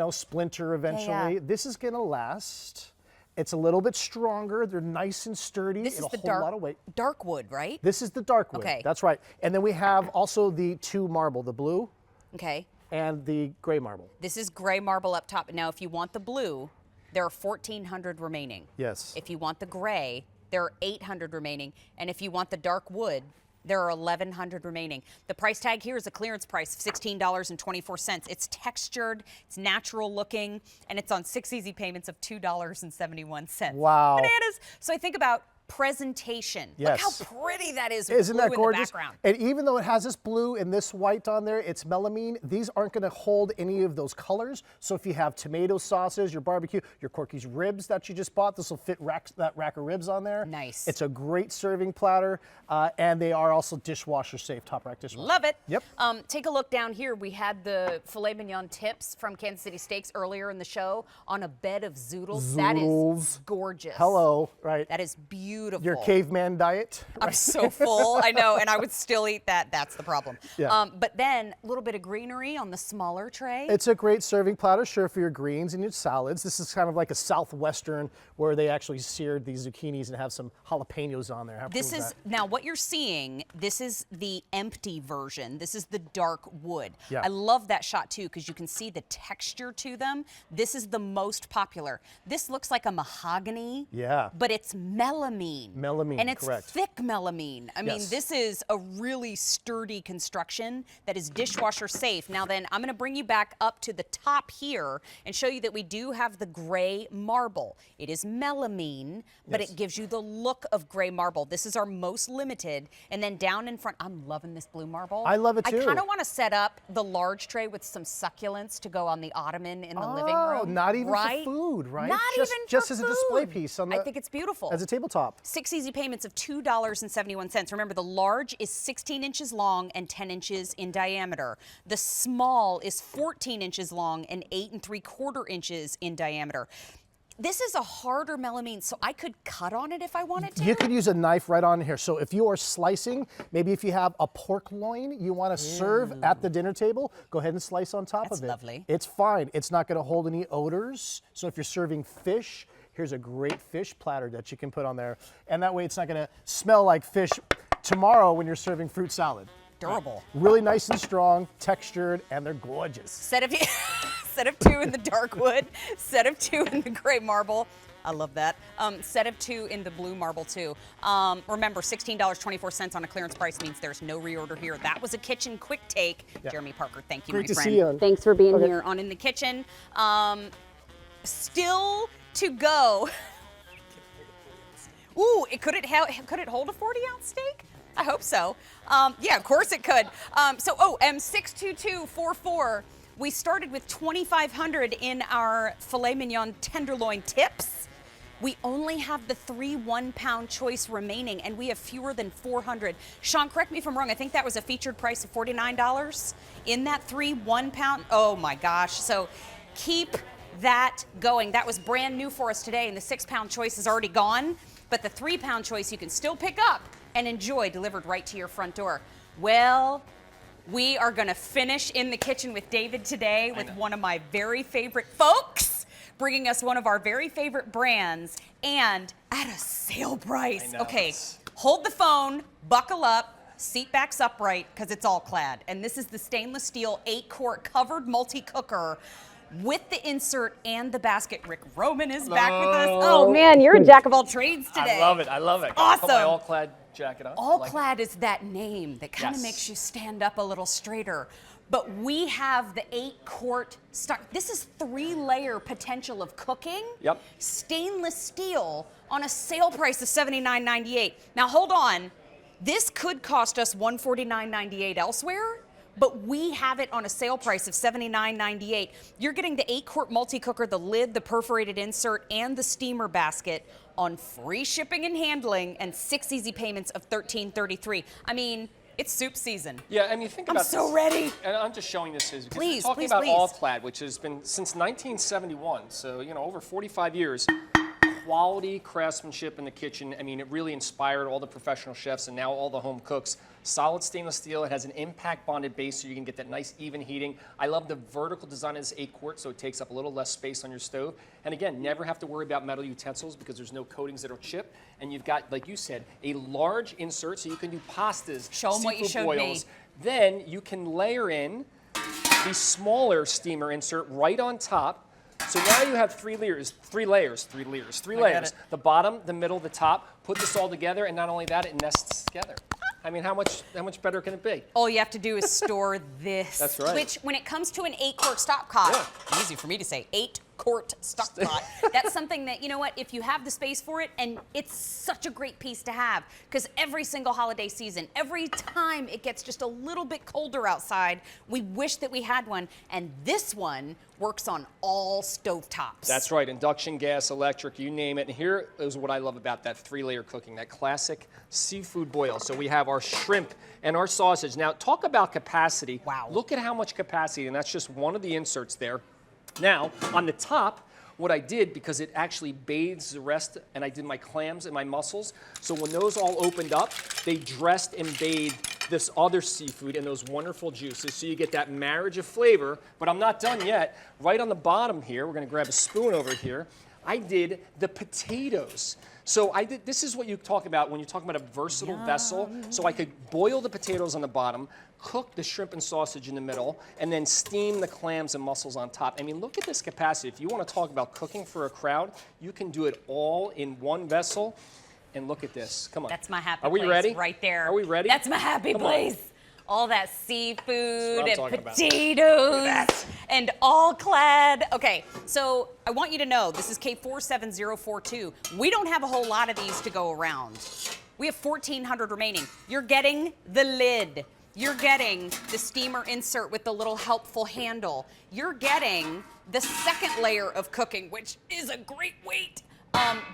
splinter eventually. This is gonna last. It's a little bit stronger. They're nice and sturdy. This is It'll the hold a lot of weight. dark wood, right? This is the dark wood. Okay. That's right. And then we have also the 2 marble, the blue Okay. and the gray marble. This is gray marble up top. Now, if you want the blue, there are 1,400 remaining. Yes. If you want the gray, there are 800 remaining. And if you want the dark wood, there are 1,100 remaining. The price tag here is a clearance price of $16.24. It's textured, it's natural looking, and it's on 6 easy payments of $2.71. Wow. Bananas. So I think about presentation. Yes. Look how pretty that is with Isn't blue that in gorgeous? the background. And even though it has this blue and this white on there, it's melamine. These aren't going to hold any of those colors. So if you have tomato sauces, your barbecue, your Corky's ribs that you just bought, this will fit that rack of ribs on there. Nice. It's a great serving platter, and they are also dishwasher safe, top rack dishwasher. Love it. Yep. Take a look down here. We had the filet mignon tips from Kansas City Steaks earlier in the show on a bed of zoodles. That is Zoodles. gorgeous. Hello, right. That is beautiful. Your caveman diet. I'm so full, I know, and I would still eat that. That's the problem. Yeah. But then a little bit of greenery on the smaller tray. It's a great serving platter, sure, for your greens and your salads. This is kind of like a southwestern where they actually seared these zucchinis and have some jalapenos on there. How This cool is, that? now what you're seeing, this is the empty version. This is the dark wood. Yeah. I love that shot too because you can see the texture to them. This is the most popular. This looks like a mahogany. Yeah. But it's melamine. Melamine, And it's correct. thick melamine. I mean, Yes. this is a really sturdy construction that is dishwasher safe. Now then, I'm gonna bring you back up to the top here and show you that we do have the gray marble. It is melamine, but Yes. it gives you the look of gray marble. This is our most limited. And then down in front, I'm loving this blue marble. I love it too. I kind of want to set up the large tray with some succulents to go on the ottoman in the living room. Oh, not even right? for food, right? Not just, even just for as a display food. piece on the, I think it's beautiful. as a tabletop. 6 easy payments of $2.71. Remember, the large is 16 inches long and 10 inches in diameter. The small is 14 inches long and 8 3/4 inches in diameter. This is a harder melamine, so I could cut on it if I wanted to. You could use a knife right on here. So if you are slicing, maybe if you have a pork loin you want to serve at the dinner table, go ahead and slice on top of it. That's lovely. It's fine. It's not going to hold any odors. So if you're serving fish, here's a great fish platter that you can put on there. And that way it's not going to smell like fish tomorrow when you're serving fruit salad. Durable. Really nice and strong, textured, and they're gorgeous. Set of 2 in the dark wood, set of 2 in the gray marble. I love that. Set of 2 in the blue marble too. Remember, $16.24 on a clearance price means there's no reorder here. That was a kitchen quick take. Yeah. Jeremy Parker, thank you, Great my to friend. see you. Thanks for being Okay. here on In the Kitchen. Still to go. Ooh, could it hold a 40-ounce steak? I hope so. Yeah, of course it could. M62244. We started with 2,500 in our filet mignon tenderloin tips. We only have the 3 1-pound choice remaining, and we have fewer than 400. Sean, correct me if I'm wrong. I think that was a featured price of $49 in that 3 1-pound. Oh my gosh! So keep that going. That was brand new for us today, and the 6-pound choice is already gone. But the 3-pound choice you can still pick up and enjoy, delivered right to your front door. Well, we are going to finish In the Kitchen with David today with one of my very favorite folks, bringing us one of our very favorite brands and at a sale price. Okay, hold the phone, buckle up, seat backs upright, because it's All-Clad. And this is the stainless steel 8-quart covered multi-cooker with the insert and the basket. Rick Roman is back with us. Oh man, you're a jack of all trades today. I love it. I love it. Awesome. Put my All-Clad jacket on. All-Clad is that name that kind of Yes. makes you stand up a little straighter. But we have the 8-quart stock. This is 3-layer potential of cooking. Yep. Stainless steel on a sale price of $79.98. Now hold on. This could cost us $149.98 elsewhere, but we have it on a sale price of $79.98. You're getting the 8-quart multi-cooker, the lid, the perforated insert, and the steamer basket on free shipping and handling and 6 easy payments of $13.33. I mean, it's soup season. Yeah, I mean, think about this. I'm so ready. And I'm just showing this because Please, we're talking please, about please. All-Clad, which has been since 1971, so, you know, over 45 years. Quality craftsmanship in the kitchen. I mean, it really inspired all the professional chefs and now all the home cooks. Solid stainless steel. It has an impact bonded base so you can get that nice even heating. I love the vertical design of this 8-quart so it takes up a little less space on your stove. And again, never have to worry about metal utensils because there's no coatings that'll chip. And you've got, like you said, a large insert so you can do pastas, Show 'em what you showed me. boils. Then you can layer in the smaller steamer insert right on top. So now you have 3 layers. The bottom, the middle, the top. Put this all together, and not only that, it nests together. I mean, how much better can it be? All you have to do is store this. That's right. Which, when it comes to an 8-quart stock pot, easy for me to say, 8-quart stock pot. That's something that, you know what, if you have the space for it, and it's such a great piece to have, because every single holiday season, every time it gets just a little bit colder outside, we wish that we had one, and this one works on all stovetops. That's right, induction, gas, electric, you name it. And here is what I love about that 3-layer cooking, that classic seafood boil. So we have our shrimp and our sausage. Now, talk about capacity. Wow. Look at how much capacity, and that's just one of the inserts there. Now, on the top, what I did, because it actually bathes the rest, and I did my clams and my mussels, so when those all opened up, they dressed and bathed this other seafood and those wonderful juices, so you get that marriage of flavor. But I'm not done yet. Right on the bottom here, we're gonna grab a spoon over here, I did the potatoes. So this is what you talk about when you're talking about a versatile vessel. So I could boil the potatoes on the bottom, cook the shrimp and sausage in the middle, and then steam the clams and mussels on top. I mean, look at this capacity. If you want to talk about cooking for a crowd, you can do it all in one vessel. And look at this. Come on. That's my happy Are we place ready? right there. Are we ready? That's my happy Come on. place. All that seafood and talking about. potatoes and All-Clad. Okay, so I want you to know, this is K47042. We don't have a whole lot of these to go around. We have 1,400 remaining. You're getting the lid. You're getting the steamer insert with the little helpful handle. You're getting the second layer of cooking, which is a great weight.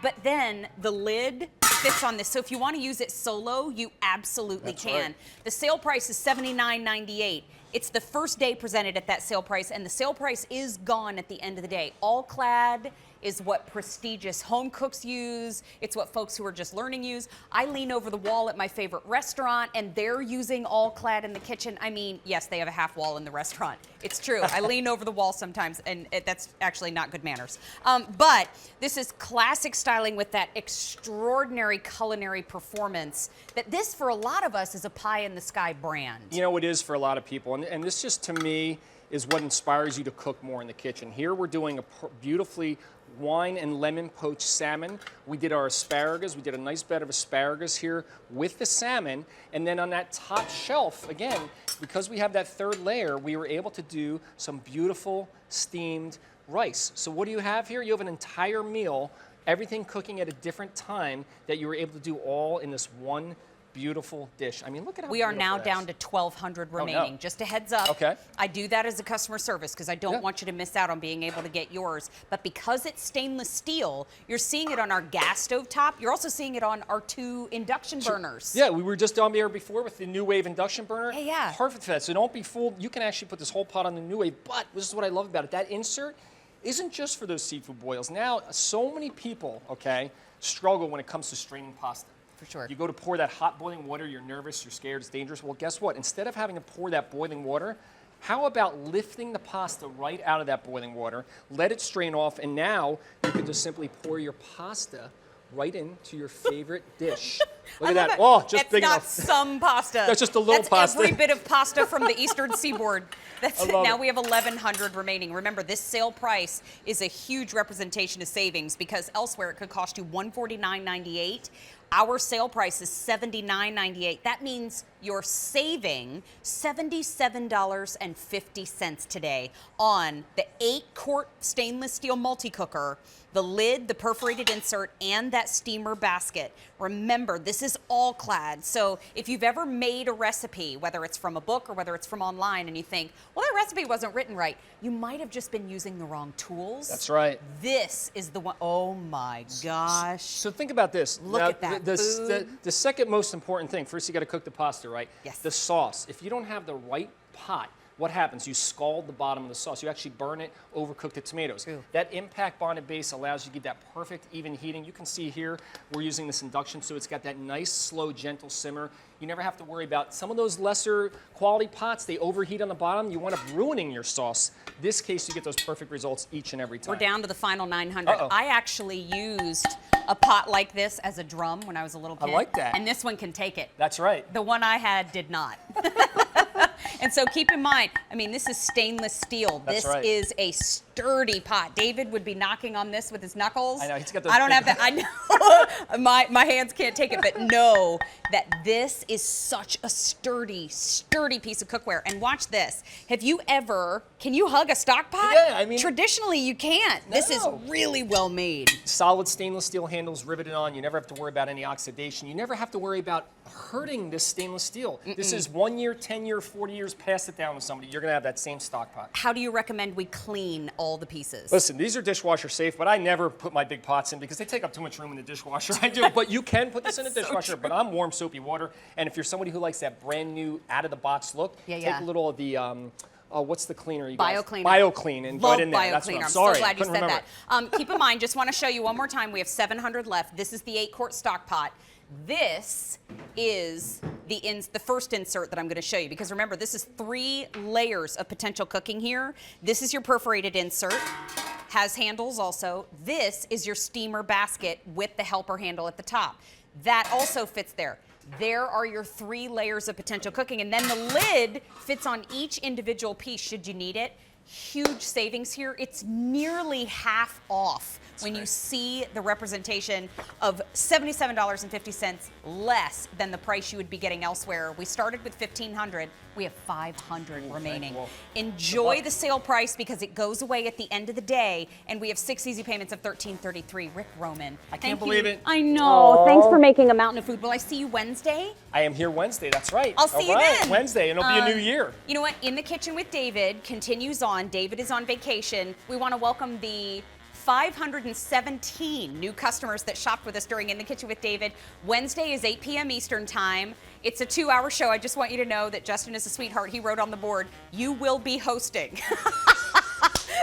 But then the lid fits on this. So if you want to use it solo, you absolutely can. Right. The sale price is $79.98. It's the first day presented at that sale price, and the sale price is gone at the end of the day. All-Clad is what prestigious home cooks use. It's what folks who are just learning use. I lean over the wall at my favorite restaurant, and they're using All-Clad in the kitchen. I mean, yes, they have a half wall in the restaurant. It's true. I lean over the wall sometimes, and that's actually not good manners. But this is classic styling with that extraordinary culinary performance that this, for a lot of us, is a pie-in-the-sky brand. You know, it is for a lot of people, and this just, to me, is what inspires you to cook more in the kitchen. Here we're doing a beautifully wine and lemon poached salmon. We did our asparagus. We did a nice bed of asparagus here with the salmon. And then on that top shelf, again, because we have that third layer, we were able to do some beautiful steamed rice. So what do you have here? You have an entire meal, everything cooking at a different time that you were able to do all in this one beautiful dish. I mean, look at how we are beautiful now down to 1,200 remaining. Just a heads up. Okay. I do that as a customer service because I don't want you to miss out on being able to get yours. But because it's stainless steel, you're seeing it on our gas stove top. You're also seeing it on our 2 induction burners. Yeah, we were just on there before with the NuWave induction burner. Yeah. Perfect for that. So don't be fooled. You can actually put this whole pot on the NuWave. But this is what I love about it. That insert isn't just for those seafood boils. Now, so many people, okay, struggle when it comes to straining pasta. For sure. You go to pour that hot boiling water, you're nervous, you're scared, it's dangerous. Well, guess what? Instead of having to pour that boiling water, how about lifting the pasta right out of that boiling water, let it strain off, and now you can just simply pour your pasta right into your favorite dish. Look at that. Oh, just big enough. That's not some pasta. That's just a little pasta. That's every bit of pasta from the eastern seaboard. That's it. Now it. we have 1,100 remaining. Remember, this sale price is a huge representation of savings because elsewhere it could cost you $149.98. Our sale price is $79.98. That means you're saving $77.50 today on the 8-quart stainless steel multi-cooker, the lid, the perforated insert, and that steamer basket. Remember, this is All-Clad. So if you've ever made a recipe, whether it's from a book or whether it's from online, and you think, well, that recipe wasn't written right, you might have just been using the wrong tools. That's right. This is the one. Oh my gosh. So think about this. Look now, at that the second most important thing, first you got to cook the pasta, right? Yes. The sauce. If you don't have the right pot, what happens? You scald the bottom of the sauce. You actually burn it, overcook the tomatoes. True. That impact bonded base allows you to get that perfect even heating. You can see here we're using this induction, so it's got that nice, slow, gentle simmer. You never have to worry about some of those lesser quality pots. They overheat on the bottom. You wind up ruining your sauce. This case, you get those perfect results each and every time. We're down to the final 900. I actually used a pot like this as a drum when I was a little kid. I like that. And this one can take it. That's right. The one I had did not. And so keep in mind, I mean, this is stainless steel. That's this right. is a sturdy pot. David would be knocking on this with his knuckles. I know, he's got those I don't big have that. I know. my hands can't take it, but know that this is such a sturdy piece of cookware. And watch this. Have you ever, can you hug a stock pot? Yeah, I mean. Traditionally, you can't. No. This is really well made. Solid stainless steel handles riveted on. You never have to worry about any oxidation. You never have to worry about hurting this stainless steel. This is 1 year, 10 year, 40 years, pass it down to somebody. You're going to have that same stock pot. How do you recommend we clean all the pieces? Listen, these are dishwasher safe, but I never put my big pots in because they take up too much room in the dishwasher. I do, but you can put this in a dishwasher, but I'm warm soapy water. And if you're somebody who likes that brand new out of the box look, take a little of the, what's the cleaner you guys? BioCleaner. BioClean and Love put it in there. BioCleaner. That's what I'm sorry, so glad you couldn't said remember. that. Keep in mind, just want to show you one more time, we have 700 left. This is the 8-quart stock pot. This is the first insert that I'm going to show you because remember, this is 3 layers of potential cooking here. This is your perforated insert, has handles also. This is your steamer basket with the helper handle at the top. That also fits there. There are your 3 layers of potential cooking, and then the lid fits on each individual piece should you need it. Huge savings here. It's nearly half off when you see the representation of $77.50 less than the price you would be getting elsewhere. We started with $1,500. We have 500 remaining. Enjoy the sale price because it goes away at the end of the day, and we have 6 easy payments of $13.33. Rick Roman. I can't believe it. I know. Aww. Thanks for making a mountain of food. Will I see you Wednesday? I am here Wednesday, that's right. I'll see you then. Wednesday, and it'll be a new year. You know what? In the Kitchen with David continues on. David is on vacation. We want to welcome the 517 new customers that shopped with us during In the Kitchen with David. Wednesday is 8 p.m. Eastern Time. It's a 2-hour show. I just want you to know that Justin is a sweetheart. He wrote on the board, "You will be hosting."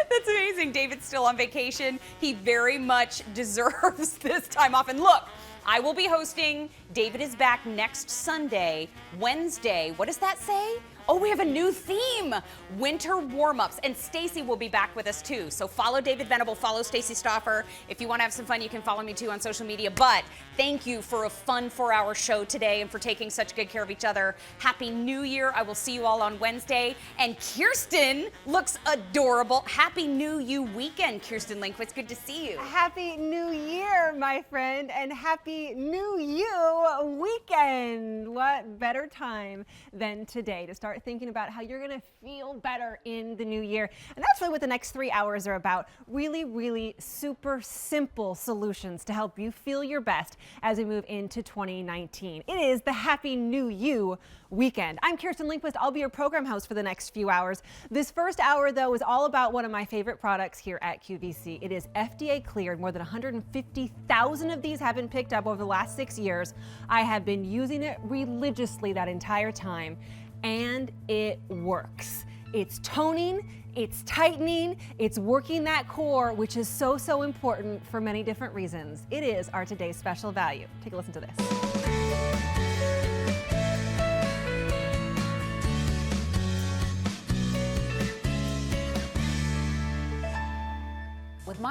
That's amazing. David's still on vacation. He very much deserves this time off. And look, I will be hosting. David is back next Sunday, Wednesday. What does that say? Oh, we have a new theme, winter warm-ups, and Stacy will be back with us too. So follow David Venable, follow Stacy Stauffer. If you want to have some fun, you can follow me too on social media. But thank you for a fun 4-hour show today and for taking such good care of each other. Happy New Year. I will see you all on Wednesday. And Kirsten looks adorable. Happy New You weekend, Kirsten Linkwitz. Good to see you. Happy New Year, my friend, and Happy New You weekend. What better time than today to start thinking about how you're going to feel better in the new year. And that's really what the next 3 hours are about. Really, really super simple solutions to help you feel your best as we move into 2019. It is the Happy New You weekend. I'm Kirsten Linkwitz. I'll be your program host for the next few hours. This first hour, though, is all about one of my favorite products here at QVC. It is FDA cleared. More than 150,000 of these have been picked up over the last 6 years. I have been using it religiously that entire time, and it works. It's toning, it's tightening, it's working that core, which is so important for many different reasons. It is our today's special value. Take a listen to this.